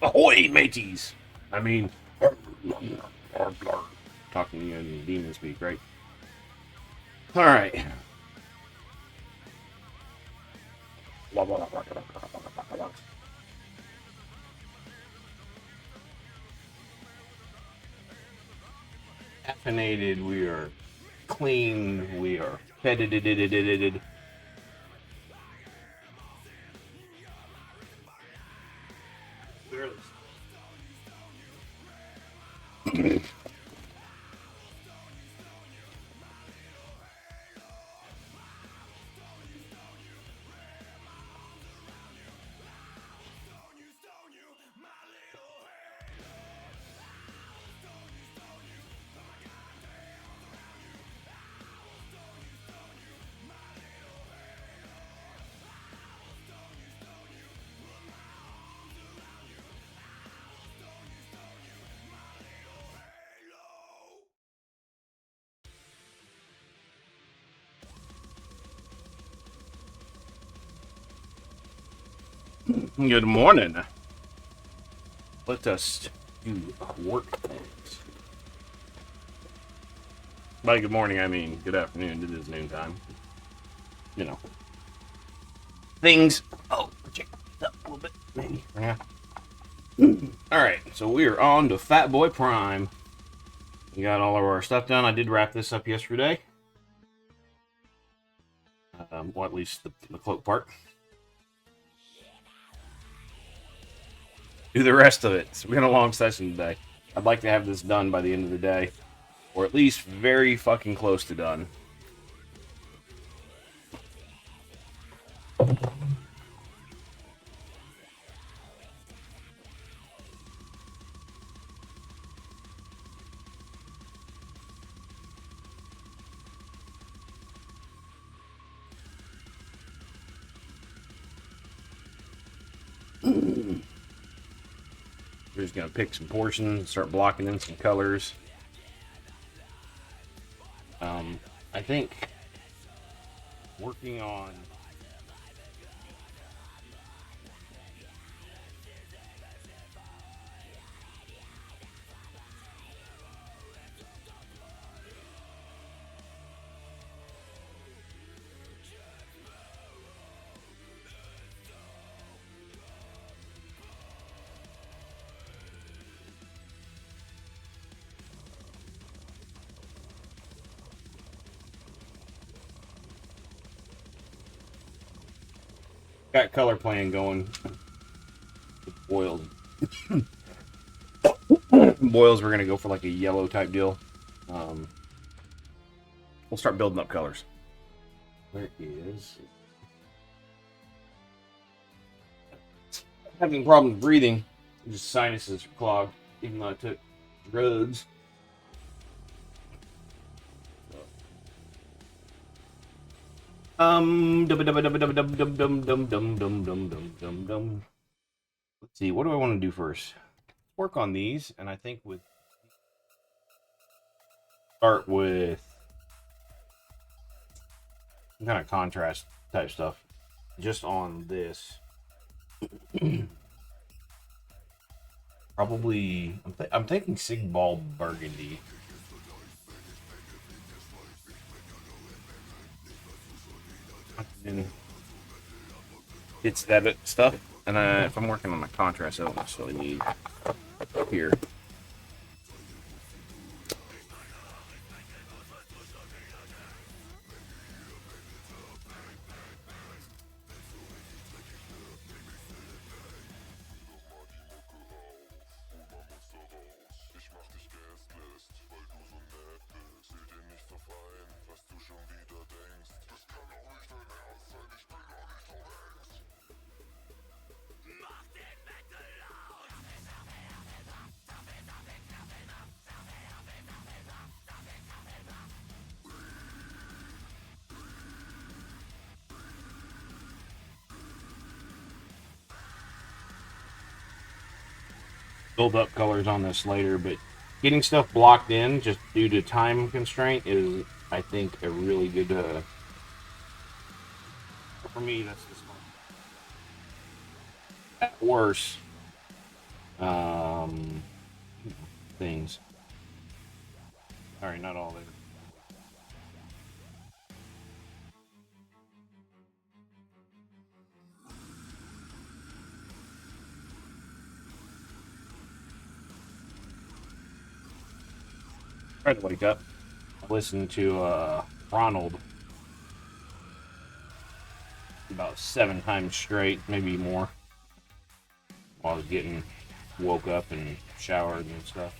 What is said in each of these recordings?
Ahoy, mateys! I mean, talking to you in demon speak, right? All right. Caffeinated, we are clean, we are fed. Good morning. Let us do work things. By good morning, I mean good afternoon. It is noontime. You know. Things. Oh, check up a little bit, maybe. Yeah. Alright, so we are on to Fat Boy Prime. We got all of our stuff done. I did wrap this up yesterday. Well, at least the cloak part. Do the rest of it. So we got a long session today. I'd like to have this done by the end of the day. Or at least very fucking close to done. We're just going to pick some portions, start blocking in some colors. I think working on got color plan going. Boils. Boils, we're gonna go for like a yellow type deal. We'll start building up colors. Where is? Having problems breathing. Just sinuses are clogged, even though I took drugs. Let's see, what do I want to do first? Work on these, and I think start with some kind of contrast type stuff. Just on this. Probably, I'm thinking Sigball Burgundy. And it's that stuff, and if I'm working on my contrast, I don't necessarily need here. build up colors on this later, but getting stuff blocked in just due to time constraint is, I think, a really good. For me, that's the smart. At worse, um, things. Sorry, not all there. Tried to wake up. I listened to Ronald about 7 times straight, maybe more, while I was getting woke up and showered and stuff.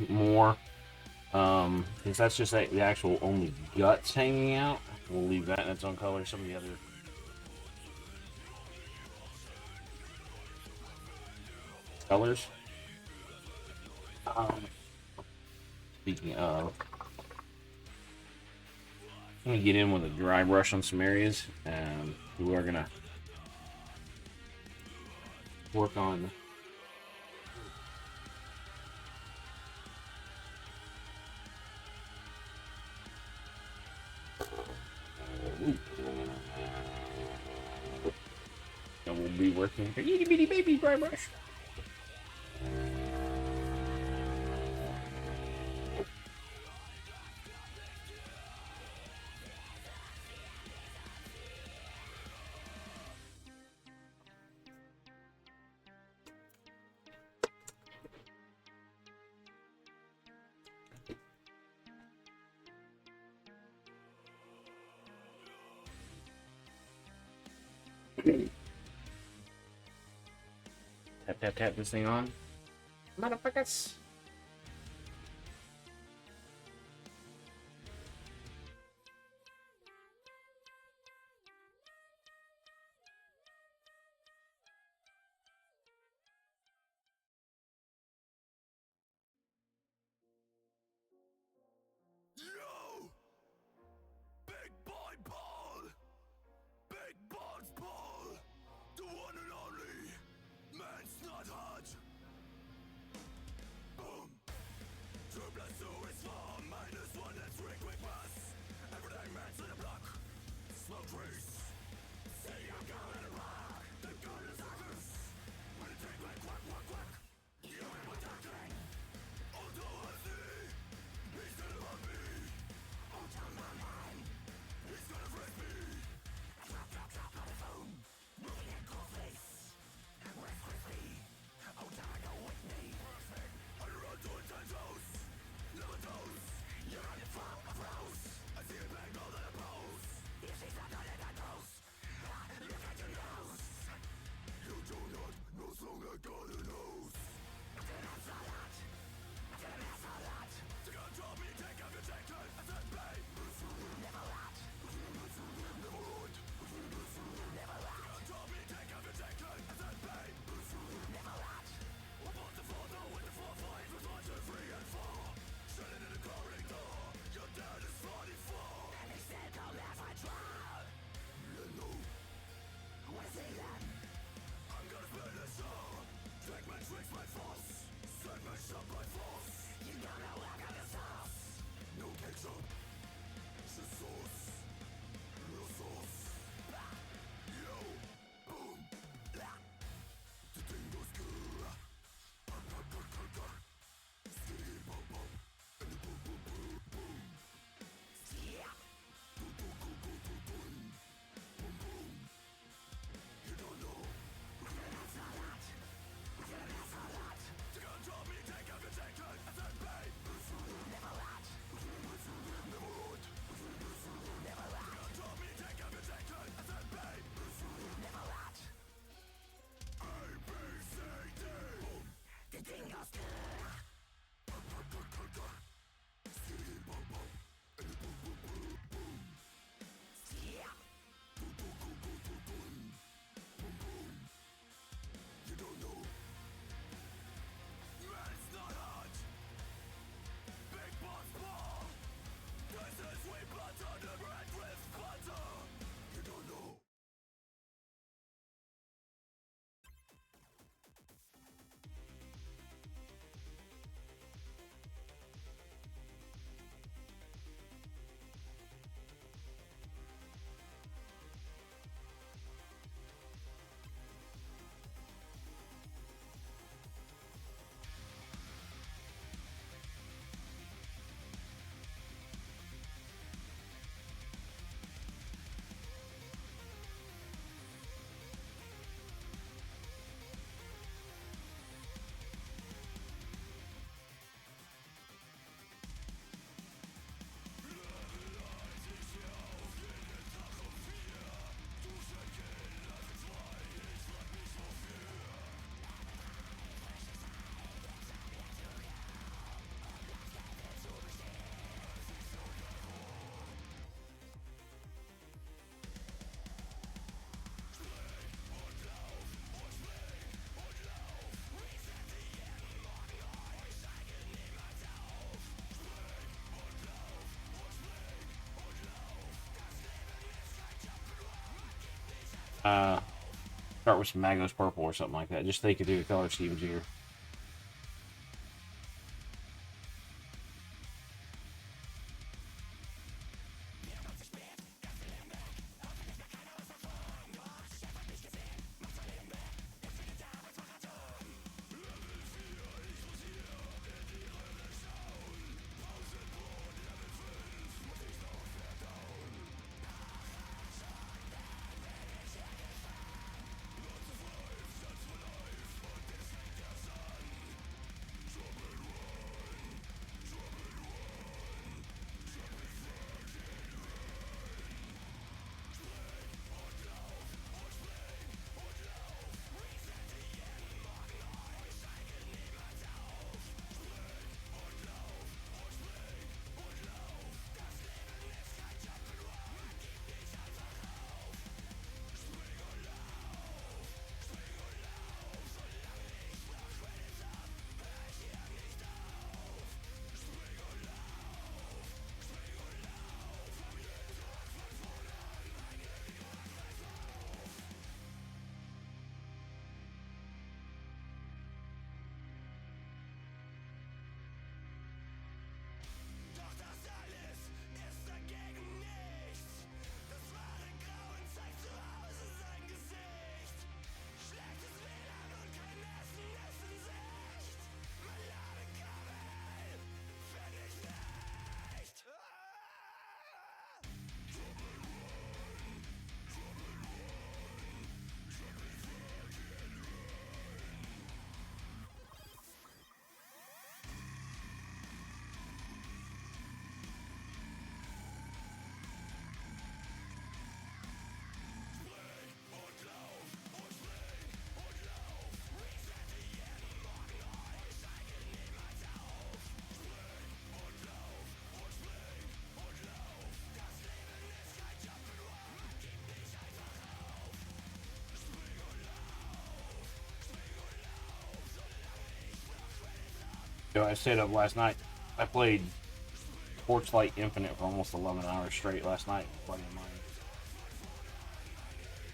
More. Since that's just like the actual only guts hanging out, we'll leave that in its own color. Some of the other colors. Um, Speaking of, I'm gonna get in with a dry brush on some areas, and we are gonna work on. And we'll be working with a itty bitty baby dry brush. Tap tap tap this thing on. Motherfuckers. Yo! Big boy Paul! Big balls Paul! The one and only! Man's not hot! Start with some Magos Purple or something like that. Just thinking through the color schemes here. I stayed up last night. I played Torchlight Infinite for almost 11 hours straight last night. Playing mine.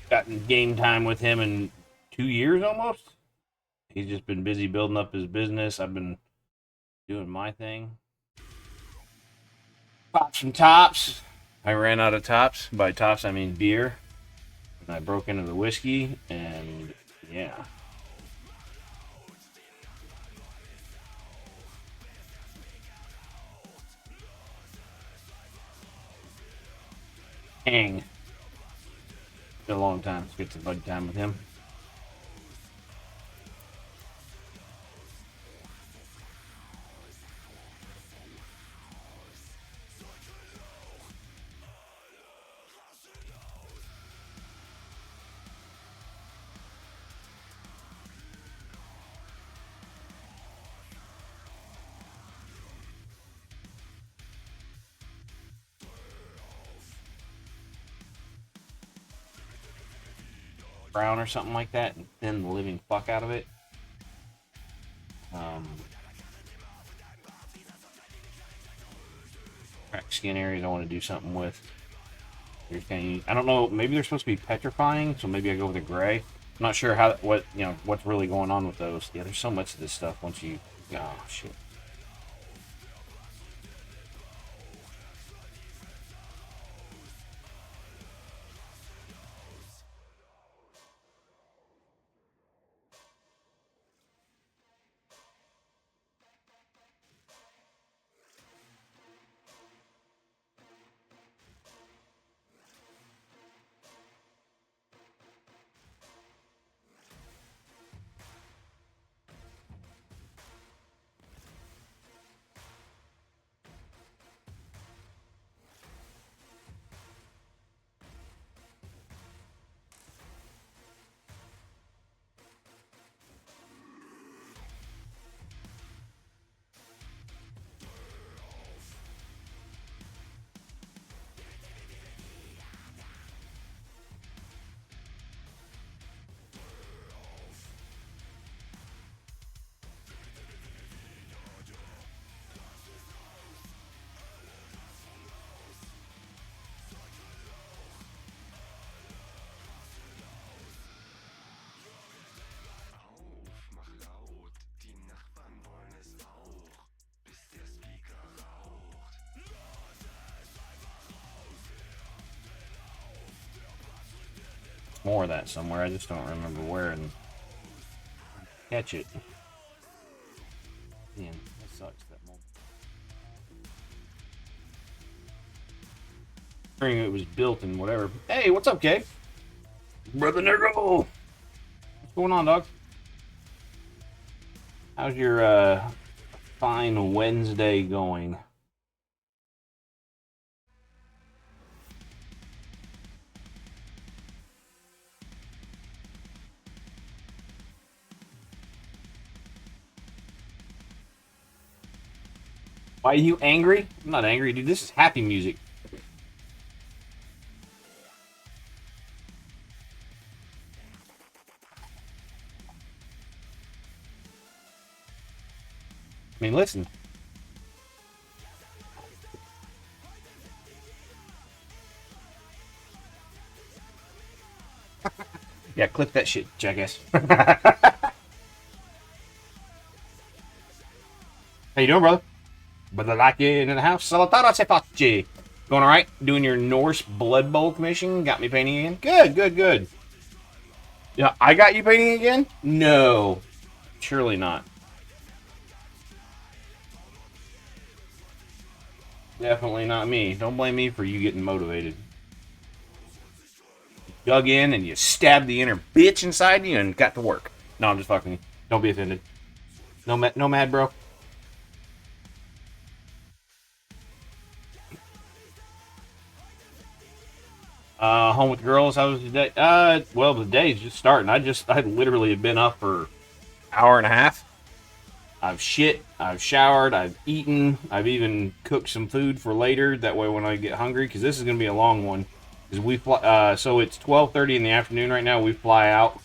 Gotten game time with him in 2 years almost. He's just been busy building up his business. I've been doing my thing. Popped some tops. I ran out of tops. By tops, I mean beer. And I broke into the whiskey, and yeah. Hang. Been a long time. Let's get some bud time with him. Brown or something like that, and thin the living fuck out of it. Crack skin areas I want to do something with. I don't know. Maybe they're supposed to be petrifying, so maybe I go with a gray. I'm not sure what's really going on with those. Yeah, there's so much of this stuff once you. Oh shit. more of that somewhere. I just don't remember where and catch it. Man, that sucks. That mold. Hearing it was built and whatever. Hey, what's up, Kay? Brother Nergo! What's going on, dog? How's your fine Wednesday going? Why are you angry? I'm not angry, dude. This is happy music. I mean, listen. Yeah, clip that shit, jackass. How you doing, brother? Brother like you in the house. Salatara se facci. Going all right? Doing your Norse Blood Bowl commission? Got me painting again? Good, good, good. Yeah, I got you painting again? No. Surely not. Definitely not me. Don't blame me for you getting motivated. You dug in and you stabbed the inner bitch inside you and got to work. No, I'm just fucking you. Don't be offended. No mad, bro. Home with the girls. How was the day? Well, the day's just starting. I literally have been up for an hour and a half. I've shit. I've showered. I've eaten. I've even cooked some food for later. That way, when I get hungry, because this is gonna be a long one. Because we fly. So it's 12:30 in the afternoon right now. We fly out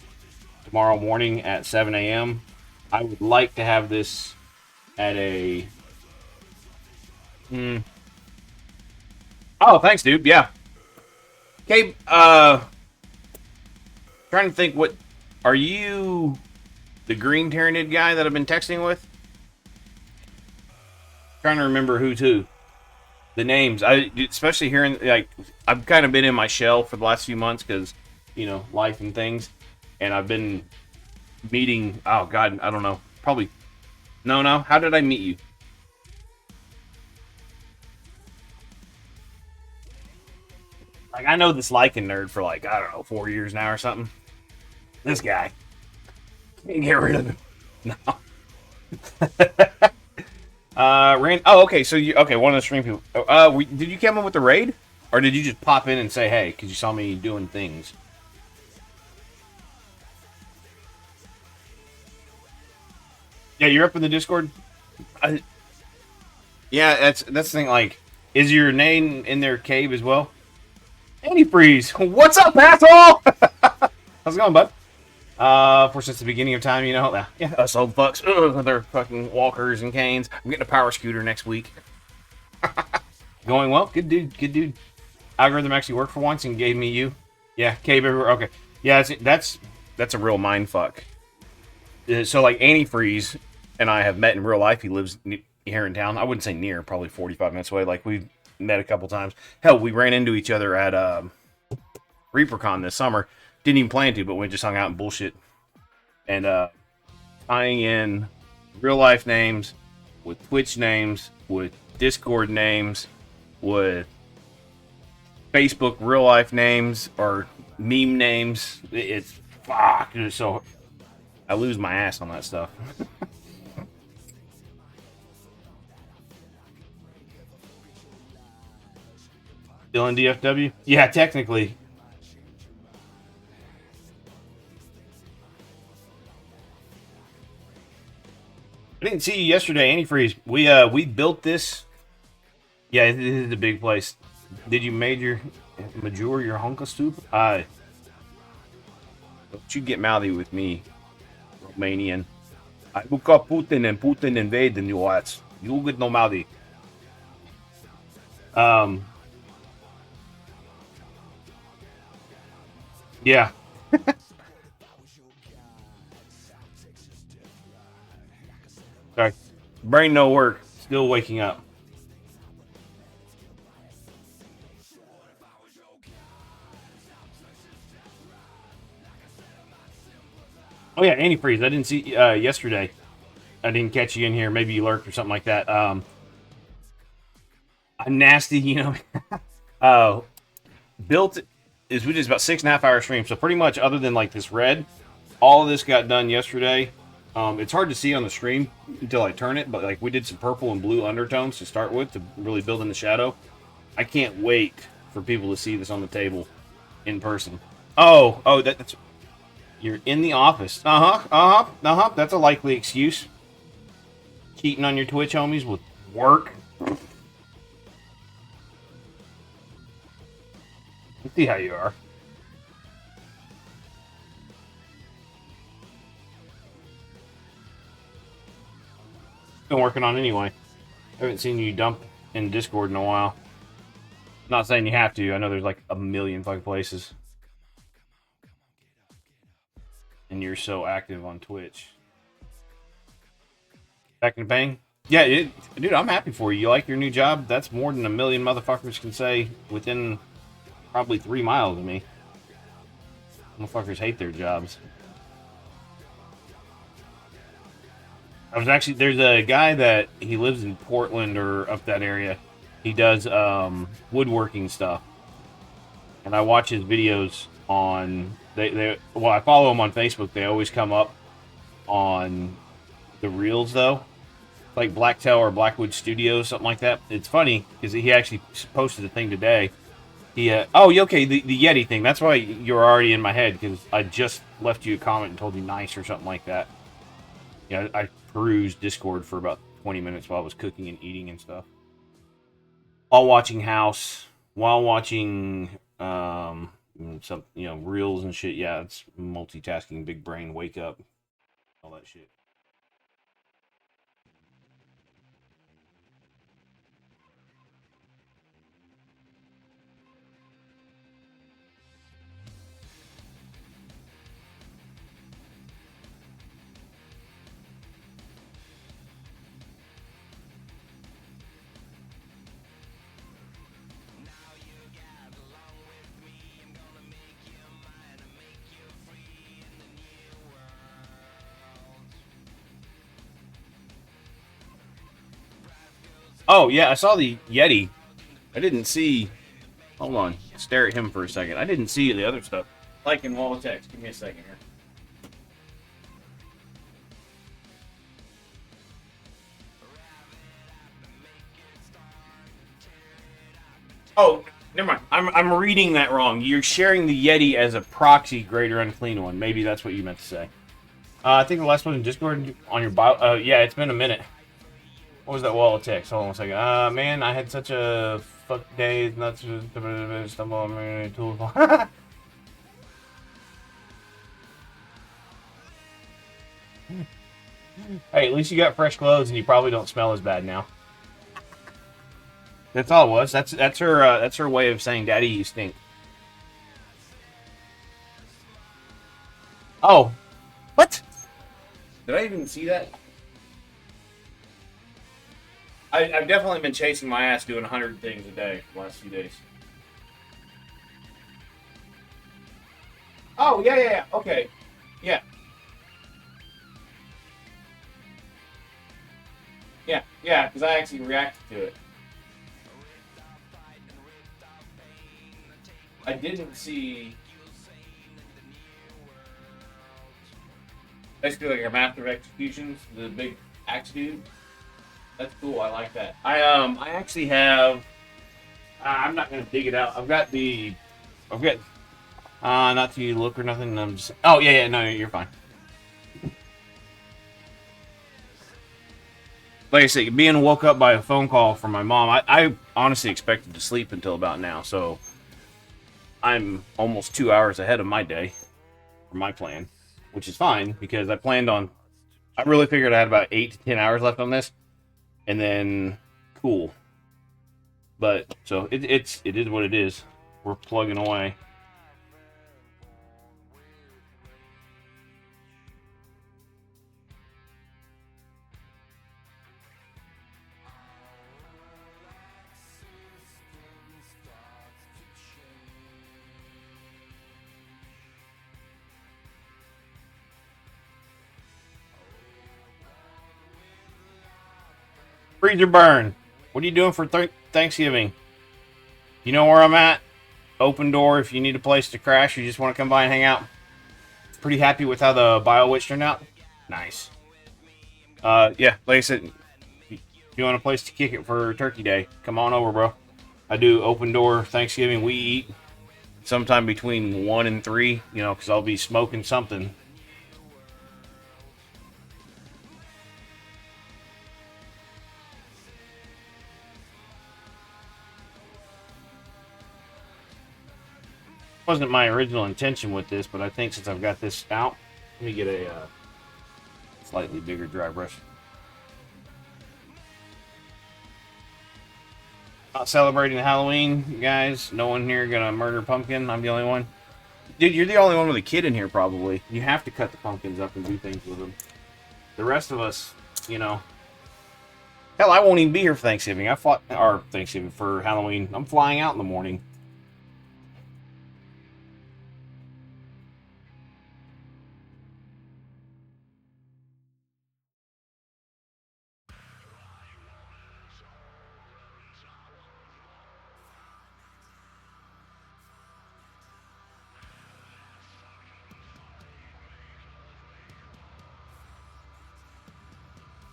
tomorrow morning at 7 a.m. I would like to have this at a. Oh, thanks, dude. Yeah. Okay, trying to think what... Are you the green Tyranid guy that I've been texting with? Trying to remember who's who. The names. Especially hearing, like, I've kind of been in my shell for the last few months because, you know, life and things. And I've been meeting... Oh, God, I don't know. Probably... No. How did I meet you? Like, I know this Lycan nerd for, like, I don't know, 4 years now or something. This guy. Can't get rid of him. No. Oh, okay, so you... Okay, one of the stream people... did you come in with the raid? Or did you just pop in and say, hey, because you saw me doing things? Yeah, you're up in the Discord? Yeah, that's the thing, like... Is your name in their cave as well? Antifreeze, what's up, asshole? How's it going, bud? For since the beginning of time, you know, yeah, us old fucks, they're fucking walkers and canes. I'm getting a power scooter next week. Going well, good dude. Algorithm actually worked for once and gave me you. Yeah, cave everywhere. Okay, yeah, that's a real mind fuck. So like Antifreeze and I have met in real life. He lives here in town. I wouldn't say near, probably 45 minutes away. Like we've met a couple times. Hell, we ran into each other at ReaperCon this summer. Didn't even plan to, but we just hung out and bullshit. And tying in real life names with Twitch names, with Discord names, with Facebook real life names or meme names. It's fuck. So I lose my ass on that stuff. Still in DFW? Yeah, technically. I didn't see you yesterday, Antifreeze. We built this. Yeah, this is a big place. Did you major your Honkastoop? Don't you get mouthy with me, Romanian. I look up Putin and Putin invade the US. You get no mouthy. Yeah. Sorry. Brain no work. Still waking up. Oh yeah, antifreeze. I didn't see yesterday. I didn't catch you in here. Maybe you lurked or something like that. A nasty, uh, built is we did about 6.5 hour stream. So pretty much, other than like this red, all of this got done yesterday. It's hard to see on the stream until I turn it, but like we did some purple and blue undertones to start with to really build in the shadow. I can't wait for people to see this on the table in person. Oh, that's you're in the office. That's a likely excuse. Cheating on your Twitch homies with work. Let's see how you are. Been working on anyway. I haven't seen you dump in Discord in a while. Not saying you have to. I know there's like a million fucking places. And you're so active on Twitch. Back in the bang? Yeah, dude, I'm happy for you. You like your new job? That's more than a million motherfuckers can say within probably 3 miles of me. Motherfuckers hate their jobs. There's a guy that he lives in Portland or up that area. He does woodworking stuff. And I watch his videos on, well, I follow him on Facebook. They always come up on the reels though. Like Blacktail or Blackwood Studios, something like that. It's funny because he actually posted a thing today. Okay, the Yeti thing. That's why you're already in my head because I just left you a comment and told you nice or something like that. Yeah, I perused Discord for about 20 minutes while I was cooking and eating and stuff. While watching House, while watching some reels and shit. Yeah, it's multitasking, big brain, wake up, all that shit. Oh, yeah, I saw the Yeti. I didn't see... Hold on. Stare at him for a second. I didn't see the other stuff. Like in wall text. Give me a second here. Oh, never mind. I'm reading that wrong. You're sharing the Yeti as a proxy greater unclean one. Maybe that's what you meant to say. I think the last one in Discord on your bio... yeah, it's been a minute. What was that wall of text? Hold on a second. Man, I had such a fuck day. Not to stumble on my tool. Hey, at least you got fresh clothes and you probably don't smell as bad now. That's all it was. That's her way of saying, "Daddy, you stink." Oh, what? Did I even see that? I've definitely been chasing my ass doing 100 things a day for the last few days. Oh, yeah. Okay. Yeah. Yeah, because I actually reacted to it. I didn't see... Basically like a Master of Executions, the big axe dude. That's cool. I like that. I actually have. I'm not gonna dig it out. I've got. Not to look or nothing. I'm just. Oh yeah. No, you're fine. Like I said, being woke up by a phone call from my mom. I honestly expected to sleep until about now, so I'm almost 2 hours ahead of my day for my plan, which is fine because I planned on. I really figured I had about 8 to 10 hours left on this. And then, cool. But so it is what it is. We're plugging away. Freezer burn. What are you doing for Thanksgiving? You know where I'm at? Open door if you need a place to crash. You just want to come by and hang out. Pretty happy with how the Bio Witch turned out. Nice. Yeah, like I said, if you want a place to kick it for Turkey Day, come on over, bro. I do open door Thanksgiving. We eat sometime between 1 and 3, you know, because I'll be smoking something. Wasn't my original intention with this, but I think since I've got this out, let me get a slightly bigger dry brush. Not celebrating Halloween, guys. No one here gonna murder pumpkin. I'm the only one. Dude, you're the only one with a kid in here, probably. You have to cut the pumpkins up and do things with them. The rest of us, you know. Hell, I won't even be here for Thanksgiving. Thanksgiving for Halloween. I'm flying out in the morning.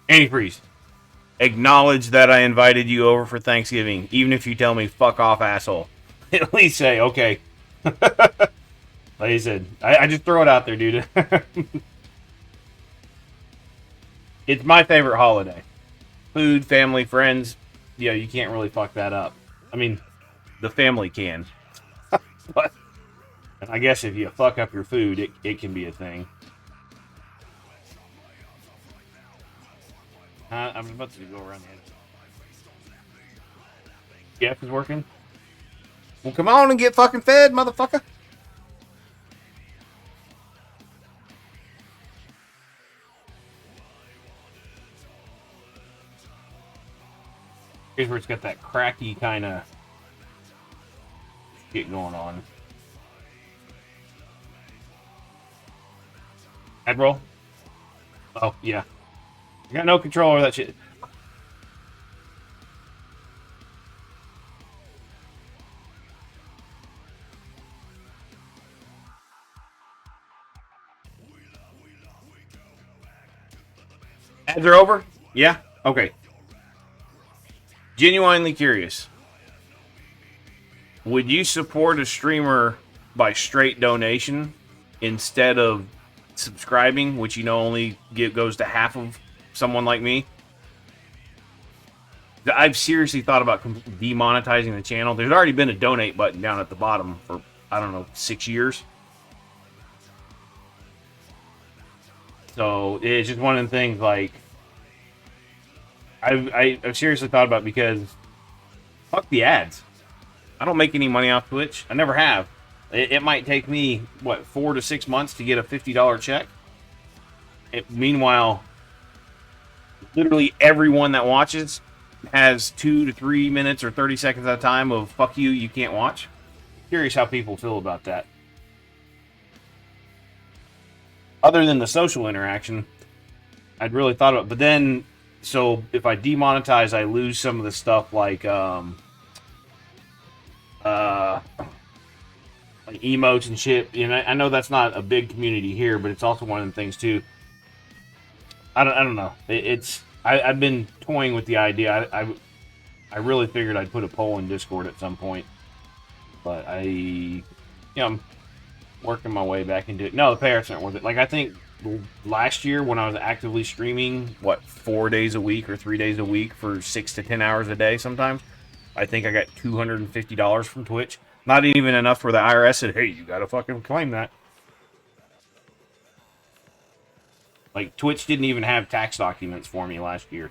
Antifreeze. Acknowledge that I invited you over for Thanksgiving, even if you tell me fuck off, asshole. At least say, okay. Like I said, I just throw it out there, dude. It's my favorite holiday. Food, family, friends. Yeah, you can't really fuck that up. I mean, the family can. But I guess if you fuck up your food, it can be a thing. I'm about to go around the edge. Jeff is working. Well, come on and get fucking fed, motherfucker. Here's where it's got that cracky kind of shit going on. Admiral? Oh, yeah. You got no control over that shit. Ads are over? Yeah? Okay. Genuinely curious. Would you support a streamer by straight donation instead of subscribing, which you know only goes to half of someone like me? I've seriously thought about demonetizing the channel. There's already been a donate button down at the bottom for, I don't know, 6 years. So it's just one of the things, like, I've seriously thought about it because fuck the ads. I don't make any money off Twitch. I never have. It might take me, what, 4 to 6 months to get a $50 check. Meanwhile, literally everyone that watches has 2 to 3 minutes or 30 seconds at a time of fuck you, you can't watch. Curious how people feel about that. Other than the social interaction, I'd really thought about it. But then, so if I demonetize, I lose some of the stuff like emotes and shit. You know, I know that's not a big community here, but it's also one of the things too. I don't know. I've been toying with the idea. I really figured I'd put a poll in Discord at some point, but I'm working my way back into it. No, the payouts aren't worth it. Like, I think last year when I was actively streaming, 4 days a week or 3 days a week for 6 to 10 hours a day sometimes, I think I got $250 from Twitch. Not even enough where the IRS said, hey, you gotta fucking claim that. Like, Twitch didn't even have tax documents for me last year.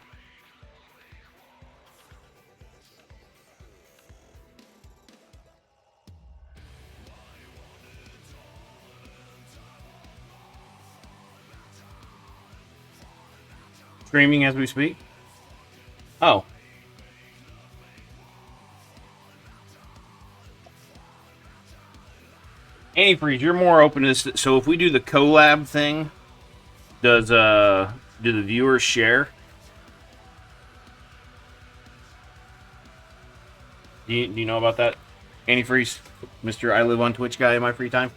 Streaming as we speak? Oh. Antifreeze, you're more open to this. So if we do the collab thing, do the viewers share? Do you know about that? Antifreeze, Mr. I live on Twitch guy in my free time.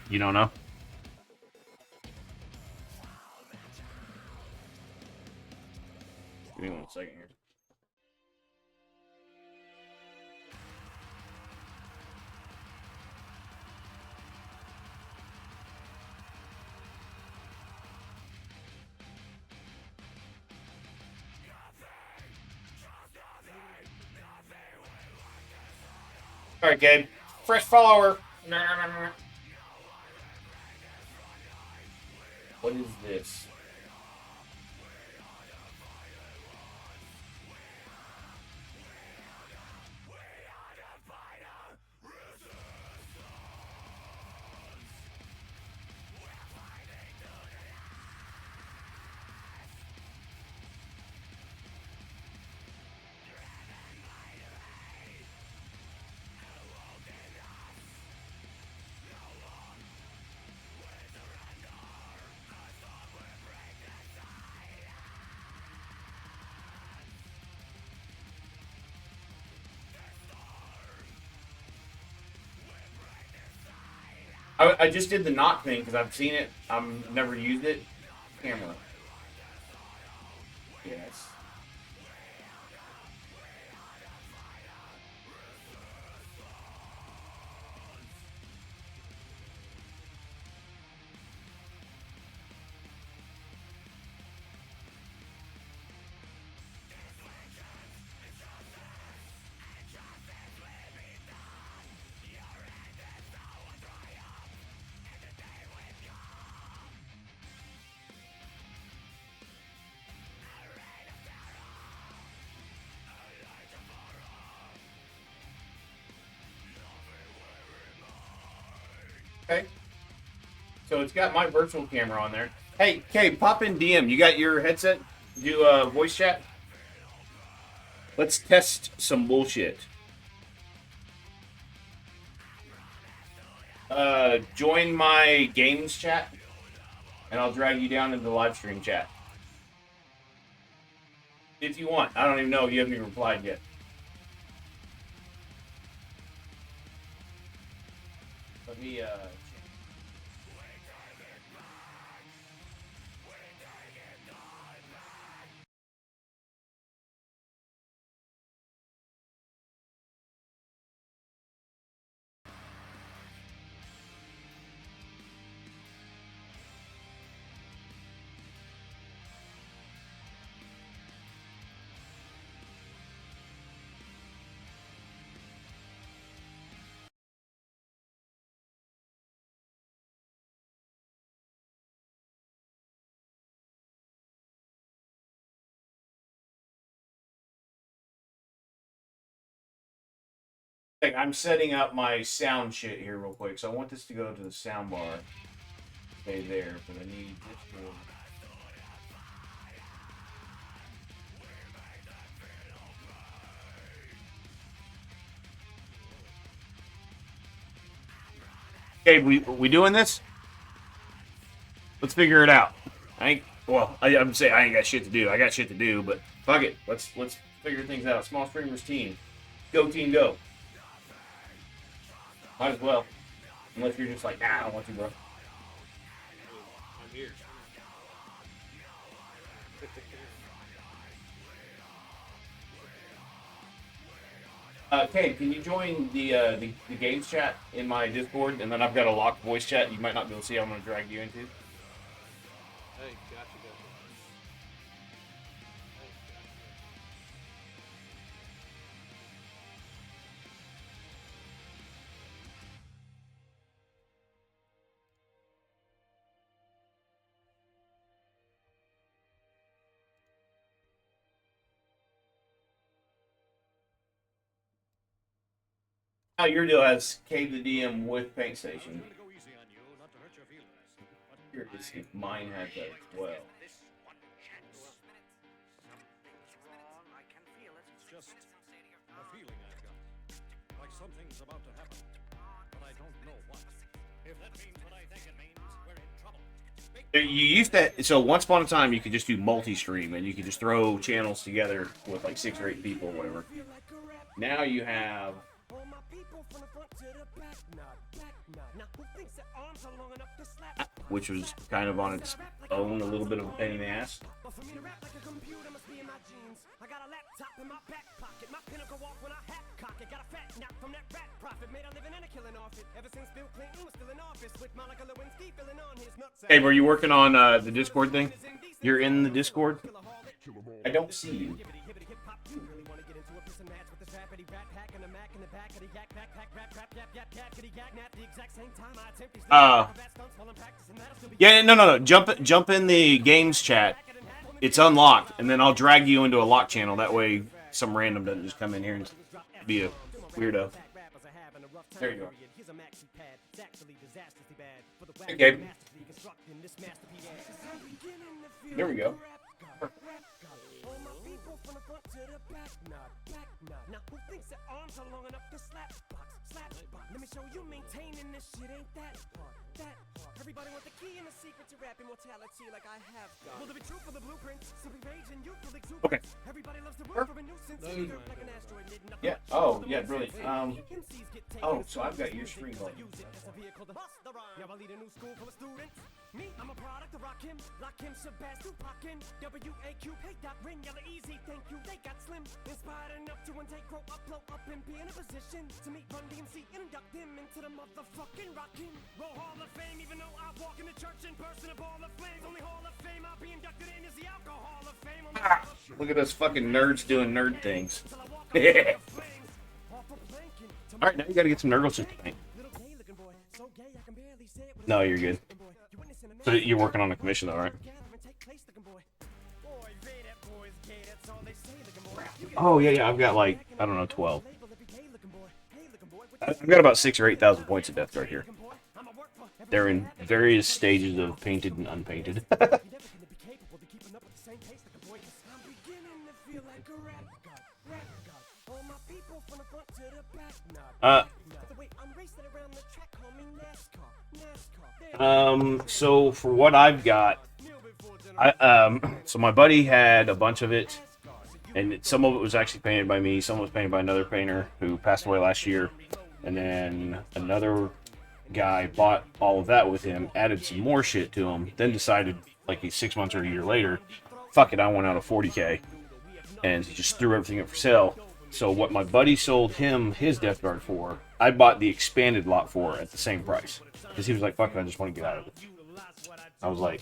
You don't know? Give me 1 second here. All right, Gabe. Fresh follower. What is this? I just did the knock thing because I've seen it. I've never used it. Camera. Yes. Okay. So it's got my virtual camera on there. Hey, Kay, pop in DM. You got your headset? Do voice chat? Let's test some bullshit. Join my games chat, and I'll drag you down into the live stream chat. If you want. I don't even know if you haven't even replied yet. Let me, I'm setting up my sound shit here real quick. So I want this to go to the sound bar. Stay there, but I need this to... Okay, we doing this? Let's figure it out. I'm saying I ain't got shit to do. I got shit to do, but fuck it. Let's figure things out. Small streamers team. Go team go. Might as well. Unless you're just like, nah, I don't want to, bro. I'm here. Kate, can you join the games chat in my Discord? And then I've got a locked voice chat you might not be able to see. I'm going to drag you into. Hey, gotcha. Now your deal has Cave the DM with Paint Station. Here it is. If mine had that as well. Just a feeling I've got. Like something's about to happen. But I don't know what. If that means what I think it means, we're in trouble. You used to, so once upon a time you could just do multi-stream and you could just throw channels together with like 6 or 8 people or whatever. Now you have, which was kind of on its own a little bit of a pain in the ass. Hey, were you working on the Discord thing? You're in the Discord? I don't see you. Yeah, no. Jump in the games chat. It's unlocked, and then I'll drag you into a lock channel. That way, some random doesn't just come in here and be a weirdo. There you go. Okay. There we go. Let me show you maintaining this shit ain't that hard. Everybody want the key and the secret to rap immortality like I have done. Will there be truth for the blueprints? Simply rage and youthful exuberance. Okay. Everybody loves to work for a nuisance. Like an asteroid hidden up. Yeah. Oh, yeah, brilliant. Oh, so I've got your screen going. Now I lead a new school full of students. Me, I'm a product of Rakim, Lakim, Shabazz, Tupac, W-A-Q, hey, dot, ring, yellow, easy, thank you, they got slim. Inspired enough to one take, grow up, blow up, and be in a position to meet Run DMC and induct him into the motherfucking Rockin' Roll Hall of Fame. Even though I walk in the church in person, a ball of flames. Only Hall of Fame I'll be inducted in is the Alcohol of Fame. Look at us fucking nerds doing nerd things. Alright, now you gotta get some Nurgle shit to paint. No, you're good. So you're working on a commission though, right? Oh yeah, I've got like, I don't know, 12. I've got about 6,000 or 8,000 points of Death Guard here. They're in various stages of painted and unpainted. So for what I've got, so my buddy had a bunch of it, and some of it was actually painted by me, some was painted by another painter who passed away last year, and then another guy bought all of that with him, added some more shit to him, then decided, like 6 months or a year later, fuck it, I want out of 40K, and he just threw everything up for sale. So what my buddy sold him his Death Guard for, I bought the expanded lot for at the same price. Because he was like, fuck it, I just want to get out of it. I was like,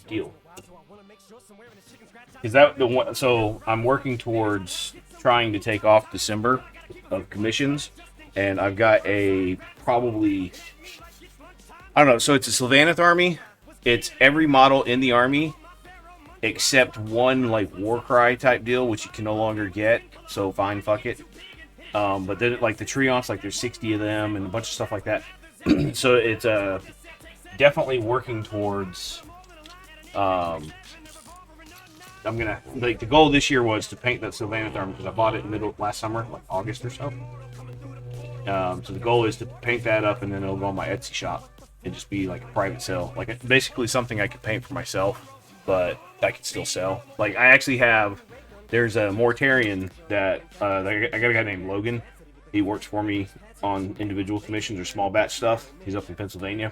deal. Is that the one? So I'm working towards trying to take off December of commissions. And I've got a probably, I don't know, so it's a Sylvaneth army. It's every model in the army except one like Warcry type deal, which you can no longer get. So fine, fuck it. But then like the Treants, like there's 60 of them and a bunch of stuff like that. So it's definitely working towards. I'm gonna like the goal this year was to paint that Sylvaneth army because I bought it in last summer, like August or so. So the goal is to paint that up and then it'll go on my Etsy shop and just be like a private sale, like basically something I could paint for myself, but I could still sell. Like I actually have. There's a Mortarian that I got a guy named Logan. He works for me on individual commissions or small batch stuff. He's up in Pennsylvania.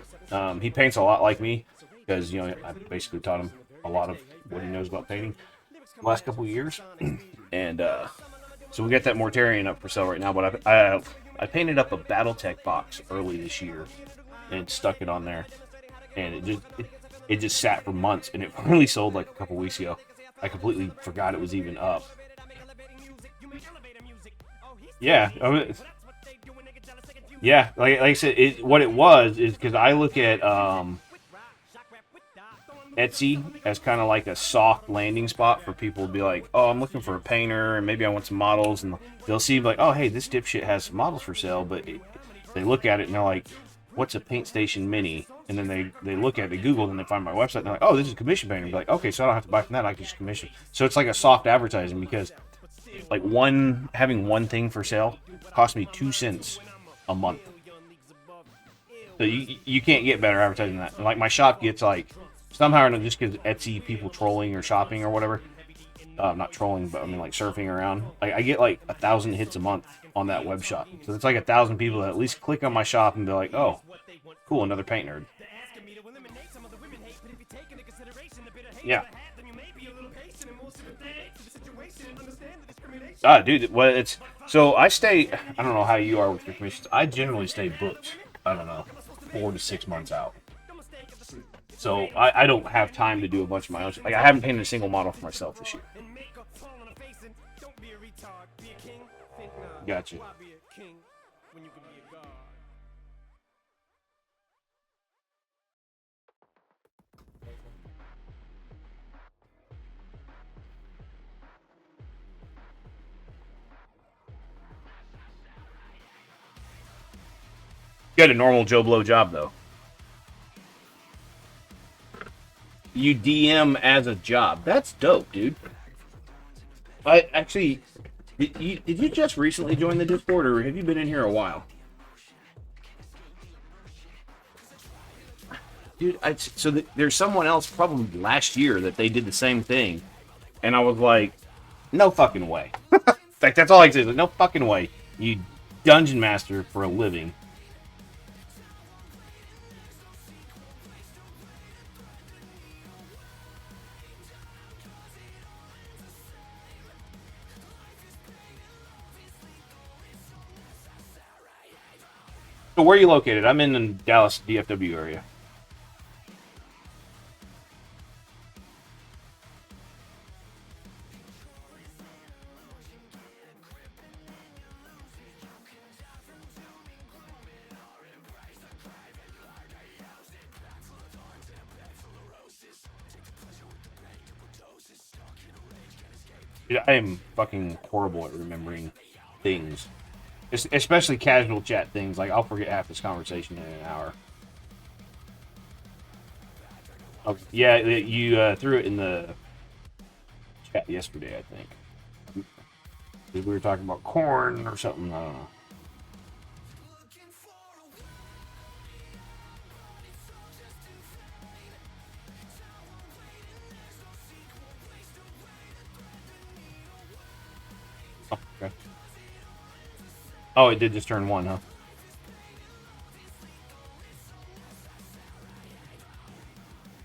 He paints a lot like me because, you know, I basically taught him a lot of what he knows about painting the last couple of years. And so we got that Mortarian up for sale right now. But I painted up a BattleTech box early this year and stuck it on there. And it just sat for months. And it finally sold like a couple weeks ago. I completely forgot it was even up. Yeah. Yeah, like I said, what it was is because I look at Etsy as kind of like a soft landing spot for people to be like, oh, I'm looking for a painter, and maybe I want some models, and they'll see like, oh, hey, this dipshit has some models for sale, but they look at it and they're like, what's a Paint Station Mini? And then they look at it, they Google, and they find my website, and they're like, oh, this is a commission painter. Be like, okay, so I don't have to buy from that, I can just commission. So it's like a soft advertising because like having one thing for sale cost me 2 cents a month. So you can't get better advertising than that. And like my shop gets like somehow or another, just because Etsy people trolling or shopping or whatever. Not trolling, but I mean like surfing around. Like I get like 1,000 hits a month on that web shop. So it's like 1,000 people that at least click on my shop and be like, "Oh, cool, another paint nerd." Yeah. Ah, dude. Well, it's so I stay. I don't know how you are with your commissions. I generally stay booked. I don't know, 4 to 6 months out. So I don't have time to do a bunch of my own. Like I haven't painted a single model for myself this year. Gotcha. You had a normal Joe Blow job though. You DM as a job. That's dope, dude. I actually, did you just recently join the Discord, or have you been in here a while? Dude, there's someone else probably last year that they did the same thing, and I was like, no fucking way. Like that's all I can say is like, no fucking way. You dungeon master for a living. So where are you located? I'm in the Dallas DFW area. Dude, I am fucking horrible at remembering things. Especially casual chat things. Like, I'll forget half this conversation in an hour. Oh, yeah, you threw it in the chat yesterday, I think. We were talking about corn or something. I don't know. Oh, okay. Oh, it did just turn 1, huh?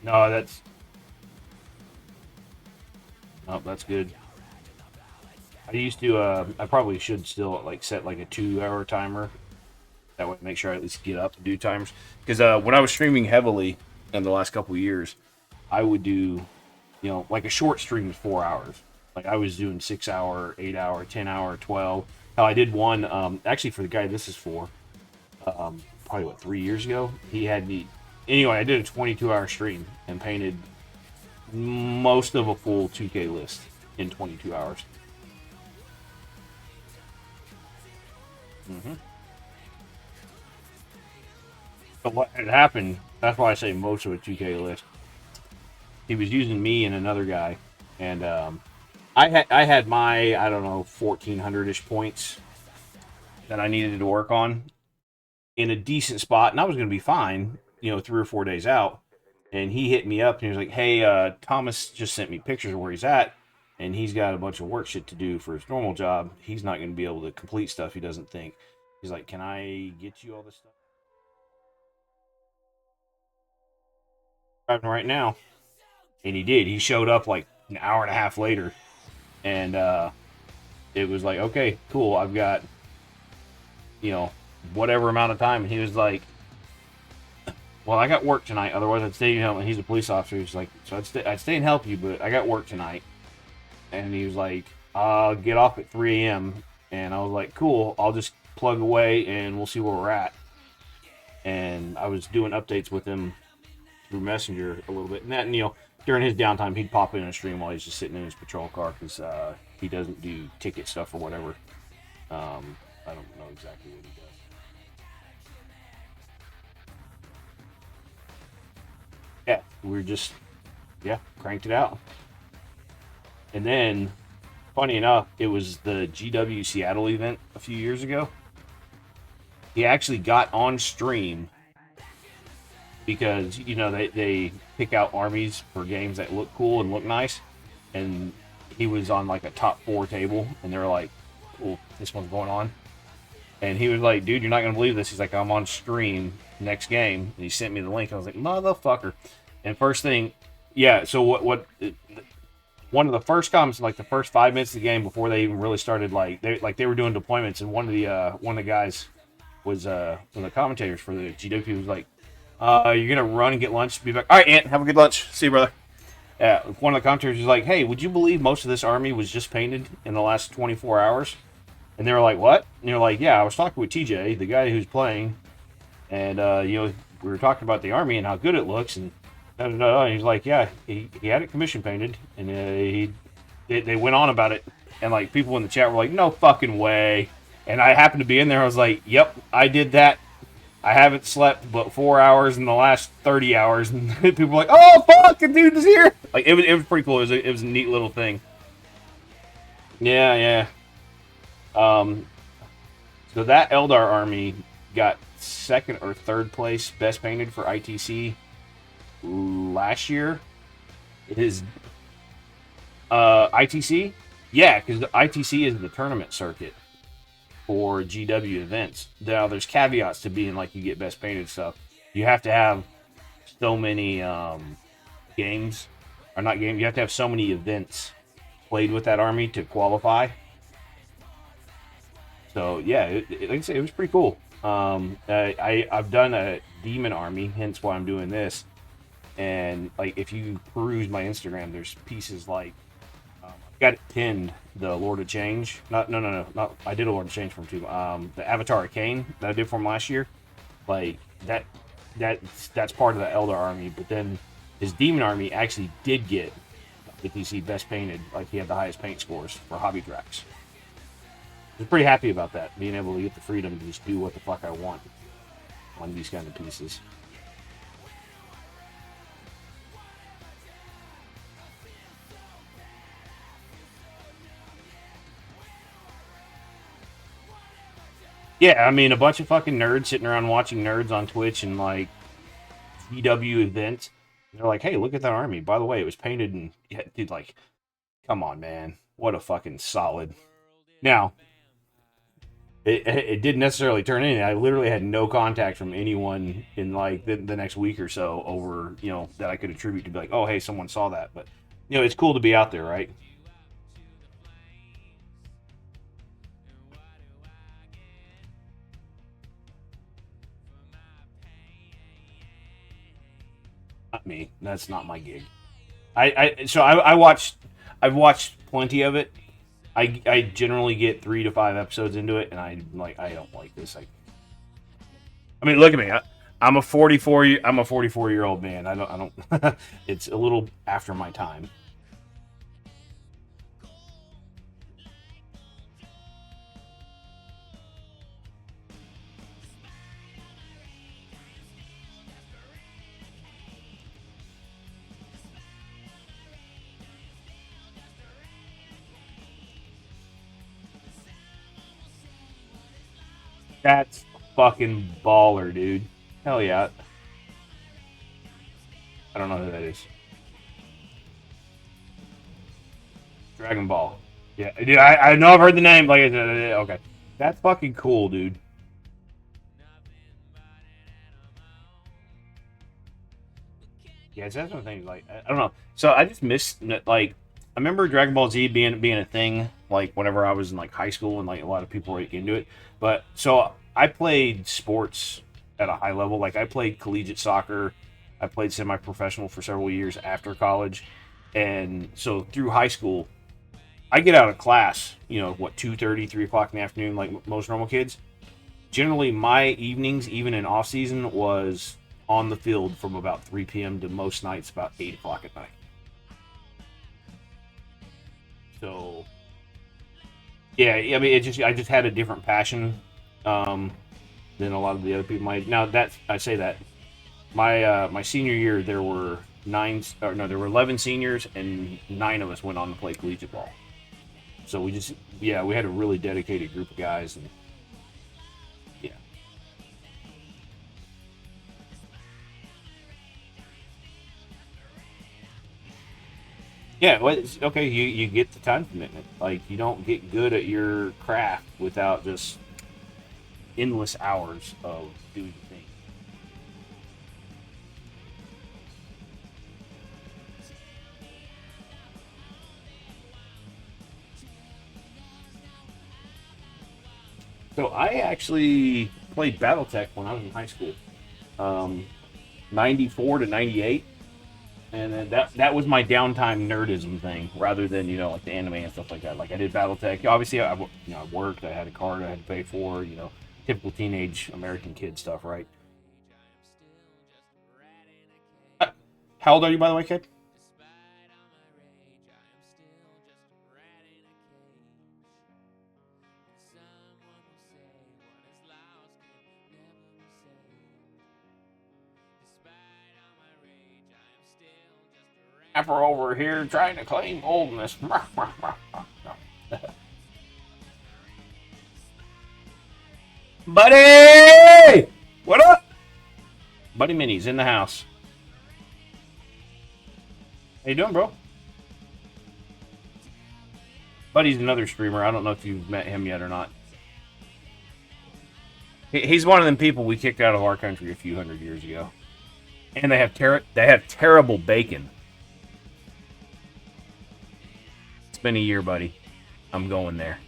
No, that's... Oh, that's good. I used to, I probably should still, like, set, like, a 2-hour timer. That would make sure I at least get up to do timers. Because when I was streaming heavily in the last couple of years, I would do, like a short stream is 4 hours. Like, I was doing 6-hour, 8-hour, 10-hour, 12. Hell, I did one, actually, for the guy this is for, probably, 3 years ago? He had me... Anyway, I did a 22-hour stream and painted most of a full 2K list in 22 hours. Mm-hmm. But what had happened, that's why I say most of a 2K list. He was using me and another guy, and I had my, I don't know, 1,400-ish points that I needed to work on in a decent spot, and I was going to be fine, 3 or 4 days out. And he hit me up, and he was like, hey, Thomas just sent me pictures of where he's at, and he's got a bunch of work shit to do for his normal job. He's not going to be able to complete stuff he doesn't think. He's like, can I get you all this stuff? Driving right now. And he did. He showed up like an hour and a half later. And it was like, okay, cool. I've got, whatever amount of time. And he was like, well, I got work tonight. Otherwise, I'd stay and help. And he's a police officer. He's like, so I'd stay and help you, but I got work tonight. And he was like, I'll get off at 3 a.m. And I was like, cool. I'll just plug away and we'll see where we're at. And I was doing updates with him through Messenger a little bit. And that, during his downtime, he'd pop in a stream while he's just sitting in his patrol car because he doesn't do ticket stuff or whatever. I don't know exactly what he does. Yeah, we're just, cranked it out. And then, funny enough, it was the GW Seattle event a few years ago. He actually got on stream because you know they pick out armies for games that look cool and look nice, and he was on like a top 4 table, and they were like, "Cool, this one's going on," and he was like, "Dude, you're not gonna believe this." He's like, "I'm on stream next game," and he sent me the link. I was like, "Motherfucker!" And first thing, yeah. So what? One of the first comments, like the first 5 minutes of the game before they even really started, they were doing deployments, and one of the guys was one of the commentators for the GW was like, "You're gonna run and get lunch. Be back. All right, Ant. Have a good lunch. See you, brother." One of the commentators was like, "Hey, would you believe most of this army was just painted in the last 24 hours?" And they were like, "What?" And you're like, "Yeah, I was talking with TJ, the guy who's playing, and we were talking about the army and how good it looks, and da, da, da. And he's like, yeah, he had it commission painted, and they went on about it, and like people in the chat were like, no fucking way." And I happened to be in there. I was like, "Yep, I did that. I haven't slept but 4 hours in the last 30 hours." And people were like, "Oh fuck, the dude is here!" Like it was pretty cool. It was a neat little thing. Yeah, yeah. So that Eldar army got second or third place best painted for ITC last year. It is ITC, yeah, because the ITC is the tournament circuit for GW events. Now there's caveats to being like you get best painted stuff. You have to have so many games, or not games. You have to have so many events played with that army to qualify. So yeah, like I said, it was pretty cool. I've done a demon army, hence why I'm doing this. And like, if you peruse my Instagram, there's pieces like I've got it pinned. The Lord of Change, not I did a Lord of Change from 2. The Avatar Arcane that I did for him last year, like that's part of the Eldar army. But then his demon army actually did get ITC best painted. Like he had the highest paint scores for Hobby Drax. I was pretty happy about that, being able to get the freedom to just do what the fuck I want on these kind of pieces. Yeah, I mean, a bunch of fucking nerds sitting around watching nerds on Twitch and like GW events. They're like, "Hey, look at that army. By the way, it was painted," and yeah, dude, like, come on, man, what a fucking solid. Now, it didn't necessarily turn in. I literally had no contact from anyone in like the next week or so over, that I could attribute to be like, "Oh, hey, someone saw that." But it's cool to be out there, right? Not me. That's not my gig. I watched. I've watched plenty of it. I generally get 3 to 5 episodes into it, and I don't like this. I mean, look at me. I'm a 44-year-old man. I don't. It's a little after my time. That's fucking baller, dude. Hell yeah. I don't know who that is. Dragon Ball. Yeah, dude, I know I've heard the name. Like, okay. That's fucking cool, dude. Yeah, that's one thing. Like, I don't know. So I just missed, like, I remember Dragon Ball Z being a thing, like, whenever I was in, like, high school, and, like, a lot of people were into it. But, so, I played sports at a high level. Like, I played collegiate soccer. I played semi-professional for several years after college. And so, through high school, I get out of class, 2:30, 3 o'clock in the afternoon, like most normal kids. Generally, my evenings, even in off season, was on the field from about 3 p.m. to most nights about 8 o'clock at night. So, yeah, I mean, I just had a different passion than a lot of the other people might. Now that I say that, my senior year there were 11 seniors, and 9 of us went on to play collegiate ball. So we had a really dedicated group of guys, and yeah. Yeah, well, okay. You get the time commitment. Like you don't get good at your craft without just endless hours of doing things. So I actually played BattleTech when I was in high school, um, 94 to 98. And then that was my downtime nerdism thing, rather than like the anime and stuff like that. Like I did BattleTech. Obviously, I worked. I had a card I had to pay for. Typical teenage American kid stuff, right? Uh, How old are you, by the way, kid? Apple over here trying to claim oldness. Buddy, what up? Buddy Minnie's in the house. How you doing, bro? Buddy's another streamer. I don't know if you've met him yet or not. He's one of them people we kicked out of our country a few hundred years ago, and they have terrible bacon. It's been a year, buddy. I'm going there.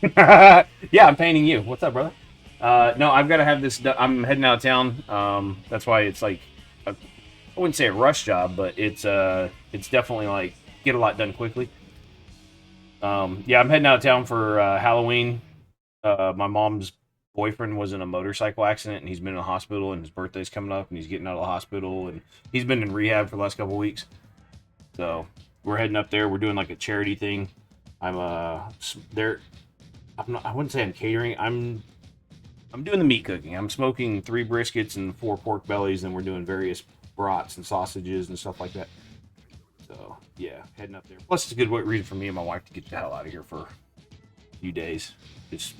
Yeah, I'm painting you. What's up, brother? No, I've got to have this. I'm heading out of town. That's why it's like I wouldn't say a rush job, but it's definitely like get a lot done quickly. Yeah, I'm heading out of town for Halloween. My mom's boyfriend was in a motorcycle accident, and he's been in the hospital, and his birthday's coming up, and he's getting out of the hospital, and he's been in rehab for the last couple of weeks. So we're heading up there. We're doing like a charity thing. I'm there. I'm not. I wouldn't say I'm catering. I'm doing the meat cooking. I'm smoking 3 briskets and 4 pork bellies, and we're doing various brats and sausages and stuff like that. So yeah, heading up there. Plus, it's a good reason for me and my wife to get the hell out of here for a few days. Just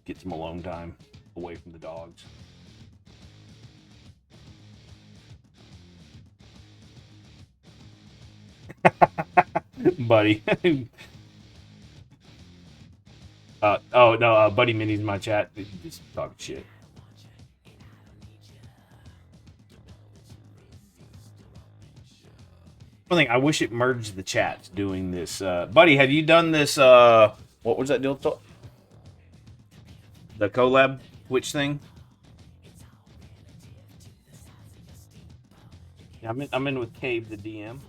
get some alone time away from the dogs. Buddy. Oh no, Buddy Minnie's in my chat. Just talking shit. One thing, I wish it merged the chats doing this. Buddy, have you done this? What was that deal? The collab Twitch thing? Yeah, I'm in with Cave the DM.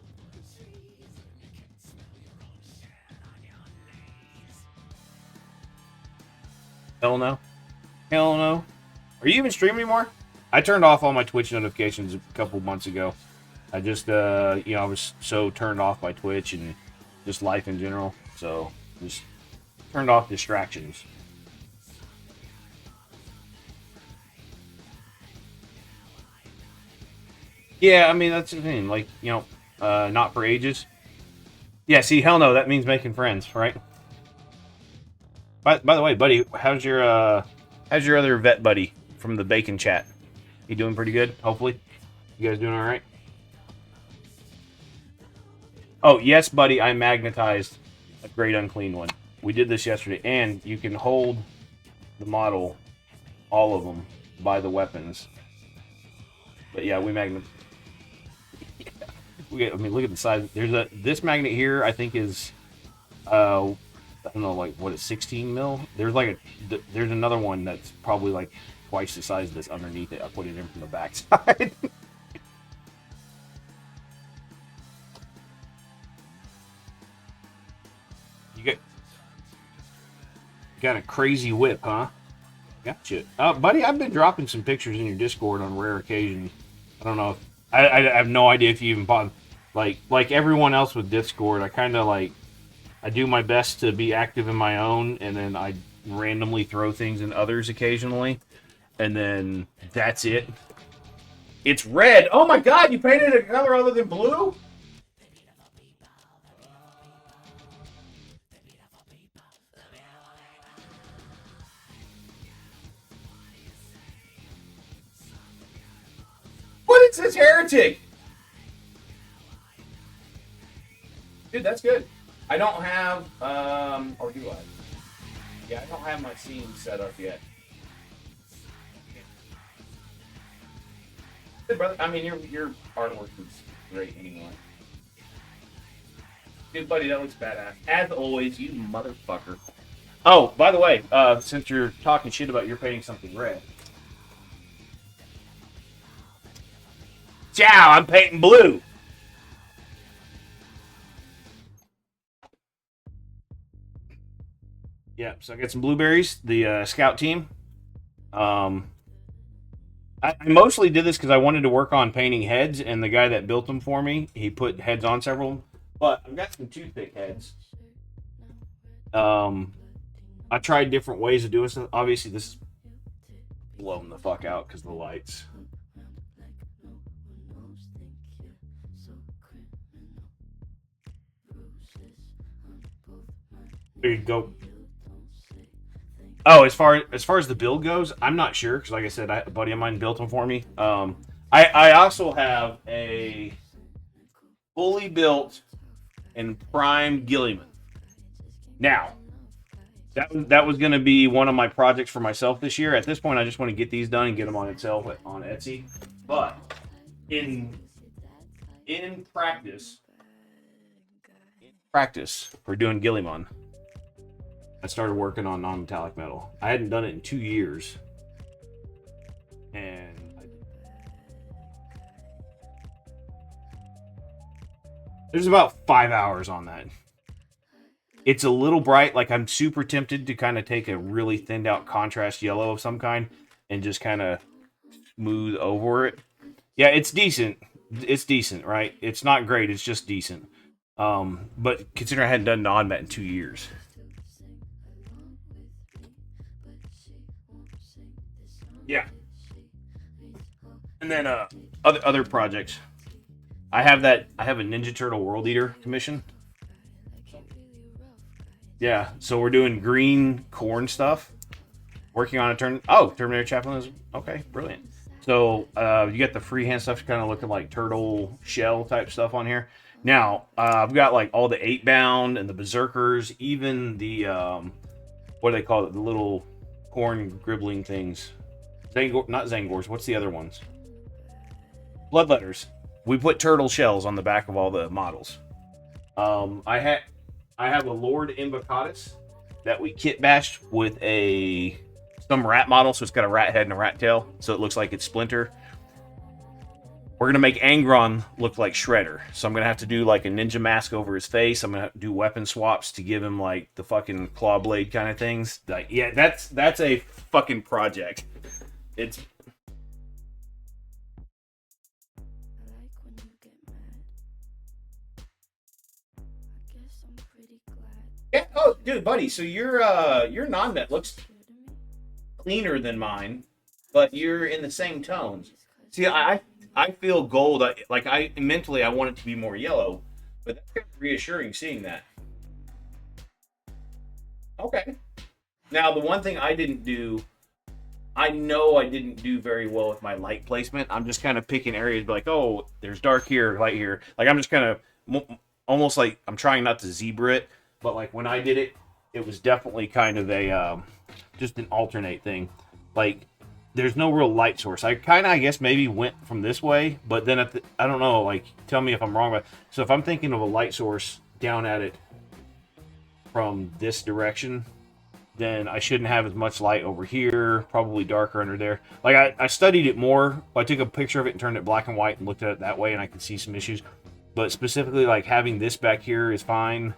Hell no. Hell no. Are you even streaming anymore? I turned off all my Twitch notifications a couple months ago. I just, I was so turned off by Twitch and just life in general. So, just turned off distractions. Yeah, I mean, that's the thing. Like, not for ages. Yeah, see, hell no, that means making friends, right? By the way, buddy, how's your other vet buddy from the bacon chat? He doing pretty good, hopefully? You guys doing alright? Oh, yes, buddy, I magnetized a great unclean one. We did this yesterday, and you can hold the model, all of them, by the weapons. But yeah, we magnet. I mean, look at the size. This magnet here. I think is, I don't know, like what is 16 mil. There's another one that's probably like twice the size of this underneath it. I put it in from the back side. You got a crazy whip, huh? Gotcha. Buddy, I've been dropping some pictures in your Discord on rare occasion. I don't know. I have no idea if you even bought. Like everyone else with Discord, I kind of I do my best to be active in my own, and then I randomly throw things in others occasionally, and then that's it. It's red. Oh my God! You painted a color other than blue? What is this heretic? Dude, that's good. I don't have, or do I? Yeah, I don't have my scene set up yet. Good, brother. I mean, your artwork is great anyway. Dude, buddy, that looks badass. As always, you motherfucker. Oh, by the way, since you're talking shit about you're painting something red. Ciao, I'm painting blue. Yeah, so I got some blueberries, the scout team. I mostly did this because I wanted to work on painting heads, and the guy that built them for me, he put heads on several of them. But I've got some toothpick heads. I tried different ways of doing it. Obviously, this is blown the fuck out because of the lights. There you go. Oh, as far as the build goes, I'm not sure because, like I said, a buddy of mine built them for me. I also have a fully built and prime Gilliman. Now, that was going to be one of my projects for myself this year. At this point, I just want to get these done and get them on itself on Etsy. But in practice, for doing Gilliman, I started working on non-metallic metal. I hadn't done it in 2 years. And there's about 5 hours on that. It's a little bright. Like, I'm super tempted to kind of take a really thinned out contrast yellow of some kind and just kind of smooth over it. Yeah, it's decent. It's decent, right? It's not great. It's just decent. But considering I hadn't done non-met in 2 years. Yeah. And then other projects. I have a Ninja Turtle World Eater commission. Yeah, so we're doing green corn stuff. Working on a Terminator Chaplain is okay, brilliant. So you get the freehand stuff kind of looking like turtle shell type stuff on here. Now I've got like all the 8-bound and the berserkers, even the what do they call it? The little corn gribbling things. Not Zangors. What's the other ones? Bloodletters. We put turtle shells on the back of all the models. I have a Lord Invocatus that we kit bashed with some rat model, so it's got a rat head and a rat tail, so it looks like it's Splinter. We're gonna make Angron look like Shredder, so I'm gonna have to do like a ninja mask over his face. I'm gonna have to do weapon swaps to give him like the fucking claw blade kind of things. Like, yeah, that's a fucking project. It's yeah. Oh, dude, buddy. So your non-net looks cleaner than mine, but you're in the same tones. See, I feel gold. I mentally I want it to be more yellow, but that's kind of reassuring seeing that. Okay. Now the one thing I didn't do. I know I didn't do very well with my light placement. I'm just kind of picking areas like, oh, there's dark here, light here. Like, I'm just kind of almost like I'm trying not to zebra it. But, like, when I did it, it was definitely kind of a, just an alternate thing. Like, there's no real light source. I kind of, I guess, maybe went from this way. But then, I don't know, like, tell me if I'm wrong. But so if I'm thinking of a light source down at it from this direction, then I shouldn't have as much light over here, probably darker under there. Like, I studied it more. I took a picture of it and turned it black and white and looked at it that way, and I could see some issues. But specifically, like, having this back here is fine,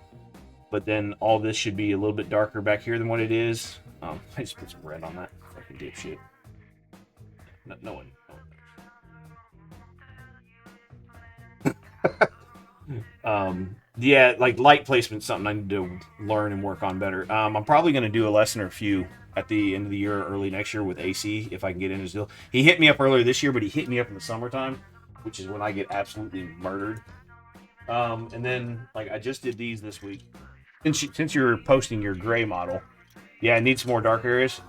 but then all this should be a little bit darker back here than what it is. I just put some red on that. Fucking dipshit. No one knows. Yeah, like light placement, something I need to learn and work on better. I'm probably going to do a lesson or a few at the end of the year or early next year with AC if I can get in his deal. He hit me up earlier this year, but he hit me up in the summertime, which is when I get absolutely murdered. And then, like, I just did these this week. Since you're posting your gray model, yeah, I need some more dark areas.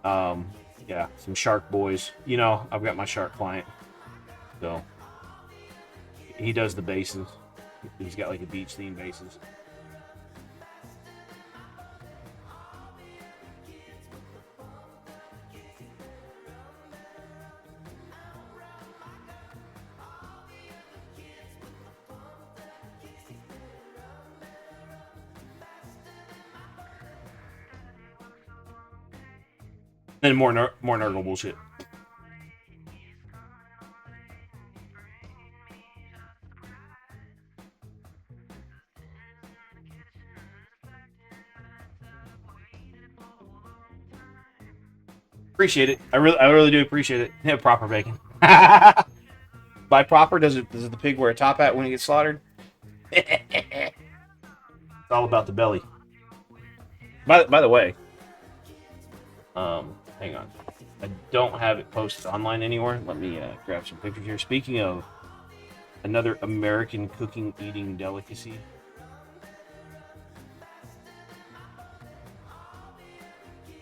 Yeah, some shark boys. You know, I've got my shark client, so he does the bases. He's got like a beach theme bases. Then more Nurgle bullshit. Appreciate it. I really do appreciate it. Yeah, proper bacon. By proper, does the pig wear a top hat when he gets slaughtered? It's all about the belly. By the way, hang on. I don't have it posted online anywhere. Let me grab some pictures here. Speaking of another American cooking eating delicacy.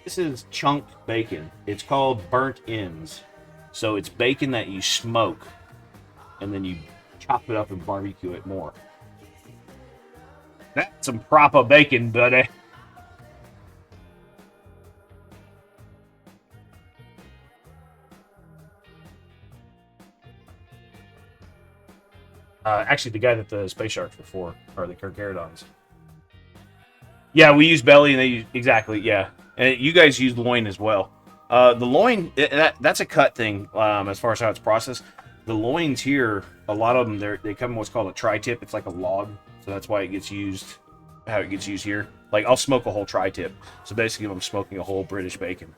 This is chunked bacon. It's called burnt ends. So it's bacon that you smoke and then you chop it up and barbecue it more. That's some proper bacon, buddy. Actually, the guy that the space sharks were for, or the Carcharodons. Yeah, we use belly, and they use, exactly, yeah. And you guys use loin as well. The loin, that's a cut thing as far as how it's processed. The loins here, a lot of them, they come in what's called a tri-tip. It's like a log, so that's why it gets used, how it gets used here. Like, I'll smoke a whole tri-tip. So basically, I'm smoking a whole British bacon.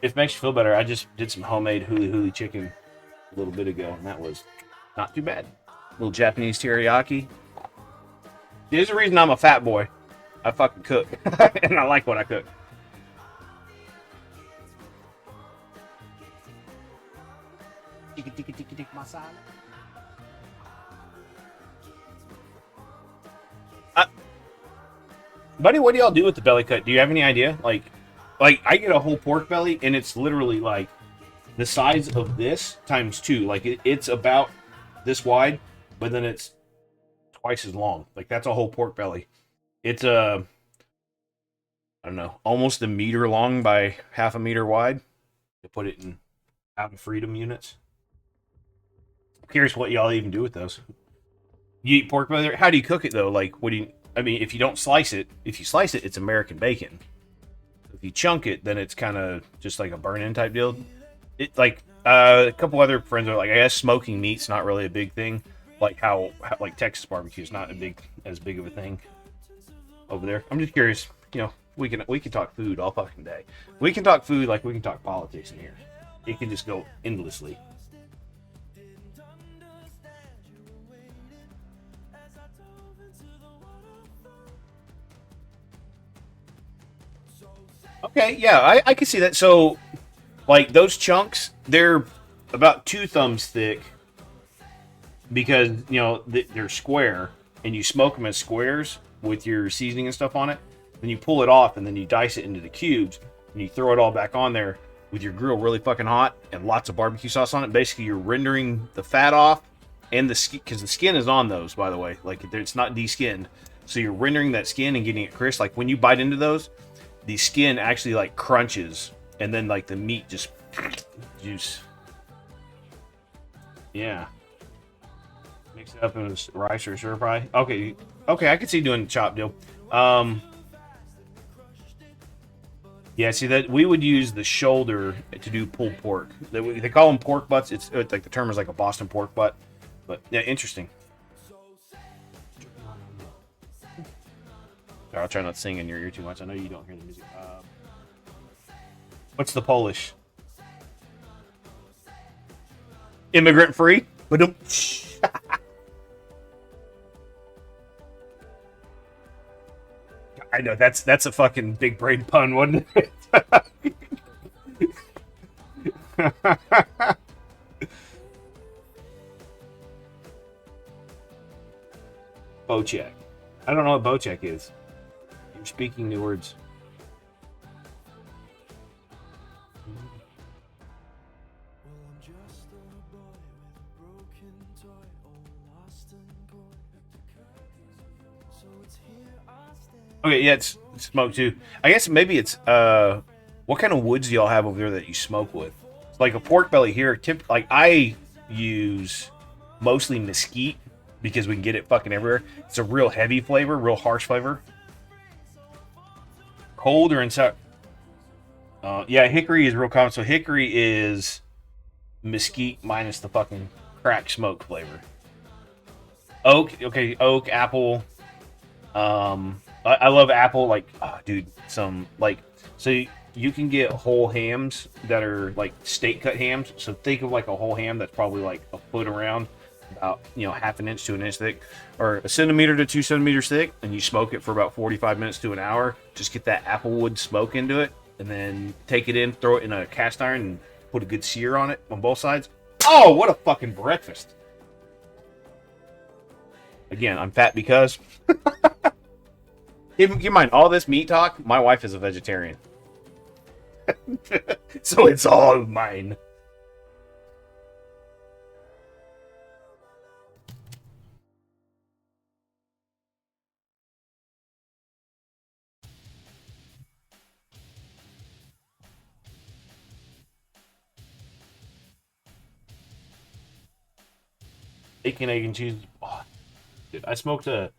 If it makes you feel better, I just did some homemade huli chicken a little bit ago, and that was not too bad. A little Japanese teriyaki. There's a reason I'm a fat boy. I fucking cook, and I like what I cook. Buddy, what do y'all do with the belly cut? Do you have any idea? Like I get a whole pork belly, and it's literally like the size of this times 2. Like it's about this wide, but then it's twice as long. Like that's a whole pork belly. It's I don't know, almost a meter long by half a meter wide. To put it in out of freedom units. I'm curious what y'all even do with those. You eat pork belly? How do you cook it though? Like, what do you? I mean, if you don't slice it, it's American bacon. If you chunk it, then it's kind of just like a burn-in type deal. It like a couple other friends are like, I guess smoking meat's not really a big thing. Like how like Texas barbecue is not as big of a thing over there. I'm just curious. You know, we can talk food all fucking day. We can talk food like we can talk politics in here. It can just go endlessly. Okay, yeah, I can see that. So, like, those chunks, they're about 2 thumbs thick because, you know, they're square, and you smoke them as squares with your seasoning and stuff on it. Then you pull it off, and then you dice it into the cubes, and you throw it all back on there with your grill really fucking hot and lots of barbecue sauce on it. Basically, you're rendering the fat off and the skin, because the skin is on those, by the way. Like, it's not de-skinned. So you're rendering that skin and getting it crisp. Like, when you bite into those, the skin actually like crunches, and then like the meat just juice. Yeah. Mix it up in rice or stir fry. Okay, I could see doing the chop deal. Yeah, see that we would use the shoulder to do pulled pork. They call them pork butts. It's like the term is like a Boston pork butt. But yeah, interesting. I'll try not to sing in your ear too much. I know you don't hear the music. What's the Polish? Immigrant free? But I know that's a fucking big brain pun, wasn't it? Bocek. I don't know what Bocek is. You're speaking new words. Okay, yeah, it's smoke too. I guess maybe it's what kind of woods do y'all have over there that you smoke with? It's like a pork belly here. Like I use mostly mesquite because we can get it fucking everywhere. It's a real heavy flavor, real harsh flavor. Cold or inside? Yeah, hickory is real common. So hickory is mesquite minus the fucking crack smoke flavor. Oak, okay, oak, apple. I love apple. Like, oh, dude, some like so you can get whole hams that are like steak cut hams. So think of like a whole ham that's probably like a foot around, about half an inch to an inch thick, or a centimeter to 2 centimeters thick, and you smoke it for about 45 minutes to an hour. Just get that applewood smoke into it, and then take it in, throw it in a cast iron, and put a good sear on it on both sides. Oh, what a fucking breakfast! Again, I'm fat because. Keep in mind, all this meat talk, my wife is a vegetarian. So it's all mine. Bacon, egg, and cheese. Oh, dude, I smoked a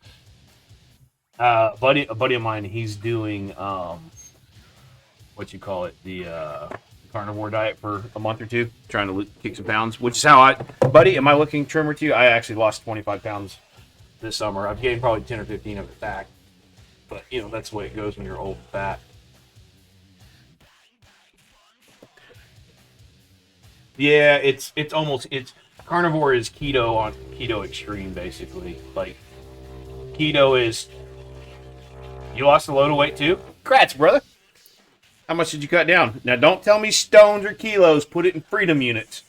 buddy of mine. He's doing what you call it, the carnivore diet for a month or two, trying to kick some pounds. Which is how buddy, am I looking trimmer to you? I actually lost 25 pounds this summer. I've gained probably 10 or 15 of it back, but that's the way it goes when you're old and fat. Yeah, it's carnivore is keto on keto extreme, basically. Like keto is you lost a load of weight too. Congrats, brother. How much did you cut down? Now don't tell me stones or kilos. Put it in freedom units.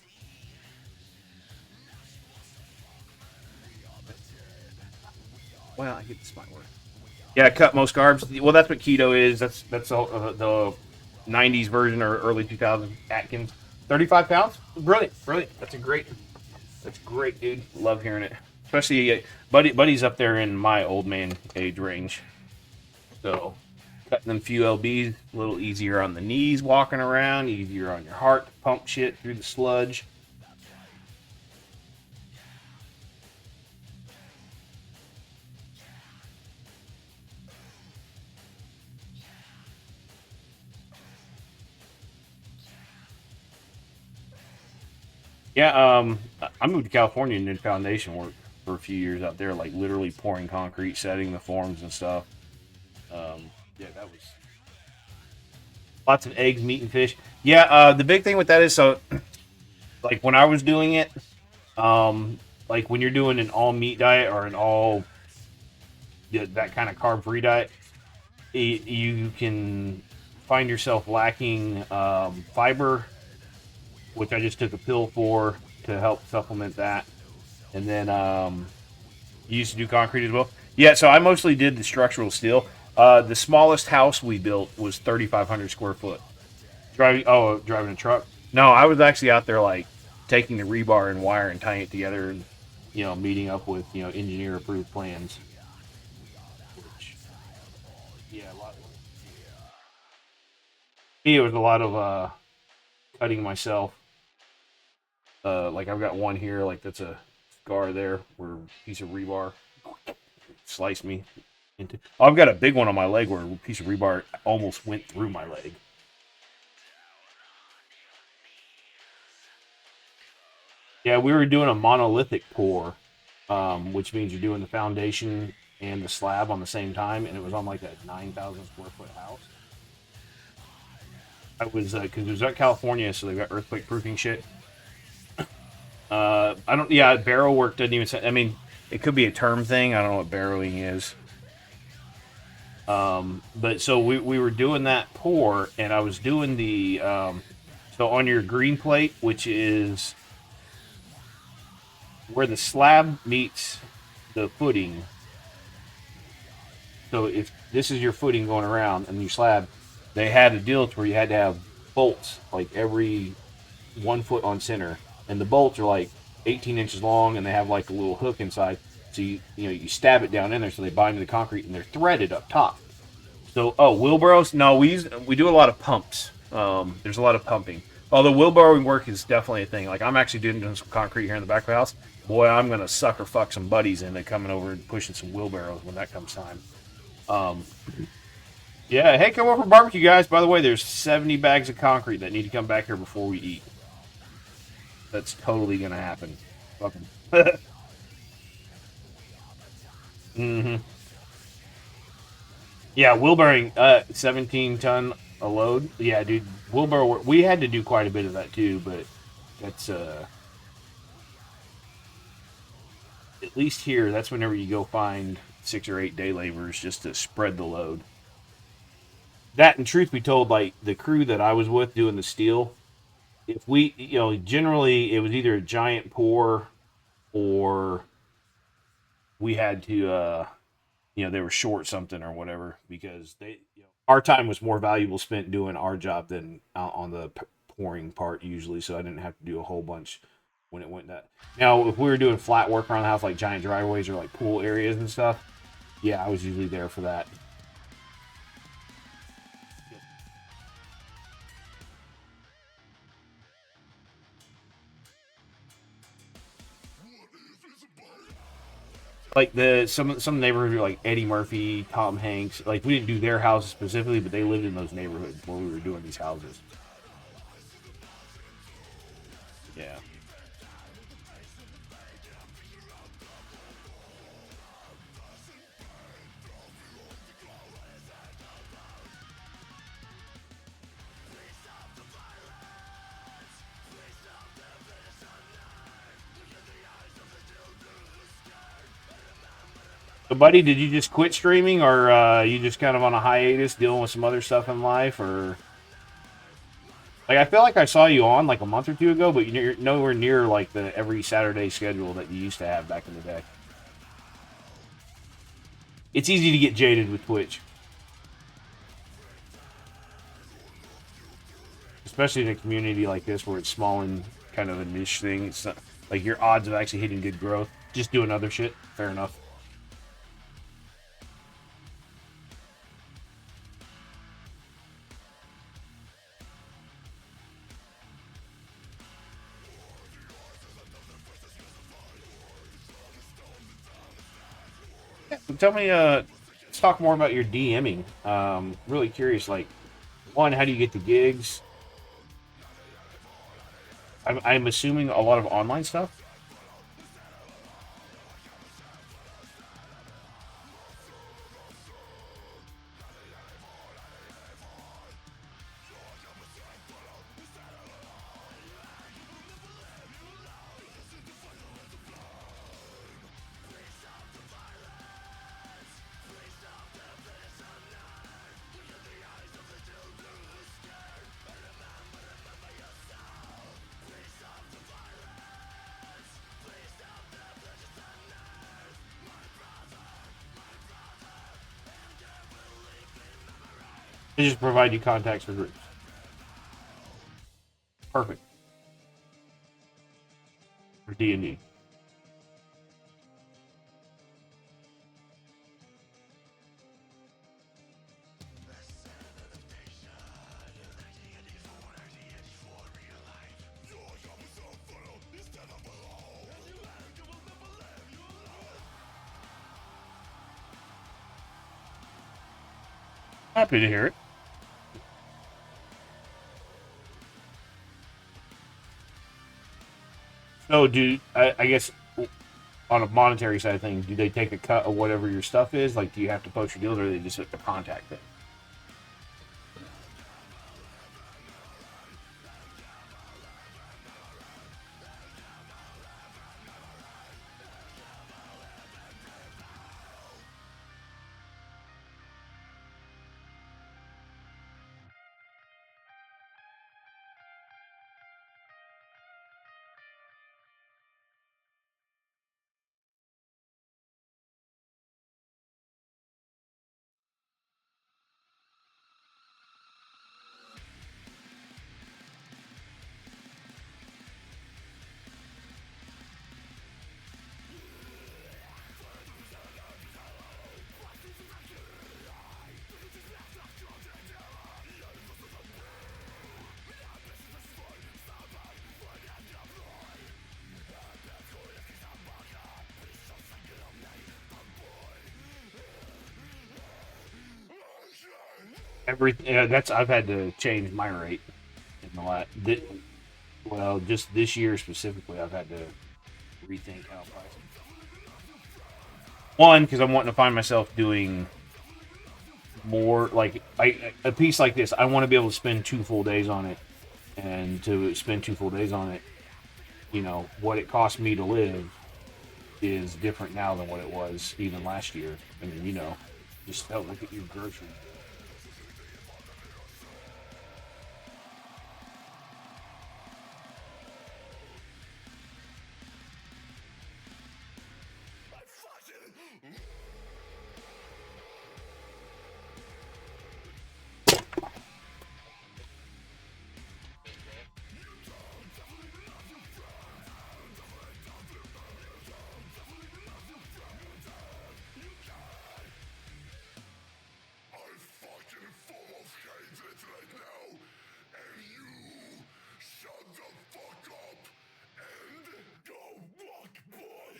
Well, I get the smart word. Yeah, cut most carbs. Well, that's what keto is. That's the 90s version or early 2000s Atkins. 35 pounds. Brilliant. That's great, dude. Love hearing it. Especially buddy's up there in my old man age range. So cutting them few lbs, a little easier on the knees walking around, easier on your heart to pump shit through the sludge. Yeah, I moved to California and did foundation work for a few years out there, like literally pouring concrete, setting the forms and stuff. Yeah, that was lots of eggs, meat, and fish. Yeah, the big thing with that is like when I was doing it, like when you're doing an all meat diet or an all that kind of carb free diet, you can find yourself lacking fiber, which I just took a pill for to help supplement that. And then you used to do concrete as well. Yeah, so I mostly did the structural steel. The smallest house we built was 3,500 square foot. Driving a truck. No, I was actually out there like taking the rebar and wire and tying it together, and meeting up with engineer approved plans. Which, yeah, it was a lot of cutting myself. Like I've got one here, like that's a scar there where a piece of rebar sliced me into. Oh, I've got a big one on my leg where a piece of rebar almost went through my leg. Yeah, we were doing a monolithic pour, which means you're doing the foundation and the slab on the same time, and it was on like a 9,000 square foot house. I was because it was at California, so they've got earthquake proofing shit. I don't. Yeah, barrow work doesn't even say. I mean, it could be a term thing. I don't know what barrowing is. But so we were doing that pour, and I was doing the so on your green plate, which is where the slab meets the footing. So if this is your footing going around and your slab, they had a deal to where you had to have bolts like every 1 foot on center and the bolts are like 18 inches long, and they have like a little hook inside. So you stab it down in there, so they bind to the concrete, and they're threaded up top. So wheelbarrows? No, we do a lot of pumps. There's a lot of pumping. Although wheelbarrowing work is definitely a thing. Like I'm actually doing some concrete here in the back of the house. Boy, I'm gonna sucker fuck some buddies into coming over and pushing some wheelbarrows when that comes time. Um, yeah, hey, come over for barbecue, guys. By the way, there's 70 bags of concrete that need to come back here before we eat. That's totally gonna happen. Fuck 'em. hmm Yeah, wheelbarrowing, 17 ton a load. Yeah, dude, wheelbarrow. We had to do quite a bit of that too, but that's at least here. That's whenever you go find 6 or 8 day laborers just to spread the load. That, and truth be told, like the crew that I was with doing the steel, if we, generally it was either a giant pour or we had to, they were short something or whatever because our time was more valuable spent doing our job than on the pouring part usually. So I didn't have to do a whole bunch when it went that. Now, if we were doing flat work around the house, like giant driveways or like pool areas and stuff, yeah, I was usually there for that. Like some neighborhoods are like Eddie Murphy, Tom Hanks. Like we didn't do their houses specifically, but they lived in those neighborhoods where we were doing these houses. Yeah. So, buddy, did you just quit streaming, or you just kind of on a hiatus, dealing with some other stuff in life, or like I feel like I saw you on like a month or two ago, but you're nowhere near like the every Saturday schedule that you used to have back in the day. It's easy to get jaded with Twitch, especially in a community like this where it's small and kind of a niche thing. It's not, like your odds of actually hitting good growth, just doing other shit. Fair enough. Tell me, let's talk more about your DMing. Really curious. Like, one, how do you get the gigs? I'm assuming a lot of online stuff. They just provide you contacts for groups. Perfect for D&D. Happy to hear it. So, I guess on a monetary side of things, do they take a cut of whatever your stuff is? Like, do you have to post your deals, or do they just have to contact it? everything. Yeah, that's I've had to change my rate in the last. Well, just this year specifically, I've had to rethink how pricing. One, because I'm wanting to find myself doing more like a piece like this. I want to be able to spend 2 full days on it, and to spend 2 full days on it, what it cost me to live is different now than what it was even last year. I mean, just look at your grocery. I'm fucking full of hatred right now, and you shut the fuck up and go walk, boy.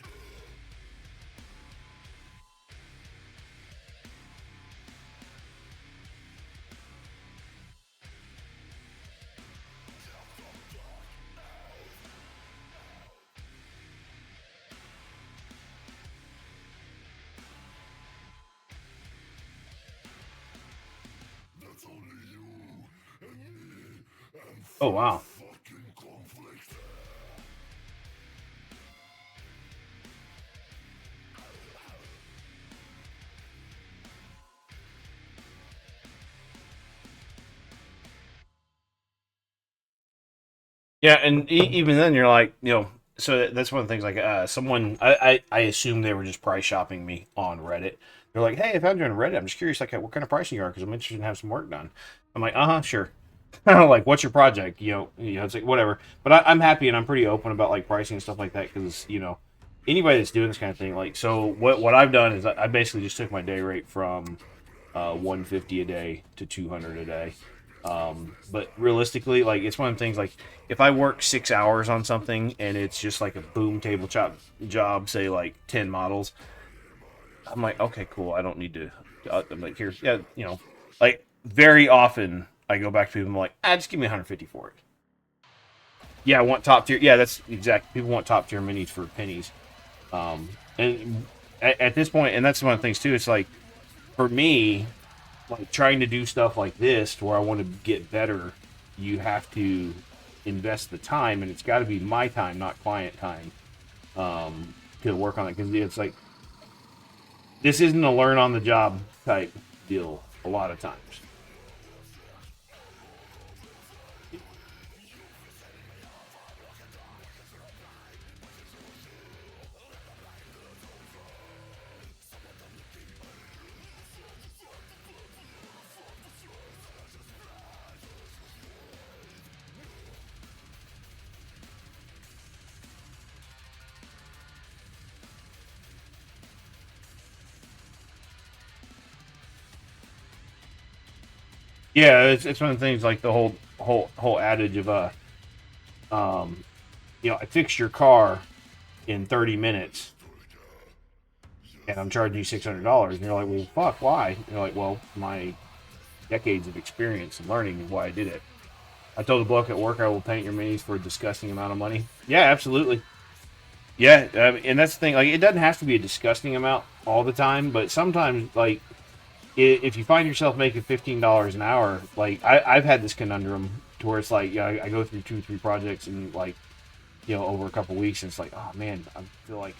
That's only you and me and Oh wow. fucking conflict. Yeah, and even then, you're like, so that's one of the things. Like, someone, I assume they were just price shopping me on Reddit. They're like, hey, I found you on Reddit. I'm just curious, like, what kind of pricing you are, because I'm interested in having some work done. I'm like, sure. Like, what's your project? It's like whatever. But I'm happy and I'm pretty open about like pricing and stuff like that, because anybody that's doing this kind of thing, like, so what I've done is I basically just took my day rate from 150 a day to 200 a day. But realistically, like, it's one of the things, like, if I work 6 hours on something and it's just like a boom tabletop job, say like 10 models, I'm like, okay, cool. I don't need to. I'm like, here's, yeah, like, very often I go back to people and I'm like, just give me 150 for it. Yeah, I want top tier. Yeah, that's exact. People want top tier minis for pennies. And at this point, and that's one of the things too, it's like, for me, like, trying to do stuff like this to where I want to get better, you have to invest the time, and it's got to be my time, not client time, to work on it. Because it's like, this isn't a learn on the job type deal a lot of times. Yeah, it's one of the things, like the whole adage of um, I fixed your car in 30 minutes, and I'm charging you $600, and you're like, well, fuck, why? And you're like, well, my decades of experience and learning is why I did it. I told the bloke at work I will paint your minis for a disgusting amount of money. Yeah, absolutely. Yeah, and that's the thing. Like, it doesn't have to be a disgusting amount all the time, but sometimes, like, if you find yourself making $15 an hour, like, I've had this conundrum to where it's like, yeah, I go through 2 or 3 projects and, like, over a couple weeks, and it's like, oh man, I feel like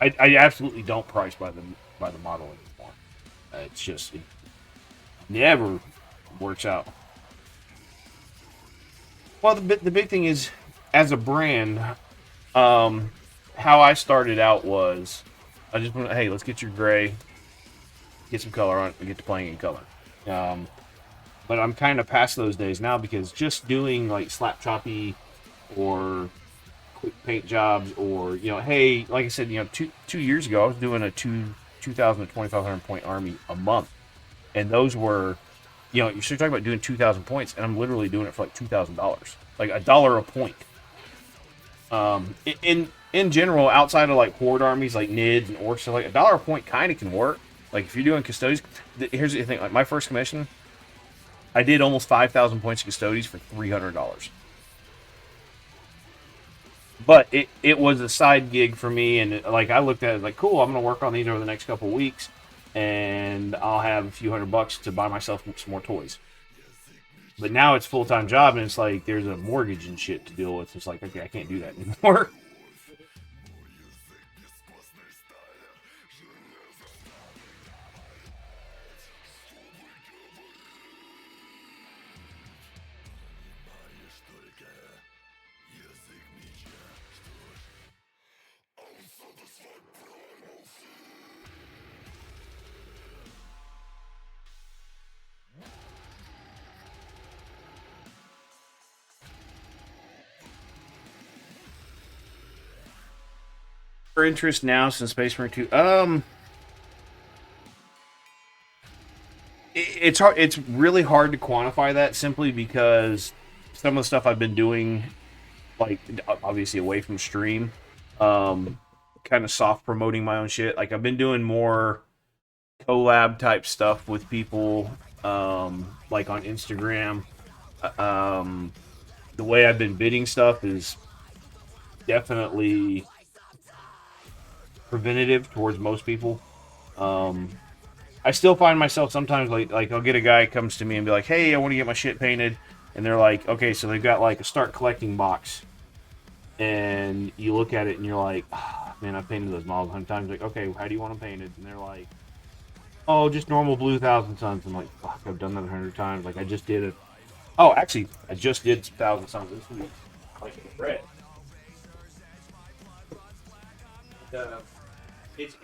I absolutely don't price by the model anymore. It's just, it never works out. Well, the big thing is, as a brand, how I started out was, I just went, hey, let's get your gray, get some color on it, and get to playing in color. Um, but I'm kind of past those days now, because just doing like slap choppy or quick paint jobs, or hey, like I said, 2 years ago I was doing a 2,000 to 2,500 point army a month, and those were, you're talking about doing 2,000 points, and I'm literally doing it for like $2,000. like $1 a point. In general, outside of like horde armies like Nids and orcs, so like $1 a point kind of can work. Like if you're doing custodies, here's the thing: like my first commission, I did almost 5,000 points of custodies for $300. But it was a side gig for me, and like I looked at it like, cool, I'm gonna work on these over the next couple of weeks, and I'll have a few $100 to buy myself some more toys. But now it's full-time job, and it's like there's a mortgage and shit to deal with. It's like, okay, I can't do that anymore. For interest now since Space Marine 2, it's hard. It's really hard to quantify that simply because some of the stuff I've been doing, like obviously away from stream, kind of soft promoting my own shit. Like I've been doing more collab type stuff with people, like on Instagram. The way I've been bidding stuff is definitely preventative towards most people. I still find myself sometimes like I'll get a guy comes to me and be like, "Hey, I want to get my shit painted," and they're like, "Okay," so they've got like a start collecting box, and you look at it and you're like, oh, "Man, I've painted those models 100 times." Like, okay, how do you want them painted? And they're like, "Oh, just normal blue Thousand Suns." I'm like, "Fuck, I've done that 100 times." Like, I just did it. Oh, actually, I just did Thousand Suns this week, like red. It's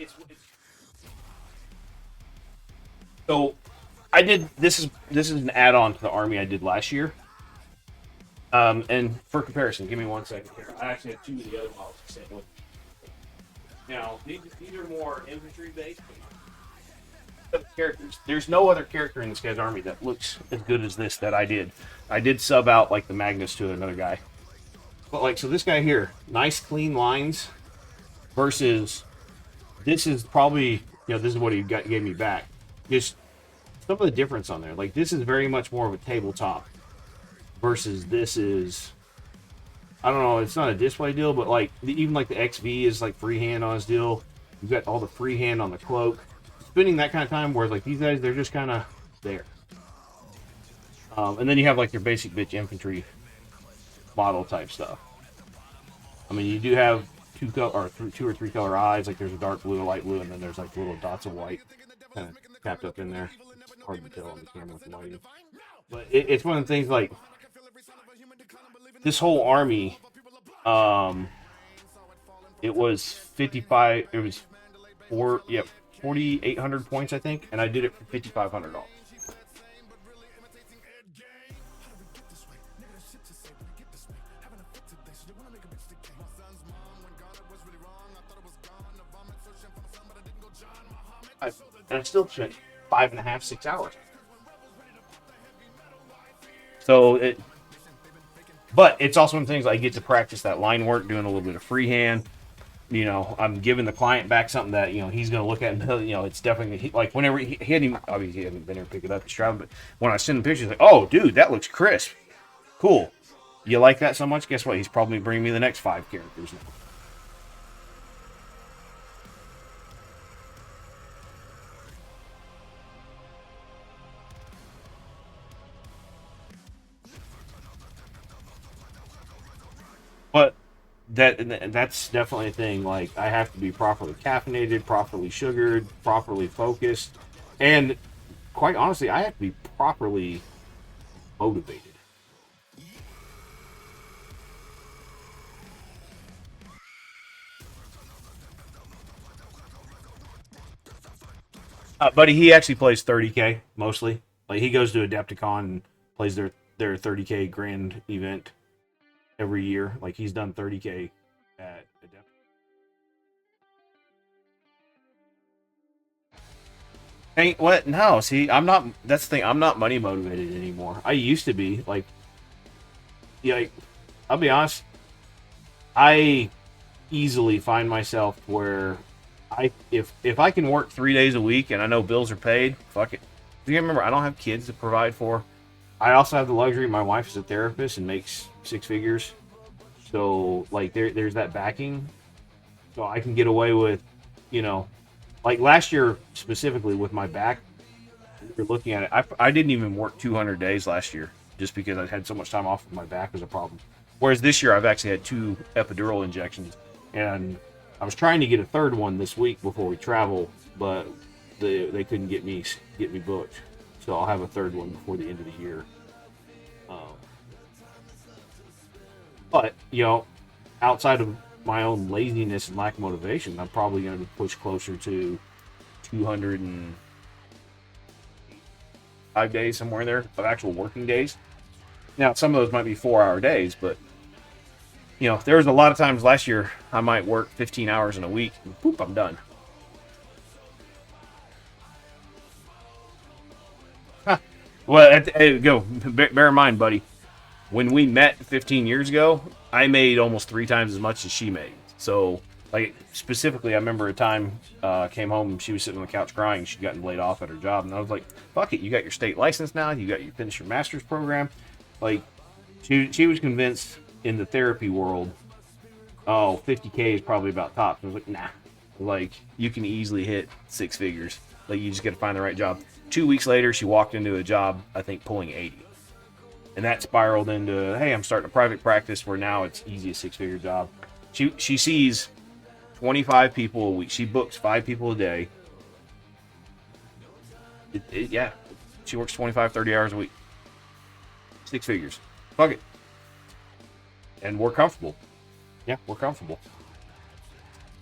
so I did this is an add-on to the army I did last year. And for comparison, give me 1 second here. I actually have 2 of the other models to send with. Now these are more infantry based. Characters. There's no other character in this guy's army that looks as good as this that I did. I did sub out like the Magnus to another guy. But like so this guy here, nice clean lines versus this is probably this is what he gave me back. Just some of the difference on there. Like this is very much more of a tabletop versus this is I don't know, it's not a display deal, but like even like the XV is like freehand on his deal. You've got all the freehand on the cloak. Spending that kind of time where like these guys they're just kind of there. And then you have like your basic bitch infantry model type stuff. I mean you do have two or three color eyes, like there's a dark blue, a light blue, and then there's like little dots of white kind of tapped up in there. It's hard to tell on the camera with the lighting. But it's one of the things like this whole army, it was 55, it was 4,800 points, I think, and I did it for $5,500. And I still spent 5.5, 6 hours. So but it's also one of the things I get to practice that line work, doing a little bit of freehand. I'm giving the client back something that he's going to look at and it's definitely like whenever he hadn't obviously he hadn't been here to pick it up to Stroud, but when I send him pictures, like, oh dude, that looks crisp, cool. You like that so much? Guess what? He's probably bringing me the next 5 characters now. But that's definitely a thing. Like I have to be properly caffeinated, properly sugared, properly focused, and quite honestly, I have to be properly motivated. Buddy, he actually plays 30K mostly. Like he goes to Adepticon and plays their 30K grand event every year. Like he's done 30K at Adept. Hey, what? No, see, I'm not. That's the thing. I'm not money motivated anymore. I used to be like yeah, like, I'll be honest. I easily find myself where if I can work 3 days a week and I know bills are paid, fuck it. You remember, I don't have kids to provide for. I also have the luxury. My wife is a therapist and makes six figures, so like there's that backing. So I can get away with, you know, like last year specifically with my back. You're looking at it. I didn't even work 200 days last year just because I had so much time off. My back was a problem. Whereas this year I've actually had 2 epidural injections, and I was trying to get a third one this week before we travel, but they couldn't get me booked. So I'll have a third one before the end of the year. But outside of my own laziness and lack of motivation, I'm probably going to push closer to 205 days, somewhere in there, of actual working days. Now, some of those might be 4-hour days, but there was a lot of times last year I might work 15 hours in a week, and poop, I'm done. Huh. Well, bear in mind, buddy, when we met 15 years ago, I made almost 3 times as much as she made. So, like, specifically, I remember a time came home and she was sitting on the couch crying. She'd gotten laid off at her job. And I was like, fuck it, you got your state license now. You finished your master's program. Like, she was convinced in the therapy world, 50K is probably about tops. I was like, nah. Like, you can easily hit 6 figures. Like, you just got to find the right job. 2 weeks later, she walked into a job, I think, pulling 80. And that spiraled into, hey, I'm starting a private practice where now it's easy, a 6-figure job. She sees 25 people a week. She books 5 people a day. Yeah. She works 25, 30 hours a week. 6 figures. Fuck it. And we're comfortable. Yeah, we're comfortable.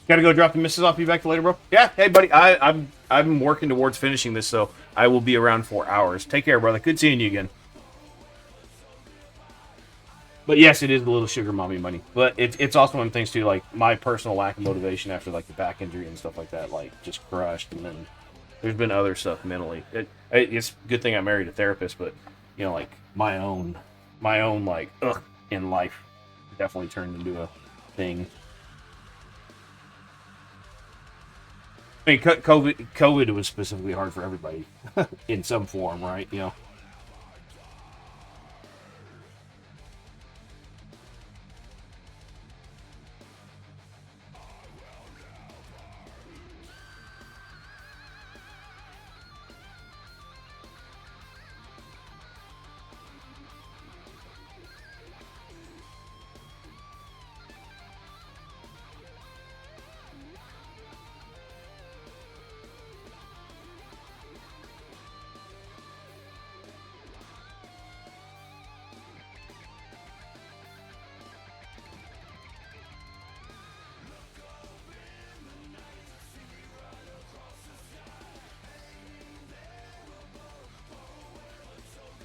Gotta go drop the missus off. You back to later, bro? Yeah. Hey, buddy. I'm working towards finishing this, so I will be around 4 hours. Take care, brother. Good seeing you again. But yes, it is a little sugar mommy money. But it's also one of the things too, like my personal lack of motivation after like the back injury and stuff like that, like just crushed. And then there's been other stuff mentally. It's a good thing I married a therapist, but like my own like in life definitely turned into a thing. I mean, COVID was specifically hard for everybody in some form, right?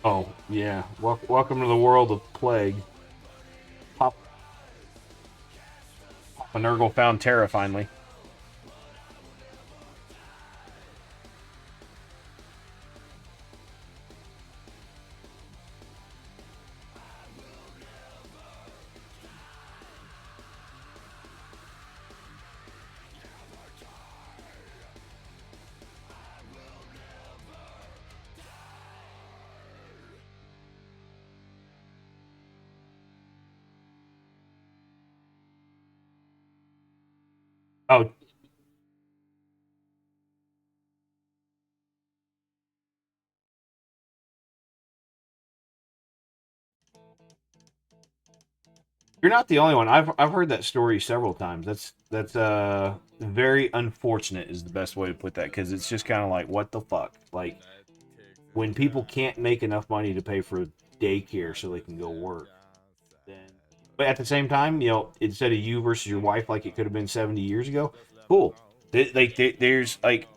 Oh, yeah. Welcome to the world of plague. Papa Nurgle found Terra finally. Oh, you're not the only one. I've heard that story several times. That's very unfortunate is the best way to put that, because it's just kind of like, what the fuck? Like, when people can't make enough money to pay for daycare so they can go work, then but at the same time, instead of you versus your wife like it could have been 70 years ago, cool. There's like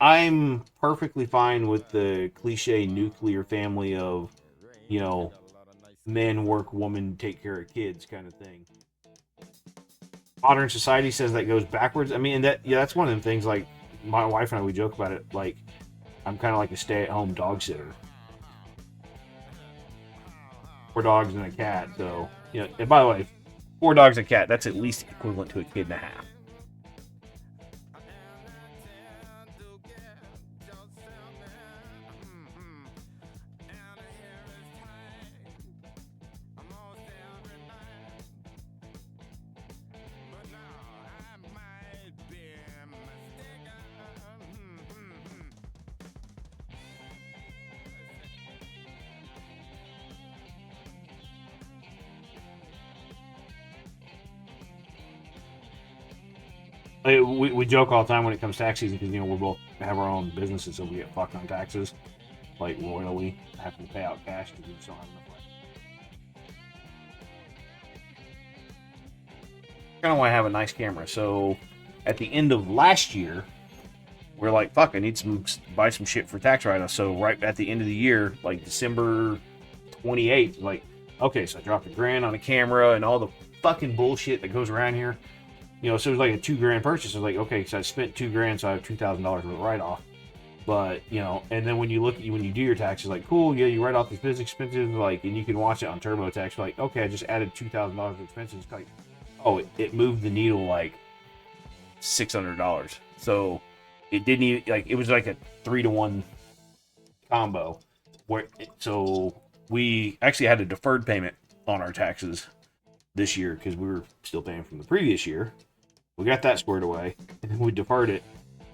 I'm perfectly fine with the cliche nuclear family of, you know, men work, woman take care of kids kind of thing. Modern society says that goes backwards. I mean, and that's one of the things. Like my wife and I, we joke about it. Like I'm kind of like a stay-at-home dog sitter. 4 dogs and a cat. So, you know, and by the way, 4 dogs and a cat, that's at least equivalent to a kid and a half. We joke all the time when it comes to tax season because, you know, we both have our own businesses, so we get fucked on taxes, like royally, having to pay out cash because we just don't have enough money. Kind of want to have a nice camera. So at the end of last year, we're like, fuck, I need buy some shit for tax write-off. So right at the end of the year, like December 28th, like, okay, so I dropped $1,000 on a camera and all the fucking bullshit that goes around here. You know, so it was like a $2,000 purchase. I was like, okay, so I spent $2,000, so I have $2,000 worth of write-off. But, you know, and then when you do your taxes, like, cool, yeah, you write off these business expenses, like, and you can watch it on TurboTax. Like, okay, I just added $2,000 of expenses. Like, oh, it moved the needle like $600. So it didn't even, like, it was like a 3-to-1 combo. So we actually had a deferred payment on our taxes this year because we were still paying from the previous year. We got that squared away, and then we deferred it.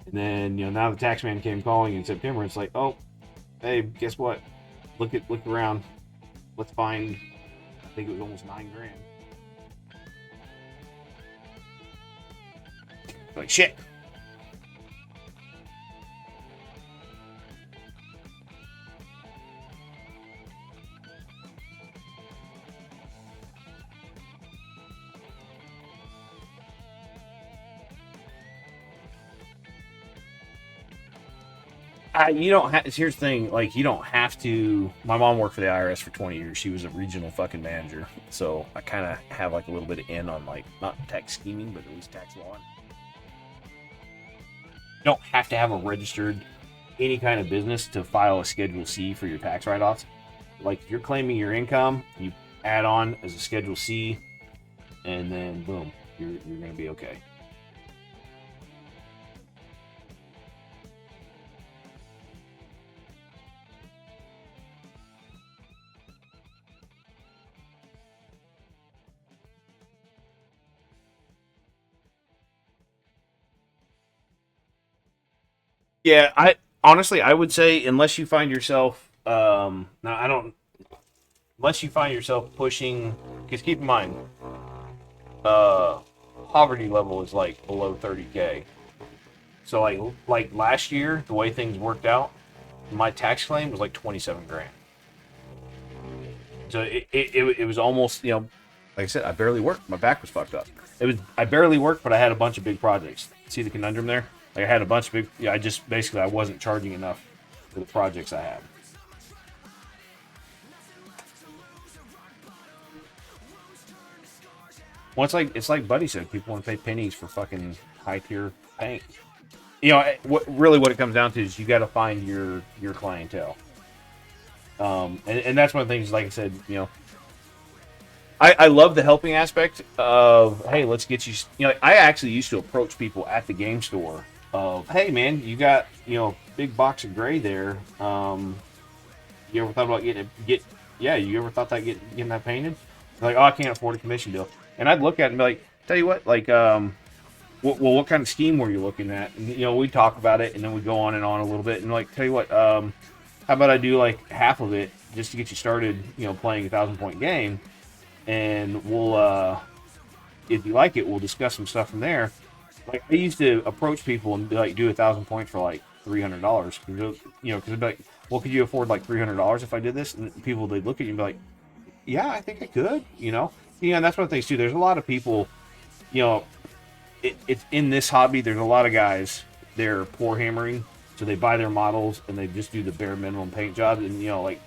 And then, you know, now the tax man came calling in September. It's like, oh, hey, guess what? Look around. Let's find. I think it was almost $9,000. Like shit. You don't have. Here's the thing. Like, you don't have to. My mom worked for the IRS for 20 years. She was a regional fucking manager. So I kind of have like a little bit of in on like not tax scheming, but at least tax law. You don't have to have a registered any kind of business to file a Schedule C for your tax write-offs. Like, if you're claiming your income, you add on as a Schedule C, and then boom, you're gonna be okay. Yeah, I honestly I would say unless you find yourself now I don't unless you find yourself pushing because keep in mind uh poverty level is like below 30K. So like last year the way things worked out, my tax claim was like 27 grand. So it was almost, you know, like I said, I barely worked. My back was fucked up. I barely worked, but I had a bunch of big projects. See the conundrum there? Like I had a bunch of big. Yeah, I wasn't charging enough for the projects I had. Well, it's like Buddy said, people want to pay pennies for fucking high tier paint. You know, what it comes down to is you got to find your clientele. And that's one of the things. Like I said, you know, I love the helping aspect of, hey, let's get you. You know, I actually used to approach people at the game store of, hey man, you got, you know, big box of gray there. You ever thought about you ever thought that getting that painted? They're like, oh, I can't afford a commission deal. And I'd look at it and be like, tell you what, like, what kind of scheme were you looking at? And, you know, we'd talk about it, and then we'd go on and on a little bit, and like, tell you what, how about I do like half of it just to get you started, you know, playing a 1,000-point game, and we'll, if you like it, we'll discuss some stuff from there. Like, I used to approach people and be like, do 1,000 points for like $300, you know, because they'd be like, well, could you afford like $300 if I did this? And people, they'd look at you and be like, yeah, I think I could, you know. Yeah, and that's one of the things too. There's a lot of people, you know, it's in this hobby. There's a lot of guys, they're poor hammering, so they buy their models and they just do the bare minimum paint job. And you know, like,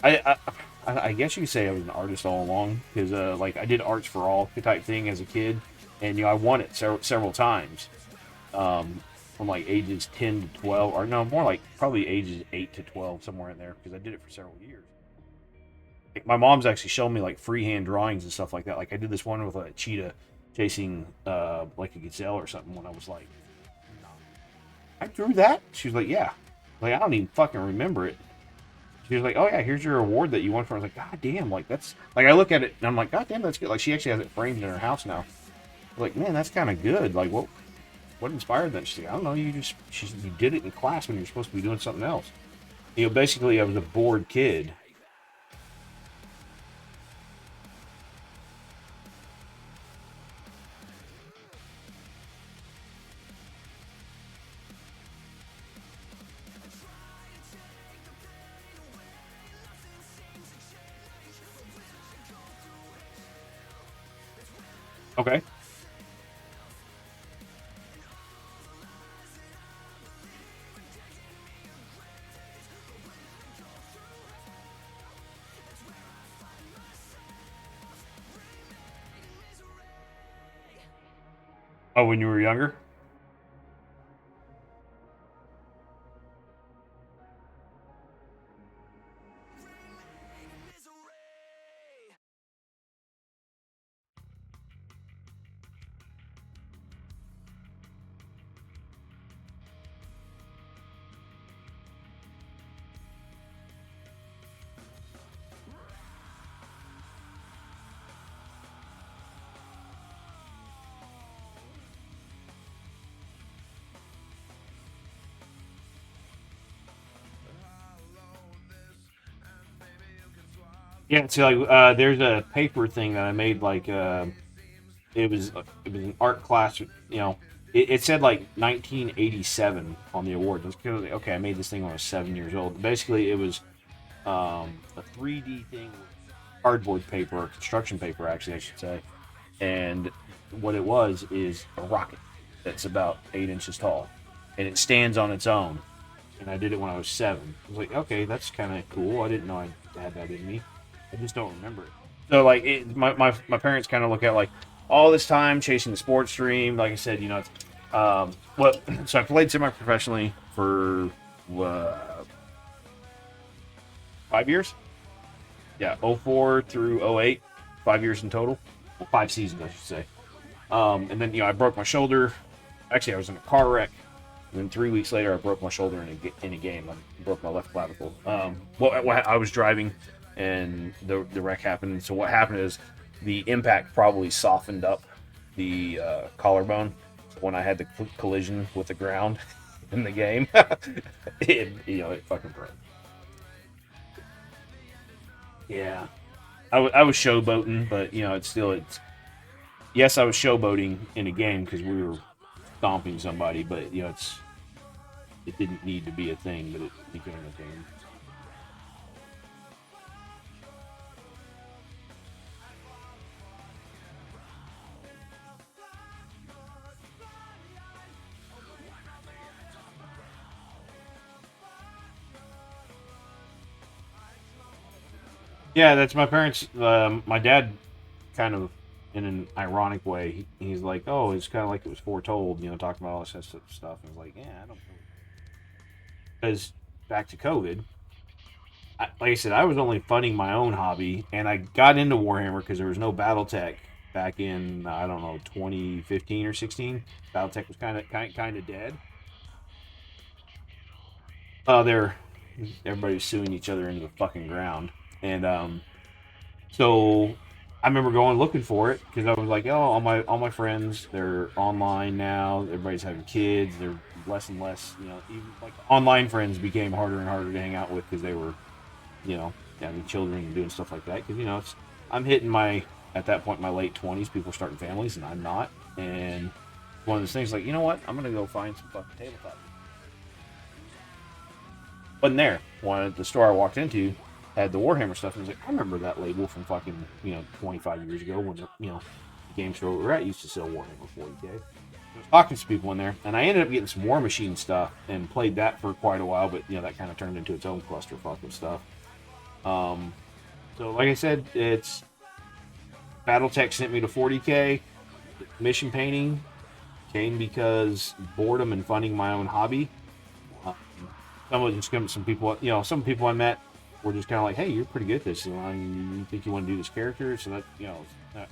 I guess you could say I was an artist all along because like I did arts for all type thing as a kid, and you know I won it several times, from like ages 10 to 12, or no, more like probably ages 8 to 12, somewhere in there, because I did it for several years. like, my mom's actually shown me like freehand drawings and stuff like that. Like I did this one with a cheetah chasing like a gazelle or something when I was like, I drew that. She was like, yeah. Like I don't even fucking remember it. She was like, oh yeah, here's your award that you won for. I was like, god damn, like that's like I look at it and I'm like, god damn, that's good. Like she actually has it framed in her house now. I'm like, man, that's kind of good. Like what inspired that? She's like, I don't know, you did it in class when you're supposed to be doing something else. Basically I was a bored kid. Okay. Oh, when you were younger? Yeah, it's like there's a paper thing that I made like it was an art class. It said like 1987 on the award. It was kind of like, okay, I made this thing when I was 7 years old. Basically, it was a 3D thing with cardboard paper or construction paper, actually, I should say. And what it was is a rocket that's about 8 inches tall, and it stands on its own. And I did it when I was 7. I was like, okay, that's kind of cool. I didn't know I had that in me. I just don't remember it. So like, my parents kind of look at like all this time chasing the sports dream. Like I said, well, so I played semi-professionally for uh, 5 years. Yeah, '04 through '08, 5 years in total. Well, 5 seasons, I should say. And then I broke my shoulder. Actually, I was in a car wreck. And then 3 weeks later, I broke my shoulder in a game. I broke my left clavicle. I was driving, and the wreck happened. And so what happened is the impact probably softened up the collarbone when I had the collision with the ground in the game. It fucking broke. Yeah, I was showboating, but it's yes, I was showboating in a game because we were stomping somebody, but it didn't need to be a thing, but it became a thing. Yeah, that's my parents. My dad, kind of in an ironic way, he's like, "Oh, it's kind of like it was foretold," talking about all this stuff. And I was like, "Yeah, I don't." Because back to COVID, like I said, I was only funding my own hobby, and I got into Warhammer because there was no BattleTech back in I don't know 2015 or 16. BattleTech was kind of dead. They're everybody's suing each other into the fucking ground, and so I remember going looking for it because I was like, oh, all my friends they're online now. Everybody's having kids. They're less and less. Even like online friends became harder and harder to hang out with because they were having children and doing stuff like that. Because I'm hitting my at that point my late 20s. People are starting families and I'm not. And one of those things like, you know what? I'm gonna go find some fucking tabletop. Wasn't there. One at the store I walked into had the Warhammer stuff, and I was like, I remember that label from fucking 25 years ago when the game store we were at used to sell Warhammer 40K. I was talking to some people in there, and I ended up getting some War Machine stuff and played that for quite a while, but that kind of turned into its own clusterfuck of stuff. So like I said, it's BattleTech sent me to 40K. Mission painting came because boredom and funding my own hobby. Some of them, some people, some people I met were just kind of like, hey, you're pretty good at this. You think you want to do this character? So that,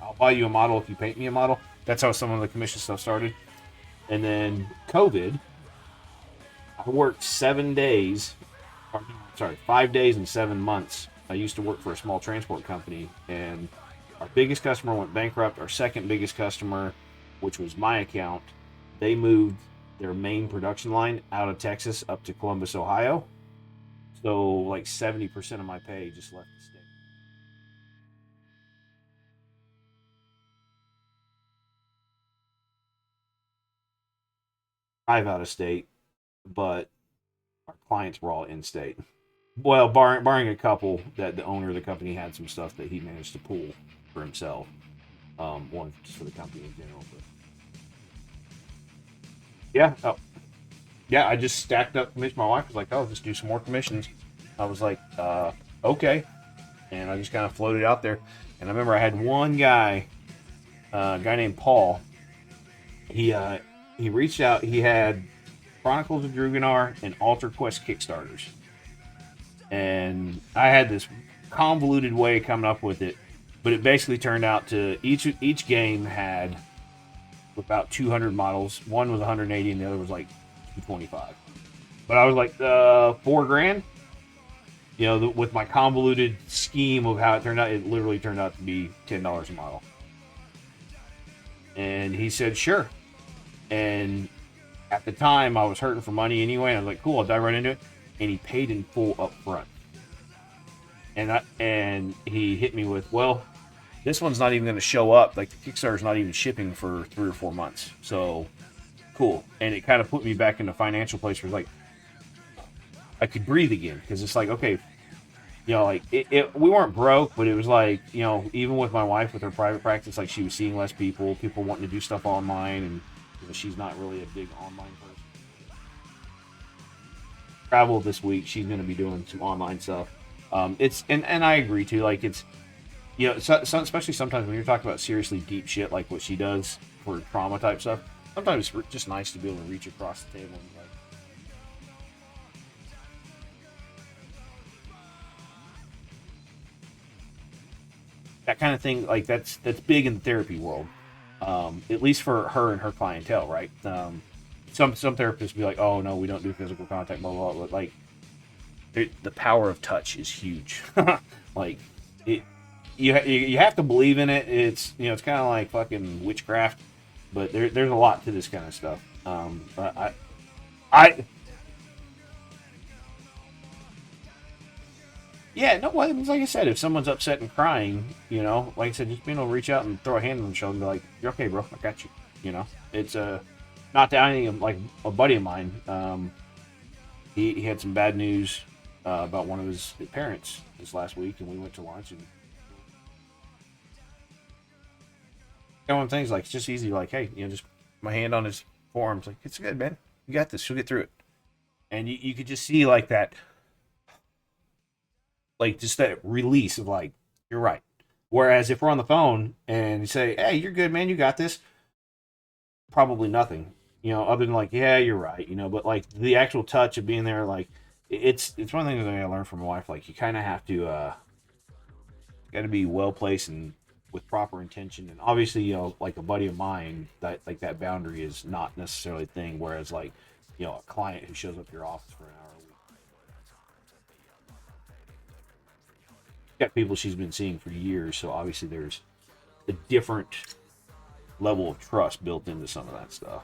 I'll buy you a model if you paint me a model. That's how some of the commission stuff started. And then COVID, I worked 7 days, or, sorry, 5 days and 7 months. I used to work for a small transport company, and our biggest customer went bankrupt. Our second biggest customer, which was my account, they moved their main production line out of Texas up to Columbus, Ohio. So like 70% of my pay just left the state. Drive out of state, but our clients were all in state. Well, barring a couple that the owner of the company had some stuff that he managed to pull for himself. One just for the company in general. But yeah, yeah, I just stacked up commissions. My wife was like, "Oh, just do some more commissions." I was like, "Okay," and I just kind of floated out there. And I remember I had one guy, a guy named Paul. He reached out. He had Chronicles of Druganar and Altar Quest Kickstarters, and I had this convoluted way coming up with it, but it basically turned out to each game had about 200 models. One was 180, and the other was like 225. But I was like, $4,000. With my convoluted scheme of how it turned out, it literally turned out to be $10 a model. And he said, sure. And at the time, I was hurting for money anyway. And I was like, cool, I'll dive right into it. And he paid in full up front. And he hit me with, well, this one's not even going to show up. Like, the Kickstarter's not even shipping for 3 or 4 months. So, cool. And it kind of put me back in a financial place where, like, I could breathe again. Because it's like, okay, like, we weren't broke, but it was like, even with my wife, with her private practice, like, she was seeing less people wanting to do stuff online, and she's not really a big online person. Travel this week, she's going to be doing some online stuff. And I agree too. Like, it's, especially sometimes when you're talking about seriously deep shit like what she does for trauma type stuff, sometimes it's just nice to be able to reach across the table and be like, that kind of thing. Like, that's big in the therapy world, at least for her and her clientele, right? Some therapists be like, oh no, we don't do physical contact, blah blah blah. But like, the power of touch is huge. Like, you have to believe in it. It's it's kind of like fucking witchcraft, but there's a lot to this kind of stuff. I yeah, no, well, like I said, if someone's upset and crying, like I said, just being able to reach out and throw a hand on the shoulder and be like, you're okay, bro, I got you. It's not that anything, like a buddy of mine. He had some bad news about one of his parents this last week, and we went to lunch, and one of things, like, it's just easy, like, hey, just my hand on his forearm, it's like, it's good, man, you got this, you'll get through it. And you could just see like that, like, just that release of like, you're right. Whereas if we're on the phone and you say, hey, you're good, man, you got this, probably nothing, other than like, yeah, you're right, but like the actual touch of being there, like, it's one of the things that I learned from my wife. Like, you kind of have to got to be well placed and with proper intention, and obviously, like a buddy of mine, that like that boundary is not necessarily a thing, whereas like, a client who shows up to your office for an hour a week, got people she's been seeing for years, so obviously there's a different level of trust built into some of that stuff.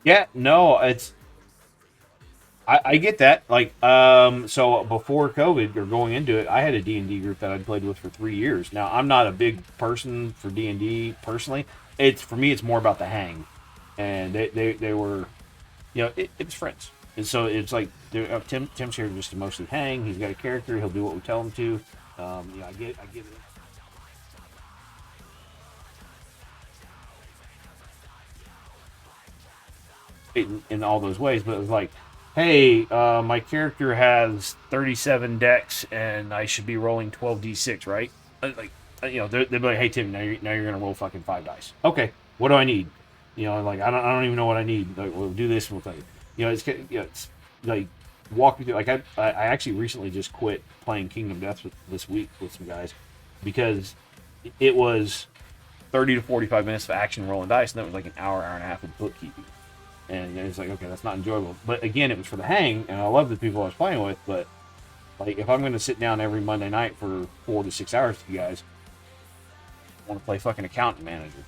Yeah, no, I get that. Like, so before COVID or going into it, I had a D&D group that I'd played with for 3 years. Now, I'm not a big person for D&D personally. It's for me, it's more about the hang, and they were, it was friends. And so it's like Tim's here just to mostly hang. He's got a character. He'll do what we tell him to. I get it. In all those ways, but it was like, hey, my character has 37 decks and I should be rolling 12d6, right? Like, they'd be like, hey, Tim, now you're going to roll fucking 5 dice. Okay, what do I need? Like, I don't even know what I need. Like, we'll do this and we'll tell you. It's like, walk me through. Like, I actually recently just quit playing Kingdom Death this week with some guys because it was 30 to 45 minutes of action rolling dice, and that was like an hour and a half of bookkeeping. And it's like, okay, that's not enjoyable. But again, it was for the hang, and I love the people I was playing with. But like, if I'm going to sit down every Monday night for 4 to 6 hours with you guys, I want to play fucking accountant manager.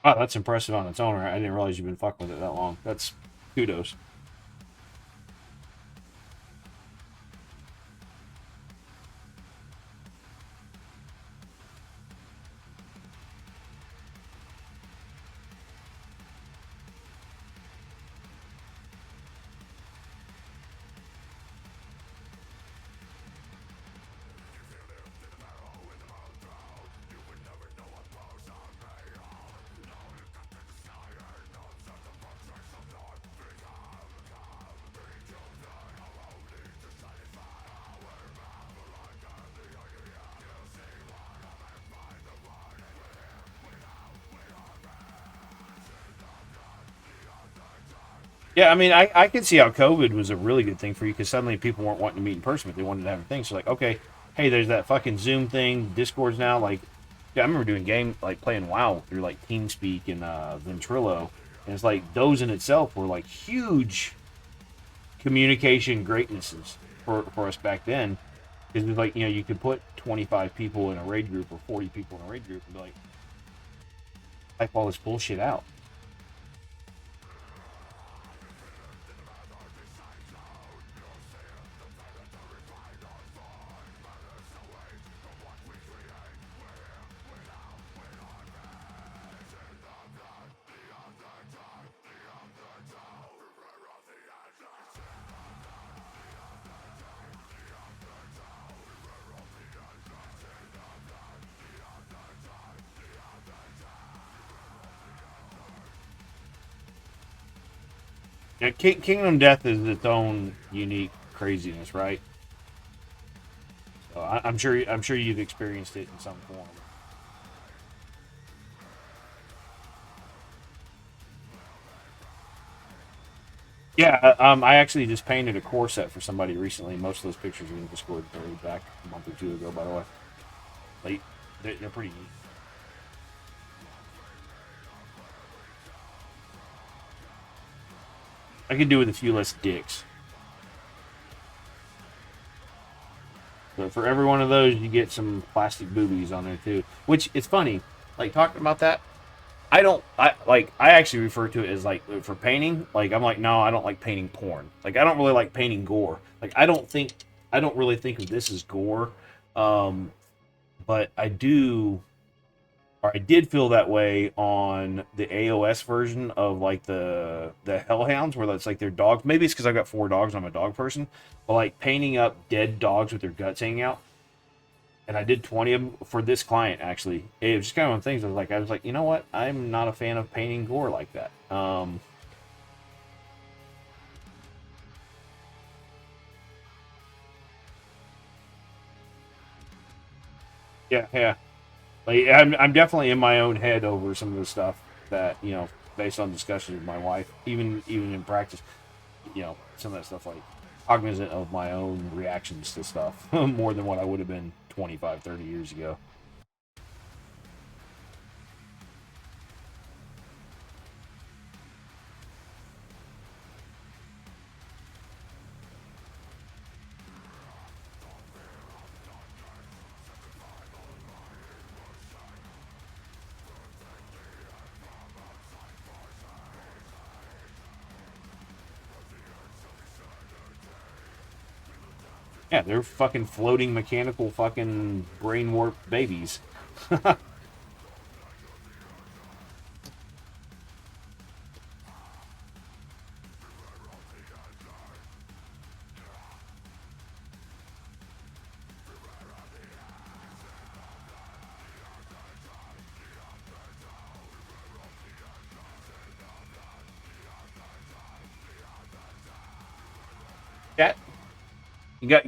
Wow, that's impressive on its own. I didn't realize you've been fucking with it that long. That's kudos. Yeah, I mean, I could see how COVID was a really good thing for you because suddenly people weren't wanting to meet in person, but they wanted to have a thing. So like, okay, hey, there's that fucking Zoom thing, Discord's now. Like, yeah, I remember doing like playing WoW through like TeamSpeak and Ventrilo, and it's like those in itself were like huge communication greatnesses for us back then. Because it was like, you could put 25 people in a raid group or 40 people in a raid group and be like, type all this bullshit out. Yeah, Kingdom Death is its own unique craziness, right? So I'm sure you've experienced it in some form. Yeah, I actually just painted a core set for somebody recently. Most of those pictures are in Discord buried back a month or two ago, by the way. Like, they're pretty neat. I could do with a few less dicks. But for every one of those, you get some plastic boobies on there too. Which it's funny, like talking about that. I don't. I actually refer to it as like for painting. Like I'm like, no, I don't like painting porn. Like I don't really like painting gore. Like I don't really think of this as gore. Um, but I do, or I did feel that way on the AOS version of like the Hellhounds, where that's like their dogs. Maybe it's because I've got 4 dogs and I'm a dog person. But like painting up dead dogs with their guts hanging out. and I did 20 of them for this client. Actually, it was just kind of one of the things. I was like, you know what? I'm not a fan of painting gore like that. Yeah, yeah. Like I'm definitely in my own head over some of the stuff that based on discussions with my wife, even in practice, some of that stuff like cognizant of my own reactions to stuff more than what I would have been 25, 30 years ago. Yeah, they're fucking floating mechanical fucking brain warp babies. Chat, you got.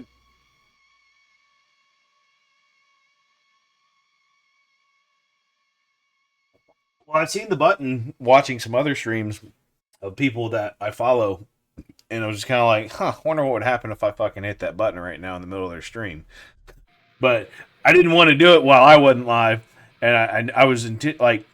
Well, I've seen the button watching some other streams of people that I follow, and I was just kind of like, huh, wonder what would happen if I fucking hit that button right now in the middle of their stream. But I didn't want to do it while I wasn't live, and I was like,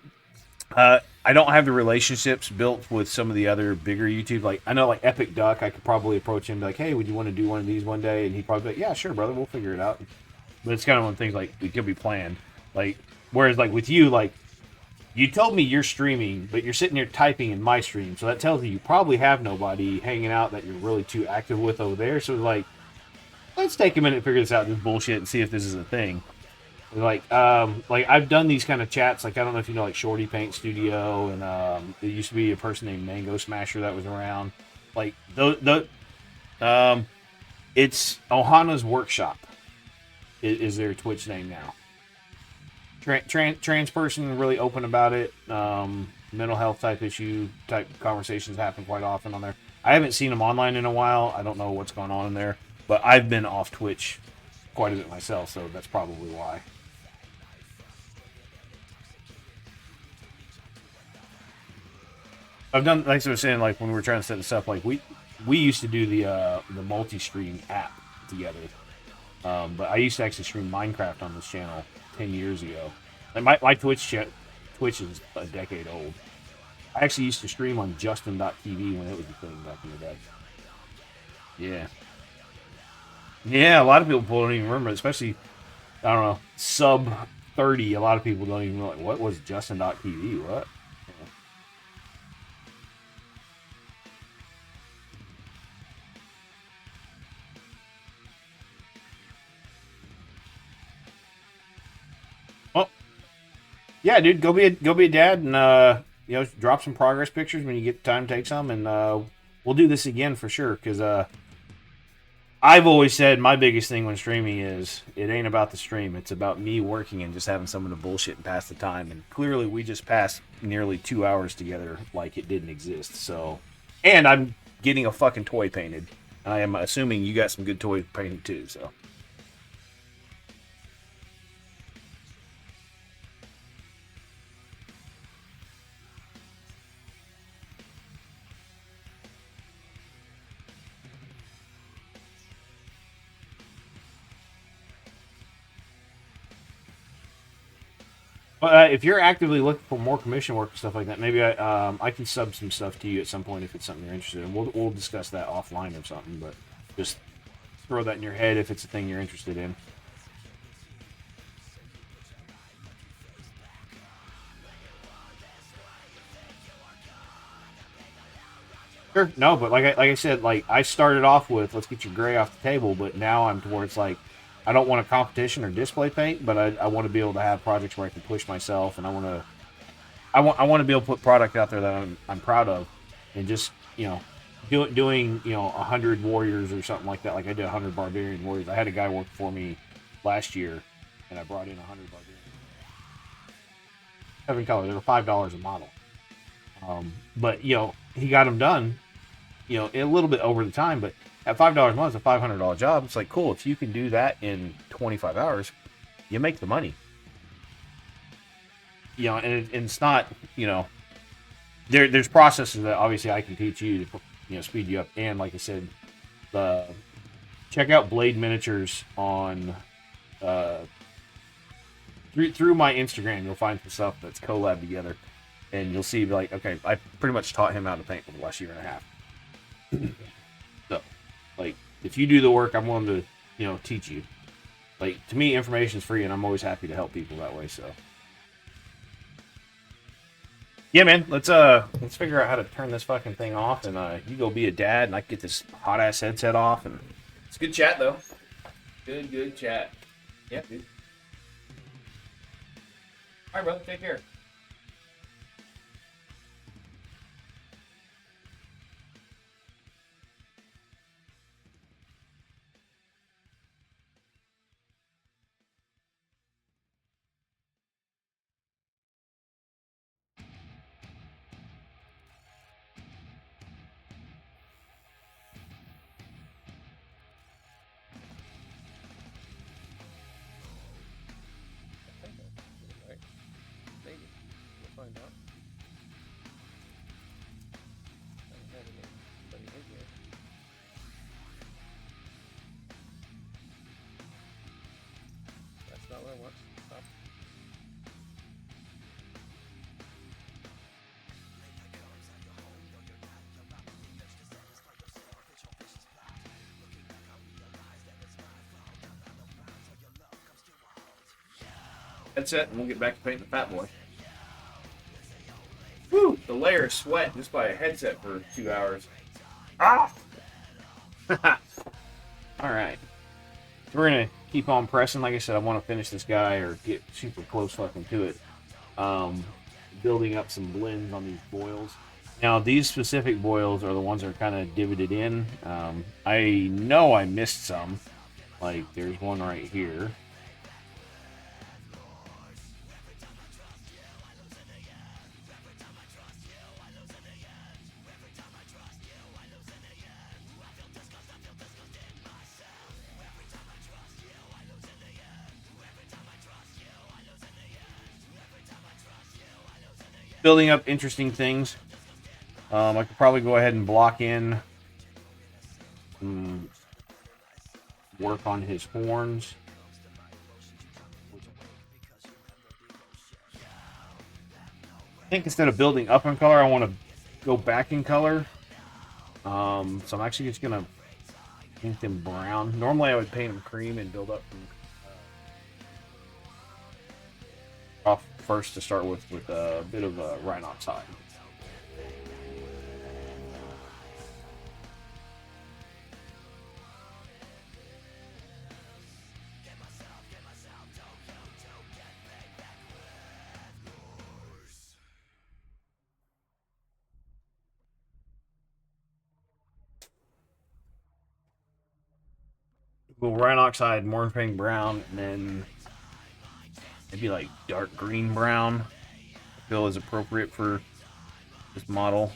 I don't have the relationships built with some of the other bigger YouTube. Like I know, like Epic Duck, I could probably approach him like, hey, would you want to do one of these one day? And he'd probably be like, yeah, sure, brother, we'll figure it out. But it's kind of one of the things like it could be planned. Like whereas like with you, like you told me you're streaming, but you're sitting there typing in my stream, so that tells me you probably have nobody hanging out that you're really too active with over there. So like, let's take a minute to figure this out, this bullshit, and see if this is a thing. Like I've done these kind of chats. Like I don't know if you know, like Shorty Paint Studio, and there used to be a person named Mango Smasher that was around. Like um, it's Ohana's Workshop is their Twitch name now. Trans person really open about it. Mental health type issue type conversations happen quite often on there. I haven't seen them online in a while. I don't know what's going on in there, but I've been off Twitch quite a bit myself, so that's probably why. I've done, like I was saying, like when we were trying to set this up, like we used to do the multi-stream app together. But I used to actually stream Minecraft on this channel 10 years ago. Like my Twitch is a decade old. I actually used to stream on Justin.tv when it was a thing back in the day. Yeah. Yeah, a lot of people don't even remember, especially, I don't know, sub 30. A lot of people don't even know, like, what was Justin.tv? What? Well, yeah, dude, go be a dad, and drop some progress pictures when you get time to take some, and we'll do this again for sure. Because I've always said my biggest thing when streaming is it ain't about the stream; it's about me working and just having someone to bullshit and pass the time. And clearly, we just passed nearly 2 hours together like it didn't exist. So, and I'm getting a fucking toy painted. I am assuming you got some good toys painted too. So. But if you're actively looking for more commission work and stuff like that, maybe I can sub some stuff to you at some point if it's something you're interested in. We'll discuss that offline or something, but just throw that in your head if it's a thing you're interested in. Sure, no, but like I said, like I started off with let's get your gray off the table, but now I'm towards like I don't want a competition or display paint, but I want to be able to have projects where I can push myself, and I want to be able to put product out there that I'm proud of, and just doing 100 warriors or something like that. Like I did 100 barbarian warriors. I had a guy work for me last year, and I brought in $100. 7 colors. They were $5 a model. But you know, he got them done. You know, a little bit over the time, but at $5 a month, it's a $500 job. It's like cool. If you can do that in 25 hours, you make the money. You know, and it's not, you know, there's processes that obviously I can teach you to, you know, speed you up. And like I said, check out Blade Miniatures on through my Instagram. You'll find some stuff that's collab together, and you'll see like, okay, I pretty much taught him how to paint for the last year and a half. So, like, if you do the work, I'm willing to, you know, teach you. Like, to me, information is free, and I'm always happy to help people that way. So, yeah, man, let's figure out how to turn this fucking thing off, and you go be a dad, and I can get this hot ass headset off, and it's good chat though. Good chat. Yeah, dude. All right, brother, take care. Not what I want. Stop. Headset, and we'll get back to painting the fat boy. Woo! The layer of sweat just by a headset for 2 hours. Ah! Alright. So we're going to keep on pressing. Like I said, I want to finish this guy or get super close fucking to it. Building up some blends on these boils. Now, these specific boils are the ones that are kind of divoted in. I know I missed some. Like, there's one right here. Building up interesting things. I could probably go ahead and block in work on his horns. I think instead of building up in color, I want to go back in color. So I'm actually just going to paint them brown. Normally I would paint them cream and build up from off first to start with a bit of Rhine oxide. Well, Rhine oxide, Mornfang brown, and then maybe like dark green brown. I feel is appropriate for this model.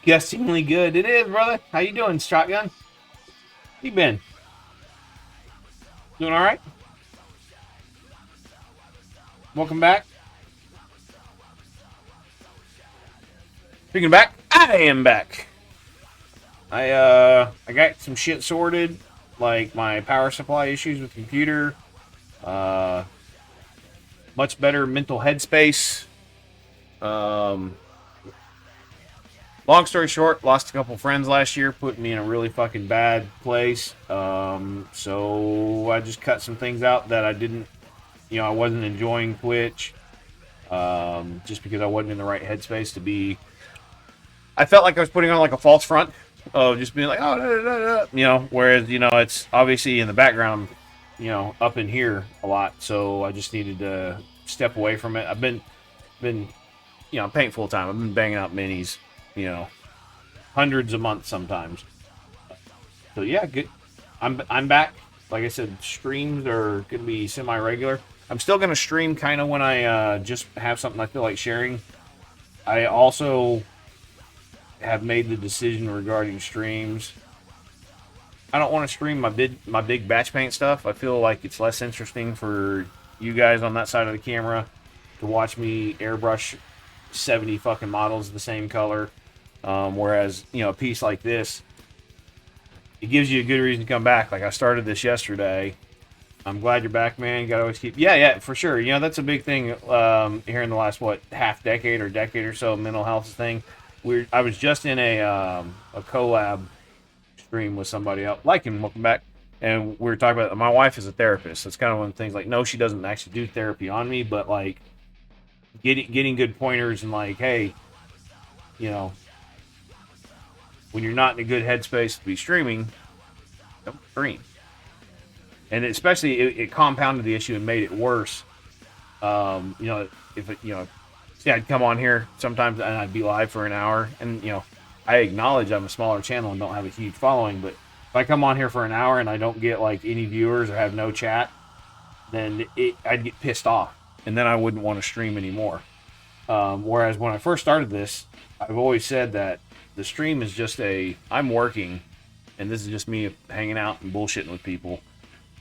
disgustingly good. It is, brother. How you doing, Shotgun? How you been? Doing all right? Welcome back. Speaking of back, I am back. I got some shit sorted, like my power supply issues with the computer. Much better mental headspace. Long story short, lost a couple friends last year, put me in a really fucking bad place. So I just cut some things out that I didn't, I wasn't enjoying Twitch. Just because I wasn't in the right headspace to be. I felt like I was putting on like a false front of just being like, oh, da, da, da, whereas, it's obviously in the background, up in here a lot. So I just needed to step away from it. I've been, I'm paying full time. I've been banging out minis, hundreds a month sometimes. So yeah, good. I'm back. Like I said, streams are going to be semi-regular. I'm still going to stream kind of when I just have something I feel like sharing. I also have made the decision regarding streams. I don't want to stream my big batch paint stuff. I feel like it's less interesting for you guys on that side of the camera to watch me airbrush 70 fucking models of the same color. Whereas, a piece like this, it gives you a good reason to come back. Like I started this yesterday. I'm glad you're back, man. You gotta always keep, yeah, for sure. That's a big thing here in the last half decade or decade or so. Mental health thing. I was just in a collab stream with somebody else, like him, welcome back, and we were talking about. My wife is a therapist. That's kind of one of the things. Like, no, she doesn't actually do therapy on me, but like getting good pointers and like, hey, when you're not in a good headspace to be streaming, don't stream. And especially it compounded the issue and made it worse. If it, see, I'd come on here sometimes and I'd be live for an hour, and I acknowledge I'm a smaller channel and don't have a huge following, but if I come on here for an hour and I don't get like any viewers or have no chat, then I'd get pissed off, and then I wouldn't want to stream anymore. Whereas when I first started this, I've always said that the stream is just I'm working, and this is just me hanging out and bullshitting with people,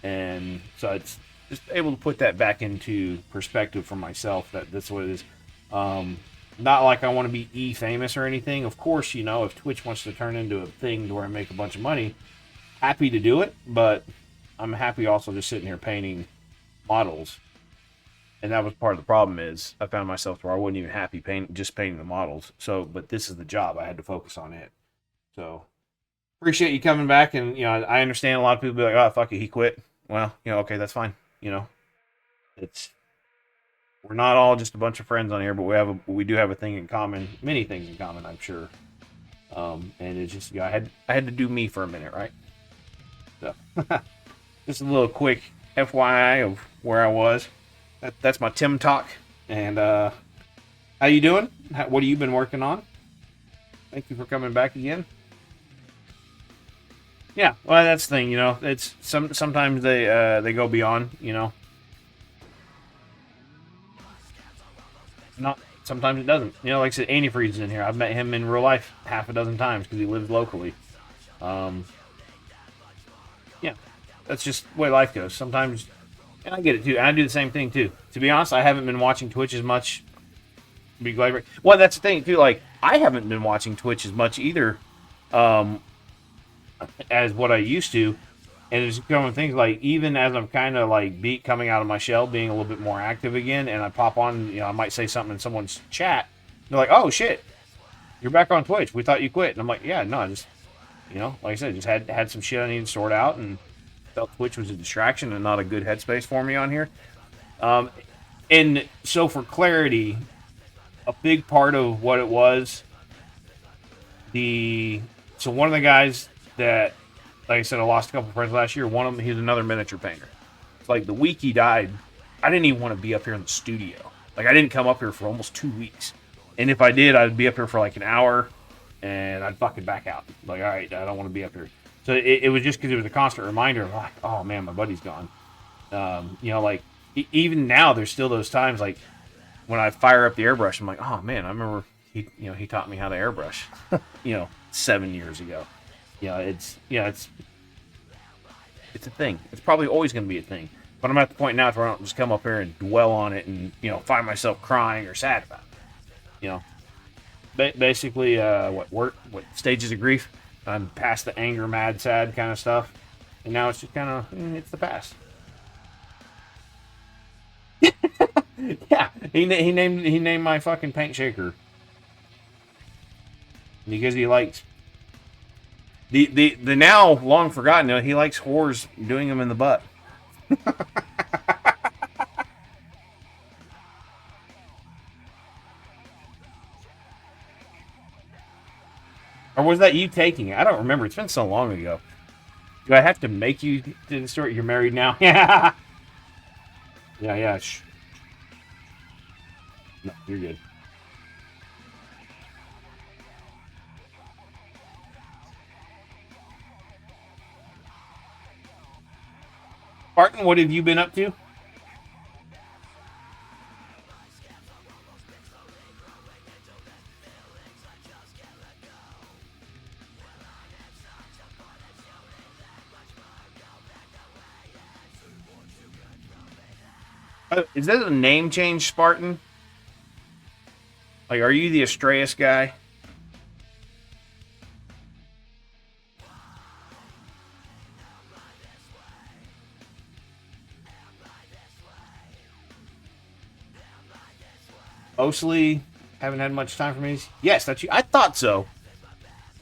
and so it's just able to put that back into perspective for myself. That's what it is. Not like I want to be famous or anything. Of course, if Twitch wants to turn into a thing where I make a bunch of money, happy to do it, but I'm happy also just sitting here painting models. And that was part of the problem is I found myself where I wasn't even happy painting the models. So, but this is the job. I had to focus on it. So appreciate you coming back. And, I understand a lot of people be like, oh, fuck it, he quit. Well, okay, that's fine. We're not all just a bunch of friends on here, but we do have a thing in common, many things in common, I'm sure. And it's just, I had to do me for a minute, right? So, just a little quick FYI of where I was. That's my Tim talk. And how you doing? What have you been working on? Thank you for coming back again. Yeah, well, that's the thing, It's sometimes they go beyond, Not sometimes it doesn't. Like I said, Antifreeze is in here. I've met him in real life half a dozen times because he lives locally. Yeah, that's just the way life goes. Sometimes, and I get it too. And I do the same thing too. To be honest, I haven't been watching Twitch as much. Be glad. Well, that's the thing too. Like I haven't been watching Twitch as much either, as what I used to. And there's coming things like, even as I'm kind of like coming out of my shell, being a little bit more active again, and I pop on, I might say something in someone's chat. They're like, oh shit, you're back on Twitch. We thought you quit. And I'm like, yeah, no, I just, like I said, just had some shit I needed to sort out, and felt Twitch was a distraction and not a good headspace for me on here. And so for clarity, a big part of what it was, so one of the guys that, like I said, I lost a couple of friends last year. One of them, he's another miniature painter. It's like the week he died, I didn't even want to be up here in the studio. Like I didn't come up here for almost 2 weeks. And if I did, I'd be up here for like an hour and I'd fucking back out. Like, all right, I don't want to be up here. So it was just because it was a constant reminder of like, oh man, my buddy's gone. Even now there's still those times like when I fire up the airbrush, I'm like, oh man, I remember he taught me how to airbrush. 7 years ago. It's a thing. It's probably always going to be a thing. But I'm at the point now where I don't just come up here and dwell on it and find myself crying or sad about it. Basically, what stages of grief? I'm past the anger, mad, sad kind of stuff, and now it's just kind of it's the past. Yeah, he named my fucking paint shaker because he likes the now long forgotten. He likes whores doing them in the butt. Or was that you taking it? I don't remember. It's been so long ago. Do I have to make you to the story? You're married now? Yeah. Yeah. No, you're good. Barton, what have you been up to? Is that a name change, Spartan? Like, are you the Astraeus guy? Osley, haven't had much time for me. Yes, that's you. I thought so.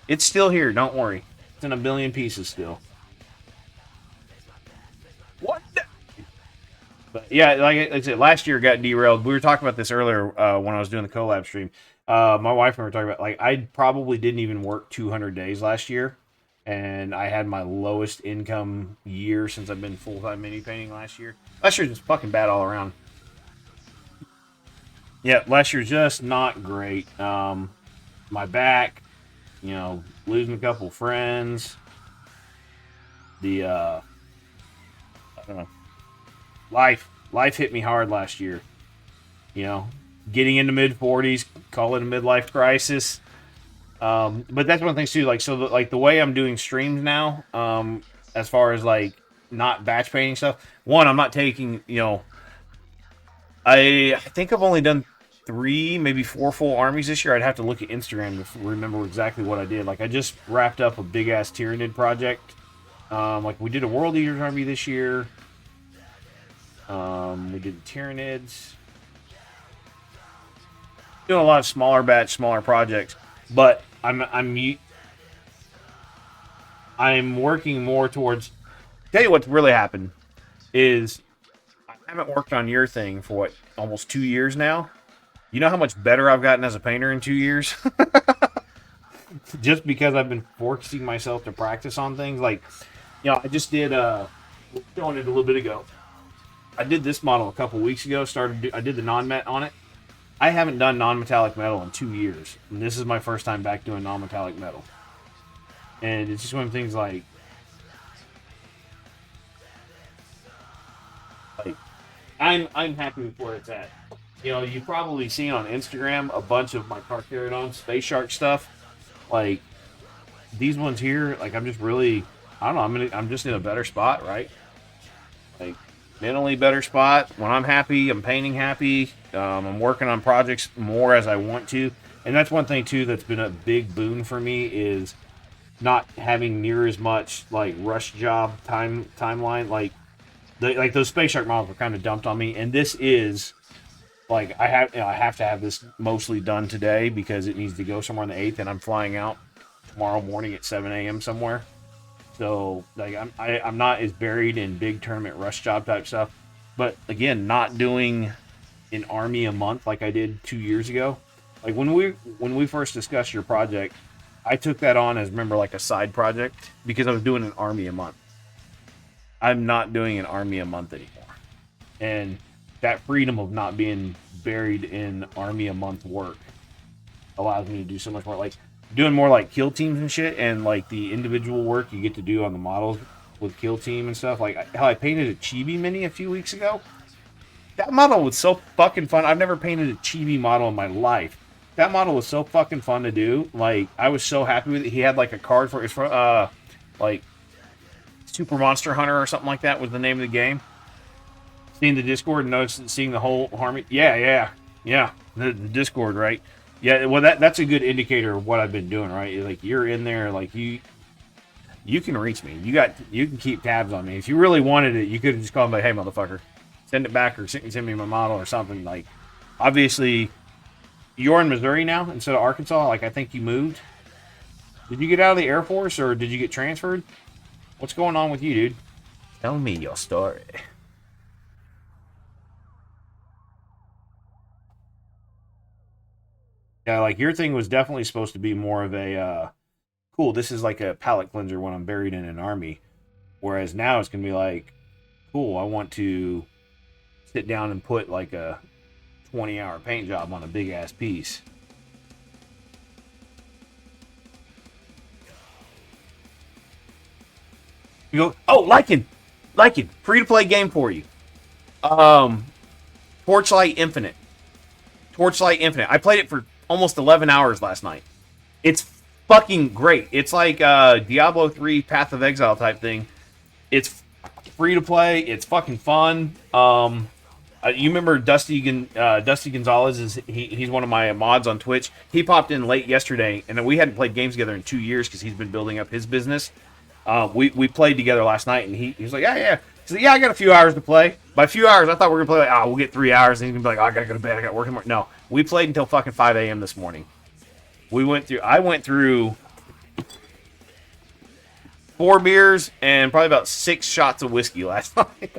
It's still here. Don't worry. It's in a billion pieces still. What? But yeah, like I said, last year got derailed. We were talking about this earlier when I was doing the collab stream. My wife and I were talking about, like, I probably didn't even work 200 days last year, and I had my lowest income year since I've been full-time mini painting last year. Last year was just fucking bad all around. Yeah, last year just not great. My back, losing a couple friends. I don't know. Life hit me hard last year. Getting into mid-40s, call it a midlife crisis. But that's one of the things too. Like, so the way I'm doing streams now, as far as like not batch painting stuff. One, I'm not taking. I think I've only done 3, maybe 4 full armies this year. I'd have to look at Instagram to remember exactly what I did. Like, I just wrapped up a big ass Tyranid project. Like, we did a World Eaters army this year. We did the Tyranids. Doing a lot of smaller batch, smaller projects, but I'm working more towards. Tell you what's really happened is I haven't worked on your thing for almost 2 years now. You know how much better I've gotten as a painter in 2 years? Just because I've been forcing myself to practice on things. Like, I just did showing it a little bit ago. I did this model a couple weeks ago. I did the non-met on it. I haven't done non-metallic metal in 2 years. And this is my first time back doing non-metallic metal. And it's just one of the things like I'm happy with where it's at. You've probably seen on Instagram a bunch of my Carcharodon Space Shark stuff. Like, these ones here, like, I'm just really, I don't know, I'm just in a better spot, right? Like, mentally better spot. When I'm happy, I'm painting happy. I'm working on projects more as I want to. And that's one thing, too, that's been a big boon for me is not having near as much, like, rush job timeline. Like those Space Shark models were kind of dumped on me. And this is, like, I have to have this mostly done today because it needs to go somewhere on the 8th, and I'm flying out tomorrow morning at 7 a.m. somewhere. So, like, I'm not as buried in big tournament rush job type stuff. But, again, not doing an army a month like I did 2 years ago. Like, when we first discussed your project, I took that on as, remember, like a side project because I was doing an army a month. I'm not doing an army a month anymore. And that freedom of not being buried in army a month work allows me to do so much more. Like, doing more like kill teams and shit, and like the individual work you get to do on the models with kill team and stuff. Like how I painted a Chibi mini a few weeks ago. That model was so fucking fun. I've never painted a Chibi model in my life. that model was so fucking fun to do. Like, I was so happy with it. He had like a card for it's for like Super Monster Hunter or something like that was the name of the game. Seeing the Discord and seeing the whole harmony. Yeah. The Discord, right? Yeah. Well, that's a good indicator of what I've been doing, right? Like you're in there, like you can reach me. You can keep tabs on me. If you really wanted it, you could have just called me like, hey, motherfucker, send it back or send me my model or something. Like, obviously, you're in Missouri now instead of Arkansas. Like, I think you moved. Did you get out of the Air Force or did you get transferred? What's going on with you, dude? Tell me your story. Yeah, like your thing was definitely supposed to be more of a cool. This is like a palate cleanser when I'm buried in an army. Whereas now it's gonna be like, cool. I want to sit down and put like a 20-hour paint job on a big ass piece. You go, oh, Lycan, free to play game for you. Um, Torchlight Infinite. Torchlight Infinite. I played it for almost 11 hours last night. It's fucking great. It's like Diablo 3 Path of Exile type thing. It's free to play. It's fucking fun. You remember Dusty Gonzalez? He's one of my mods on Twitch. He popped in late yesterday, and we hadn't played games together in 2 years because he's been building up his business. We played together last night, and he was like, yeah. He's like, yeah, I got a few hours to play. By a few hours, I thought we were gonna play like, we'll get 3 hours, and he's gonna be like, I gotta go to bed, I got work tomorrow. No, we played until fucking 5 a.m. this morning. I went through 4 beers and probably about 6 shots of whiskey last night.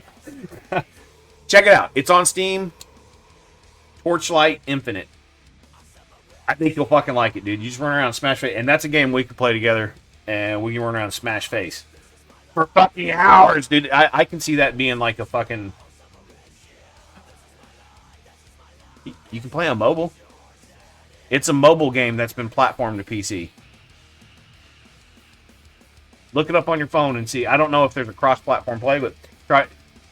Check it out. It's on Steam. Torchlight Infinite. I think you'll fucking like it, dude. You just run around and smash face, and that's a game we could play together, and we can run around and smash face for fucking hours, dude. I can see that being like a fucking. You can play on mobile. It's a mobile game that's been platformed to PC. Look it up on your phone and see. I don't know if there's a cross-platform play, but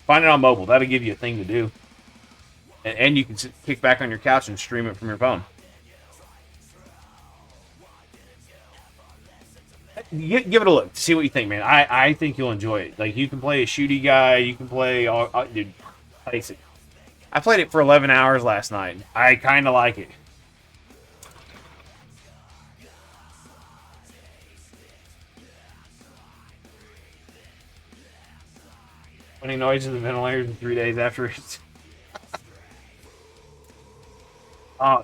find it on mobile. That'll give you a thing to do, and you can kick back on your couch and stream it from your phone. Give it a look. See what you think, man. I think you'll enjoy it. Like, you can play a shooty guy. You can play dude, face it. I played it for 11 hours last night. I kind of like it. Funny noises in the ventilators in 3 days afterwards.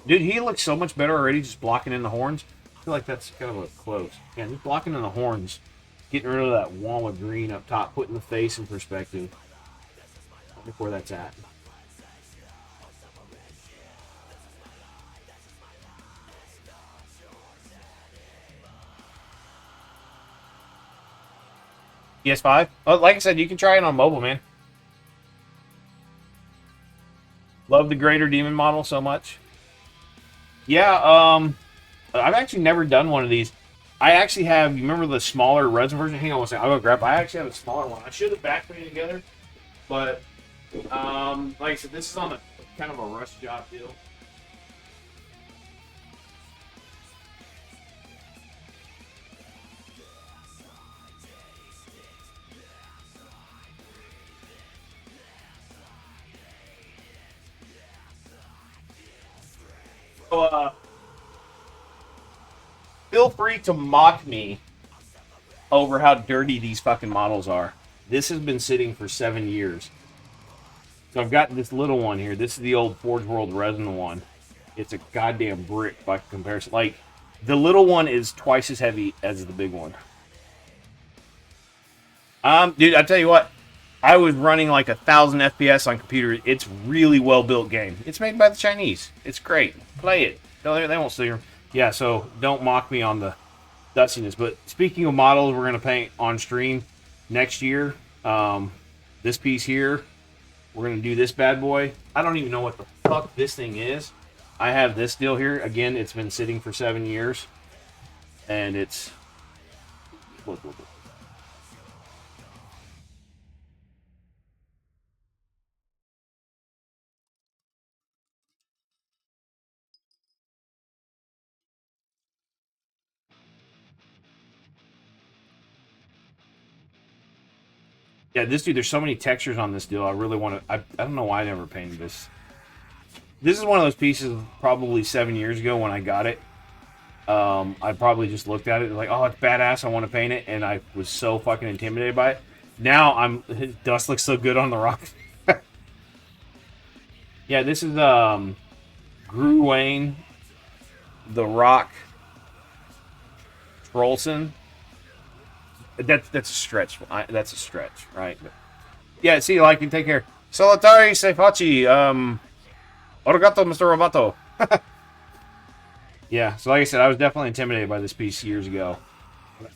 Dude, he looks so much better already just blocking in the horns. I feel like that's kind of a close. Yeah, just blocking in the horns. Getting rid of that wall of green up top. Putting the face in perspective. I think where that's at. PS5? Well, like I said, you can try it on mobile, man. Love the Greater Demon model so much. Yeah, I've actually never done one of these. I actually have, you remember the smaller resin version? Hang on one second, I'll go grab. I actually have a smaller one. I should have backed me together, but like I said, this is on a kind of a rush job deal. So, feel free to mock me over how dirty these fucking models are. This has been sitting for 7 years. So I've got this little one here. This is the old Forge World resin one. It's a goddamn brick by comparison. Like, the little one is twice as heavy as the big one. Dude, I tell you what, I was running like 1,000 FPS on computer. It's really well built game. It's made by the Chinese. It's great. Play it. They won't steal your. Yeah, so don't mock me on the dustiness. But speaking of models, we're gonna paint on stream next year. This piece here, we're gonna do this bad boy. I don't even know what the fuck this thing is. I have this deal here. Again, it's been sitting for 7 years, and it's. Look. Yeah, this dude, there's so many textures on this deal. I really want to... I don't know why I never painted this. This is one of those pieces probably 7 years ago when I got it. I probably just looked at it like, oh, it's badass. I want to paint it. And I was so fucking intimidated by it. Now, dust looks so good on the rock. Yeah, this is Gru Wayne, the Rock Trollson. That's a stretch. That's a stretch, right? But, yeah, see, like, you take care. Solitari Seifachi. Origato, Mr. Roboto. Yeah, so like I said, I was definitely intimidated by this piece years ago.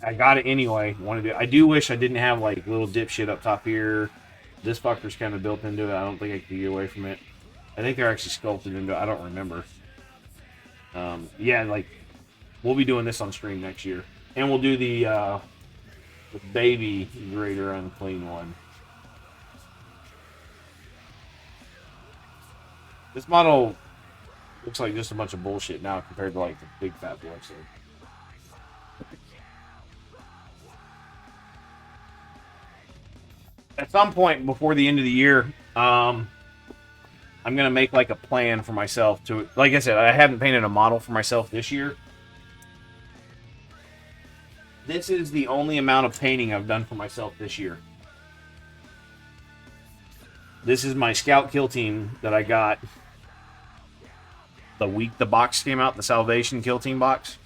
I got it anyway. I do wish I didn't have, like, little dipshit up top here. This fucker's kind of built into it. I don't think I could get away from it. I think they're actually sculpted into it. I don't remember. Yeah, like, we'll be doing this on stream next year. And we'll do the baby greater unclean one. This model looks like just a bunch of bullshit now compared to, like, the big fat boy. So. At some point before the end of the year, I'm going to make, like, a plan for myself to... Like I said, I haven't painted a model for myself this year. This is the only amount of painting I've done for myself this year. This is my Scout Kill Team that I got the week the box came out, the Salvation Kill Team box.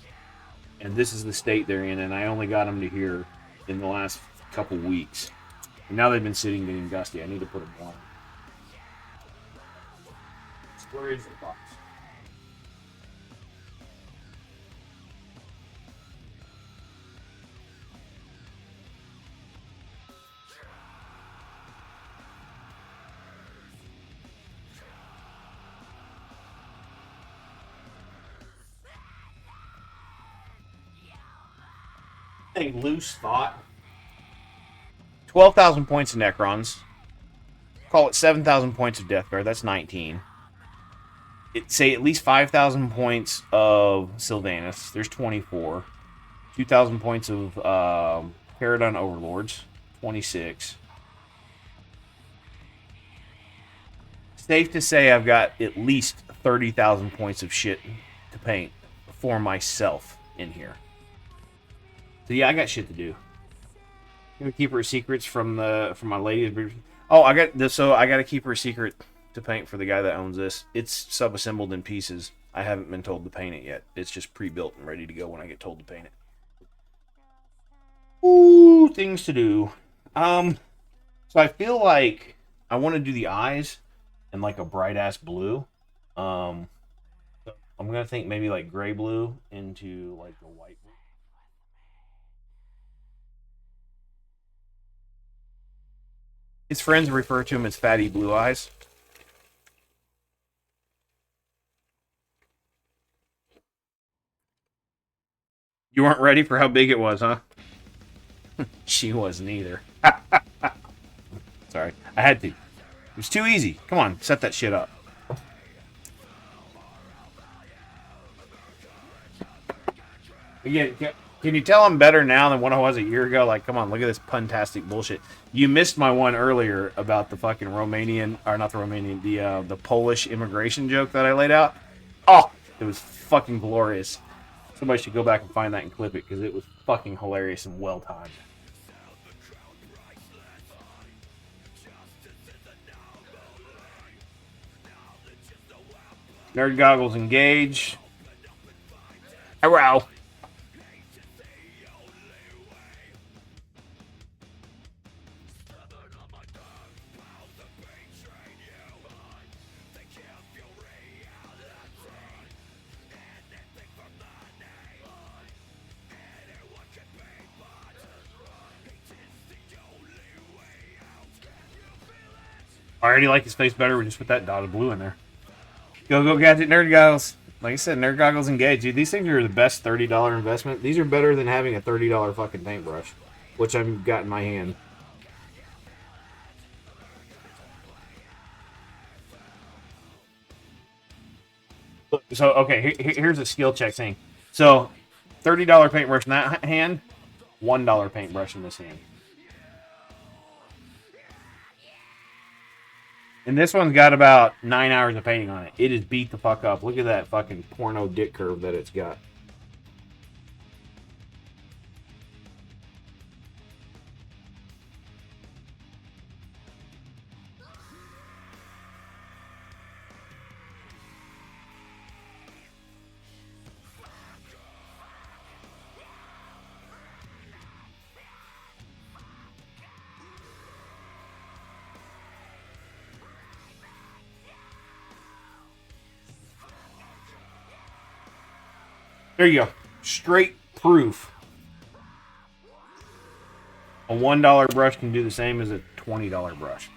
And this is the state they're in, and I only got them to here in the last couple weeks. And now they've been sitting getting dusty. I need to put them on. Where is the box? A loose thought. 12,000 points of Necrons. Call it 7,000 points of Death Guard. That's 19. Say at least 5,000 points of Sylvanas. There's 24. 2,000 points of Paradon Overlords. 26. Safe to say I've got at least 30,000 points of shit to paint for myself in here. So yeah, I got shit to do. I'm gonna keep her secrets from my lady. Oh, I got this. So I got to keep her a secret to paint for the guy that owns this. It's sub-assembled in pieces. I haven't been told to paint it yet. It's just pre-built and ready to go when I get told to paint it. Ooh, things to do. So I feel like I want to do the eyes in like a bright ass blue. I'm gonna think maybe like gray blue into like a white blue. His friends refer to him as Fatty Blue Eyes. You weren't ready for how big it was, huh? She wasn't either. Sorry. I had to. It was too easy. Come on, set that shit up. Again, can you tell I'm better now than what I was a year ago? Like, come on, look at this puntastic bullshit. You missed my one earlier about the fucking Romanian, or not the Romanian, the Polish immigration joke that I laid out. Oh, it was fucking glorious. Somebody should go back and find that and clip it, because it was fucking hilarious and well timed. Nerd goggles engage. Hurrah! I already like his face better. We just put that dot of blue in there. Go, Gadget Nerd Goggles. Like I said, Nerd Goggles Engage. Dude, these things are the best $30 investment. These are better than having a $30 fucking paintbrush, which I've got in my hand. So, okay, here's a skill check thing. So, $30 paintbrush in that hand, $1 paintbrush in this hand. And this one's got about 9 hours of painting on it. It is beat the fuck up. Look at that fucking porno dick curve that it's got. There you go. Straight proof. A $1 brush can do the same as a $20 brush.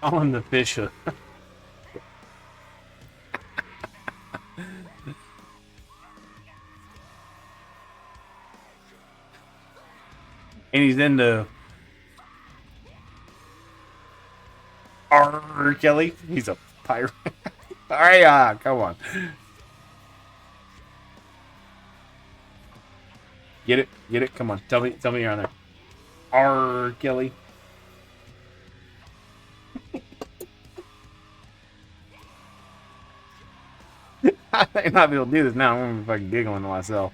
On the fish hook. And he's into R. Kelly. He's a pirate. All right, come on. Get it? Get it? Come on. Tell me you're on there. R. Kelly. I may not be able to do this now. I'm gonna be fucking giggling to myself.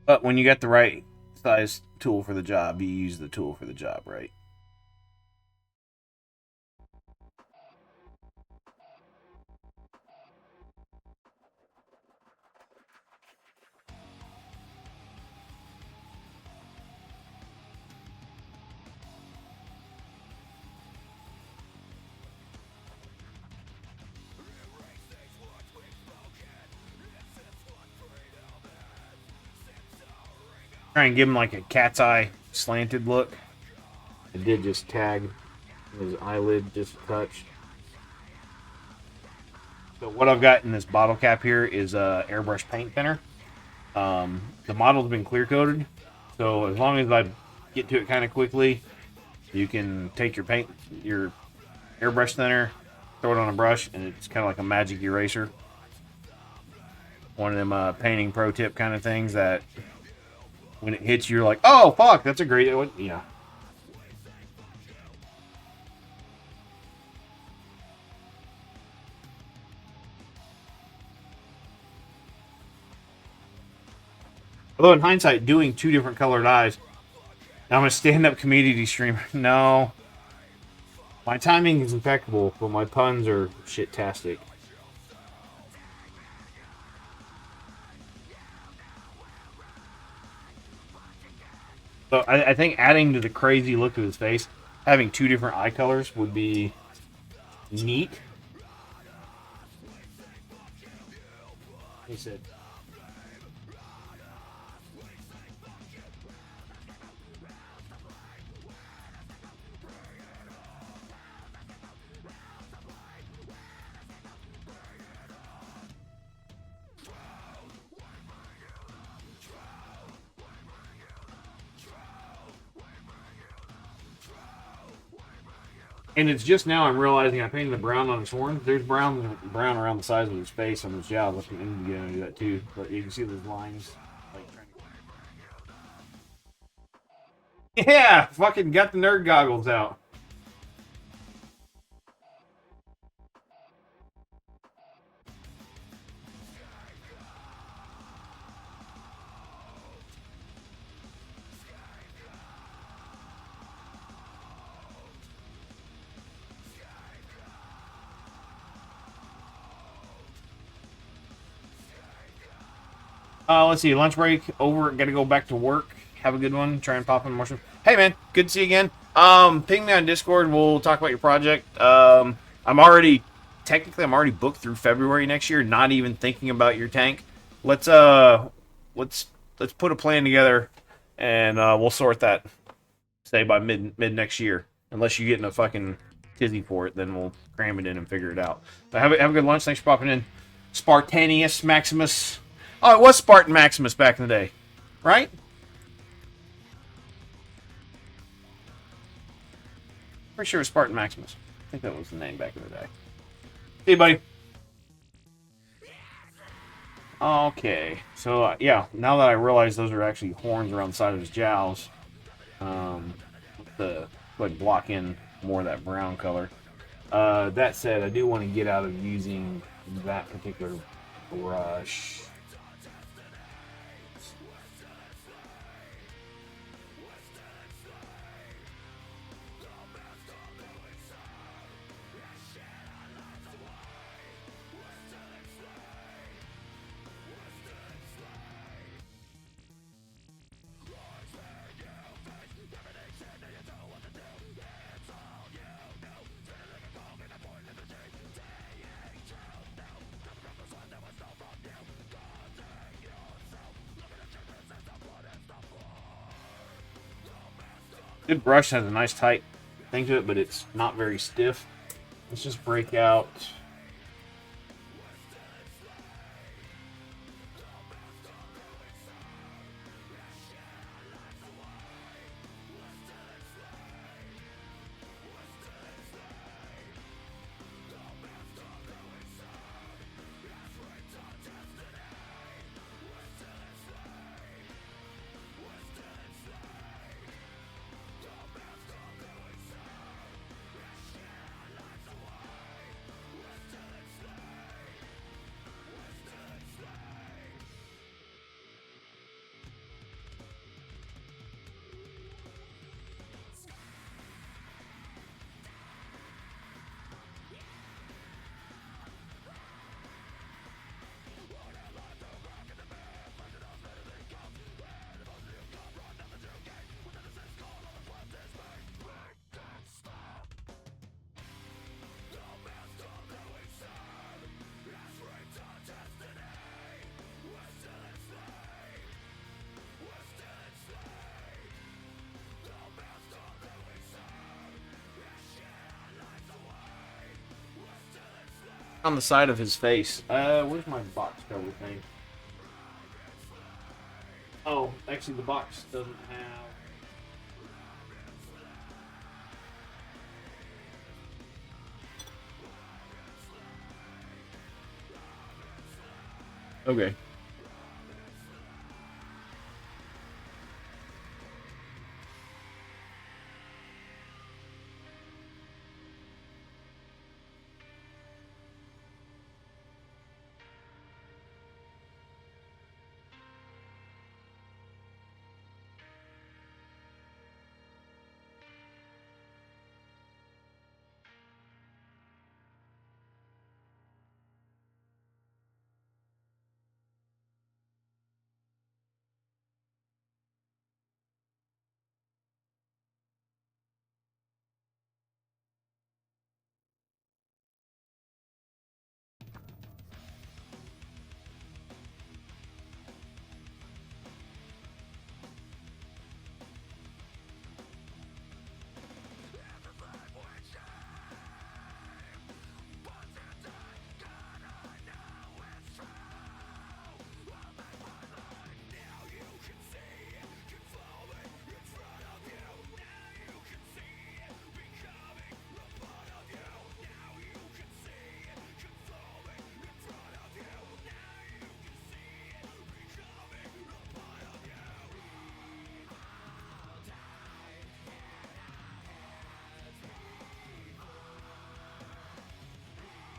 But when you got the right size tool for the job, you use the tool for the job, right? Try and give him like a cat's eye slanted look. It did just tag his eyelid just a touch. So what I've got in this bottle cap here is airbrush paint thinner. The model's been clear coated, so as long as I get to it kind of quickly, you can take your airbrush thinner, throw it on a brush, and it's kind of like a magic eraser. One of them painting pro tip kind of things that when it hits you, you're like, oh fuck, that's a great, yeah. Although in hindsight, doing 2 different colored eyes, I'm a stand-up community streamer. No. My timing is impeccable, but my puns are shit-tastic. So I think adding to the crazy look of his face, having 2 different eye colors would be neat. He said... And it's just now I'm realizing I painted the brown on his horns. There's brown around the sides of his face on his jaw. Looking into gonna do that too. But you can see those lines. Like yeah, fucking got the nerd goggles out. Let's see. Lunch break over. Got to go back to work. Have a good one. Try and pop in more. Hey man, good to see you again. Ping me on Discord. We'll talk about your project. I'm already booked through February next year. Not even thinking about your tank. Let's put a plan together, and we'll sort that. Say by mid next year. Unless you get in a fucking tizzy for it, then we'll cram it in and figure it out. But have a good lunch. Thanks for popping in. Spartanius Maximus. Oh, it was Spartan Maximus back in the day, right? Pretty sure it was Spartan Maximus. I think that was the name back in the day. Hey, buddy. Okay, so yeah, now that I realize those are actually horns around the side of his jowls, the like block in more of that brown color. That said, I do want to get out of using that particular brush. Good brush, has a nice tight thing to it, but it's not very stiff. Let's just break out. On the side of his face. Where's my box cover thing? Oh, actually, the box doesn't have. Okay.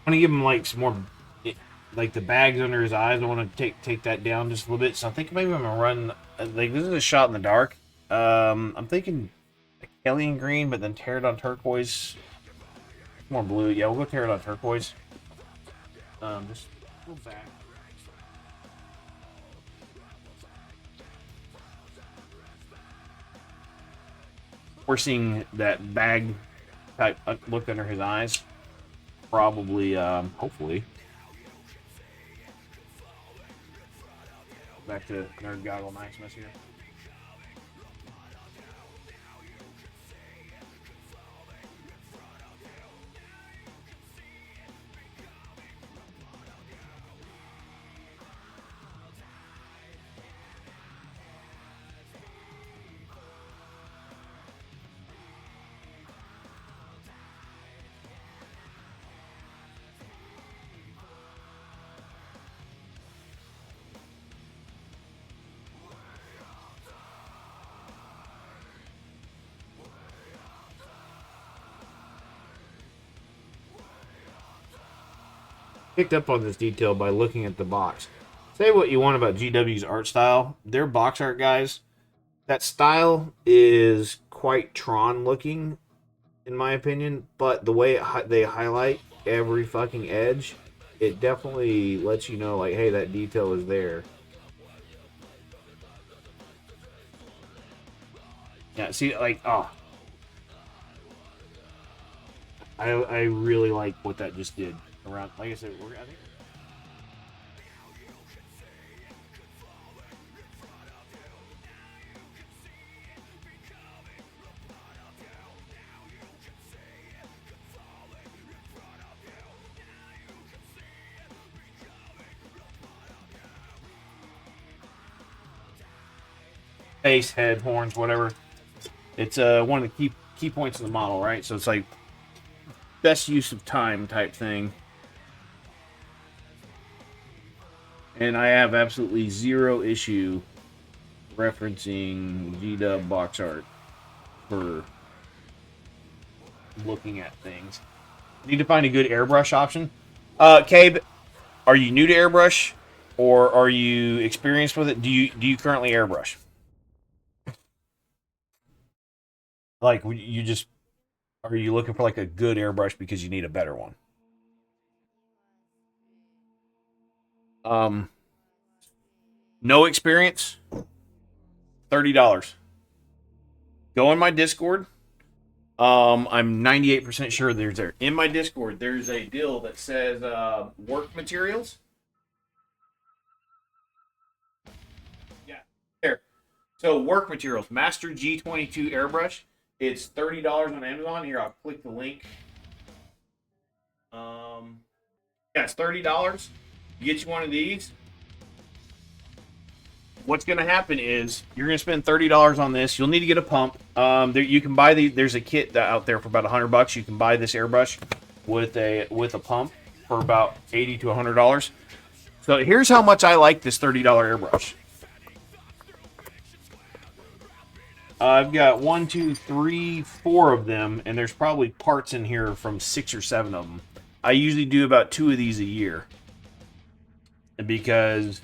I want to give him like some more, like the bags under his eyes. I want to take that down just a little bit. So I think maybe I'm gonna run. Like this is a shot in the dark. I'm thinking Kellyan green, but then Pterodon turquoise. More blue. Yeah, we'll go Pterodon turquoise. Just a little back. We're seeing that bag type look under his eyes. Probably, hopefully. Back to Nerd Goggle Maximus here. picked up on this detail by looking at the box. Say what you want about GW's art style. Their box art, guys, that style is quite Tron looking, in my opinion. But the way they highlight every fucking edge, it definitely lets you know, like, hey, that detail is there. Yeah, see, like, oh. I really like what that just did around. Like I said, I think. Face, head, horns, whatever. It's one of the key points of the model, right? So it's like best use of time type thing. And I have absolutely zero issue referencing G-Dub box art for looking at things. Need to find a good airbrush option. Cabe, are you new to airbrush, or are you experienced with it? Do you currently airbrush? Like, you just, are you looking for like a good airbrush because you need a better one? No experience, $30. Go in my Discord. I'm 98% sure there's there. In my Discord, there's a deal that says work materials. Yeah, there. So work materials, Master G22 airbrush. It's $30 on Amazon. Here, I'll click the link. Yeah, it's $30. You get you one of these. What's going to happen is you're going to spend $30 on this. You'll need to get a pump. You can buy there's a kit out there for about $100. You can buy this airbrush with a pump for about $80 to $100. So here's how much I like this $30 airbrush. I've got 1, 2, 3, 4 of them, and there's probably parts in here from 6 or 7 of them. I usually do about 2 of these a year because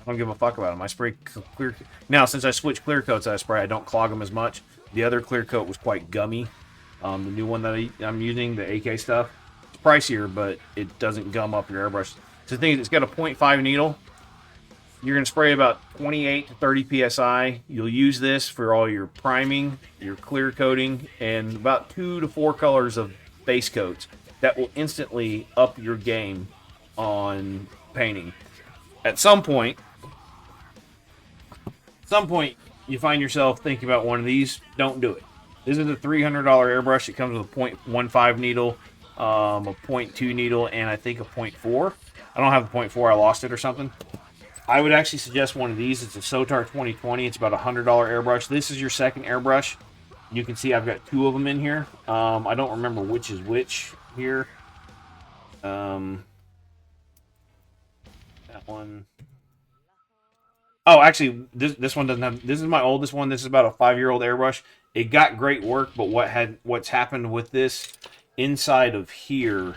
I don't give a fuck about them. I spray clear. Now, since I switched clear coats, I don't clog them as much. The other clear coat was quite gummy. The new one that I'm using, the AK stuff, it's pricier, but it doesn't gum up your airbrush. So the thing is, it's got a 0.5 needle. You're going to spray about 28 to 30 psi. You'll use this for all your priming, your clear coating, and about 2 to 4 colors of base coats. That will instantly up your game on painting. At some point, you find yourself thinking about one of these. Don't do it. This is a $300 airbrush. It comes with a 0.15 needle, a 0.2 needle, and I think a 0.4. I don't have the 0.4. I lost it or something. I would actually suggest one of these. It's a Sotar 2020. It's about a $100 airbrush. This is your second airbrush. You can see I've got 2 of them in here. I don't remember which is which here. That one. Oh, actually, this one doesn't have. This is my oldest one. This is about a 5-year-old airbrush. It got great work, but what's happened with this inside of here,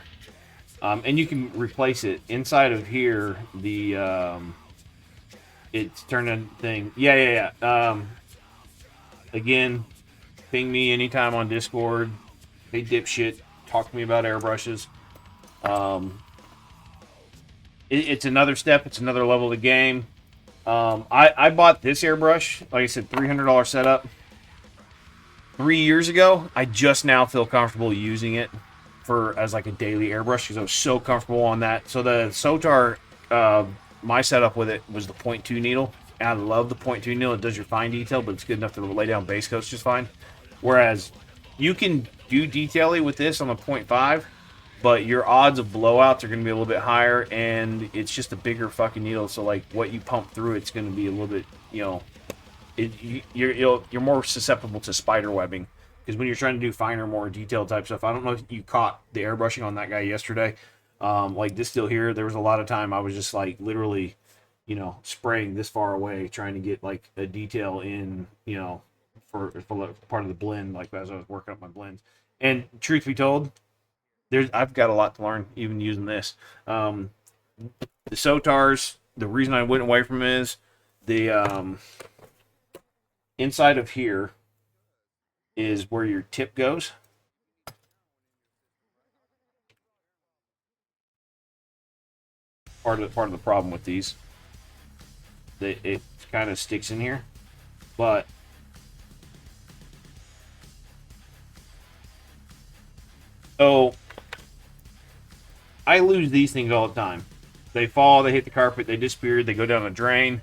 and you can replace it inside of here. It's turned a thing. Yeah. Again, ping me anytime on Discord. Hey, dipshit, talk to me about airbrushes. It's another step. It's another level of the game. I bought this airbrush, like I said, $300 setup 3 years ago. I just now feel comfortable using it as like a daily airbrush because I was so comfortable on that. So the Sotar, my setup with it was the 0.2 needle. And I love the 0.2 needle. It does your fine detail, but it's good enough to lay down base coats just fine. Whereas you can do detailing with this on the 0.5, but your odds of blowouts are going to be a little bit higher, and it's just a bigger fucking needle. So like what you pump through, it's going to be a little bit, you're more susceptible to spider webbing because when you're trying to do finer, more detailed type stuff. I don't know if you caught the airbrushing on that guy yesterday. Like this still here, there was a lot of time I was just like literally, spraying this far away, trying to get like a detail in, for part of the blend, like as I was working up my blends. And truth be told, I've got a lot to learn even using this. The Sotars, the reason I went away from is the inside of here is where your tip goes. Part of the problem with these, it kind of sticks in here, but so I lose these things all the time. They fall, they hit the carpet, they disappear, they go down a drain.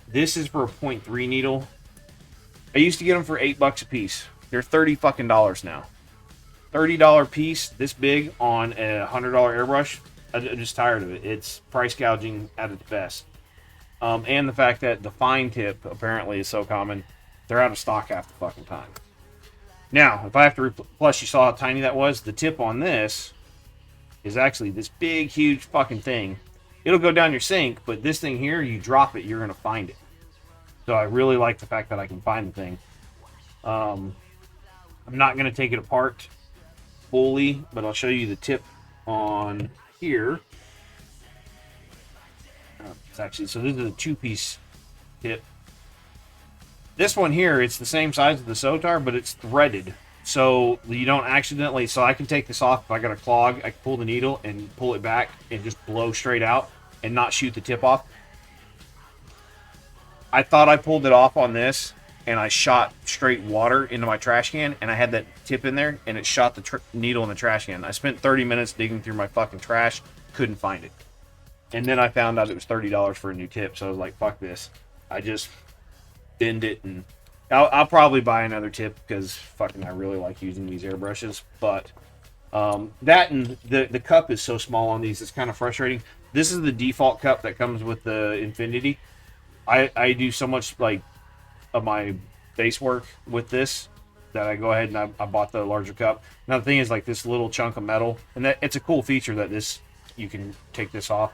This is for a 0.3 needle. I used to get them for $8 a piece. They're $30 fucking now. $30 piece, this big on a $100 airbrush. I'm just tired of it. It's price gouging at its best. And the fact that the fine tip apparently is so common, they're out of stock half the fucking time. Now, if I have to plus, you saw how tiny that was. The tip on this is actually this big, huge fucking thing. It'll go down your sink, but this thing here, you drop it, you're gonna find it. So I really like the fact that I can find the thing. I'm not gonna take it apart fully, but I'll show you the tip on here. It's actually, so this is a 2-piece tip. This one here, it's the same size as the Sotar, but it's threaded. So you don't accidentally, so I can take this off if I got a clog, I can pull the needle and pull it back and just blow straight out and not shoot the tip off. I thought I pulled it off on this and I shot straight water into my trash can and I had that tip in there and it shot the needle in the trash can. I spent 30 minutes digging through my fucking trash, couldn't find it. And then I found out it was $30 for a new tip, so I was like, fuck this. I just binned it, and I'll probably buy another tip because fucking I really like using these airbrushes. But that and the cup is so small on these, it's kind of frustrating. This is the default cup that comes with the Infinity. I do so much like of my base work with this that I go ahead and I bought the larger cup. Now the thing is, like, this little chunk of metal, and that it's a cool feature that this, you can take this off.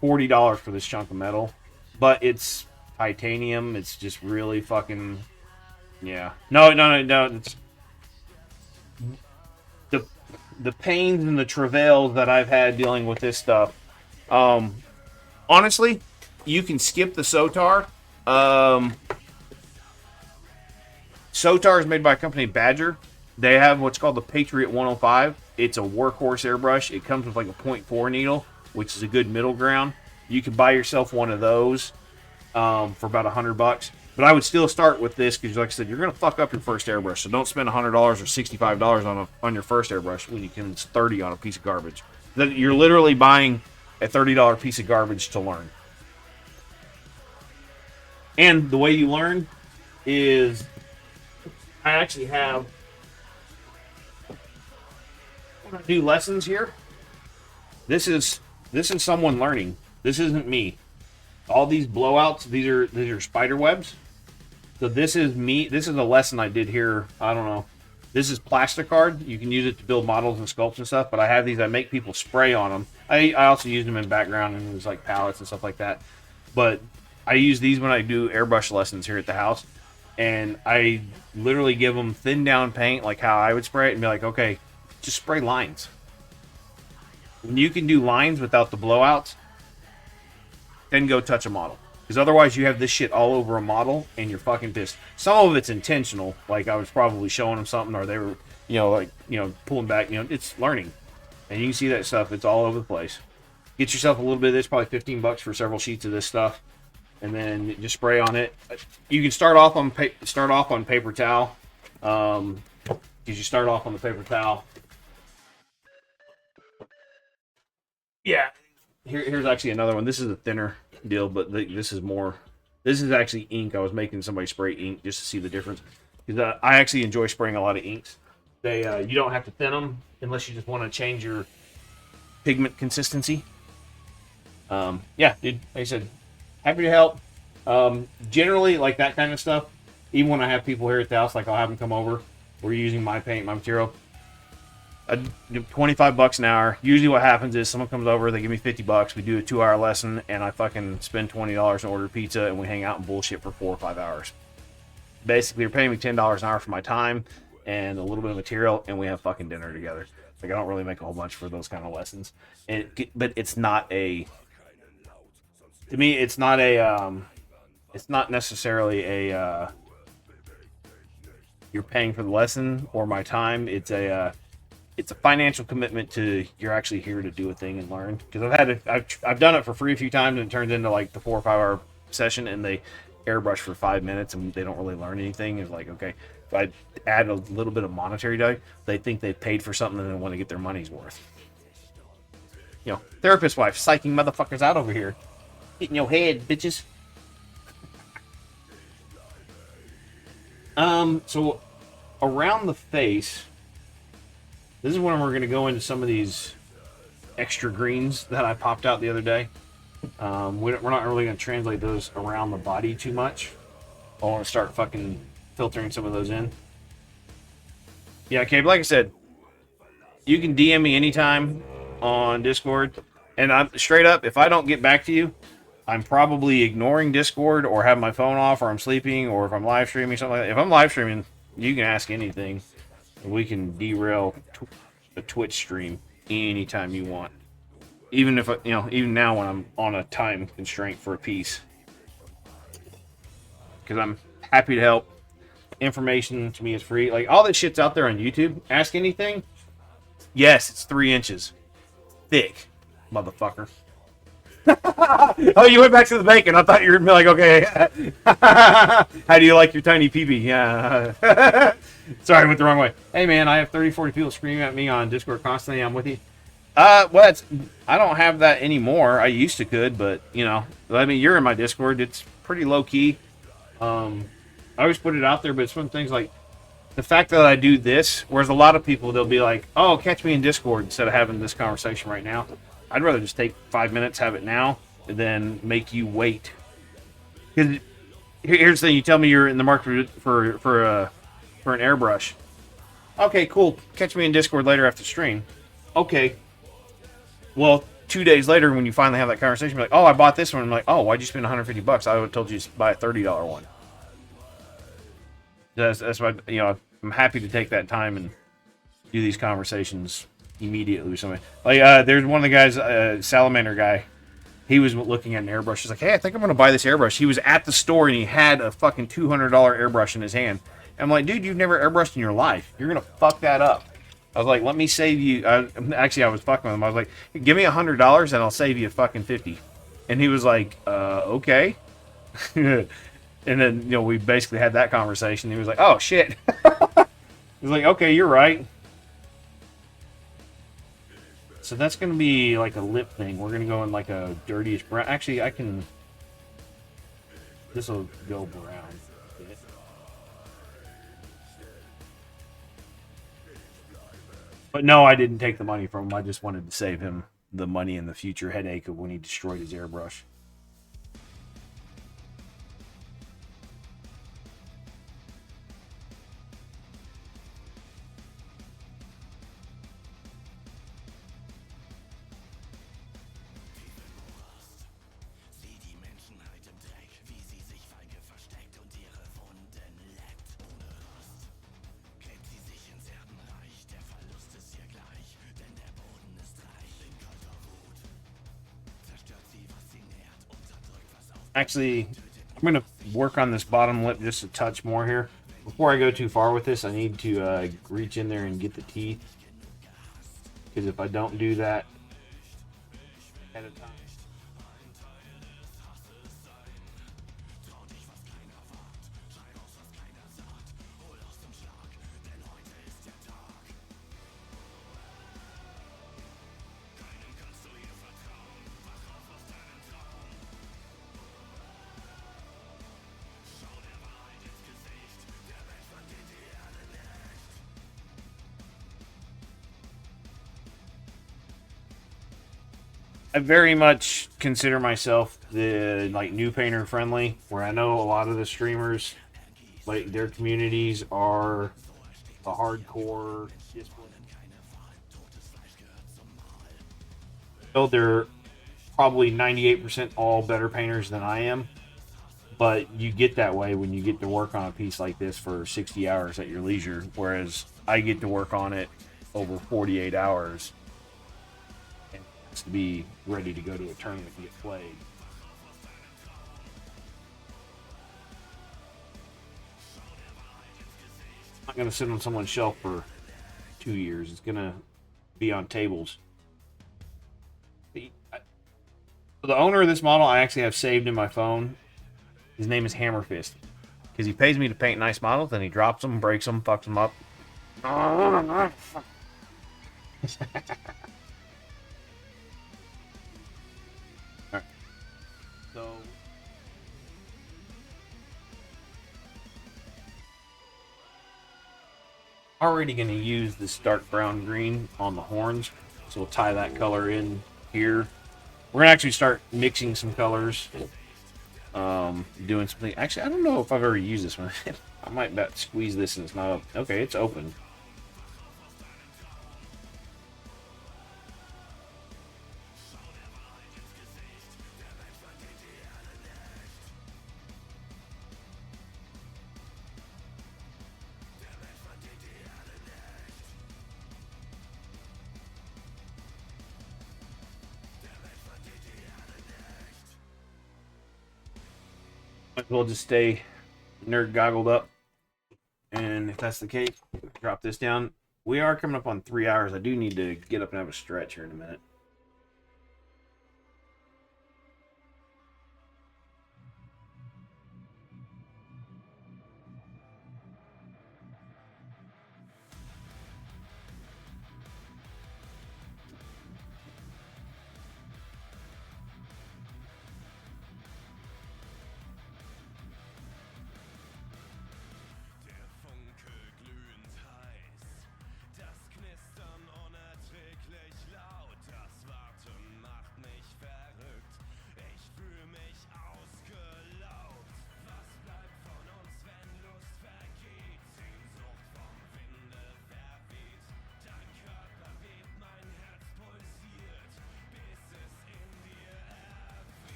$40 for this chunk of metal, but it's titanium. It's just really fucking, yeah. No. It's the pains and the travails that I've had dealing with this stuff. Honestly, you can skip the Sotar. Sotar is made by a company, Badger. They have what's called the Patriot 105. It's a workhorse airbrush. It comes with like a 0.4 needle, which is a good middle ground. You can buy yourself one of those for about $100. But I would still start with this because, like I said, you're going to fuck up your first airbrush. So don't spend $100 or $65 on your first airbrush when you can spend $30 on a piece of garbage. You're literally buying a $30 piece of garbage to learn. And the way you learn is, I actually have, when I do lessons here, this is someone learning. This isn't me. All these blowouts, these are spider webs. So this is me. This is a lesson I did here. I don't know. This is plasticard. You can use it to build models and sculpts and stuff. But I have these. I make people spray on them. I also use them in background and there's like palettes and stuff like that. But I use these when I do airbrush lessons here at the house. And I literally give them thin down paint, like how I would spray it, and be like, okay, just spray lines. When you can do lines without the blowouts, then go touch a model. Because otherwise you have this shit all over a model and you're fucking pissed. Some of it's intentional, like I was probably showing them something, or they were, pulling back. It's learning. And you can see that stuff, it's all over the place. Get yourself a little bit of this, probably $15 for several sheets of this stuff. And then just spray on it. You can start off on paper towel. Because you start off on the paper towel. Yeah. Here's actually another one. This is a thinner deal, but this is more. This is actually ink. I was making somebody spray ink just to see the difference. Because I actually enjoy spraying a lot of inks. You don't have to thin them unless you just want to change your pigment consistency. Yeah, dude. Like I said, happy to help. Generally, like that kind of stuff, even when I have people here at the house, like I'll have them come over. We're using my paint, my material. $25 an hour. Usually what happens is someone comes over, they give me $50. We do a 2-hour lesson, and I fucking spend $20 and order pizza, and we hang out and bullshit for 4 or 5 hours. Basically, you're paying me $10 an hour for my time and a little bit of material, and we have fucking dinner together. Like I don't really make a whole bunch for those kind of lessons, but it's not a. To me, it's not a. It's not necessarily a. You're paying for the lesson or my time. It's a financial commitment to you're actually here to do a thing and learn. Because I've done it for free a few times and it turns into like the 4 or 5 hour session and they airbrush for 5 minutes and they don't really learn anything. It's like, okay, if I add a little bit of monetary value, they think they've paid for something and they want to get their money's worth. You know, therapist wife psyching motherfuckers out over here. Getting your head, bitches. So around the face, this is when we're going to go into some of these extra greens that I popped out the other day. We're not really going to translate those around the body too much. I want to start fucking filtering some of those in. Yeah, okay, but like I said, you can DM me anytime on Discord. And I'm straight up, if I don't get back to you, I'm probably ignoring Discord or have my phone off or I'm sleeping or if I'm live streaming, something like that. If I'm live streaming, you can ask anything. We can derail a Twitch stream anytime you want. Even if, even now when I'm on a time constraint for a piece. Because I'm happy to help. Information to me is free. Like, all this shit's out there on YouTube. Ask anything. Yes, it's 3 inches thick, motherfucker. Oh, you went back to the bacon. I thought you were like, okay. How do you like your tiny PB? Yeah. Sorry, I went the wrong way. Hey, man, I have 30, 40 people screaming at me on Discord constantly. I'm with you. I don't have that anymore. I used to could, but, I mean, you're in my Discord. It's pretty low-key. I always put it out there, but it's one of the things like the fact that I do this, whereas a lot of people, they'll be like, oh, catch me in Discord instead of having this conversation right now. I'd rather just take 5 minutes, have it now, than make you wait. Because here's the thing: you tell me you're in the market for an airbrush. Okay, cool. Catch me in Discord later after stream. Okay. Well, 2 days later, when you finally have that conversation, you're like, "Oh, I bought this one." I'm like, "Oh, why'd you spend $150? I would have told you to buy a $30 one." That's why I'm happy to take that time and do these conversations immediately with somebody. Like, there's one of the guys, Salamander guy. He was looking at an airbrush. He's like, hey, I think I'm going to buy this airbrush. He was at the store and he had a fucking $200 airbrush in his hand. And I'm like, dude, you've never airbrushed in your life. You're going to fuck that up. I was like, let me save you. Actually, I was fucking with him. I was like, give me $100 and I'll save you fucking 50. And he was like, okay. And then, we basically had that conversation. He was like, oh, shit. He was like, okay, you're right. So that's going to be like a lip thing. We're going to go in like a dirtyish brown. Actually, this will go brown. But no, I didn't take the money from him. I just wanted to save him the money and the future headache of when he destroyed his airbrush. Actually, I'm going to work on this bottom lip just a touch more here. Before I go too far with this, I need to reach in there and get the teeth. Because if I don't do that ahead of time. I very much consider myself the new painter friendly, where I know a lot of the streamers, like their communities are the hardcore discipline. So they're probably 98% all better painters than I am, but you get that way when you get to work on a piece like this for 60 hours at your leisure, whereas I get to work on it over 48 hours and has to be ready to go to a tournament and get played. It's not going to sit on someone's shelf for 2 years. It's going to be on tables. The owner of this model I actually have saved in my phone. His name is Hammerfist. Because he pays me to paint nice models, then he drops them, breaks them, fucks them up. Right. So, already going to use this dark brown green on the horns. So we'll tie that color in here. We're going to actually start mixing some colors. Doing something. Actually, I don't know if I've ever used this one. I might about squeeze this and it's not up. Okay, it's open. Might as well just stay nerd goggled up. And if that's the case, drop this down. We are coming up on 3 hours. I do need to get up and have a stretch here in a minute.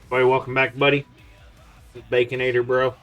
Buddy, welcome back, buddy. Baconator, bro.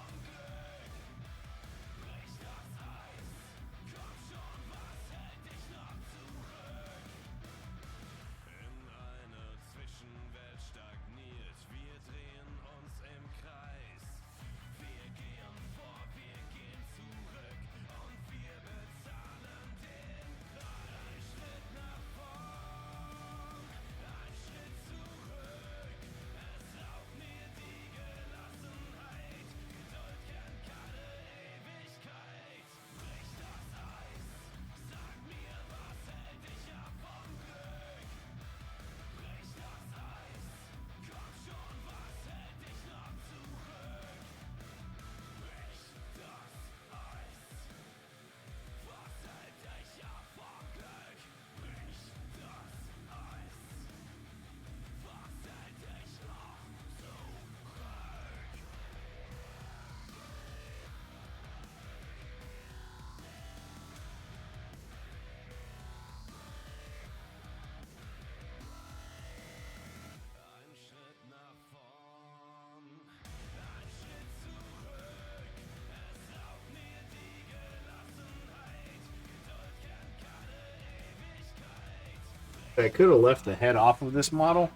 I could have left the head off of this model,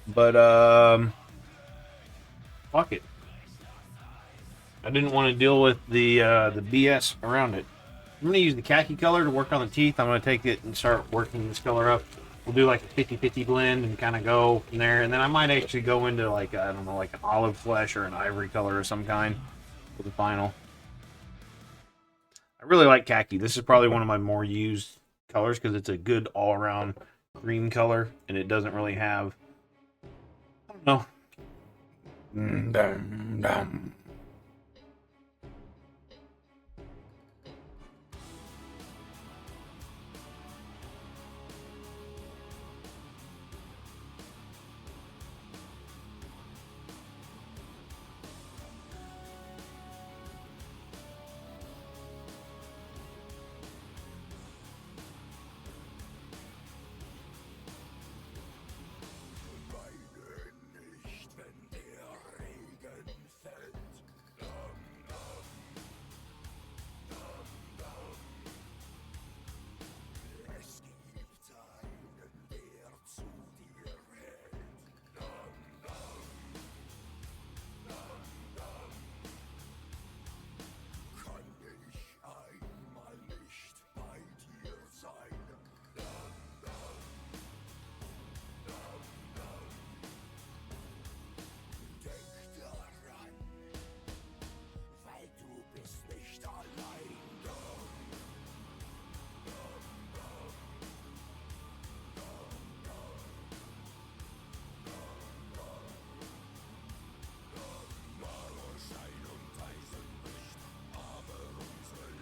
but fuck it. I didn't want to deal with the BS around it. I'm going to use the khaki color to work on the teeth. I'm going to take it and start working this color up. We'll do like a 50-50 blend and kind of go from there. And then I might actually go into like, I don't know, like an olive flesh or an ivory color of some kind for the final. I really like khaki. This is probably one of my more used colors because it's a good all-around green color and it doesn't really have, I don't know.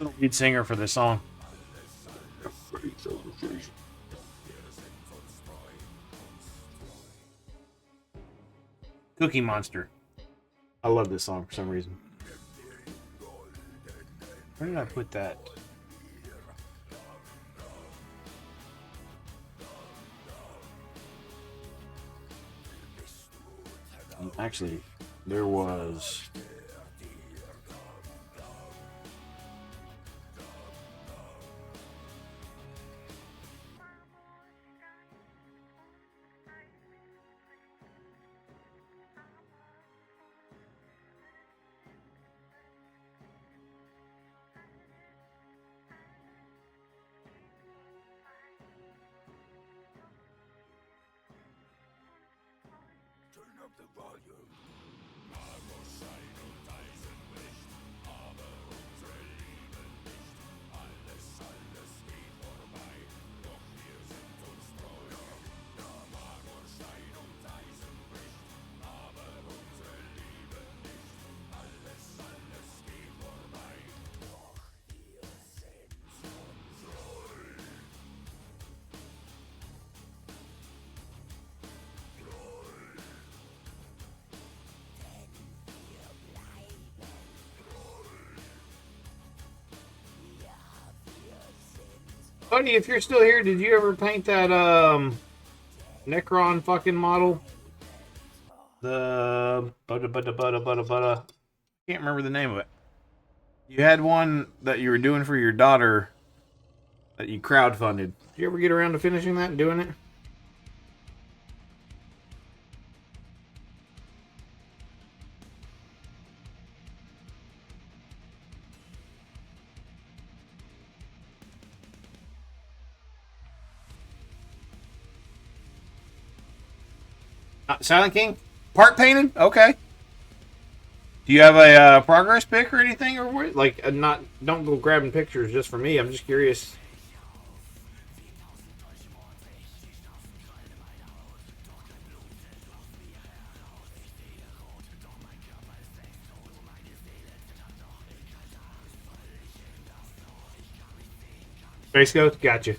The lead singer for this song. Cookie Monster. I love this song for some reason. Where did I put that? Actually, there was... Buddy, if you're still here, did you ever paint that Necron fucking model? The can't remember the name of it. You had one that you were doing for your daughter that you crowdfunded. Did you ever get around to finishing that and doing it? Silent King? Part painted? Okay. Do you have a progress pic or anything, or what? Like, not? Don't go grabbing pictures just for me. I'm just curious. Space Ghost, gotcha.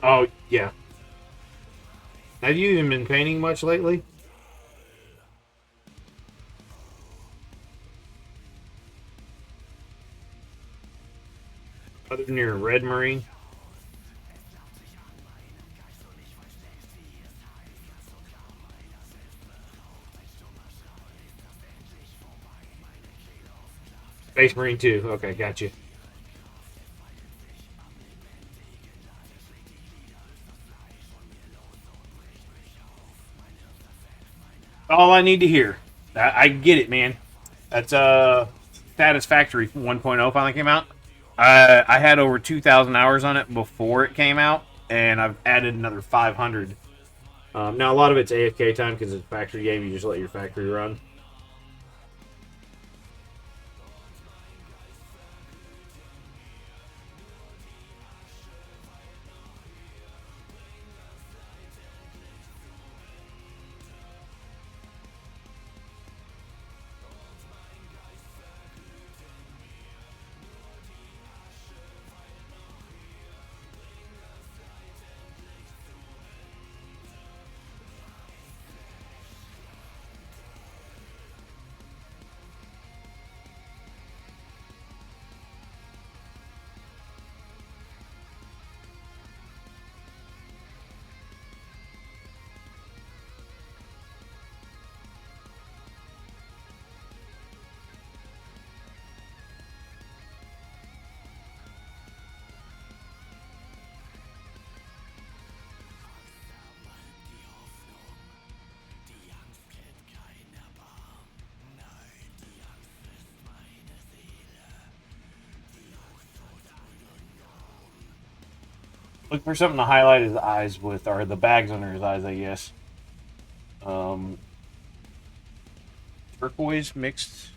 Oh, yeah. Have you even been painting much lately? Other than your red marine? Space Marine 2. Okay, gotcha. All I need to hear. I get it, man. That's Satisfactory 1.0 finally came out. I had over 2,000 hours on it before it came out, and I've added another 500. Now a lot of it's AFK time because it's a factory game. You just let your factory run. Look for something to highlight his eyes with, or the bags under his eyes, I guess. Turquoise mixed.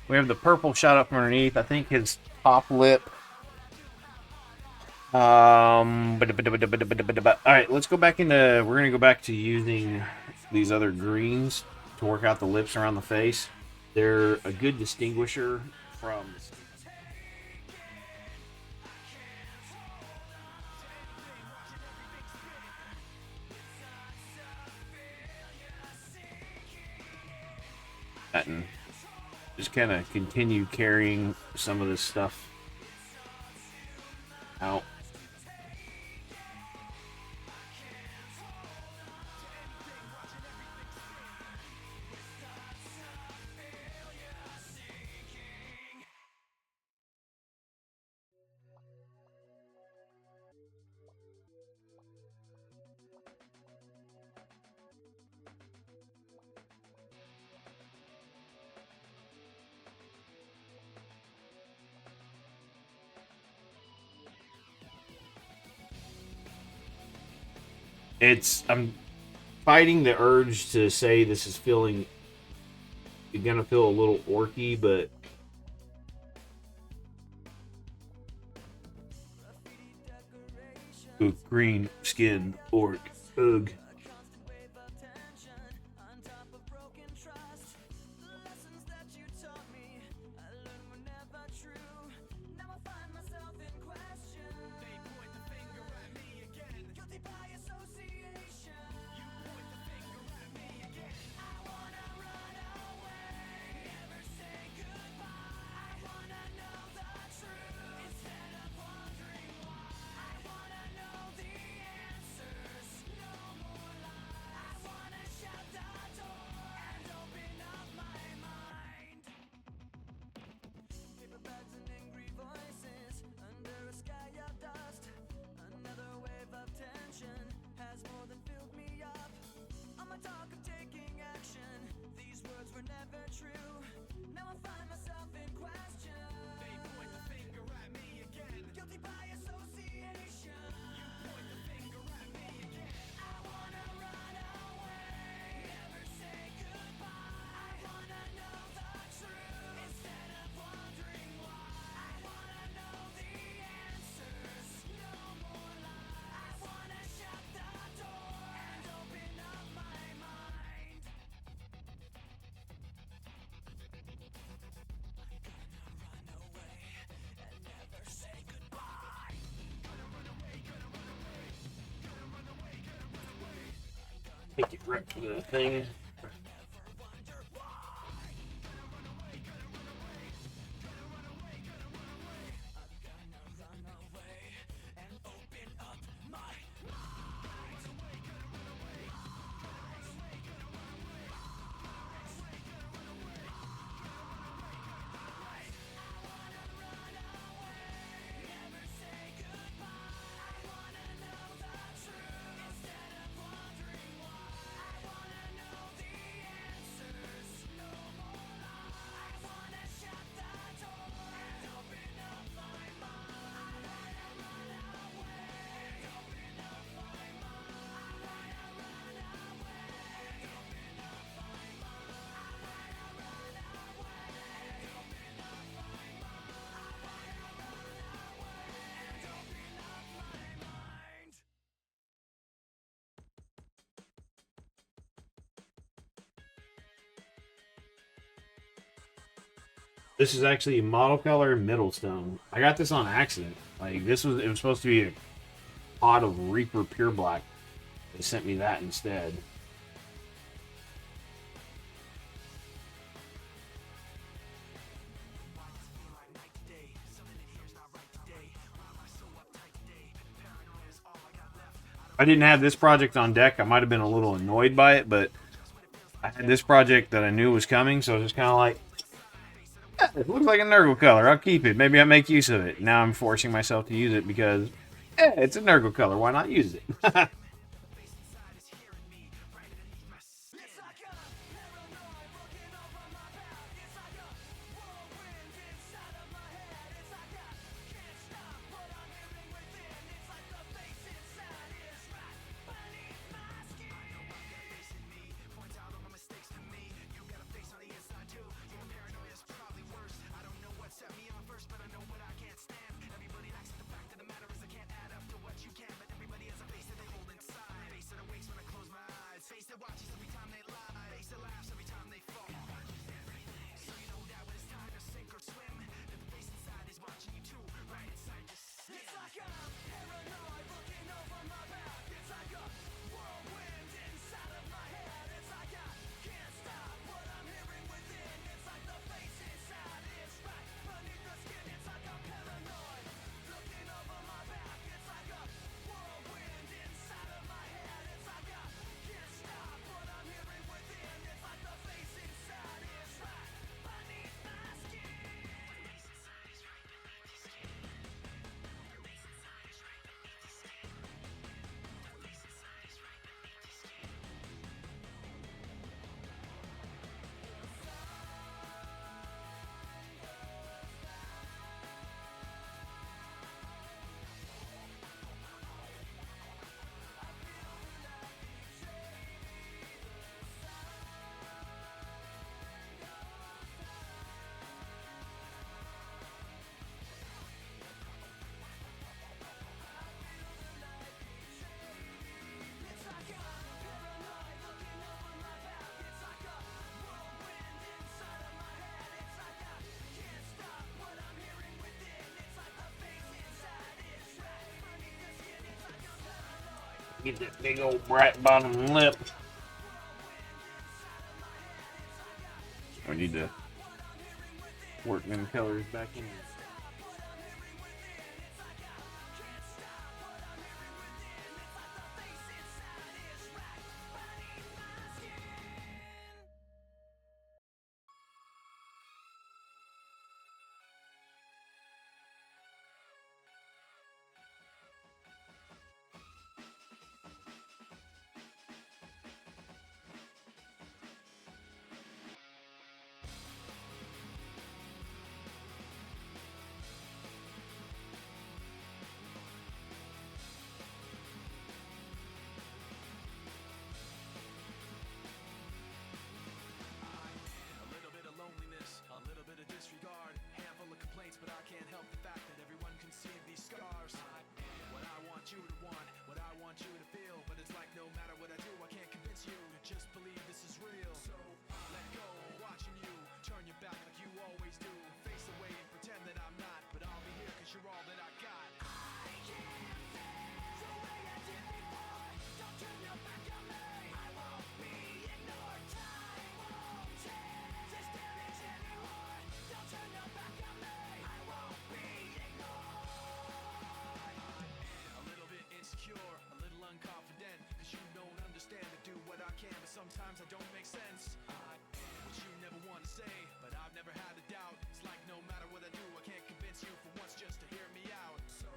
We have the purple shot up from underneath. I think his top lip. All right, let's go back into. We're gonna go back to using these other greens to work out the lips around the face. They're a good distinguisher from. And just kind of continue carrying some of this stuff out. I'm fighting the urge to say this is feeling. You're gonna feel a little orky, but ooh, green skin orc. Ugh. Talk of taking action. These words Take it right to the thing. This is actually model color Middlestone. I got this on accident. Like it was supposed to be a pot of Reaper Pure Black. They sent me that instead. If I didn't have this project on deck, I might have been a little annoyed by it, but I had this project that I knew was coming, so I was just kind of like, yeah, it looks like a Nurgle color. I'll keep it. Maybe I'll make use of it. Now I'm forcing myself to use it because, yeah, it's a Nurgle color. Why not use it? Get that big old bright bottom lip. We need to work them colors back in. what you would want, what I want you to feel. But it's like no matter what I do, I can't convince you to just believe this is real. So let go, watching you turn your back like you always do. Face away and pretend that I'm not, but I'll be here cause you're all that I got. I can't feel the way I did before. Don't turn your back on me. I won't be ignored. Time won't change this damage anymore. Don't turn your back on me. I won't be ignored. A little bit insecure, a little unconfident, cause you don't understand. I do what I can, but sometimes I don't make sense. I am what you never want to say, but I've never had a doubt. It's like no matter what I do, I can't convince you for once just to hear me out. So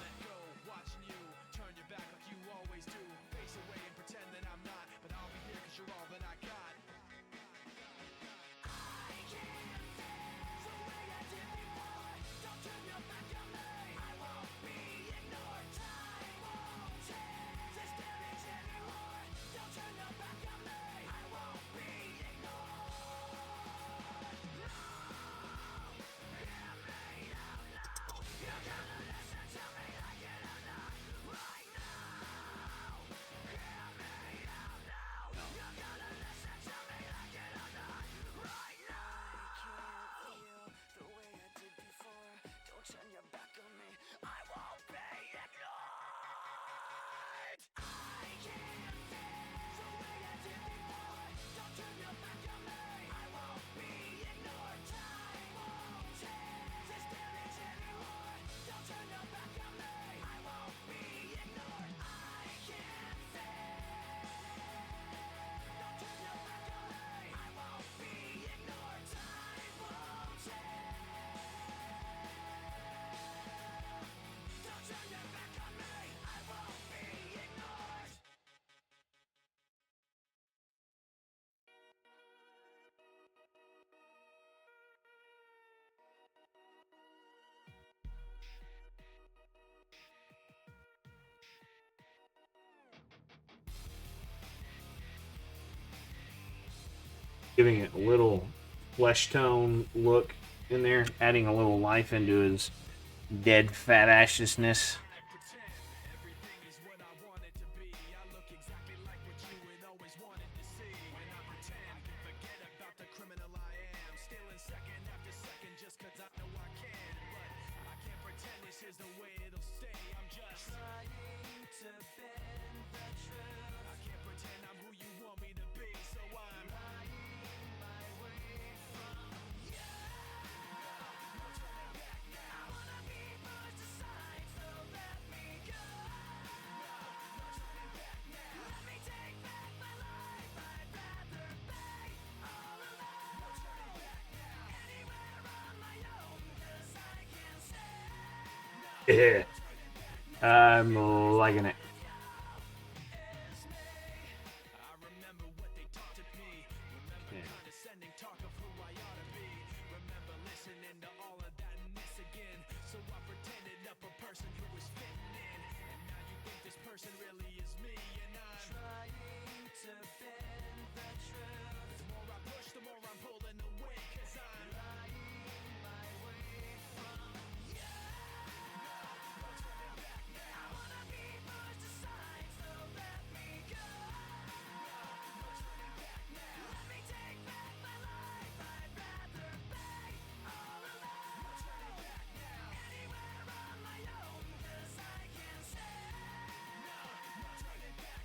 let go, watching you turn your back like you always do. Face away and pretend that I'm not, but I'll be here cause you're all that I got. I can't feel the way I did before. Don't turn your back on me. I won't be ignored. Time won't change this damage anymore. Don't turn your back on me. I won't be ignored. Hear me out now. You gotta listen to me like you don't know right now. Hear me out now. You gotta listen to me like you don't know right now. I can't feel the way I did before. Don't turn your back on me. I won't be ignored. I can't feel the way I did before. Don't turn your back on me. I won't be ignored. Time won't change this damage anymore. Don't turn your back on me. I won't be ignored. I can't feel. Don't turn your back on me. I won't be ignored. Time won't change. Don't turn your back on me. I won't be ignored. Giving it a little flesh tone look in there, adding a little life into his dead fat ashness. I pretend everything is what I want it to be. I look exactly like what you had always wanted to see. When I pretend, forget about the criminal I am. Still in second after second just cause I know I can. But I can't pretend this is the way it'll stay. I'm just trying to bend the truth. I can't pretend I'm who you want me to be. So I'm lying my way from you. No turning back now. I wanna be pushed aside, so let me go. No turning back now. Let me take back my life. I'd rather be all alone. No turning back now. Anywhere on my own, 'cause I can't stand. Yeah. I'm liking it. I remember what they talked at me. Remember condescending talk of who I ought to be. Remember listening to all of that and this again. So I pretended up a person who was fitting in. And now you think this person really is me. And I'm trying to bend the truth. The more I push, the more I'm pulling away. 'Cause I'm lying my way from you. No turning back now. I wanna be pushed aside, so let me go. No turning back now. Let me take back my life. I'd rather be all alone. No turning back now. Anywhere on my own, 'cause I can't stand. No turning back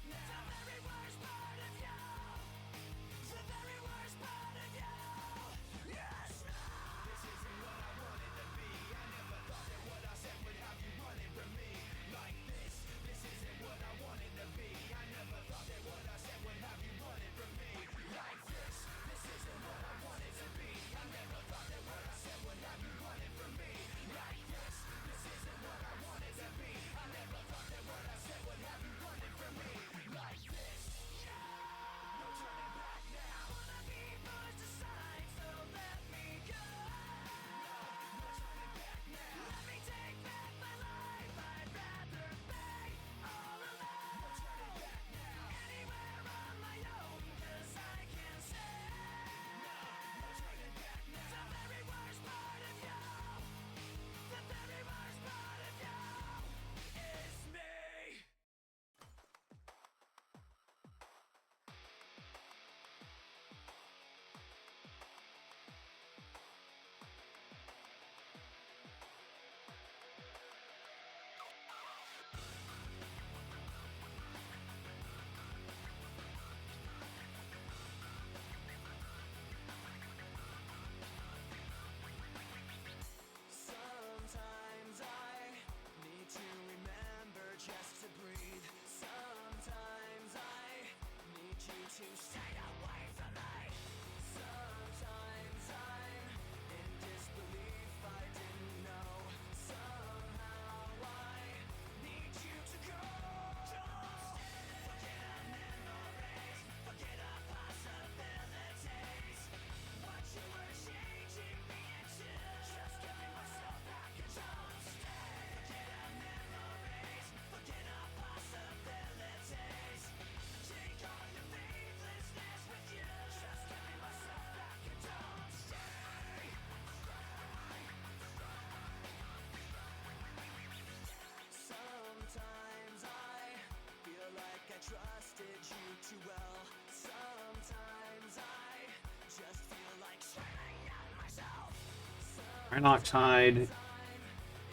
Iron oxide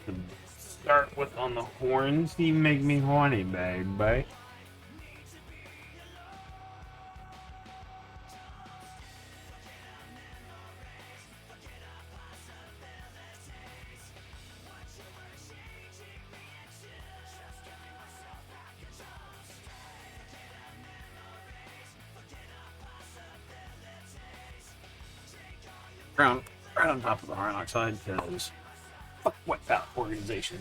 to start with on the horns. You make me horny, baby. Right on top of the iron oxide because fuck what that organization.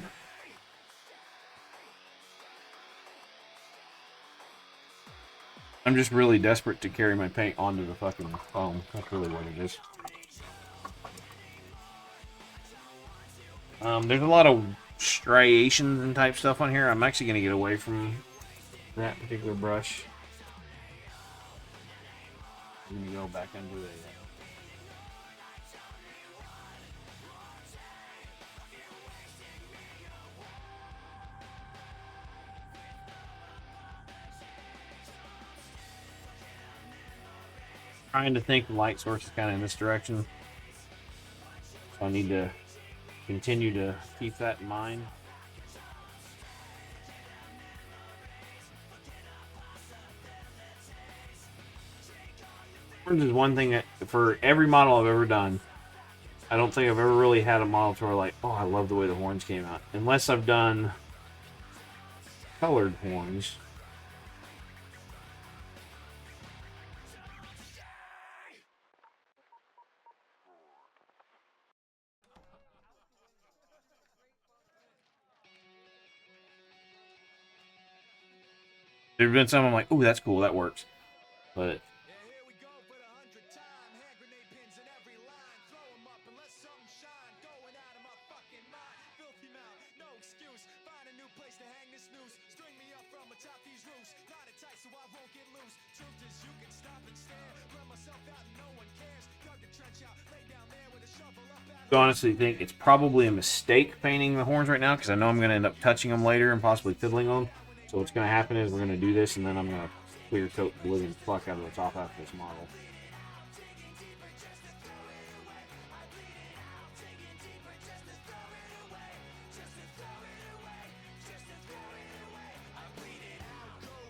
I'm just really desperate to carry my paint onto the fucking foam. That's really what it is. There's a lot of striations and type stuff on here. I'm actually going to get away from that particular brush. I'm going to go back into it. Trying to think the light source is kind of in this direction. So I need to continue to keep that in mind. Horns is one thing that for every model I've ever done, I don't think I've ever really had a model to where like, oh, I love the way the horns came out. Unless I've done colored horns. There's been some I'm like, ooh, that's cool, that works. But Yeah, here we go for the 100th time. Hand grenade pins in every line. Throw 'em up and let something shine. Going out of my fucking mind. Filthy mouth, no excuse. Find a new place to hang this noose. String me up from atop these roofs. Knot it tight so I won't get loose. Truth is you can stop and stare. Run myself out and no one cares. Dug the trench out, lay down there with a shovel up out. I honestly think it's probably a mistake painting the horns right now because I know I'm going to end up touching them later and possibly fiddling on them. So what's going to happen is we're going to do this and then I'm going to clear coat the living fuck out of the top half of this model.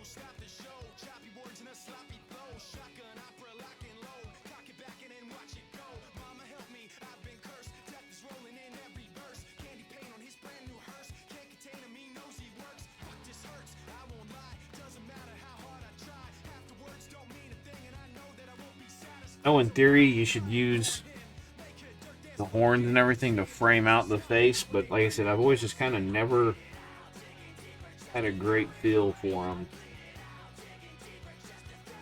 Stop the show, choppy words and a sloppy blow. Shotgun opera lock and load. Cock it back and then watch it go. Mama help me, I've been cursed. Death is rolling in every verse. Candy paint on his brand new hearse. Can't contain him, he knows he works. Fuck, this hurts, I won't lie. Doesn't matter how hard I try. Half the words don't mean a thing, and I know that I won't be satisfied. No, in theory, you should use the horns and everything to frame out the face, but like I said, I've always just kind of never had a great feel for them.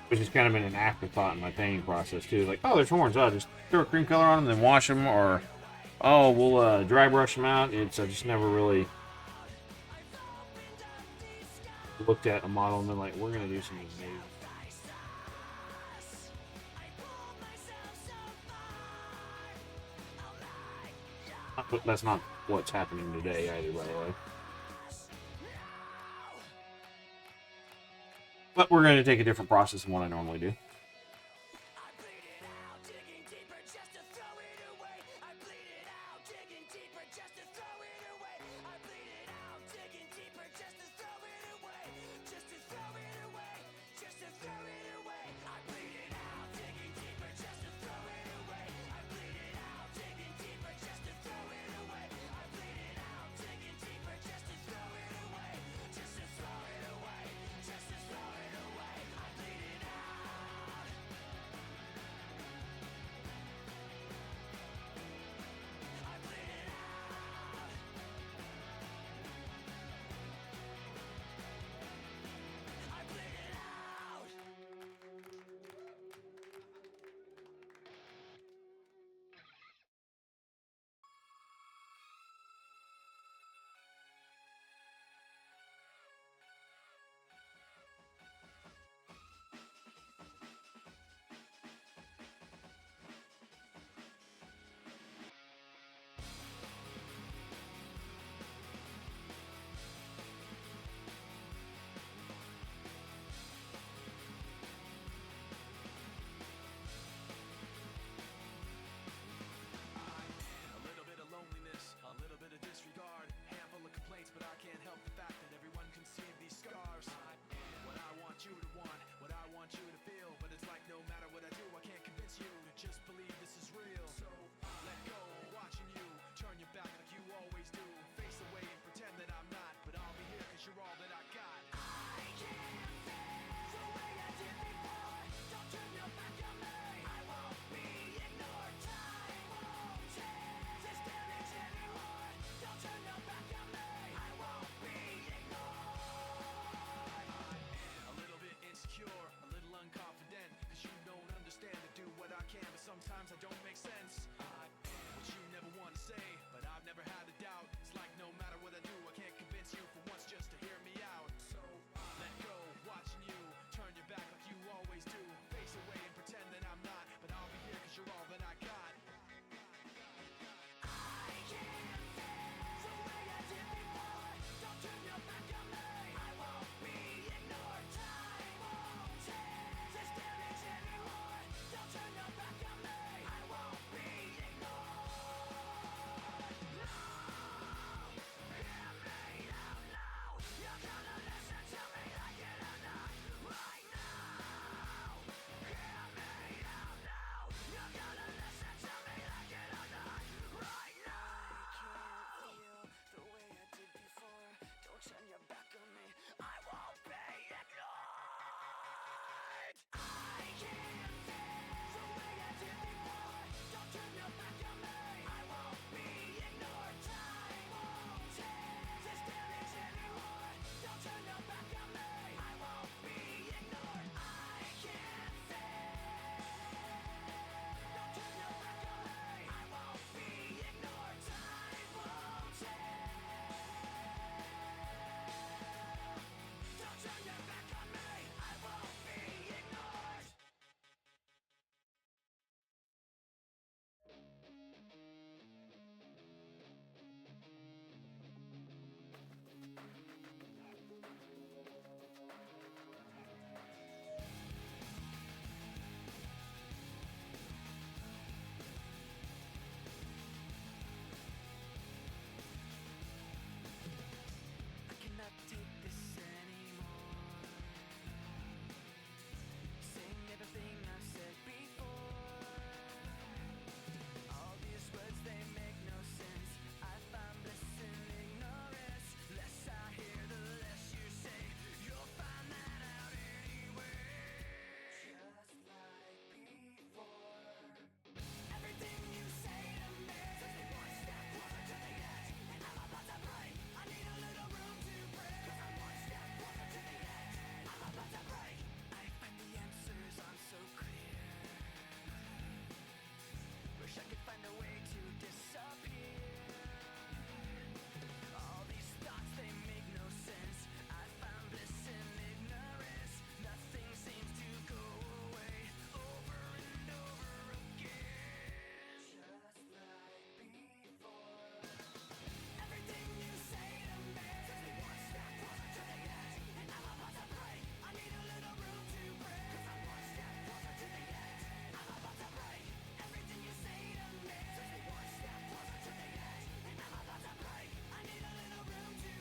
Which has kind of been an afterthought in my painting process too. Like, oh, there's horns. Oh, just throw a cream color on them, then wash them, or oh, we'll dry brush them out. I just never really looked at a model and been like, we're gonna do something new. But that's not what's happening today either, by the way. But we're going to take a different process than what I normally do.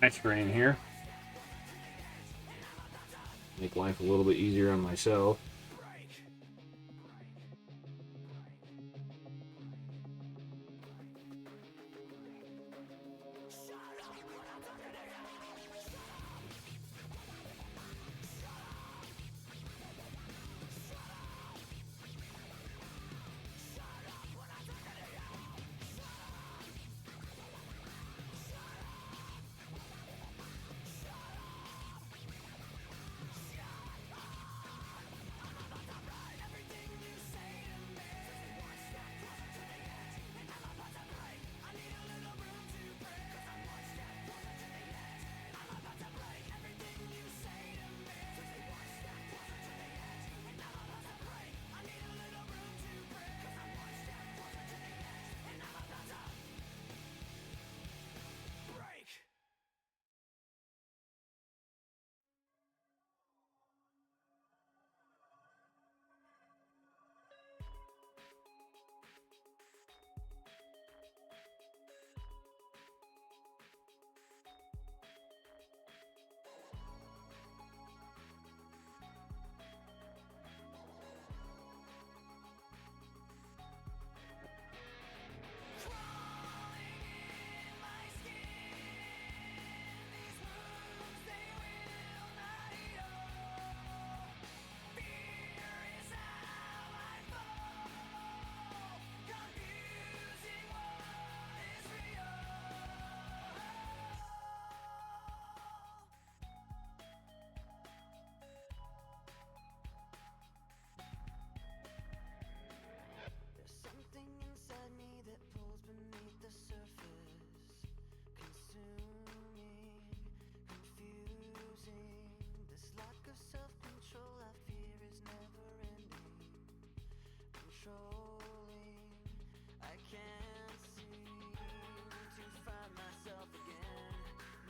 extra in here. Make life a little bit easier on myself. There's something inside me that pulls beneath the surface, consuming, confusing. This lack of self-control I fear is never ending, controlling. I can't seem to find myself again.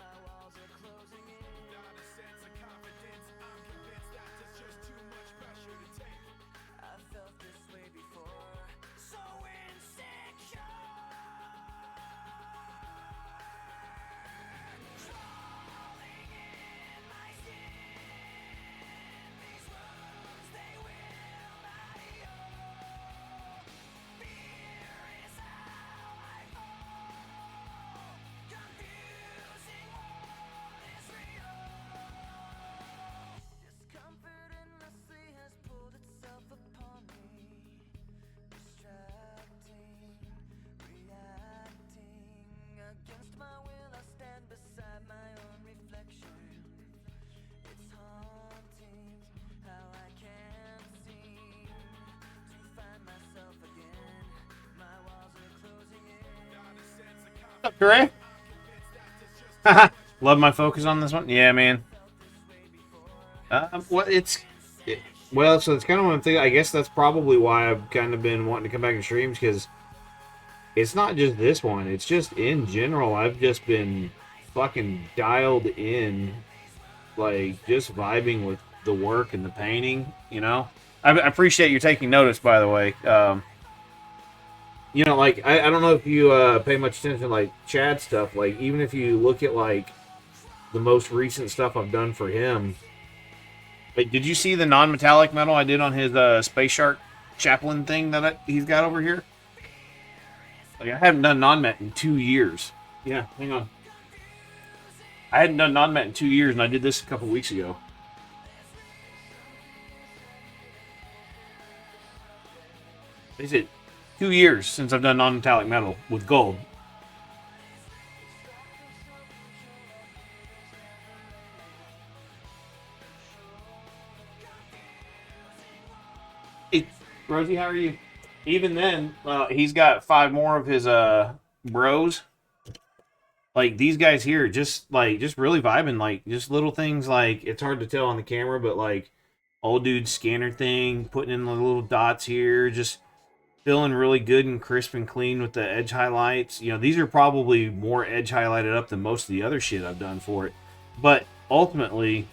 My walls are closing in. Not a sense of confidence. I'm convinced that there's just too much pressure to take. I've felt this way before. So insecure. Crawling in my skin. These wounds, they will not heal. Fear is how I fall. Confusing what is real. Discomfort endlessly has pulled itself upon me. Distracting, reacting. Against my will, I stand beside my own reflection. It's haunting how I can't seem to find myself again. My walls are closing in. What's up, Dre? Love my focus on this one. Yeah, man. So it's kind of one thing. I guess that's probably why I've kind of been wanting to come back and streams, because it's not just this one. It's just in general. I've just been fucking dialed in, like just vibing with the work and the painting. You know, I appreciate you taking notice. By the way, you know, like I don't know if you pay much attention to like Chad stuff. Like even if you look at like the most recent stuff I've done for him. Like, did you see the non-metallic metal I did on his Space Shark Chaplain thing that he's got over here? Like, I haven't done non-met in 2 years. Yeah, hang on. I hadn't done non-met in 2 years, and I did this a couple weeks ago. Is it 2 years since I've done non-metallic metal with gold? Hey, Rosie, how are you? Even then, he's got 5 more of his bros. Like these guys here, just really vibing. Like just little things. Like it's hard to tell on the camera, but like old dude scanner thing, putting in the little dots here, just feeling really good and crisp and clean with the edge highlights. You know, these are probably more edge highlighted up than most of the other shit I've done for it. But ultimately,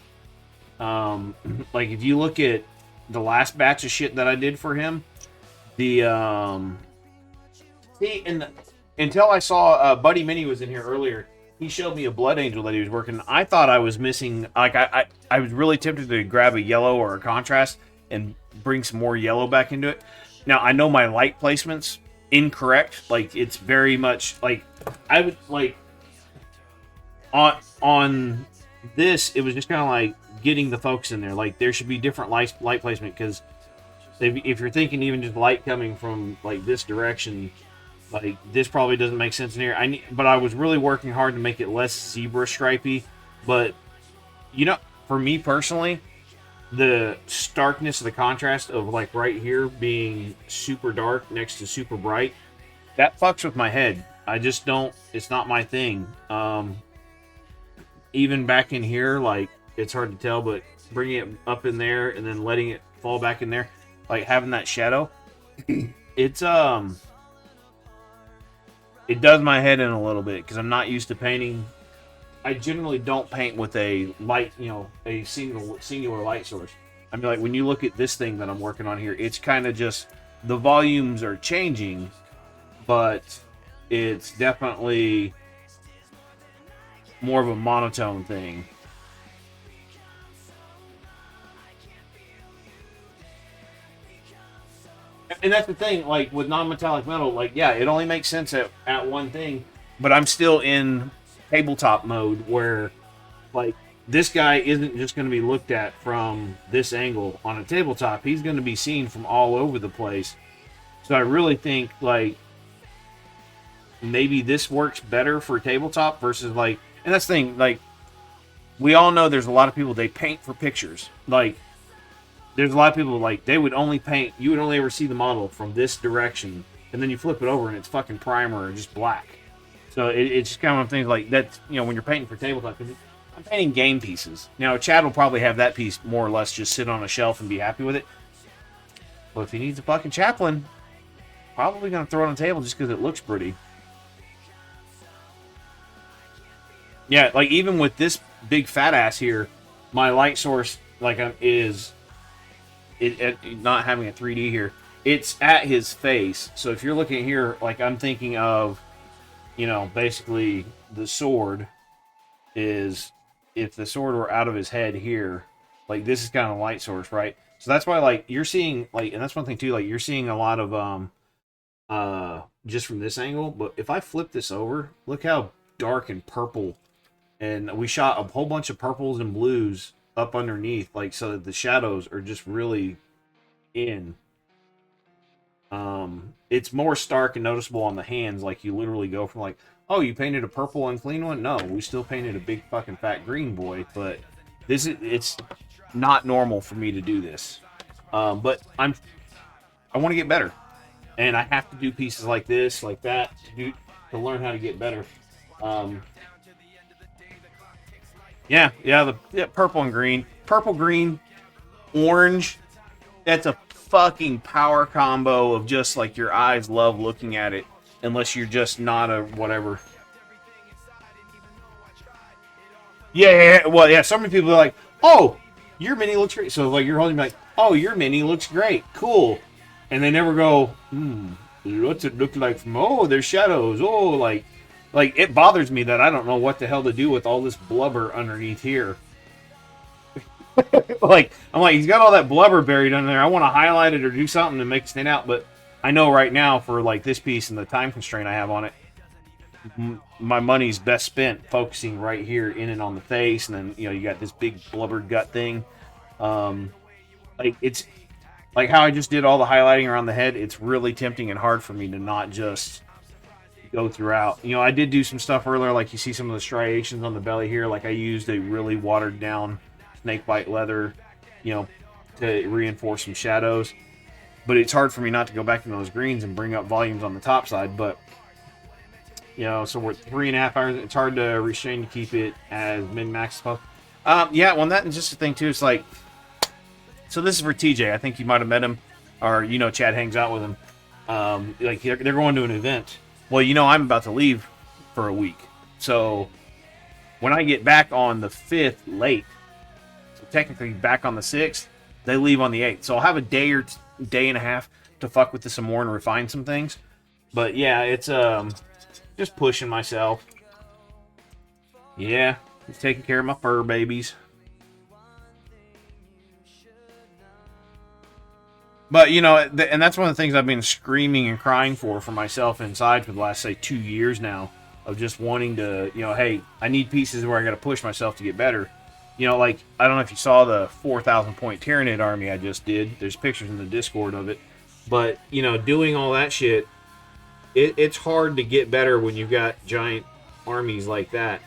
like if you look at the last batch of shit that I did for him, until I saw Buddy Minnie was in here earlier. he showed me a Blood Angel that he was working. I thought I was missing, like, I was really tempted to grab a yellow or a contrast and bring some more yellow back into it. Now, I know my light placement's incorrect. Like, it's very much, like, I would, like, on this, it was just kind of like getting the focus in there. Like, there should be different light placement, because if you're thinking even just light coming from, like, this direction, like, this probably doesn't make sense in here. But I was really working hard to make it less zebra stripey. But, you know, for me personally, the starkness of the contrast of, like, right here being super dark next to super bright, that fucks with my head. I just don't, it's not my thing. Even back in here, like, it's hard to tell, but bringing it up in there and then letting it fall back in there, like, having that shadow, it's, it does my head in a little bit, because I'm not used to painting. I generally don't paint with a light, you know, a singular light source. I mean, like, when you look at this thing that I'm working on here, it's kind of just, the volumes are changing, but it's definitely more of a monotone thing. And that's the thing, like, with non-metallic metal, like, yeah, it only makes sense at one thing, but I'm still in tabletop mode where, like, this guy isn't just going to be looked at from this angle on a tabletop. He's going to be seen from all over the place. So I really think, like, maybe this works better for tabletop versus, like, and that's the thing, like, we all know there's a lot of people, they paint for pictures. Like, there's a lot of people, like, they would only paint, you would only ever see the model from this direction, and then you flip it over and it's fucking primer or just black. So it's just kind of one of things like that, you know, when you're painting for tabletop, because I'm painting game pieces. Now, Chad will probably have that piece more or less just sit on a shelf and be happy with it. But if he needs a fucking chaplain, probably going to throw it on the table just because it looks pretty. Yeah, like, even with this big fat ass here, my light source, like, is not having a 3D here. It's at his face. So if you're looking here, like, I'm thinking of, you know, basically the sword is, if the sword were out of his head here, like, this is kind of a light source, right? So that's why, like, you're seeing, like, and that's one thing too, like, you're seeing a lot of just from this angle. But if I flip this over, look how dark and purple, and we shot a whole bunch of purples and blues up underneath, like, so that the shadows are just really in. It's more stark and noticeable on the hands. Like, you literally go from, like, oh, you painted a purple Unclean one? No, we still painted a big fucking fat green boy. But it's not normal for me to do this. But I want to get better, and I have to do pieces like this, like that, to learn how to get better. Yeah, purple and green. Purple, green, orange. That's a fucking power combo of just, like, your eyes love looking at it. Unless you're just not a whatever. Yeah. Well, yeah, so many people are like, oh, your mini looks great. So, like, you're holding like, oh, your mini looks great. Cool. And they never go, what's it look like from, oh, there's shadows. Oh, like, it bothers me that I don't know what the hell to do with all this blubber underneath here. Like, I'm like, he's got all that blubber buried under there. I want to highlight it or do something to make it stand out. But I know right now, for, like, this piece and the time constraint I have on it, my money's best spent focusing right here in and on the face. And then, you know, you got this big blubber gut thing. Like, it's like how I just did all the highlighting around the head. It's really tempting and hard for me to not just go throughout. You know, I did do some stuff earlier, like you see some of the striations on the belly here. Like, I used a really watered down snakebite leather, you know, to reinforce some shadows. But it's hard for me not to go back into those greens and bring up volumes on the top side. But, you know, so we're at 3.5 hours. It's hard to restrain to keep it as min-max as possible. Yeah, well, that is just the thing, too. It's like, so this is for TJ. I think you might have met him, or, you know, Chad hangs out with him. Like, they're going to an event. Well, you know, I'm about to leave for a week. So when I get back on the 5th late, so technically back on the 6th, they leave on the 8th. So I'll have a day or day and a half to fuck with this some more and refine some things. But yeah, it's just pushing myself. Yeah, he's taking care of my fur babies. But, you know, and that's one of the things I've been screaming and crying for myself inside for the last, say, 2 years now, of just wanting to, you know, hey, I need pieces where I got to push myself to get better. You know, like, I don't know if you saw the 4,000 point Tyranid army I just did. There's pictures in the Discord of it. But, you know, doing all that shit, it's hard to get better when you've got giant armies like that.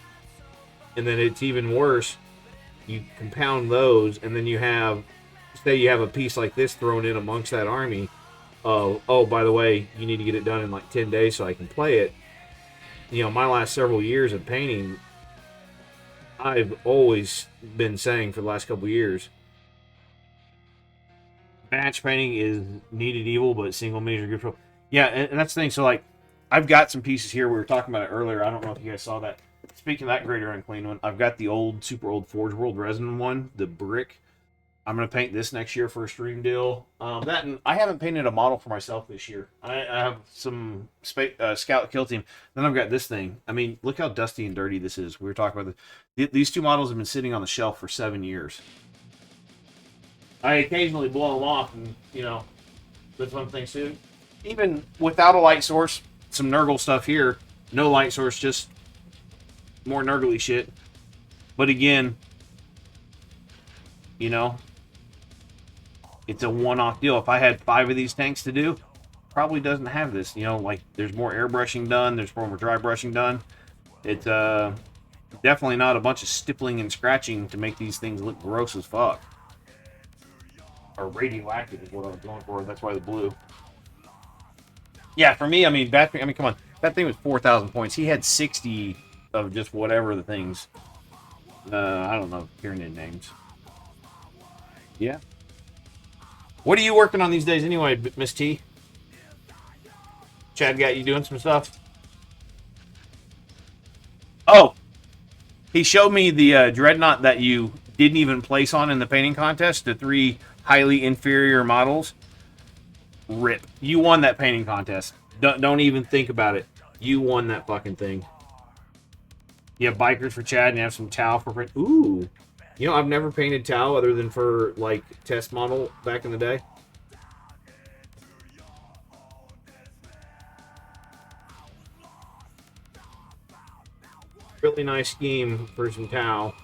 And then it's even worse. You compound those, and then you have, say you have a piece like this thrown in amongst that army. Oh, by the way, you need to get it done in like 10 days so I can play it. You know, my last several years of painting, I've always been saying for the last couple years, batch painting is needed evil, but single major good for. Yeah, and that's the thing. So, like, I've got some pieces here. We were talking about it earlier. I don't know if you guys saw that. Speaking of that Greater Unclean one, I've got the old, super old Forge World resin one, the brick. I'm going to paint this next year for a stream deal. That and I haven't painted a model for myself this year. I have some Scout Kill Team. Then I've got this thing. I mean, look how dusty and dirty this is. We were talking about these two models have been sitting on the shelf for 7 years. I occasionally blow them off, and, you know, that's one thing too. Even without a light source, some Nurgle stuff here. No light source, just more Nurgly shit. But again, you know, it's a one-off deal. If I had 5 of these tanks to do, probably doesn't have this. You know, like, there's more airbrushing done. There's more dry brushing done. It's definitely not a bunch of stippling and scratching to make these things look gross as fuck. Or radioactive is what I was going for. That's why the blue. Yeah, for me, I mean, come on. That thing was 4,000 points. He had 60 of just whatever the things. I don't know Tyranid names. Yeah. What are you working on these days anyway, Miss T? Chad got you doing some stuff? Oh, he showed me the Dreadnought that you didn't even place on in the painting contest, the 3 highly inferior models. Rip. You won that painting contest. Don't even think about it. You won that fucking thing. You have bikers for Chad and you have some Tau for... Ooh. You know, I've never painted Tau other than for, like, test model back in the day. Really nice scheme for some Tau.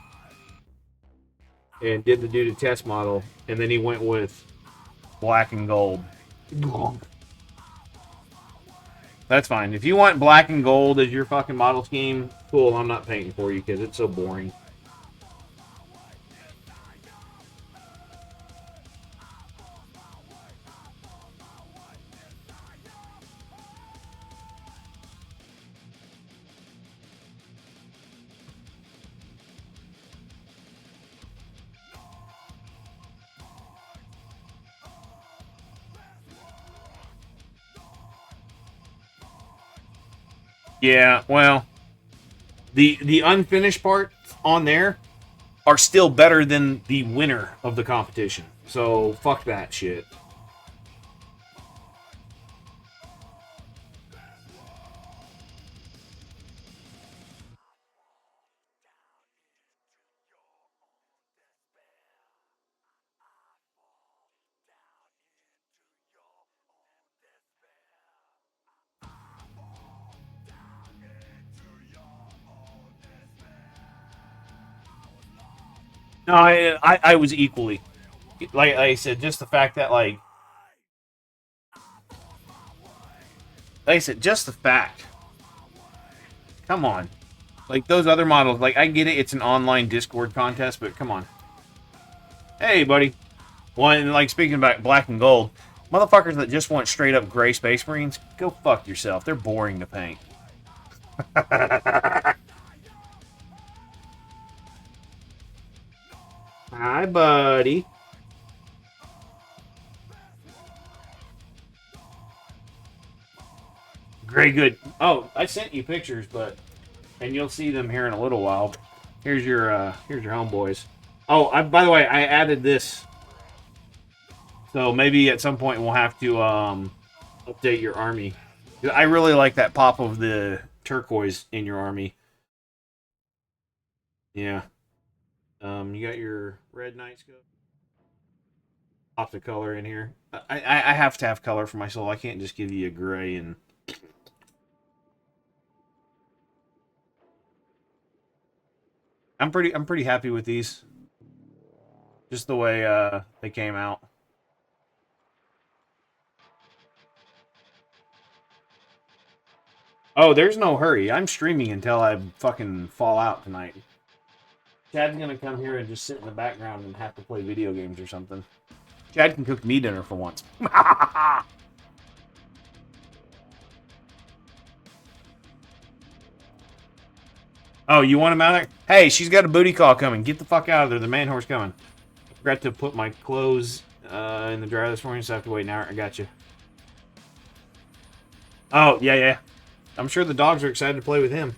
And did the dude a test model. And then he went with black and gold. That's fine. If you want black and gold as your fucking model scheme, cool, I'm not painting for you because it's so boring. Yeah, well, the unfinished parts on there are still better than the winner of the competition. So fuck that shit. No, I was equally. Like I said, just the fact that, like I said, just the fact. Come on. Like, those other models, like, I get it, it's an online Discord contest, but come on. Hey, buddy. Well, and, like, speaking about black and gold, motherfuckers that just want straight up gray Space Marines, go fuck yourself. They're boring to paint. Hi, buddy. Very good. Oh, I sent you pictures, but and you'll see them here in a little while. Here's your homeboys. Oh, by the way, I added this, so maybe at some point we'll have to update your army. I really like that pop of the turquoise in your army. Yeah. You got your red night scope. Pop the color in here. I have to have color for my soul. I can't just give you a gray and. I'm pretty happy with these. Just the way they came out. Oh, there's no hurry. I'm streaming until I fucking fall out tonight. Chad's gonna come here and just sit in the background and have to play video games or something. Chad can cook me dinner for once. Oh, you want him out there? Hey, she's got a booty call coming. Get the fuck out of there. The man horse coming. I forgot to put my clothes in the dryer this morning, so I have to wait an hour. I got you. Oh, yeah, yeah. I'm sure the dogs are excited to play with him.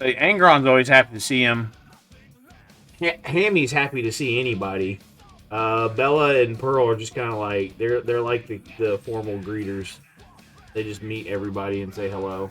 Angron's always happy to see him. Hammy's happy to see anybody. Bella and Pearl are just kind of like they're like the formal greeters. They just meet everybody and say hello.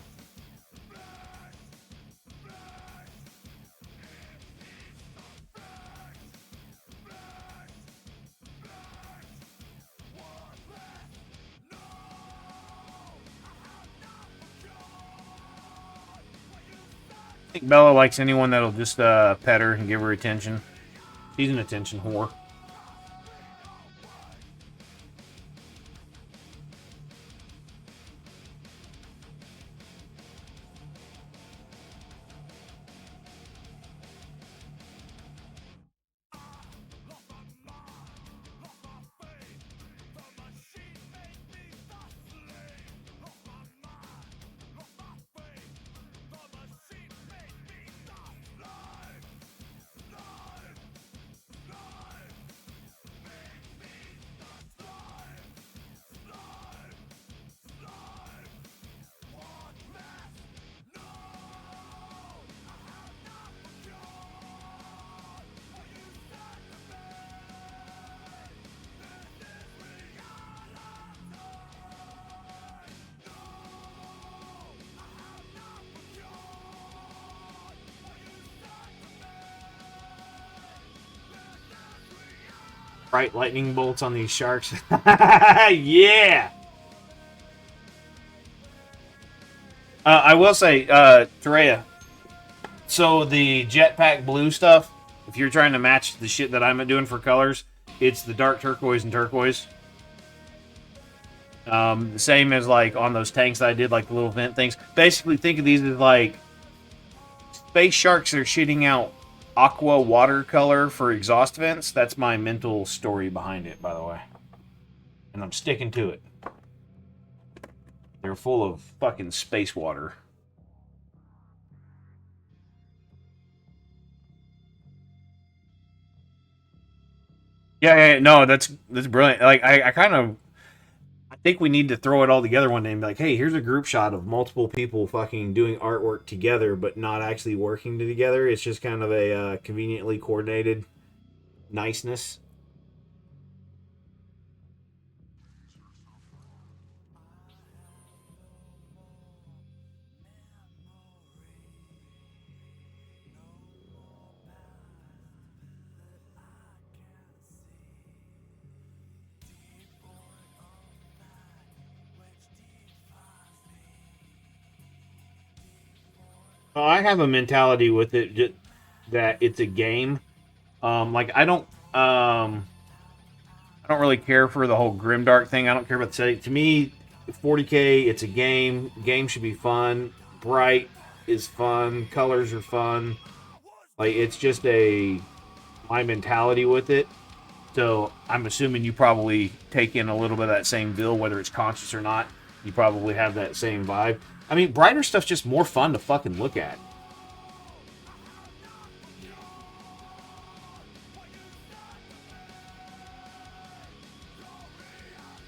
I think Bella likes anyone that'll just pet her and give her attention. She's an attention whore. Bright lightning bolts on these sharks. Yeah! I will say, Terea, so the jetpack blue stuff, if you're trying to match the shit that I'm doing for colors, it's the dark turquoise and turquoise. The same as like on those tanks that I did, like the little vent things. Basically, think of these as like space sharks that are shitting out aqua watercolor for exhaust vents. That's my mental story behind it, by the way. And I'm sticking to it. They're full of fucking space water. Yeah, no, that's brilliant. Like I kind of I think we need to throw it all together one day and be like, hey, here's a group shot of multiple people fucking doing artwork together, but not actually working together. It's just kind of a conveniently coordinated niceness. I have a mentality with it that it's a game. Like I don't really care for the whole grimdark thing. I don't care about the setting. To me, 40K, it's a game. Game should be fun. Bright is fun. Colors are fun. Like it's just my mentality with it. So I'm assuming you probably take in a little bit of that same bill, whether it's conscious or not. You probably have that same vibe. I mean, brighter stuff's just more fun to fucking look at.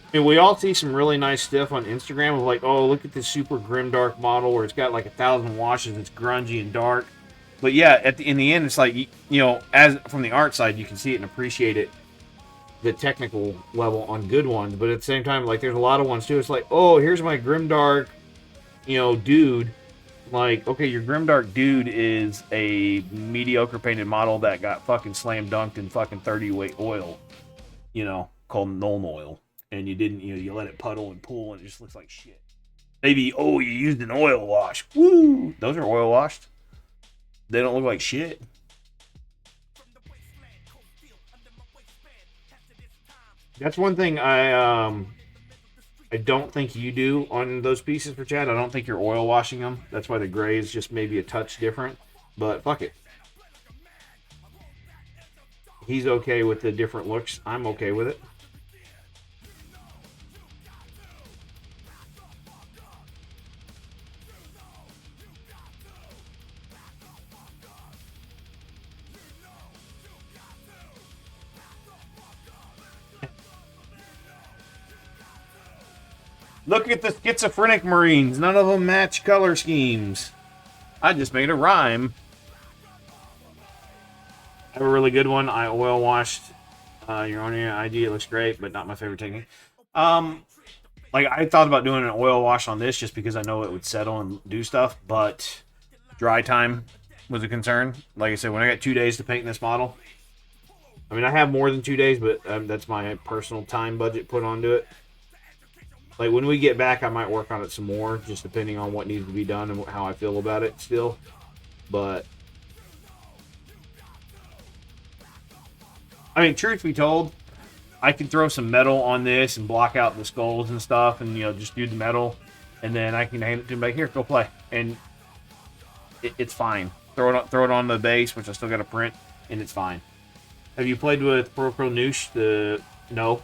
I mean, we all see some really nice stuff on Instagram of like, oh, look at this super grimdark model where it's got like 1,000 washes, it's grungy and dark. But yeah, in the end, it's like, you know, as from the art side, you can see it and appreciate it, the technical level on good ones. But at the same time, like, there's a lot of ones too. It's like, oh, here's my grimdark, you know, dude. Like, okay, your grimdark dude is a mediocre painted model that got fucking slam dunked in fucking 30 weight oil, you know, called Nuln oil, and you didn't, you know, you let it puddle and pool, and it just looks like shit. Maybe, oh, you used an oil wash. Woo! Those are oil washed. They don't look like shit. That's one thing I don't think you do on those pieces for Chad. I don't think you're oil washing them. That's why the gray is just maybe a touch different. But fuck it. He's okay with the different looks. I'm okay with it. Look at the schizophrenic Marines. None of them match color schemes. I just made a rhyme. I have a really good one. I oil washed your own ID. It looks great, but not my favorite technique. Like, I thought about doing an oil wash on this just because I know it would settle and do stuff, but dry time was a concern. Like I said, when I got 2 days to paint this model, I mean, I have more than 2 days, but that's my personal time budget put onto it. Like, when we get back, I might work on it some more, just depending on what needs to be done and how I feel about it still. But, I mean, truth be told, I can throw some metal on this and block out the skulls and stuff and, you know, just do the metal. And then I can hand it to him back here, go play. And it's fine. Throw it on the base, which I still got to print, and it's fine. Have you played with Procro Noosh? No.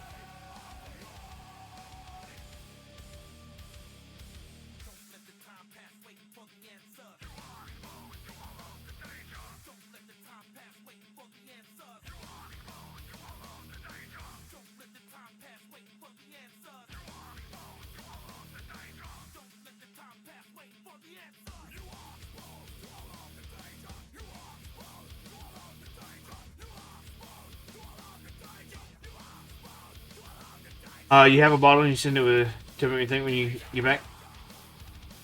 You have a bottle and you send it to me, think when you get back?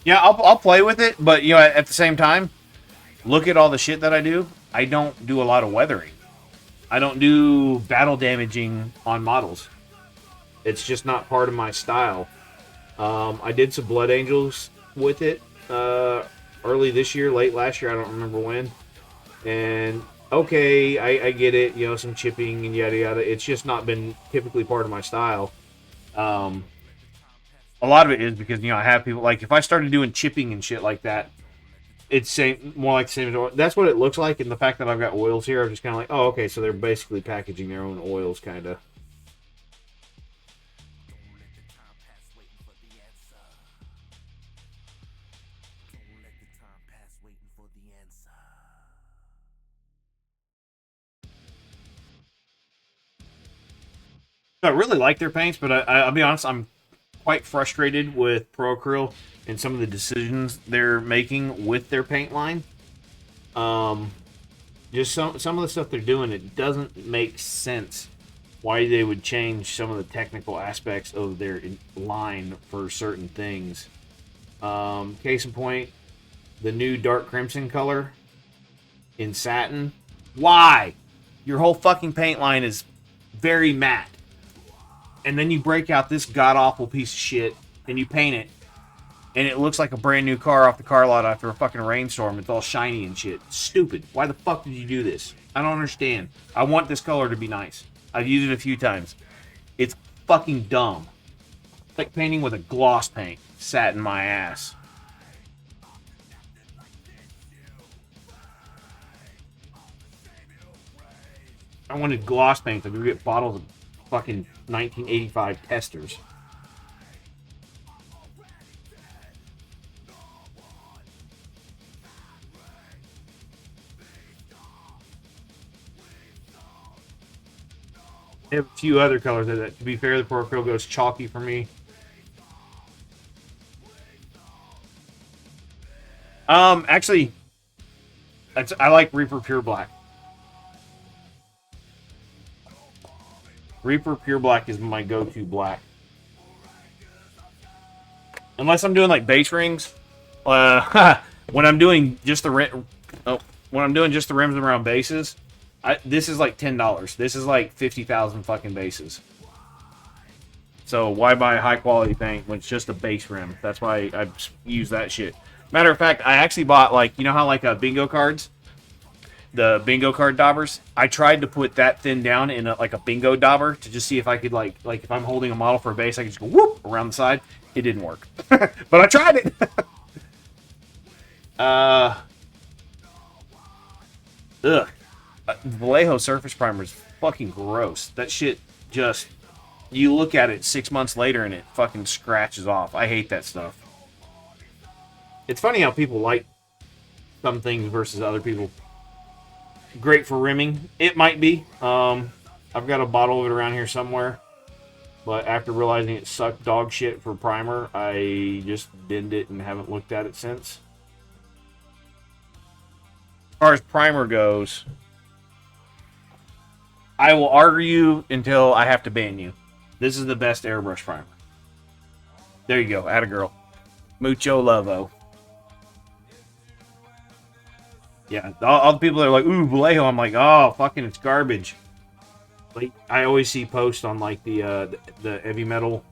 Yeah, I'll play with it, but, you know, at the same time, look at all the shit that I do. I don't do a lot of weathering. I don't do battle damaging on models. It's just not part of my style. I did some Blood Angels with it early this year, late last year, I don't remember when. And, okay, I get it, you know, some chipping and yada yada. It's just not been typically part of my style. A lot of it is because, you know, I have people, like, if I started doing chipping and shit like that, it's more like the same as oil. That's what it looks like, and the fact that I've got oils here, I'm just kind of like, oh, okay, so they're basically packaging their own oils, kind of. I really like their paints, but I'll be honest, I'm quite frustrated with Pro Acryl and some of the decisions they're making with their paint line. Just some of the stuff they're doing, it doesn't make sense why they would change some of the technical aspects of their line for certain things. Case in point, the new dark crimson color in satin. Why? Your whole fucking paint line is very matte. And then you break out this god-awful piece of shit, and you paint it, and it looks like a brand new car off the car lot after a fucking rainstorm. It's all shiny and shit. Stupid. Why the fuck did you do this? I don't understand. I want this color to be nice. I've used it a few times. It's fucking dumb. It's like painting with a gloss paint. Sat in my ass. I wanted gloss paint, so we get bottles of fucking 1985 testers. They have a few other colors that, to be fair, the Pro Acryl goes chalky for me. Actually, I like Reaper Pure Black. Reaper Pure Black is my go-to black. Unless I'm doing like base rings. When I'm doing just the when I'm doing just the rims around bases, this is like $10. This is like 50,000 fucking bases. So why buy high quality paint when it's just a base rim? That's why I use that shit. Matter of fact, I actually bought like, you know how like bingo cards, the bingo card daubers. I tried to put that thin down in like a bingo dauber to just see if I could like if I'm holding a model for a base, I could just go whoop around the side. It didn't work, but I tried it. Vallejo surface primer is fucking gross. That shit just, you look at it 6 months later and it fucking scratches off. I hate that stuff. It's funny how people like some things versus other people. Great for rimming. It might be. I've got a bottle of it around here somewhere. But after realizing it sucked dog shit for primer, I just binned it and haven't looked at it since. As far as primer goes, I will argue until I have to ban you. This is the best airbrush primer. There you go. Atta girl. Mucho lovo. Yeah, all the people that are like, ooh, Vallejo, I'm like, oh, fucking, it's garbage. Like, I always see posts on, like, the heavy metal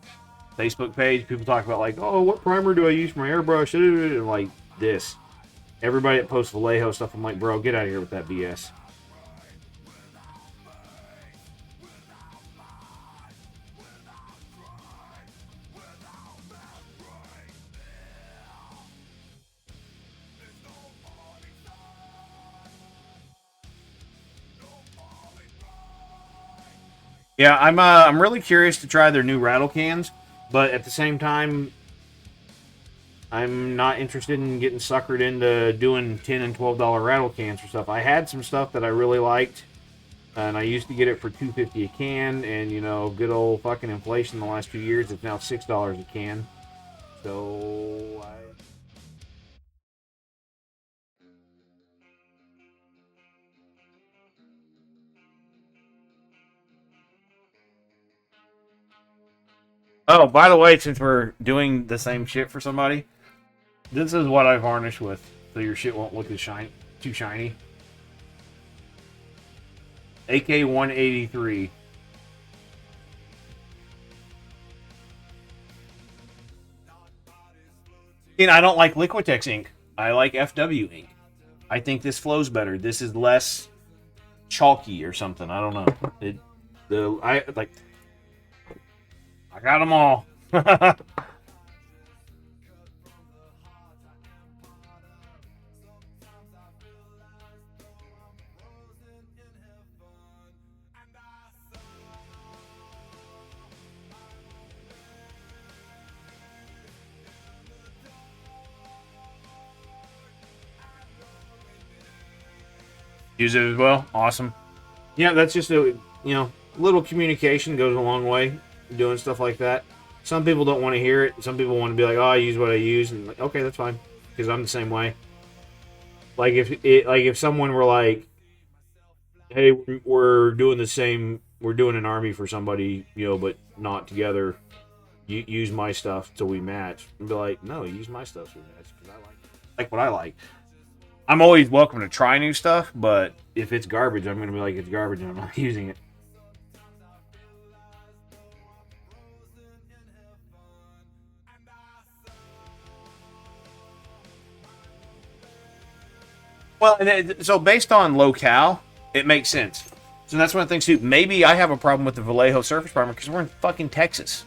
Facebook page. People talk about, like, oh, what primer do I use for my airbrush? And, like, this. Everybody that posts Vallejo stuff, I'm like, bro, get out of here with that BS. Yeah, I'm really curious to try their new rattle cans, but at the same time, I'm not interested in getting suckered into doing $10 and $12 rattle cans for stuff. I had some stuff that I really liked, and I used to get it for $2.50 a can, and you know, good old fucking inflation the last 2 years, it's now $6 a can. So Oh, by the way, since we're doing the same shit for somebody, this is what I varnish with, so your shit won't look as too shiny. AK-183. And I don't like Liquitex ink. I like FW ink. I think this flows better. This is less chalky or something. I don't know. I got them all. Use it as well. Awesome. Yeah, that's just a little communication goes a long way. Doing stuff like that. Some people don't want to hear it. Some people want to be like, "Oh, I use what I use," and like, okay, that's fine, because I'm the same way. Like if someone were like, "Hey, we're doing the same. We're doing an army for somebody, but not together. You use my stuff so we match." And be like, "No, use my stuff so we match because I like what I like." I'm always welcome to try new stuff, but if it's garbage, I'm going to be like, it's garbage and I'm not using it. Well, so based on locale, it makes sense. So that's one of the things too. Maybe I have a problem with the Vallejo surface primer because we're in fucking Texas.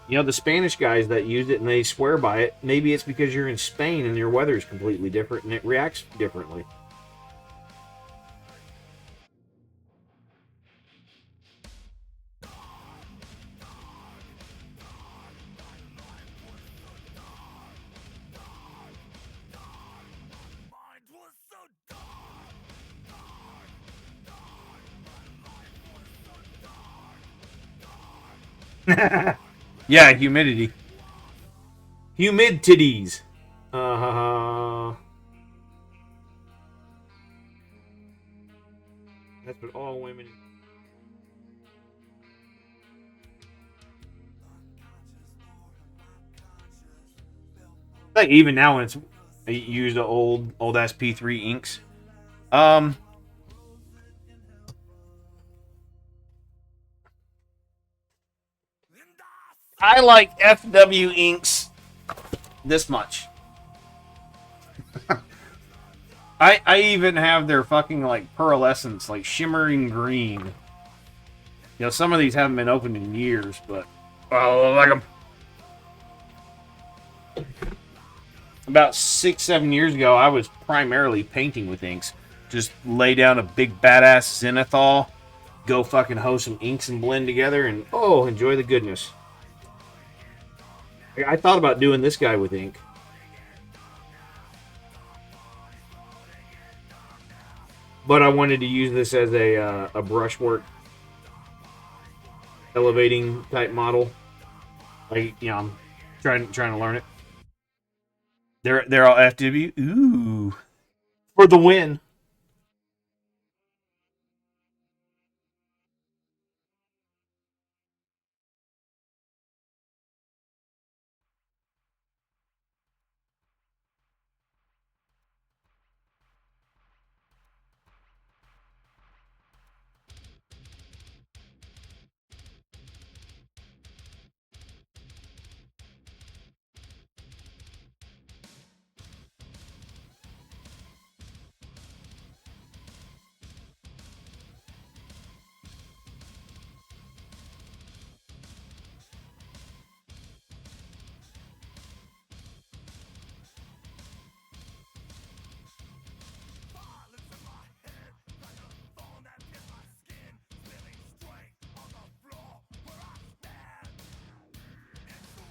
The Spanish guys that use it and they swear by it, maybe it's because you're in Spain and your weather is completely different and it reacts differently. Yeah, humidity. Humidities. That's what all women. Like even now when it's used the old ass P3 inks. Um, I like FW inks this much. I even have their fucking like pearlescence, like shimmering green. You know, some of these haven't been opened in years, but oh, I like them. About 6-7 years ago, I was primarily painting with inks. Just lay down a big badass zenithal, go fucking hoe some inks and blend together, and oh, enjoy the goodness. I thought about doing this guy with ink. But I wanted to use this as a brushwork elevating type model. Like, you know, I'm trying to learn it. They're all FW. Ooh, for the win.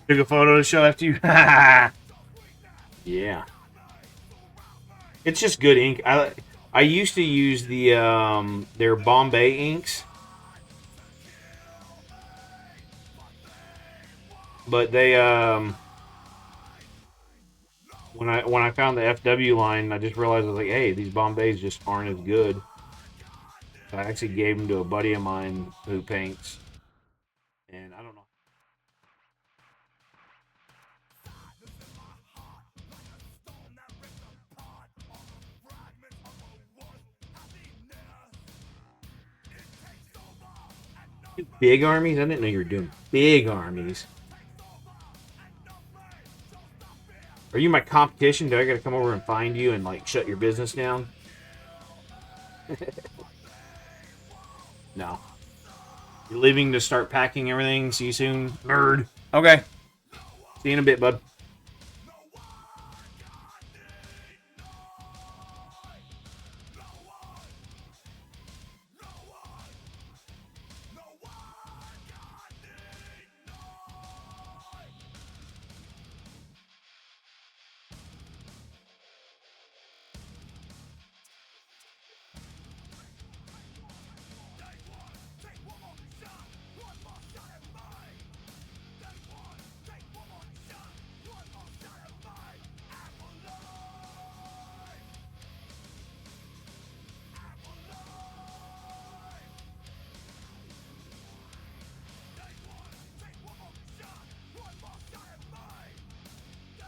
Took a photo to show after you. Yeah, it's just good ink. I used to use their Bombay inks, but they when I found the FW line, I just realized I was like, hey, these Bombays just aren't as good. So I actually gave them to a buddy of mine who paints, and I don't know. Big armies? I didn't know you were doing big armies. Are you my competition? Do I gotta come over and find you and like shut your business down? No. You're leaving to start packing everything. See you soon, nerd. Okay. See you in a bit, bud.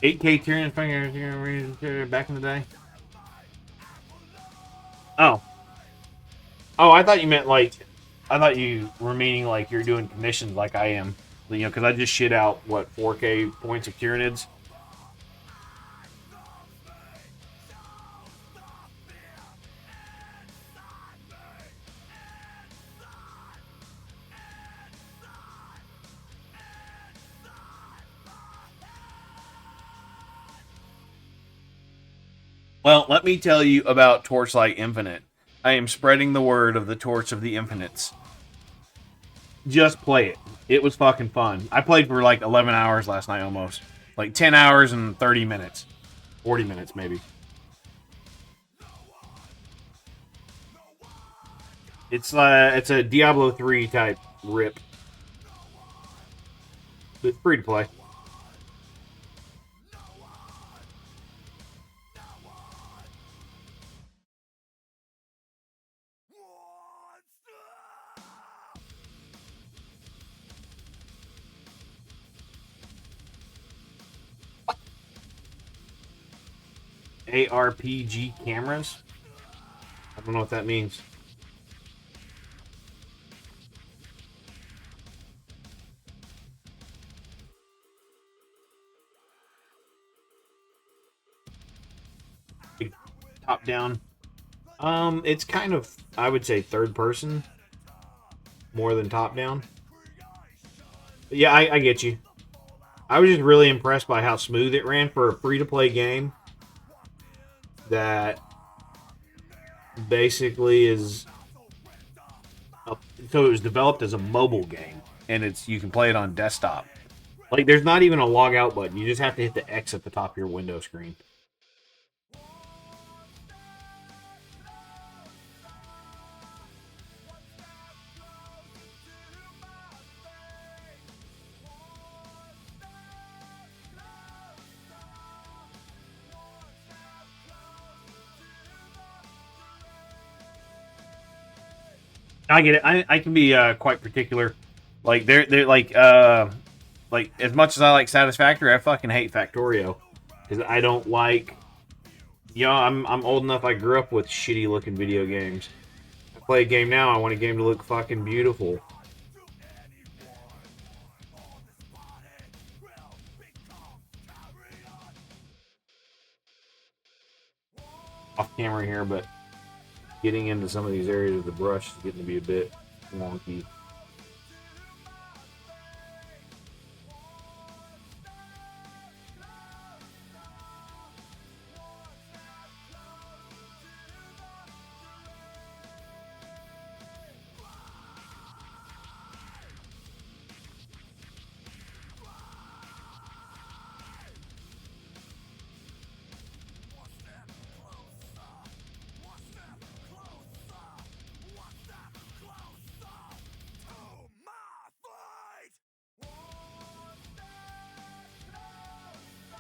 $8K Tyrion back in the day. Oh. Oh, I thought you meant like, I thought you were meaning like you're doing commissions like I am. You know, because I just shit out, what, 4K points of Tyranids? Well, let me tell you about Torchlight Infinite. I am spreading the word of the Torch of the Infinites. Just play it. It was fucking fun. I played for like 11 hours last night almost. Like 10 hours and 30 minutes. 40 minutes maybe. It's a Diablo 3 type rip. It's free to play. ARPG cameras. I don't know what that means. Top down. It's kind of, I would say, third person more than top down. But yeah, I get you. I was just really impressed by how smooth it ran for a free-to-play game that basically is. So it was developed as a mobile game, and you can play it on desktop. Like, there's not even a log out button. You just have to hit the X at the top of your window screen. I get it. I can be quite particular. Like they're like as much as I like Satisfactory, I fucking hate Factorio because I don't like. You know, I'm old enough. I grew up with shitty looking video games. I play a game now. I want a game to look fucking beautiful. Off camera here, but getting into some of these areas of the brush is getting to be a bit wonky.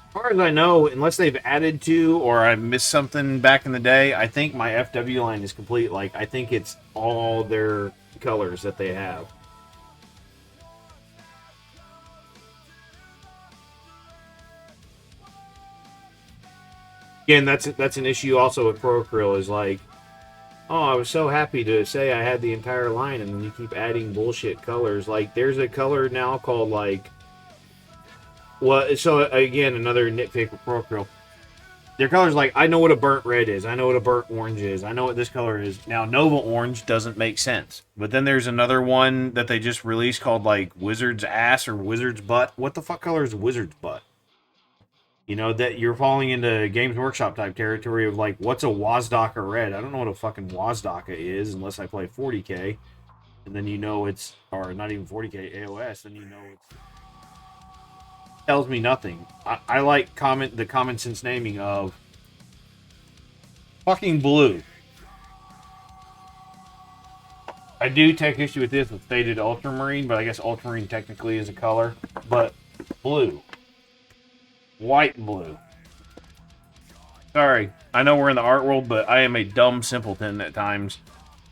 As far as I know, unless they've added to or I missed something back in the day, I think my FW line is complete. Like, I think it's all their colors that they have. Again, that's an issue also with Procreal is like, oh, I was so happy to say I had the entire line, and then you keep adding bullshit colors. Like, there's a color now called like, well, so again, another nitpick with Procreal. Their colors like, I know what a burnt red is. I know what a burnt orange is. I know what this color is. Now, Nova Orange doesn't make sense. But then there's another one that they just released called like Wizard's Ass or Wizard's Butt. What the fuck color is Wizard's Butt? You know, that you're falling into Games Workshop type territory of like, what's a Wazdaka red? I don't know what a fucking Wazdaka is unless I play 40k. And then you know it's, or not even 40k, AOS, then you know it's. Tells me nothing. I like the common sense naming of fucking blue. I do take issue with this with faded ultramarine, but I guess ultramarine technically is a color. But blue. White blue. Sorry, I know we're in the art world, but I am a dumb simpleton at times,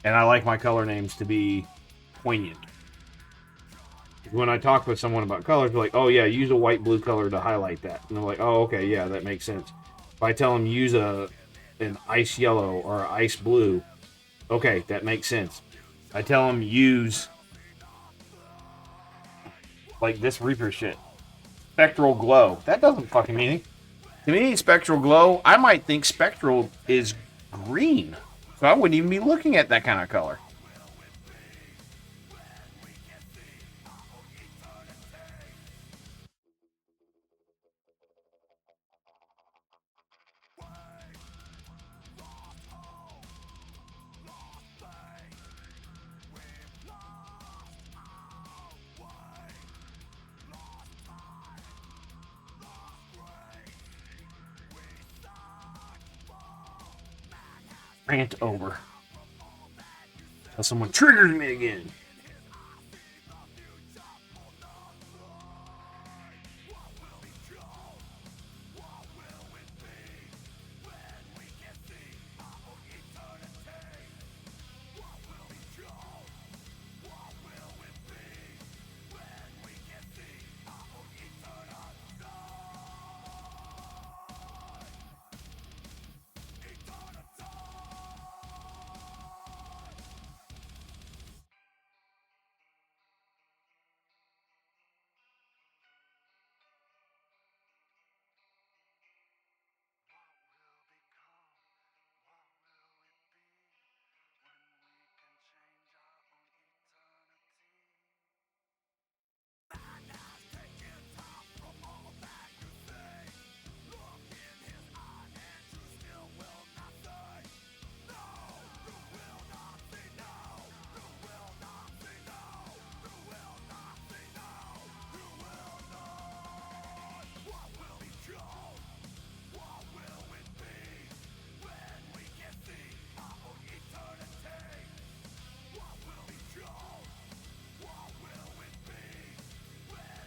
and I like my color names to be poignant. When I talk with someone about colors, they're like, oh yeah, use a white blue color to highlight that. And they're like, oh, okay, yeah, that makes sense. If I tell them use an ice yellow or an ice blue, okay, that makes sense. I tell them use like this Reaper shit. Spectral glow. That doesn't fucking mean anything. To me, spectral glow, I might think spectral is green. So I wouldn't even be looking at that kind of color. Rant over. Until someone triggers me again.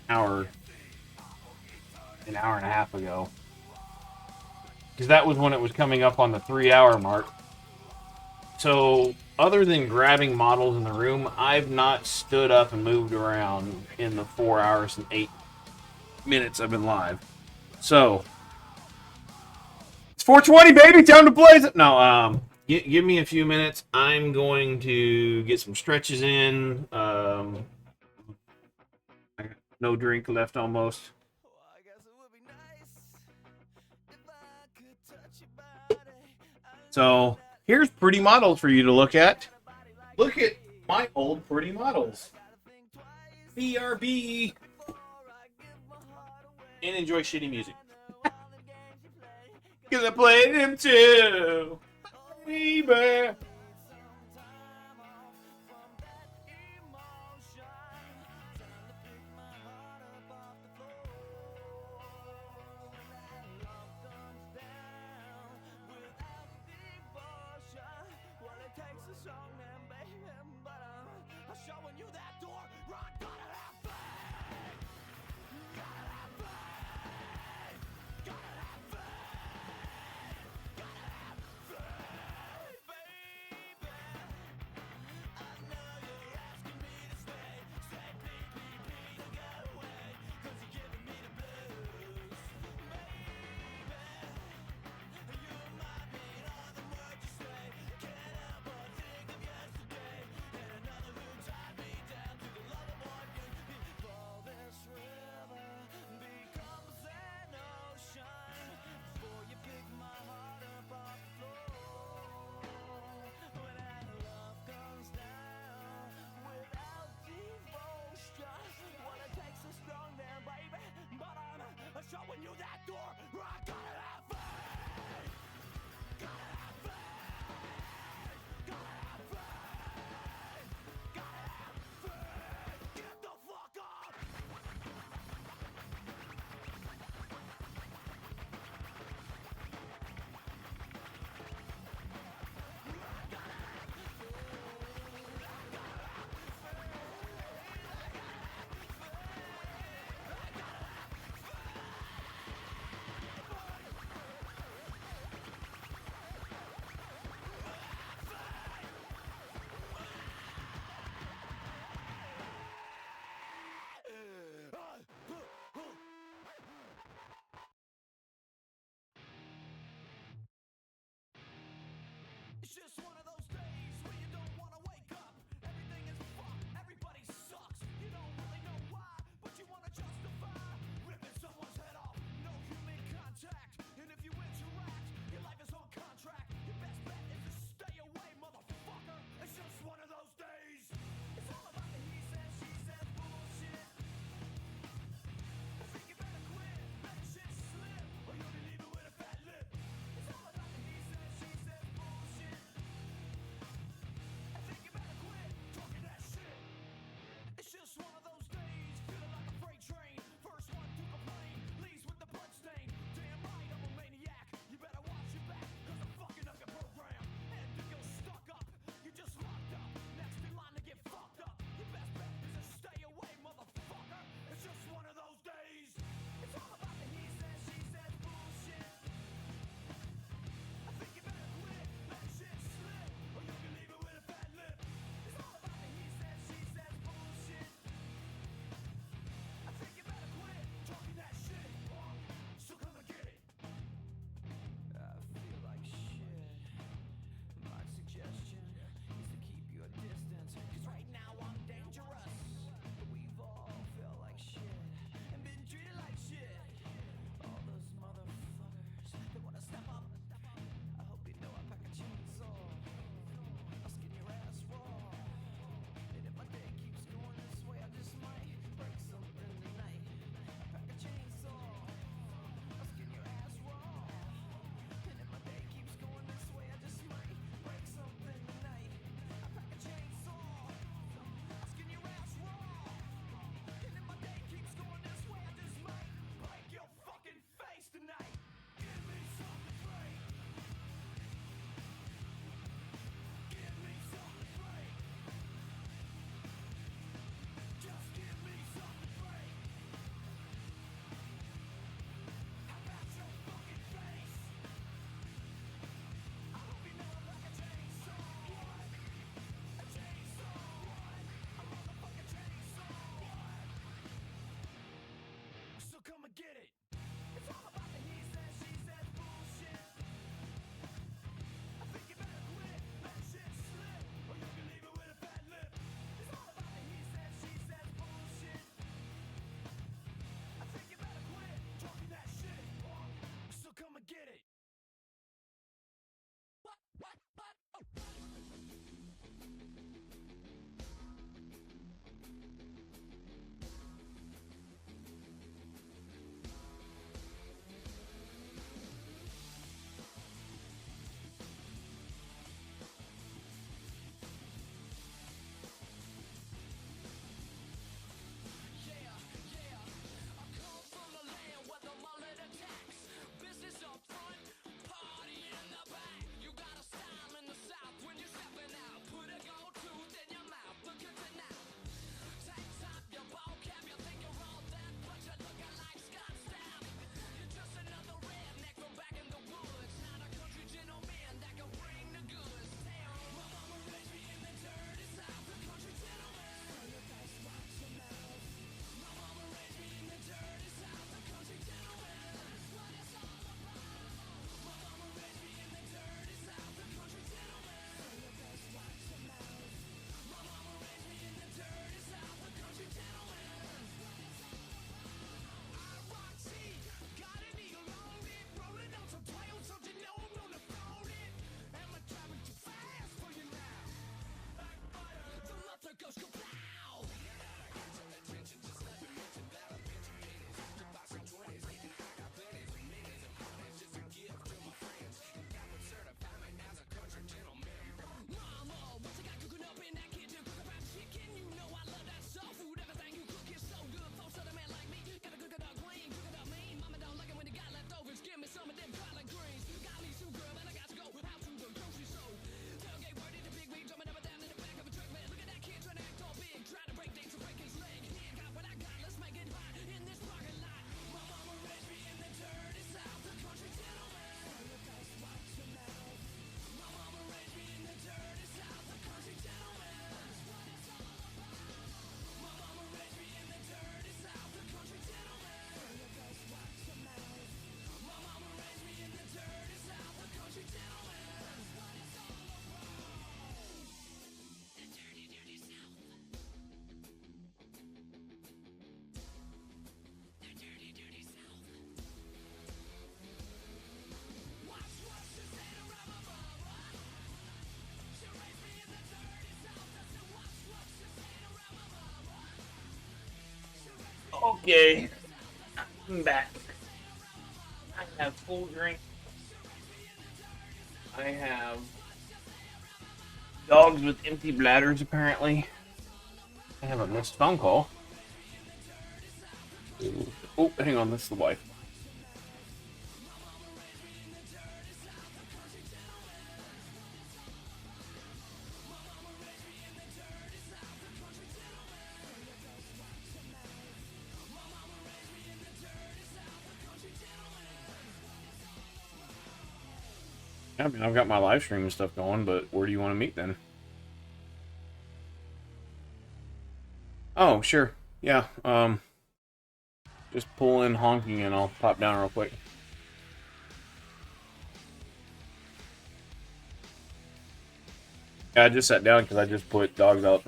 an hour and a half ago. Because that was when it was coming up on the 3-hour mark. So, other than grabbing models in the room, I've not stood up and moved around in the 4 hours and 8 minutes I've been live. So, it's 4:20, baby. Time to blaze it. No, give me a few minutes. I'm going to get some stretches in. I got no drink left almost. So, here's pretty models for you to look at. Look at my old pretty models. BRB. And enjoy shitty music. Because I played him too. Baby. Showing you that door, I gotta have faith. Gotta have faith. Gotta have faith. Gotta have faith. Get the fuck up. It's just one of those days where you don't want to wake up. Everything is fucked, everybody sucks. You don't really know why, but you want to justify ripping someone's head off. No human contact, and if you interact, your life is on contract. Your best bet is to stay away, motherfucker. It's just one of those days. It's all about the he said, she said bullshit. I think you better quit, better shit slip, or you'll be leaving with a fat lip. It's all about the he said, she said bullshit. get it. It's all about the he says, she says bullshit. I think you better quit, let shit slip, or you can leave it with a fat lip. It's all about the he says, she says bullshit. I think you better quit talking that shit. So come and get it. What? Oh. Okay, I'm back. I have full drink. I have dogs with empty bladders, apparently. I have a missed phone call. Oh, hang on, that's the wife. Yeah, I mean, I've got my live stream and stuff going, but where do you want to meet then? Oh, sure. Yeah, just pull in honking and I'll pop down real quick. Yeah, I just sat down because I just put dogs out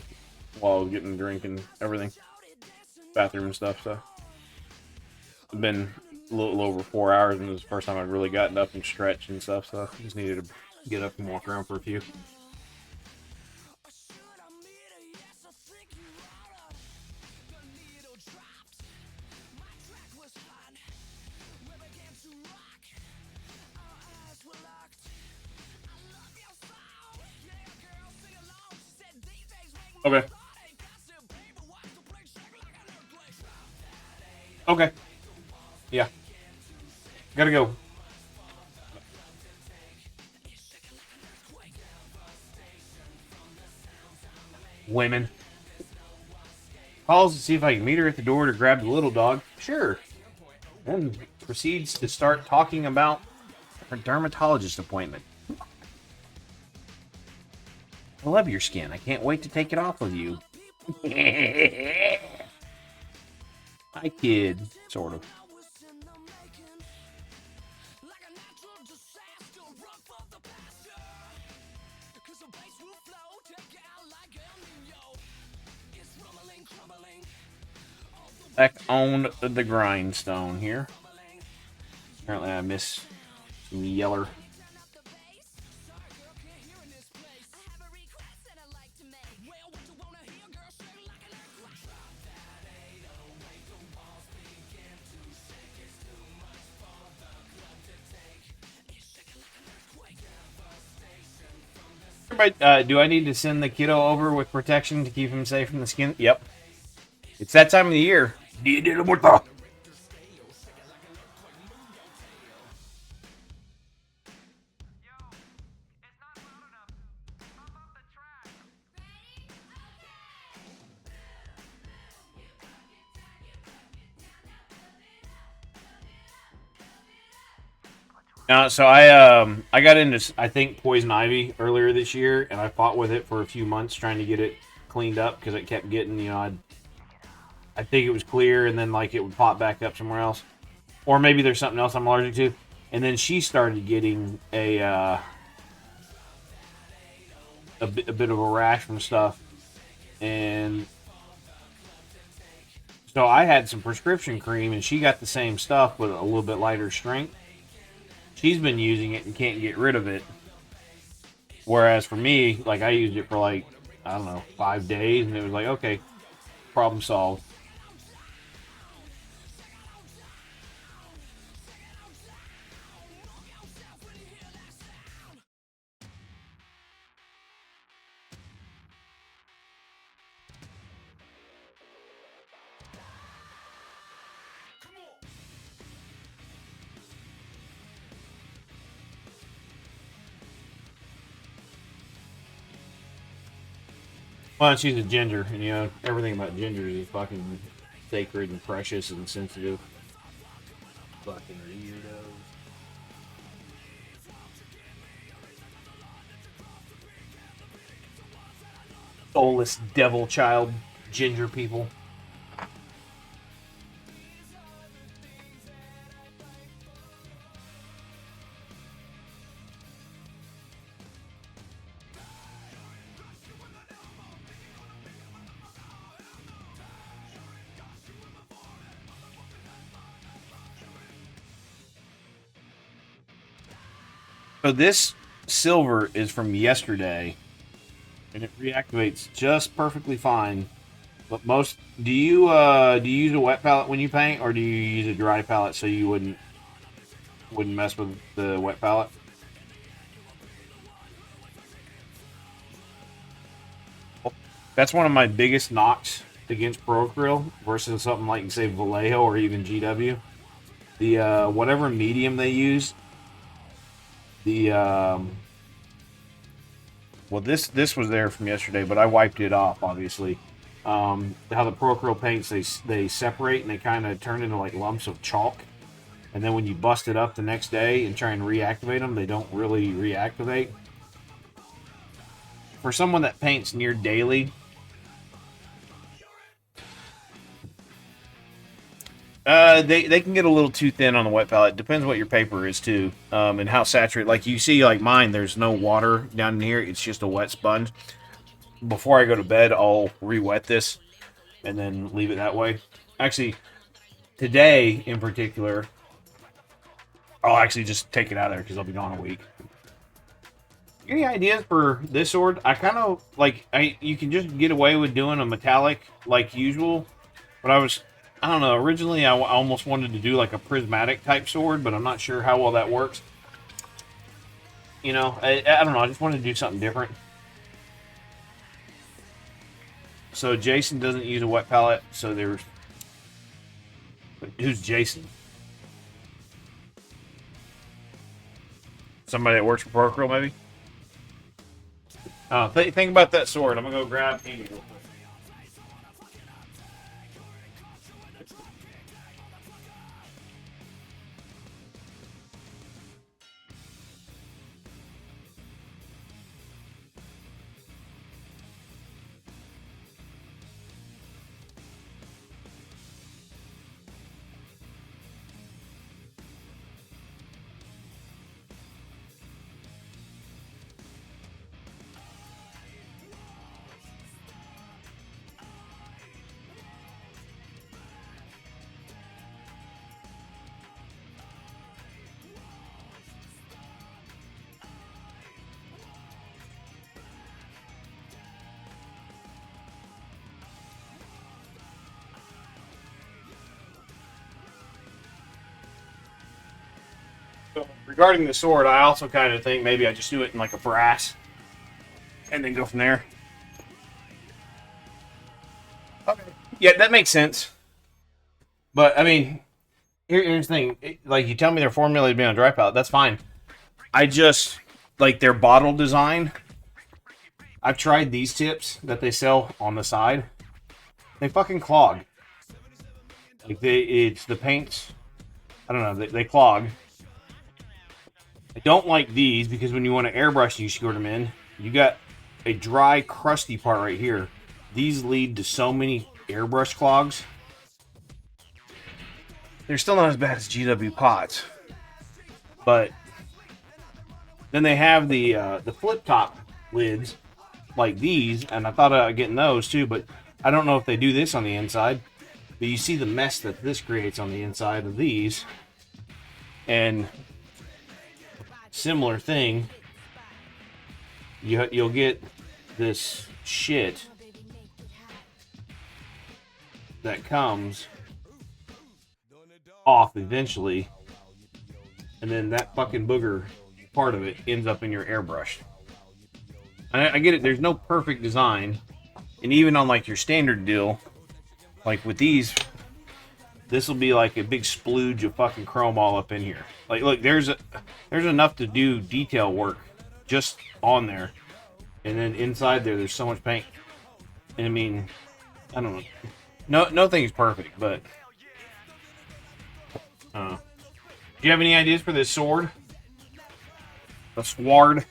while I was getting a drink and everything. Bathroom and stuff, so. It's been a little over 4 hours and it was the first time I'd really gotten up and stretched and stuff, so I just needed to get up and walk around for a few. Okay. Okay. Yeah. Gotta go. Women. Calls to see if I can meet her at the door to grab the little dog. Sure. Then proceeds to start talking about her dermatologist appointment. I love your skin. I can't wait to take it off of you. Hi, kid. Sort of. Back on the grindstone here. Apparently I miss some yeller. Everybody, do I need to send the kiddo over with protection to keep him safe from the skin? Yep. It's that time of the year. Dia de la Muerta. So I got into I think poison ivy earlier this year, and I fought with it for a few months trying to get it cleaned up because it kept getting I think it was clear, and then like it would pop back up somewhere else, or maybe there's something else I'm allergic to. And then she started getting a bit of a rash from stuff, and so I had some prescription cream, and she got the same stuff with a little bit lighter strength. She's been using it and can't get rid of it. Whereas for me, like I used it for like, I don't know, 5 days, and it was like, okay, problem solved. Well, she's a ginger, and everything about gingers is fucking sacred and precious and sensitive. Fucking weirdos. Soulless devil child ginger people. So this silver is from yesterday, and it reactivates just perfectly fine. But do you use a wet palette when you paint, or do you use a dry palette so you wouldn't mess with the wet palette? That's one of my biggest knocks against Procreal versus something like say Vallejo or even GW. The whatever medium they use, the well this was there from yesterday, but I wiped it off obviously. How the Procreal paints they separate and they kind of turn into like lumps of chalk, and then when you bust it up the next day and try and reactivate them, they don't really reactivate. For someone that paints near daily, they can get a little too thin on the wet palette. Depends what your paper is too, and how saturated. Like you see, like mine, there's no water down in here. It's just a wet sponge. Before I go to bed, I'll re-wet this and then leave it that way. Actually, today in particular, I'll actually just take it out of there because I'll be gone a week. Any ideas for this sword? I kind of like you can just get away with doing a metallic like usual, but I don't know. Originally, I almost wanted to do like a prismatic type sword, but I'm not sure how well that works. I don't know. I just wanted to do something different. So Jason doesn't use a wet palette, so there's... Who's Jason? Somebody that works for Procreal, maybe? Think about that sword. I'm going to go grab Amy real quick. So regarding the sword, I also kind of think maybe I just do it in like a brass, and then go from there. Okay. Yeah, that makes sense. But I mean, here's the thing: like you tell me they're formulated to be on a dry pallet, that's fine. I just like their bottle design. I've tried these tips that they sell on the side. They fucking clog. Like it's the paints. I don't know. They clog. I don't like these because when you want to airbrush and you squirt them in, you got a dry, crusty part right here. These lead to so many airbrush clogs. They're still not as bad as GW pots, but then they have the flip top lids like these, and I thought about getting those too, but I don't know if they do this on the inside. But you see the mess that this creates on the inside of these, and similar thing. You'll get this shit that comes off eventually, and then that fucking booger part of it ends up in your airbrush. I get it. There's no perfect design, and even on like your standard deal, like with these, this will be like a big splooge of fucking chrome all up in here. Like, look, there's enough to do detail work just on there, and then inside there's so much paint. And I mean, I don't know. Nothing's perfect, but do you have any ideas for this sword? The sword.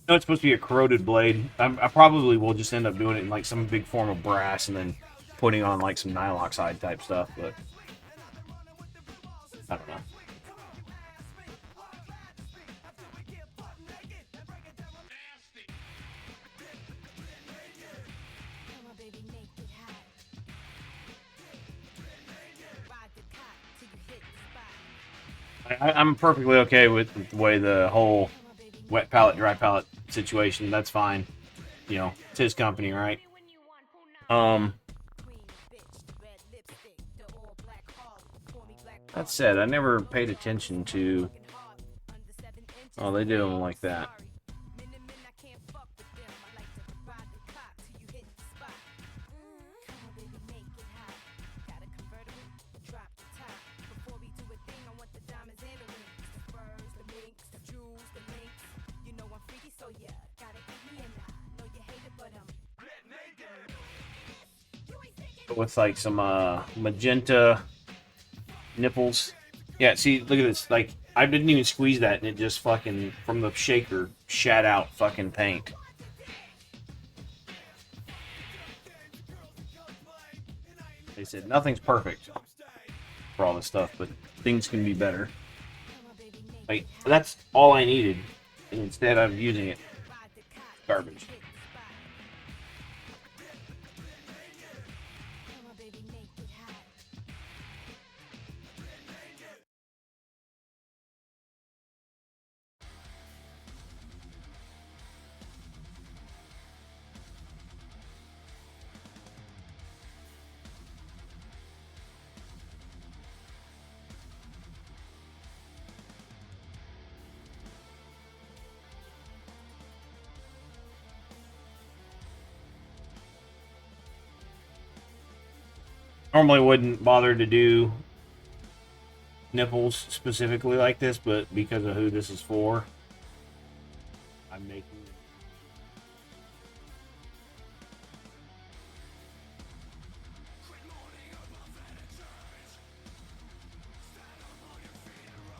No, it's supposed to be a corroded blade. I probably will just end up doing it in like some big form of brass and then putting on like some nylon oxide type stuff, but I don't know. I'm perfectly okay with the way the whole wet palette, dry palette situation. That's fine. You know, it's his company, right? That said, I never paid attention to. Oh, they do them like that. With like some magenta nipples. Yeah, see, look at this. Like, I didn't even squeeze that, and it just fucking, from the shaker, shat out fucking paint. They said nothing's perfect for all this stuff, but things can be better. Like, that's all I needed, and instead I'm using it. Garbage. Normally wouldn't bother to do nipples specifically like this, but because of who this is for, I'm making it.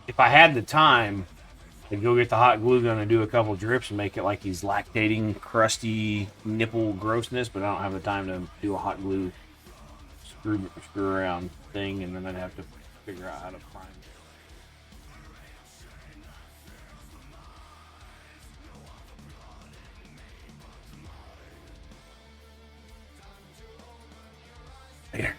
If I had the time, I'd go get the hot glue gun and do a couple drips and make it like he's lactating, crusty nipple grossness, but I don't have the time to do a hot glue screw around thing, and then I'd have to figure out how to prime it. There.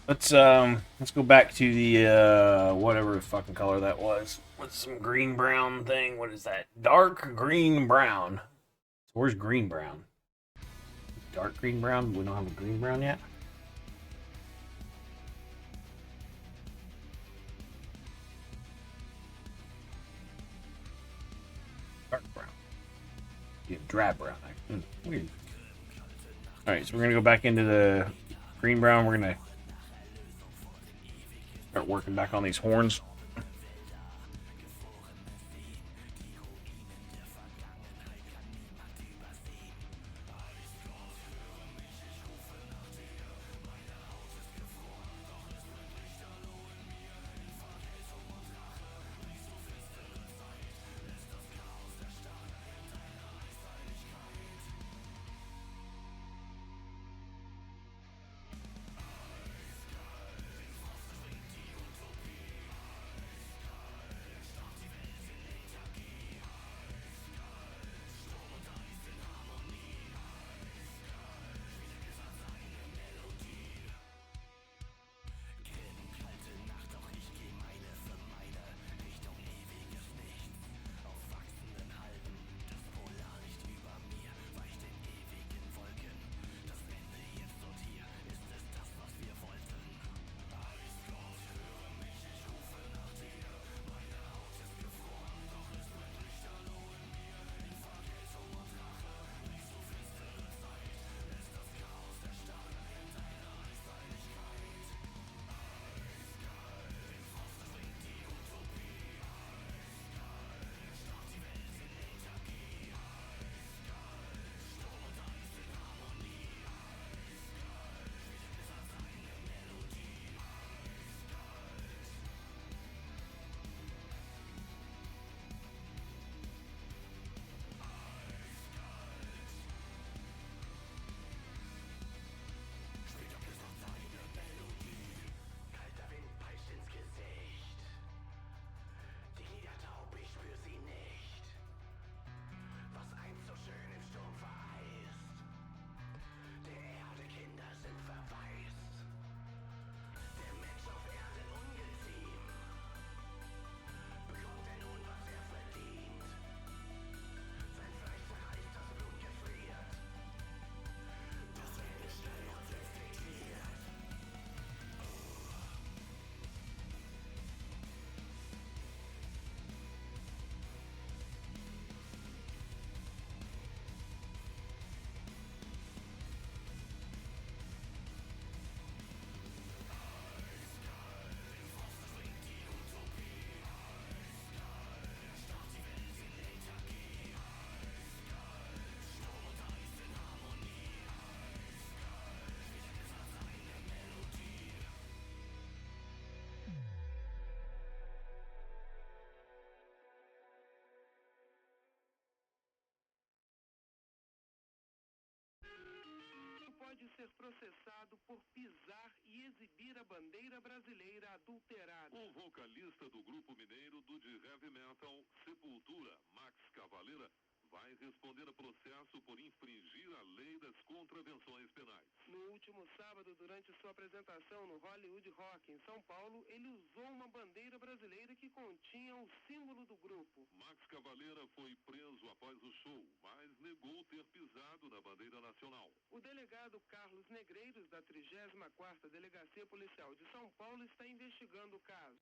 Let's go back to the whatever fucking color that was. What's some green brown thing? What is that? Dark green brown. So where's green brown? Dark green brown? We don't have a green brown yet? Dark brown. Yeah, drab brown. Weird. Alright, so we're gonna go back into the green brown. We're gonna start working back on these horns. Pode ser processado por pisar e exibir a bandeira brasileira adulterada. O vocalista do grupo mineiro do de heavy metal Sepultura, Max Cavaleira, vai responder a processo por infringir a lei das contravenções penais. No último sábado, durante sua apresentação no Hollywood Rock, em São Paulo, ele usou uma bandeira brasileira que continha o símbolo do grupo. Max Cavaleira foi preso após o show, mas negou ter pisado na bandeira nacional. O delegado Carlos Negreiros, da 34ª Delegacia Policial de São Paulo, está investigando o caso.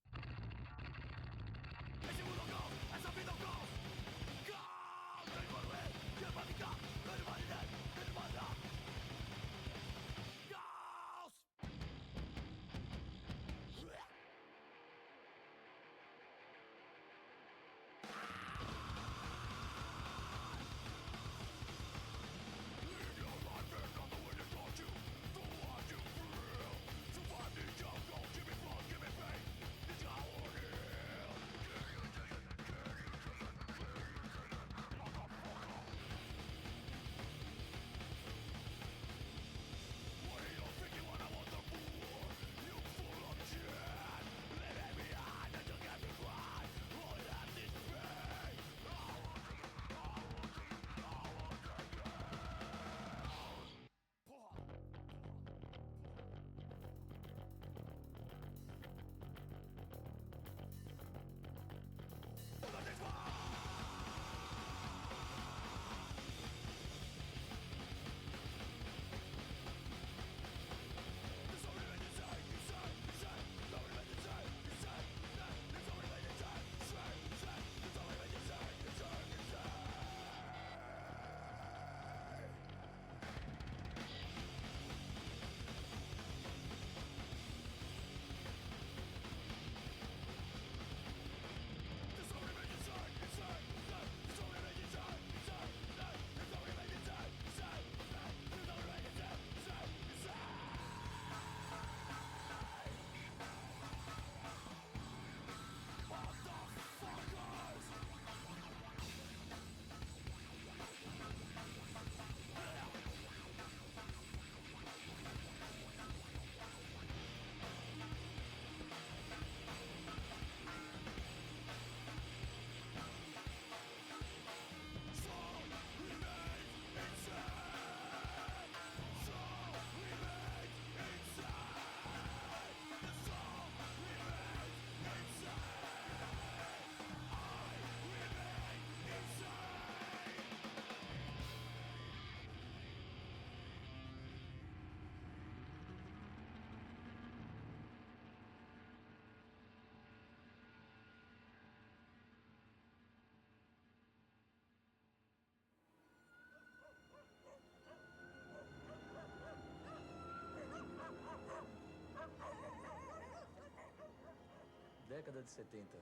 década de 70.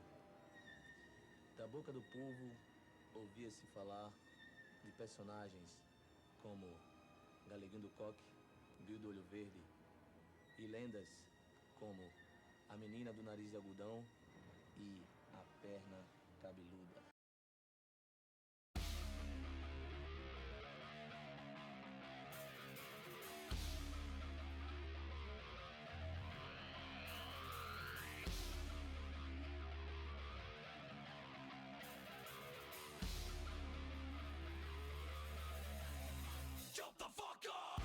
Da boca do povo, ouvia-se falar de personagens como Galeguinho do Coque, Bill do Olho Verde, e lendas como a menina do nariz de algodão e a perna cabeluda. Jump the fuck up!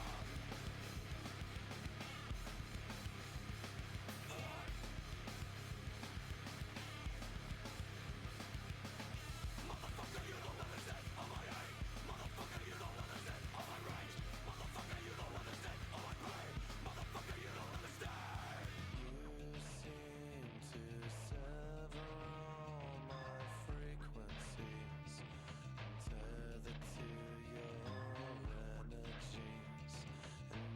Motherfucker, you don't understand all my hate. Motherfucker, you don't understand all my rage. Motherfucker, you don't understand all my pain. Motherfucker, you don't understand. You seem to sever all my frequencies, tethered to your energies, and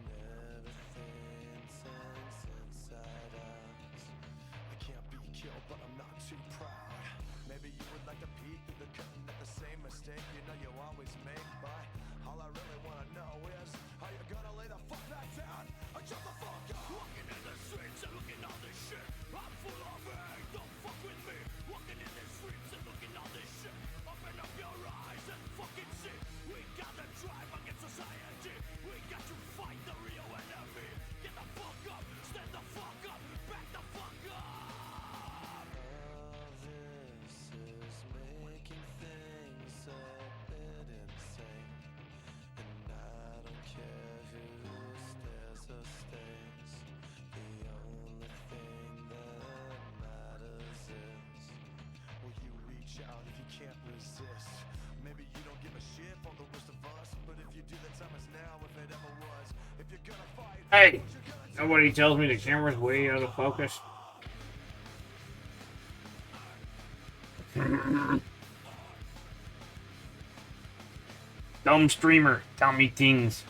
everything turns inside out. I can't be killed, but I'm not too proud. Maybe you would like to peek through the curtain at the same mistake you know you always make, but all I really wanna know is how you gonna lay the fuck back down and jump the fuck up. Walking in the streets and looking all this shit, I'm full of hate, don't fuck with me. Walking in the streets and looking all this shit, open up your eyes and fucking see. We gotta drive against society, we got to fight the real enemy. Get the fuck up, stand the fuck up, back the fuck up. All this is making things a bit insane, and I don't care who stares or stays. The only thing that matters is, will you reach out if you can't resist? Maybe you don't give a shit from the rest of us, but if you do, the time is now if it ever was. If you're gonna fight, Hey, what you gonna do? nobody tells me the camera's way out of focus. Dumb streamer, tell me things.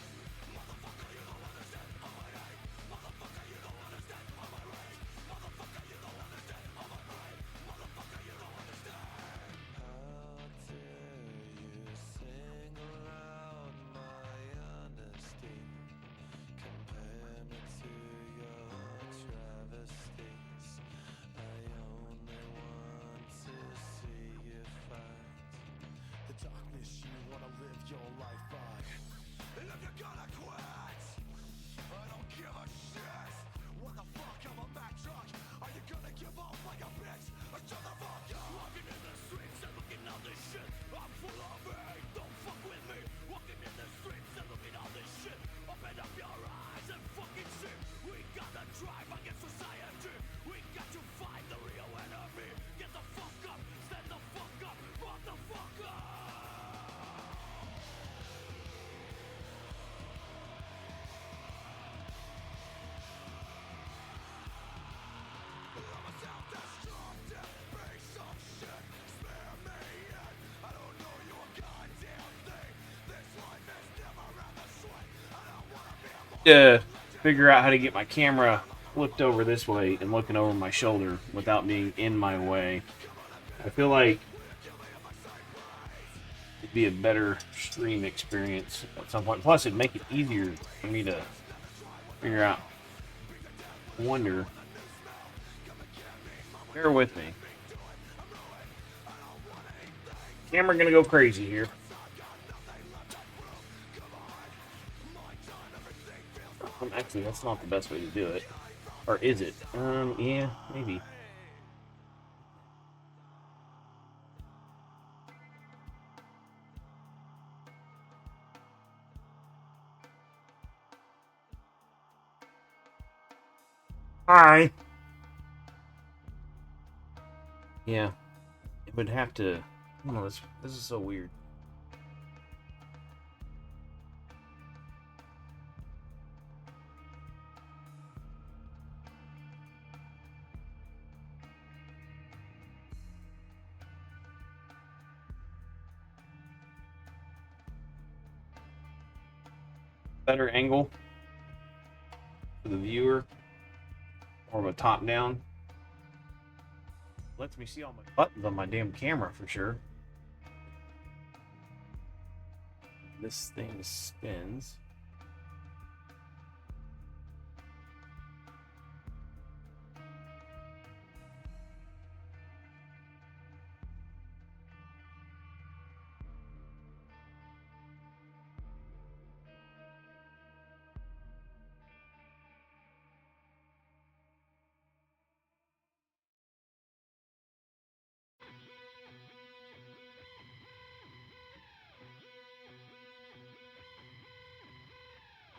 How dare you single out my honesty, compare me to your travesties. I only want to see you fight the darkness you wanna live your life by. And if you're gonna quit, I don't give a shit. What the fuck, I'm a Mack truck. Are you gonna give up like a bitch? Or shut the fuck up? Walking in the streets and looking all this shit, I'm full of hate, don't fuck with me. Walking in the streets and looking all this shit, open up your eyes and fucking see. We gotta drive against society, we got to find the real enemy. Get the fuck up, stand the fuck up, motherfucker. I'm a self-destructive piece of shit. Spare me in. I don't know your goddamn thing. This life is never rather sweet. I don't wanna be a Figure out how to get my camera flipped over this way and looking over my shoulder without being in my way. I feel like it'd be a better stream experience at some point. Plus, it'd make it easier for me to figure out. Wonder. Bear with me. Camera gonna go crazy here. Actually, that's not the best way to do it. Or is it? Yeah, maybe. Hi. Yeah. It would have to. I don't know, this is so weird. Better angle for the viewer, more of a top down. lets me see all my buttons on my damn camera for sure. This thing spins.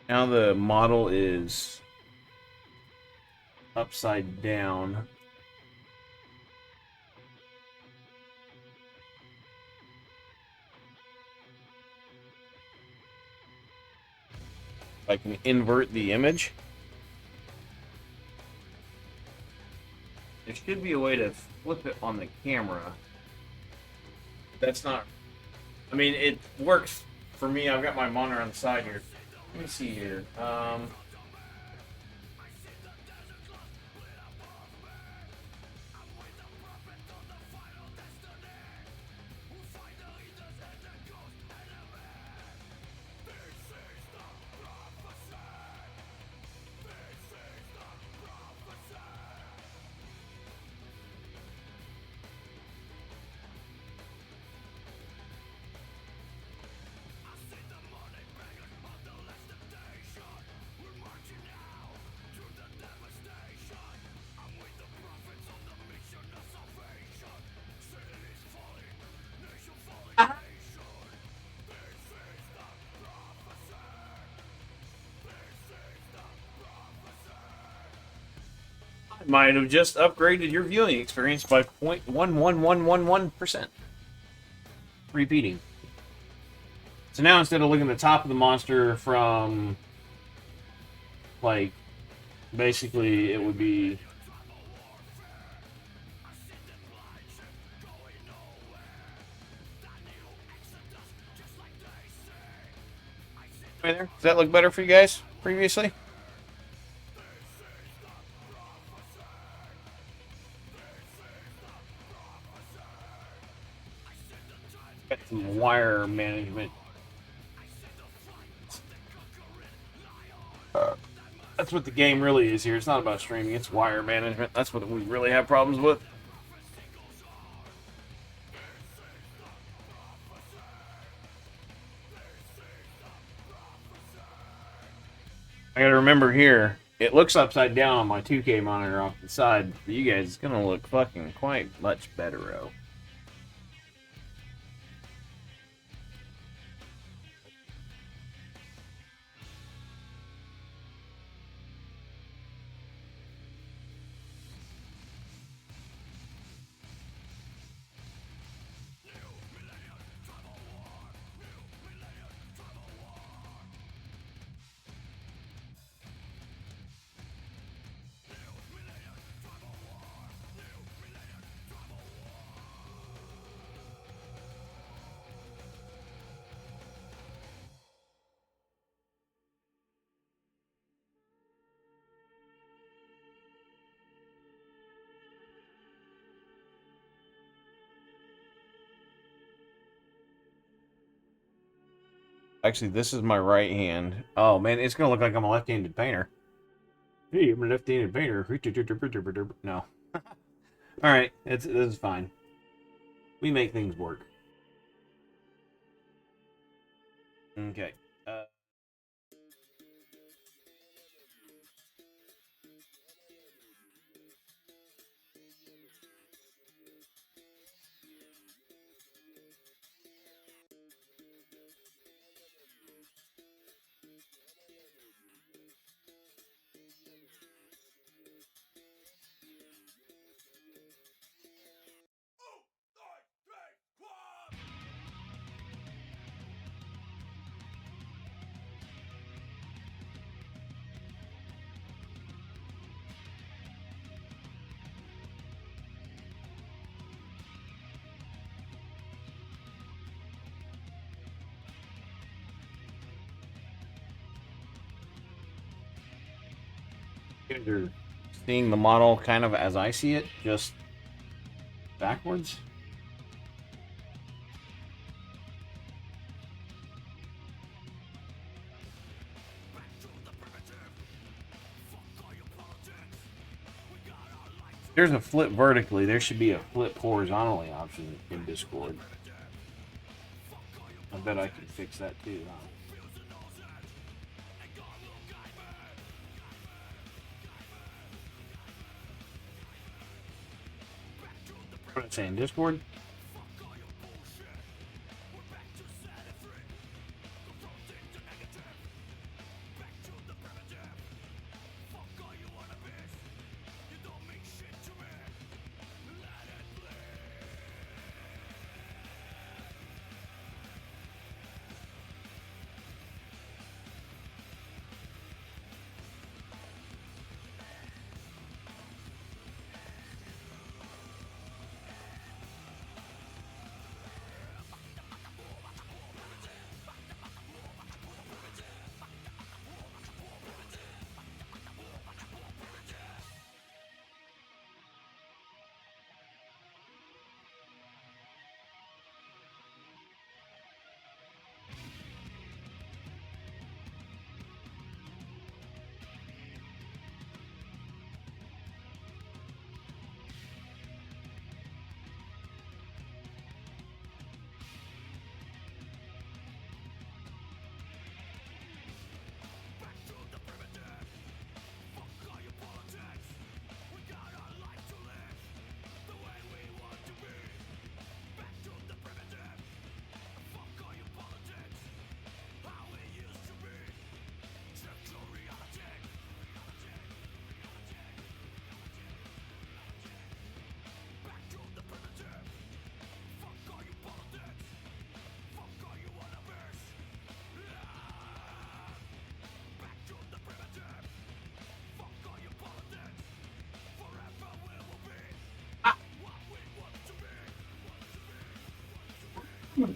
Now the model is upside down. I can invert the image. There should be a way to flip it on the camera. That's not... I mean, it works for me. I've got my monitor on the side here. Let me see here. Might have just upgraded your viewing experience by 0.11111%. Repeating. So now instead of looking at the top of the monster from, like, basically it would be... Right there. Does that look better for you guys previously? Got some wire management. That's what the game really is here. It's not about streaming, it's wire management. That's what we really have problems with. I gotta remember here, it looks upside down on my 2K monitor off the side. For you guys, it's gonna look fucking quite much better-o. Actually, this is my right hand. Oh, man, it's going to look like I'm a left-handed painter. Hey, I'm a left-handed painter. No. Alright, this is fine. We make things work. Okay. You're seeing the model kind of as I see it, just backwards? There's a flip vertically. There should be a flip horizontally option in Discord. I bet I can fix that too, huh? What am I saying? Discord?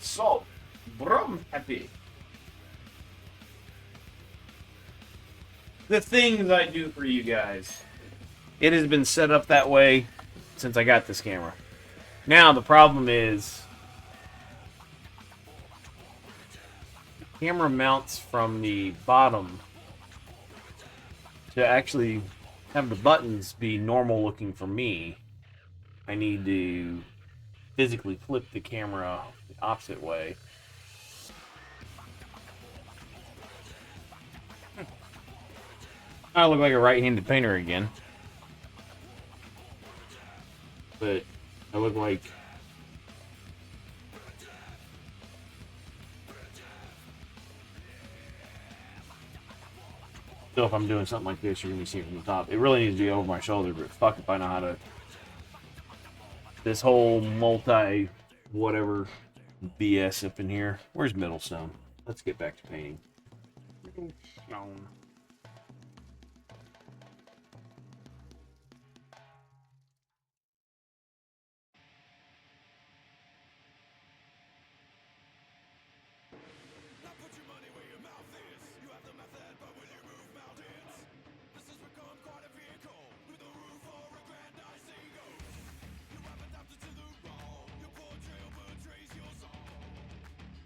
So, bro, I'm happy. The things I do for you guys. It has been set up that way since I got this camera. Now, the problem is the camera mounts from the bottom to actually have the buttons be normal looking for me. I need to physically flip the camera the opposite way. I look like a right-handed painter again. But I look like so if I'm doing something like this, you're gonna be seeing from the top. It really needs to be over my shoulder, but fuck if I know how to. This whole multi whatever BS up in here. Where's Middlestone? Let's get back to painting. Middlestone. Now put your money where your mouth is. You have the method, but will you move mountains? This has become quite a vehicle with a roof for a grandizing ego. You have adapted to the role. Your portrayal portrays your soul.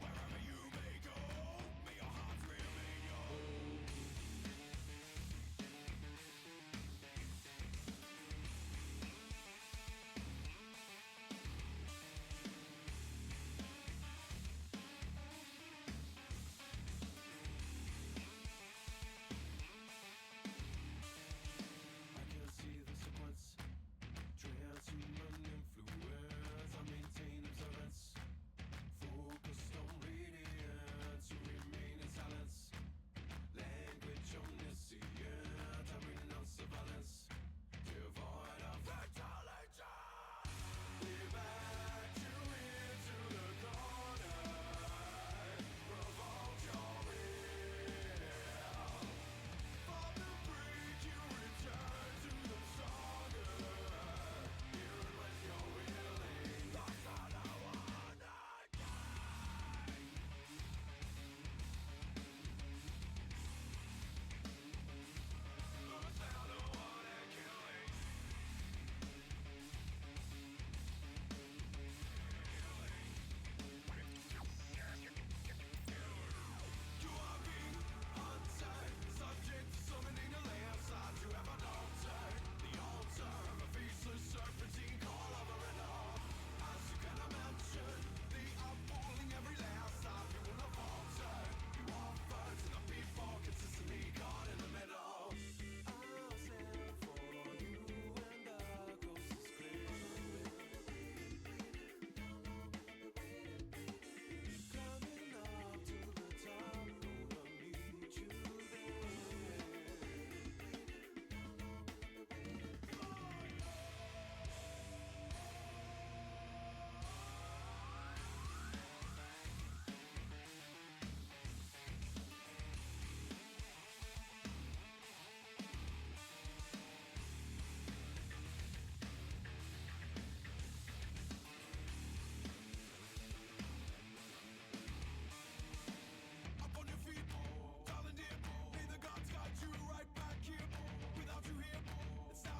Wherever you may go, may your heart remain young.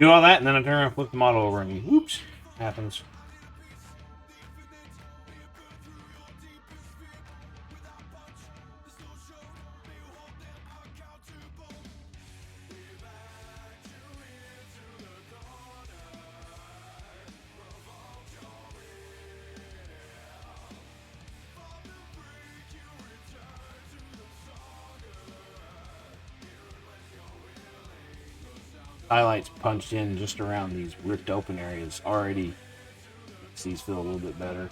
Do all that, and then I turn around and flip the model over, and whoops, happens. Highlights punched in just around these ripped open areas already makes these feel a little bit better.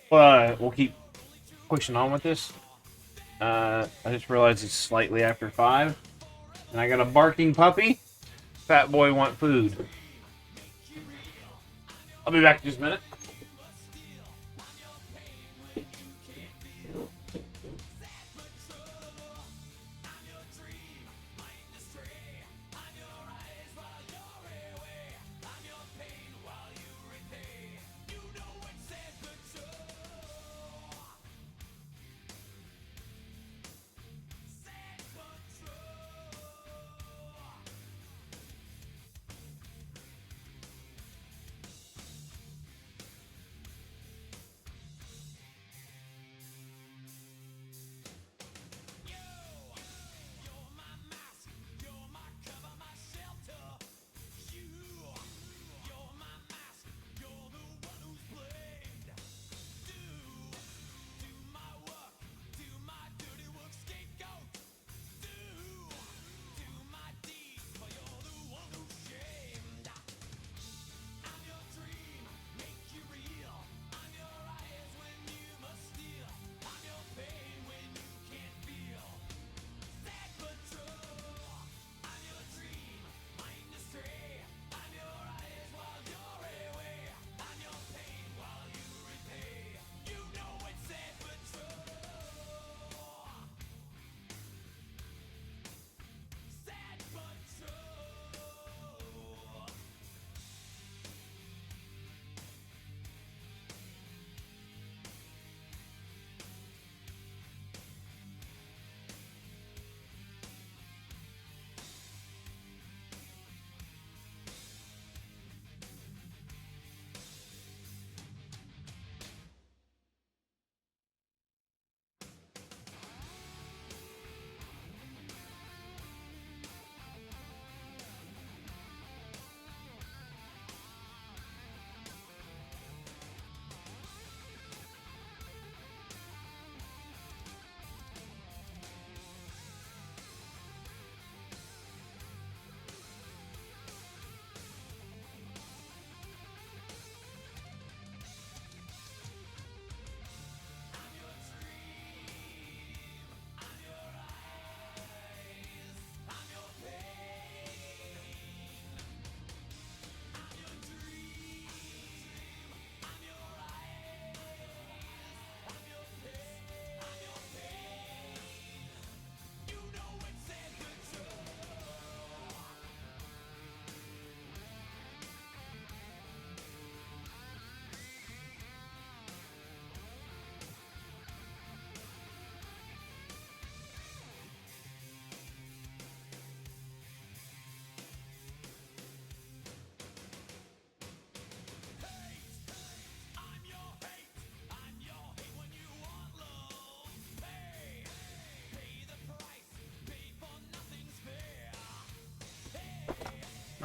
We'll keep pushing on with this. I just realized it's slightly after 5. And I got a barking puppy. Fat boy want food. I'll be back in just a minute.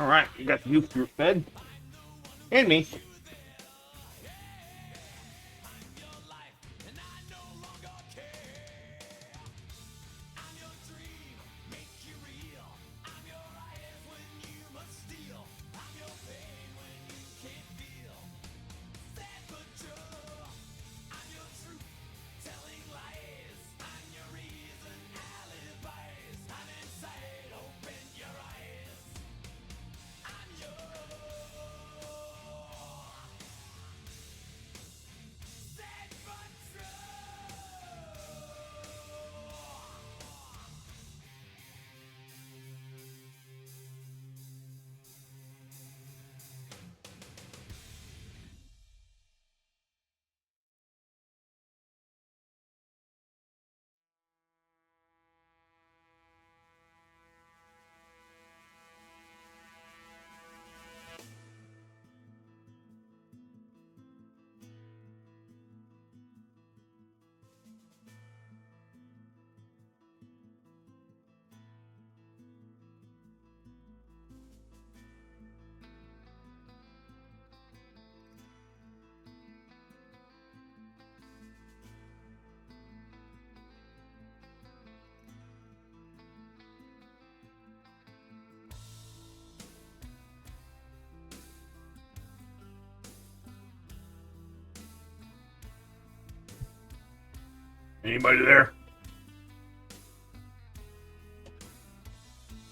All right, you got the youth group fed, and me. Anybody there?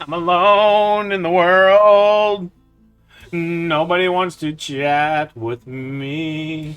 I'm alone in the world. Nobody wants to chat with me.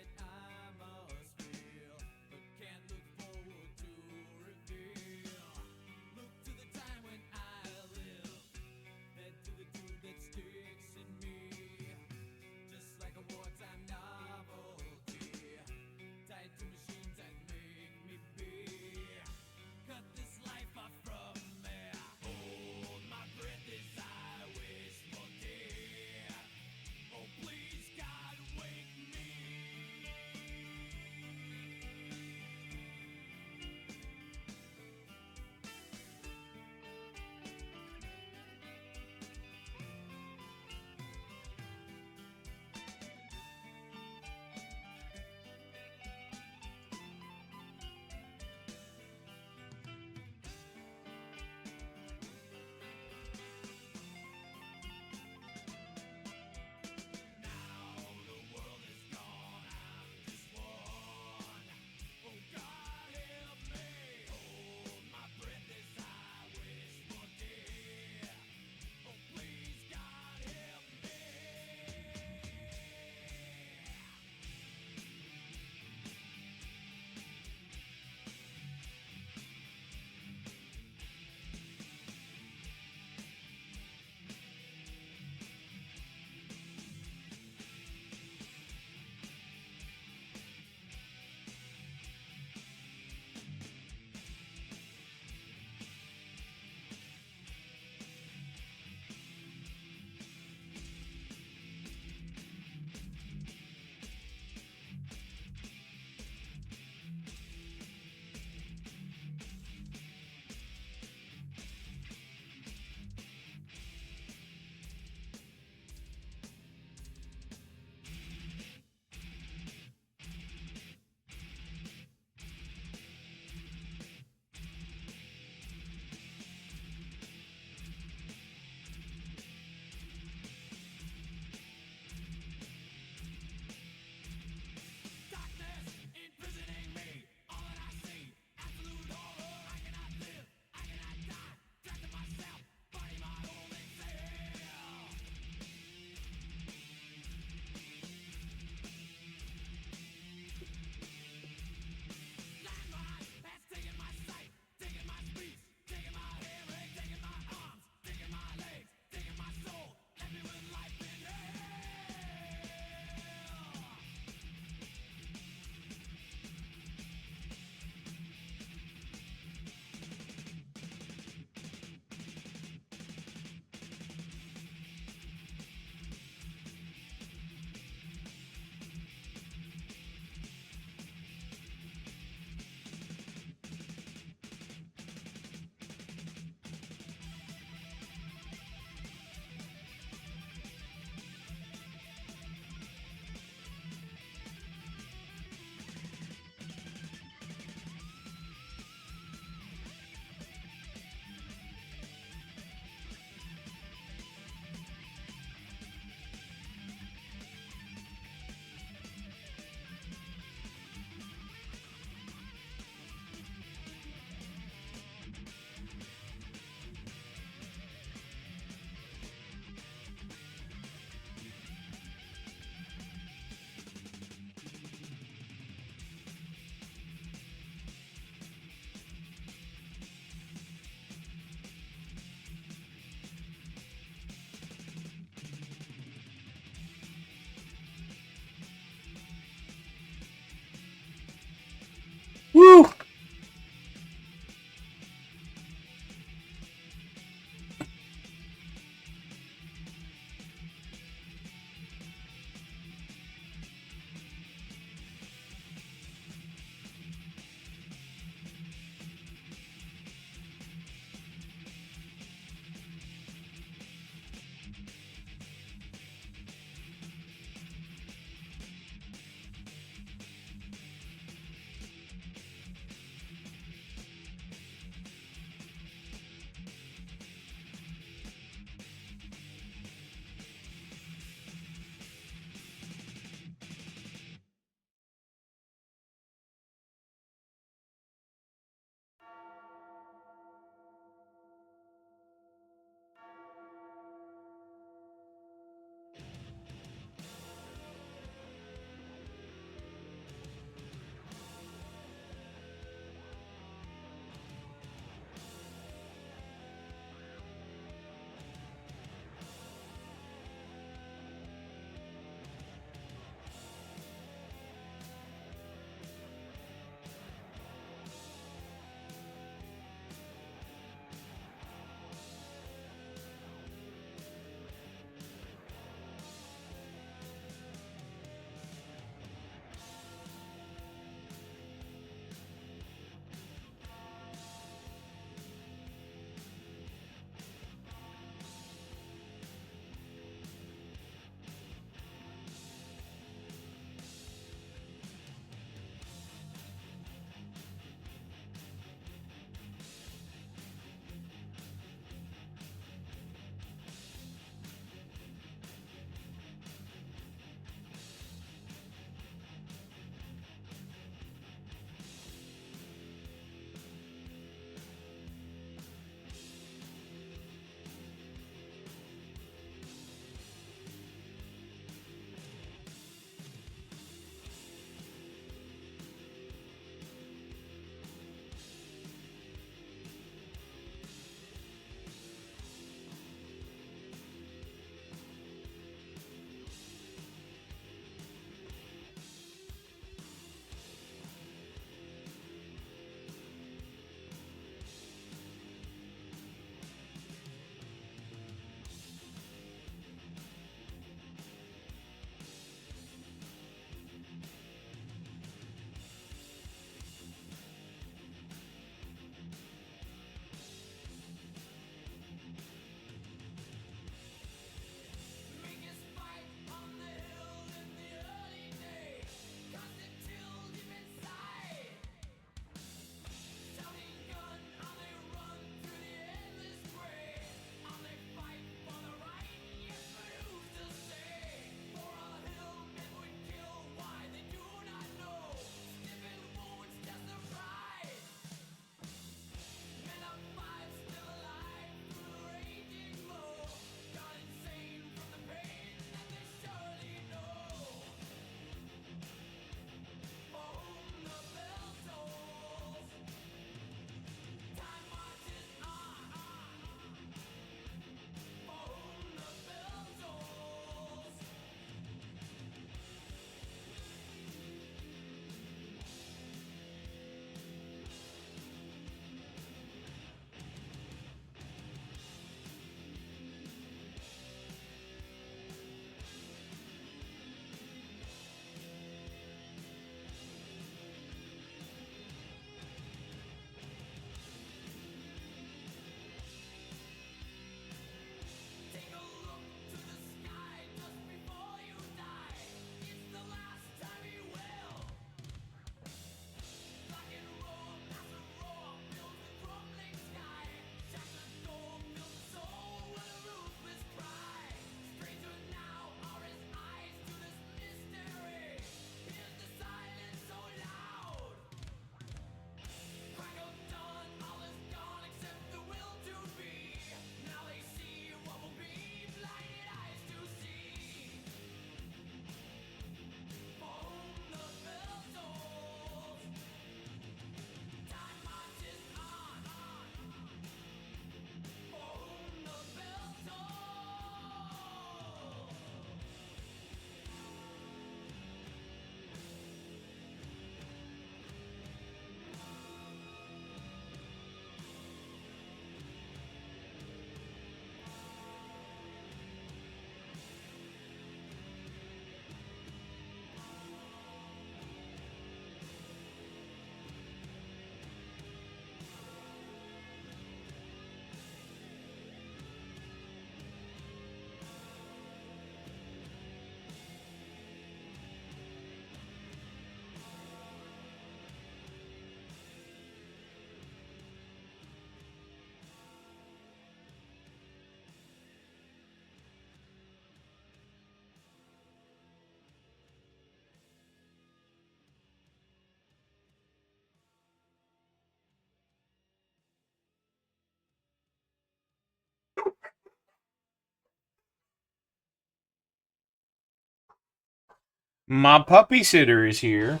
My puppy sitter is here.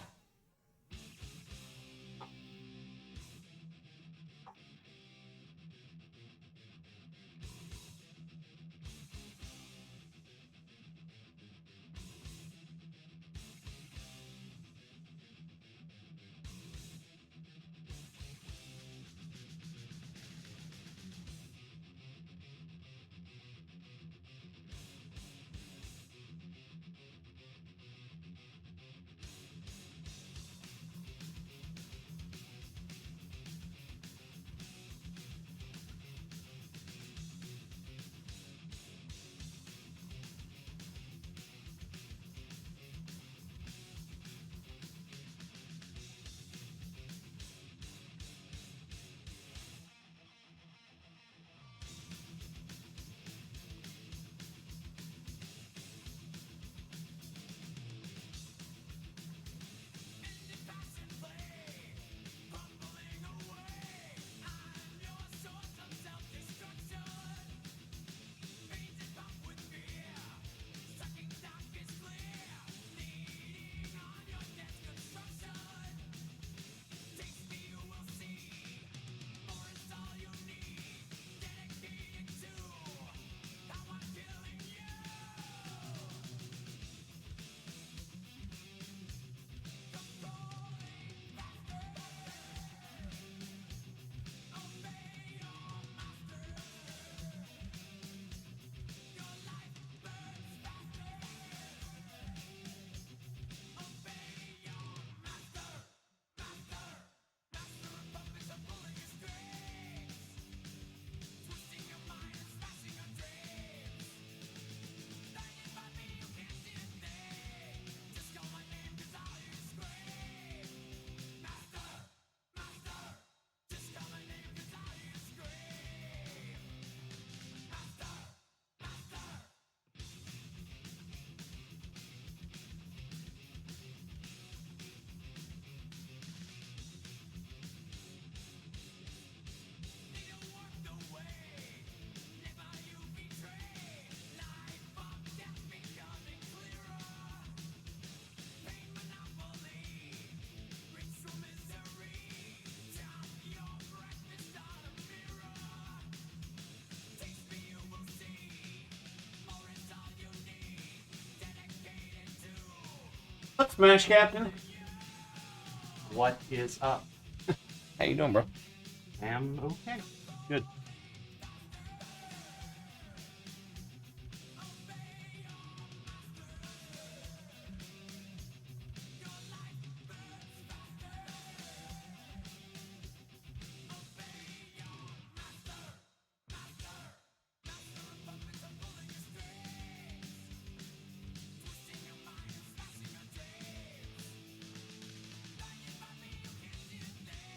What's Smash Captain? What is up? How you doing, bro? Am okay. Good.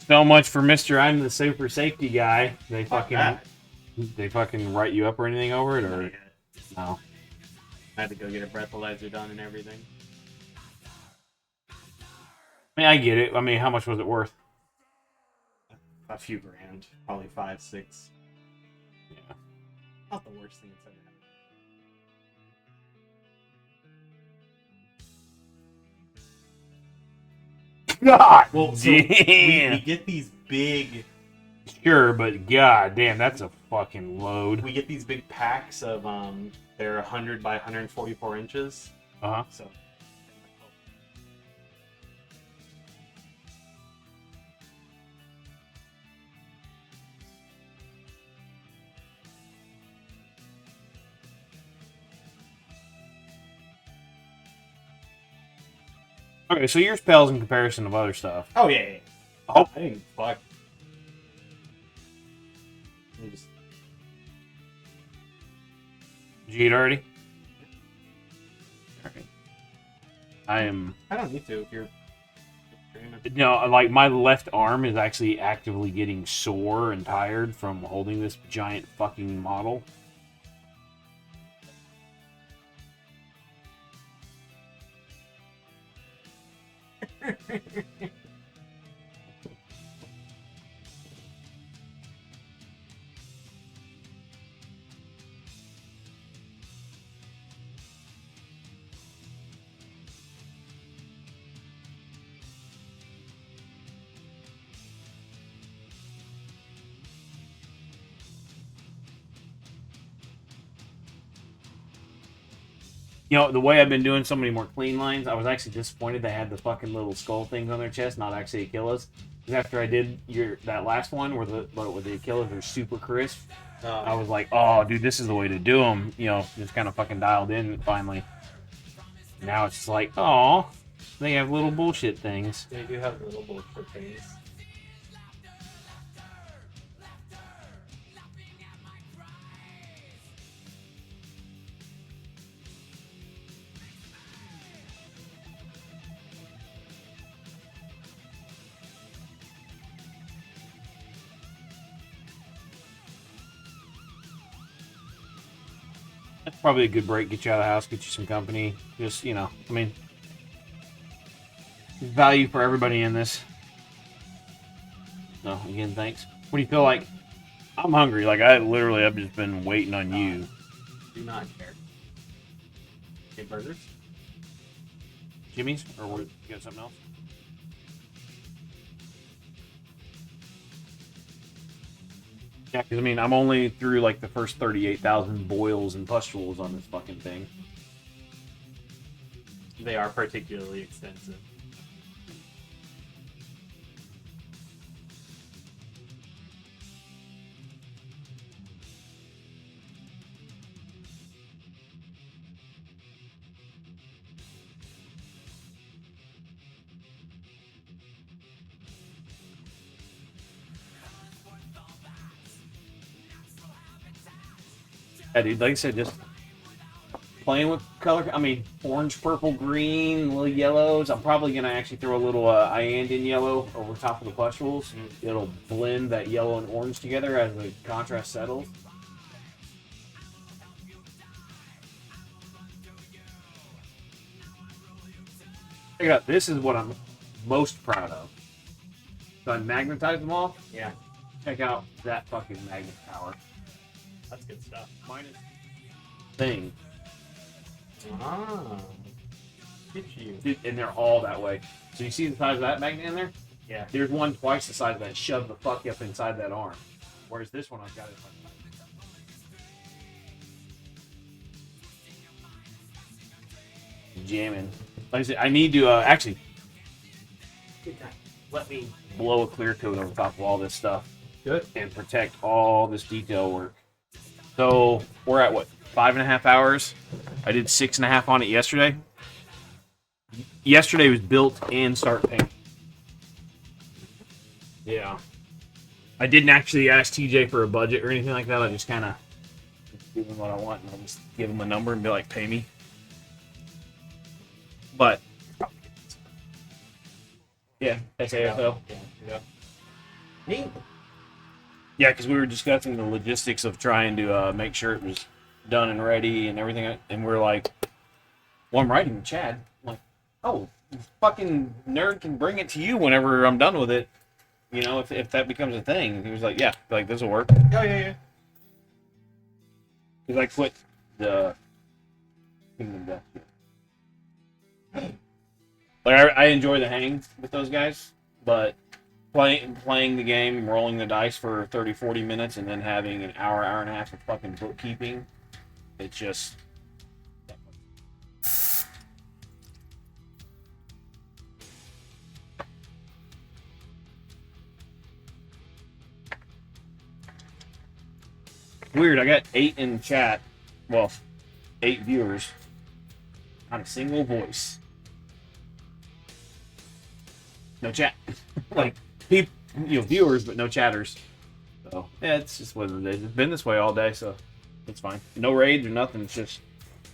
So much for Mr. I'm the super safety guy. They fucking write you up or anything over it, or no? I had to go get a breathalyzer done and everything. I mean, I get it. I mean, how much was it worth? A few grand, probably 5, 6. Yeah. Not the worst thing that's ever happened. God Well, so damn. we get these big. Sure, but god damn, that's a fucking load. We get these big packs of they're 100 by 144 inches. Uh huh. So. Okay, so yours pales in comparison of other stuff. Oh yeah. Oh. I didn't fuck. Let me just. Did you eat already? Alright. I am. I don't need to if you're. No, like my left arm is actually actively getting sore and tired from holding this giant fucking model. You know, the way I've been doing so many more clean lines, I was actually disappointed they had the fucking little skull things on their chest, not actually Achilles. Because after I did that last one where the Achilles are super crisp, I was like, oh, dude, this is the way to do them. You know, just kind of fucking dialed in finally. Now it's just like, oh, they have little bullshit things. They do have little bullshit things. That's probably a good break. Get you out of the house, get you some company. Just, you know, I mean, there's value for everybody in this. So, again, thanks. What do you feel like? I'm hungry. Like, I've just been waiting on you. Do not care. Get burgers? Jimmy's? Or what, you got something else? Yeah, because, I mean, I'm only through, like, the first 38,000 boils and pustules on this fucking thing. They are particularly extensive. Yeah, dude, like I said, just playing with color. I mean, orange, purple, green, little yellows. I'm probably going to actually throw a little Iandian yellow over top of the pustules. It'll blend that yellow and orange together as the contrast settles. Check it out. This is what I'm most proud of. So I magnetized them all. Yeah. Check out that fucking magnet power. That's good stuff. Minus thing. Ah. Get you. Dude, and they're all that way. So you see the size of that magnet in there? Yeah. There's one twice the size of that shoved the fuck up inside that arm. Whereas this one I've got it jamming. Like I said, I need to actually let me blow a clear coat over top of all this stuff. Good. And protect all this detail work. So we're at what, 5.5 hours? I did 6.5 on it yesterday. Yesterday was built and start paint. Yeah. I didn't actually ask TJ for a budget or anything like that. I just kind of give him what I want and I'll just give him a number and be like, pay me. But yeah, SAFL. Yeah. Neat. Yeah, because we were discussing the logistics of trying to make sure it was done and ready and everything, and we're like, well, I'm writing to Chad. I'm like, oh, this fucking nerd can bring it to you whenever I'm done with it. You know, if that becomes a thing. And he was like, yeah, like this will work. Yeah. Because I quit the. Like I enjoy the hang with those guys, but playing the game, rolling the dice for 30, 40 minutes, and then having an hour and a half of fucking bookkeeping, it's just. Weird, I got 8 in chat. Well, 8 viewers. Not a single voice. No chat. Like, people, viewers, but no chatters. So, yeah, it's just what it is. It's been this way all day, so it's fine. No raids or nothing. It's just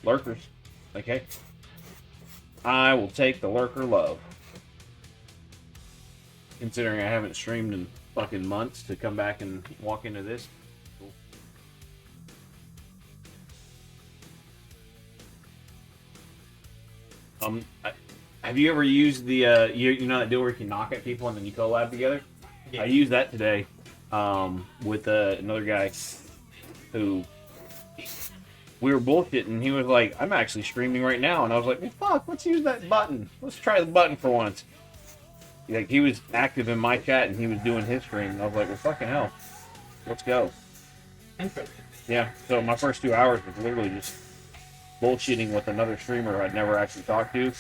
lurkers. Like, hey, I will take the lurker love. Considering I haven't streamed in fucking months to come back and walk into this. Cool. Have you ever used the you know that deal where you can knock at people and then you collab together? Yeah. I used that today with another guy who we were bullshitting. He was like, "I'm actually streaming right now," and I was like, "Well, fuck, let's use that button. Let's try the button for once." Like he was active in my chat and he was doing his stream, and I was like, "Well, fucking hell, let's go." Interesting. Yeah. So my first 2 hours was literally just bullshitting with another streamer I'd never actually talked to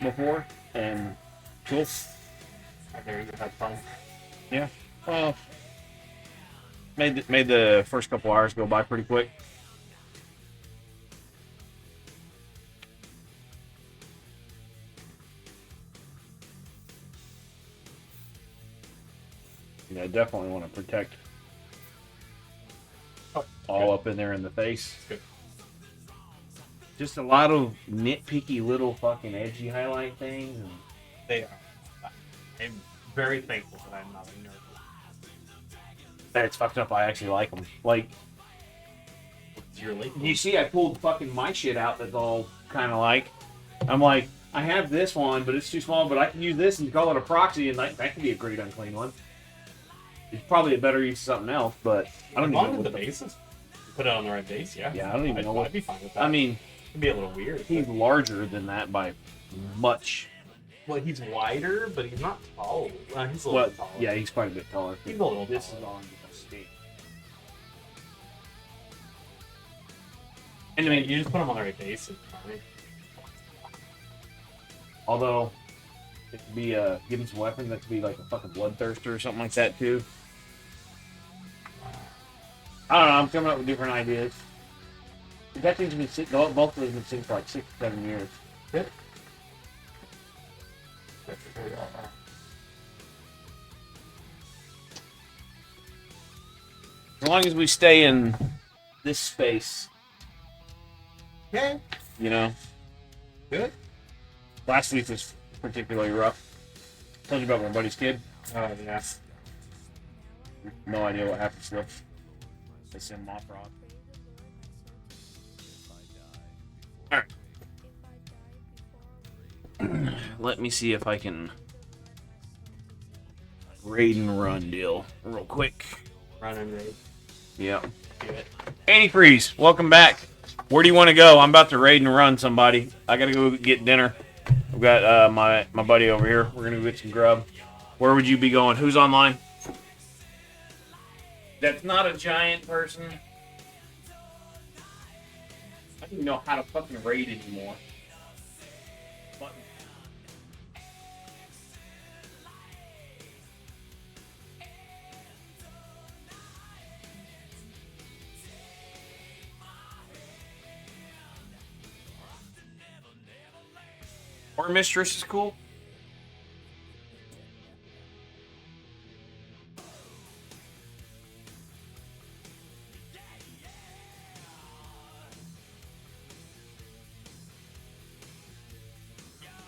before, and cool. There you had fun. Yeah. Well, made the first couple hours go by pretty quick. Yeah, I definitely want to protect all up in there in the face. Good. Just a lot of nitpicky little fucking edgy highlight things. And They are. I'm very thankful that I'm not a nerd. it's fucked up. I actually like them. Like, What's your late? you see, I pulled fucking my shit out that's all kind of like. I'm like, I have this one, but it's too small, but I can use this and call it a proxy, and that could be a great unclean one. It's probably a better use of something else, but I don't As even long know as what the the basis. Put it on the right base, yeah. Yeah, I don't even know what. I'd be fine with that. I mean, it'd be a little weird. he's larger than that by much. Well, he's wider, but he's not tall. He's a little Well, bit taller. yeah, he's quite a bit taller. He's a little This taller. is on the state. And I mean, you just put him on the right base. And fine. although it could be give him some weapons that could be like a fucking bloodthirster or something like that too. I don't know. I'm coming up with different ideas. That thing's been sitting. Both of those have been sitting for like 6 to 7 years. Good. As long as we stay in this space, Okay. you know. Good. Last week was particularly rough. Told you about my buddy's kid. Oh yeah. No idea what happened to him. They sent him off wrong. Alright. Let me see if I can raid and run deal real quick. Run and raid. Yeah. Do it. Antifreeze, welcome back. Where do you want to go? I'm about to raid and run somebody. I gotta go get dinner. I've got my buddy over here. We're gonna go get some grub. Where would you be going? Who's online? That's not a giant person. I don't even know how to fucking raid anymore. Button. Or mistress is cool.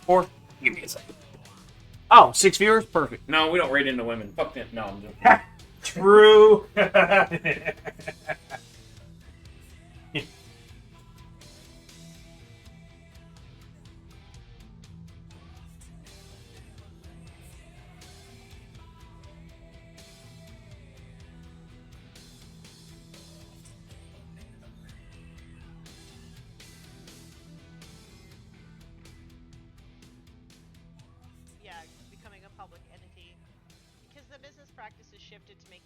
Or give me a second. Oh, 6 viewers? Perfect. No, we don't rate into women. Fuck them. No, I'm joking. True. Yeah, becoming a public entity. Because the business practice has shifted to making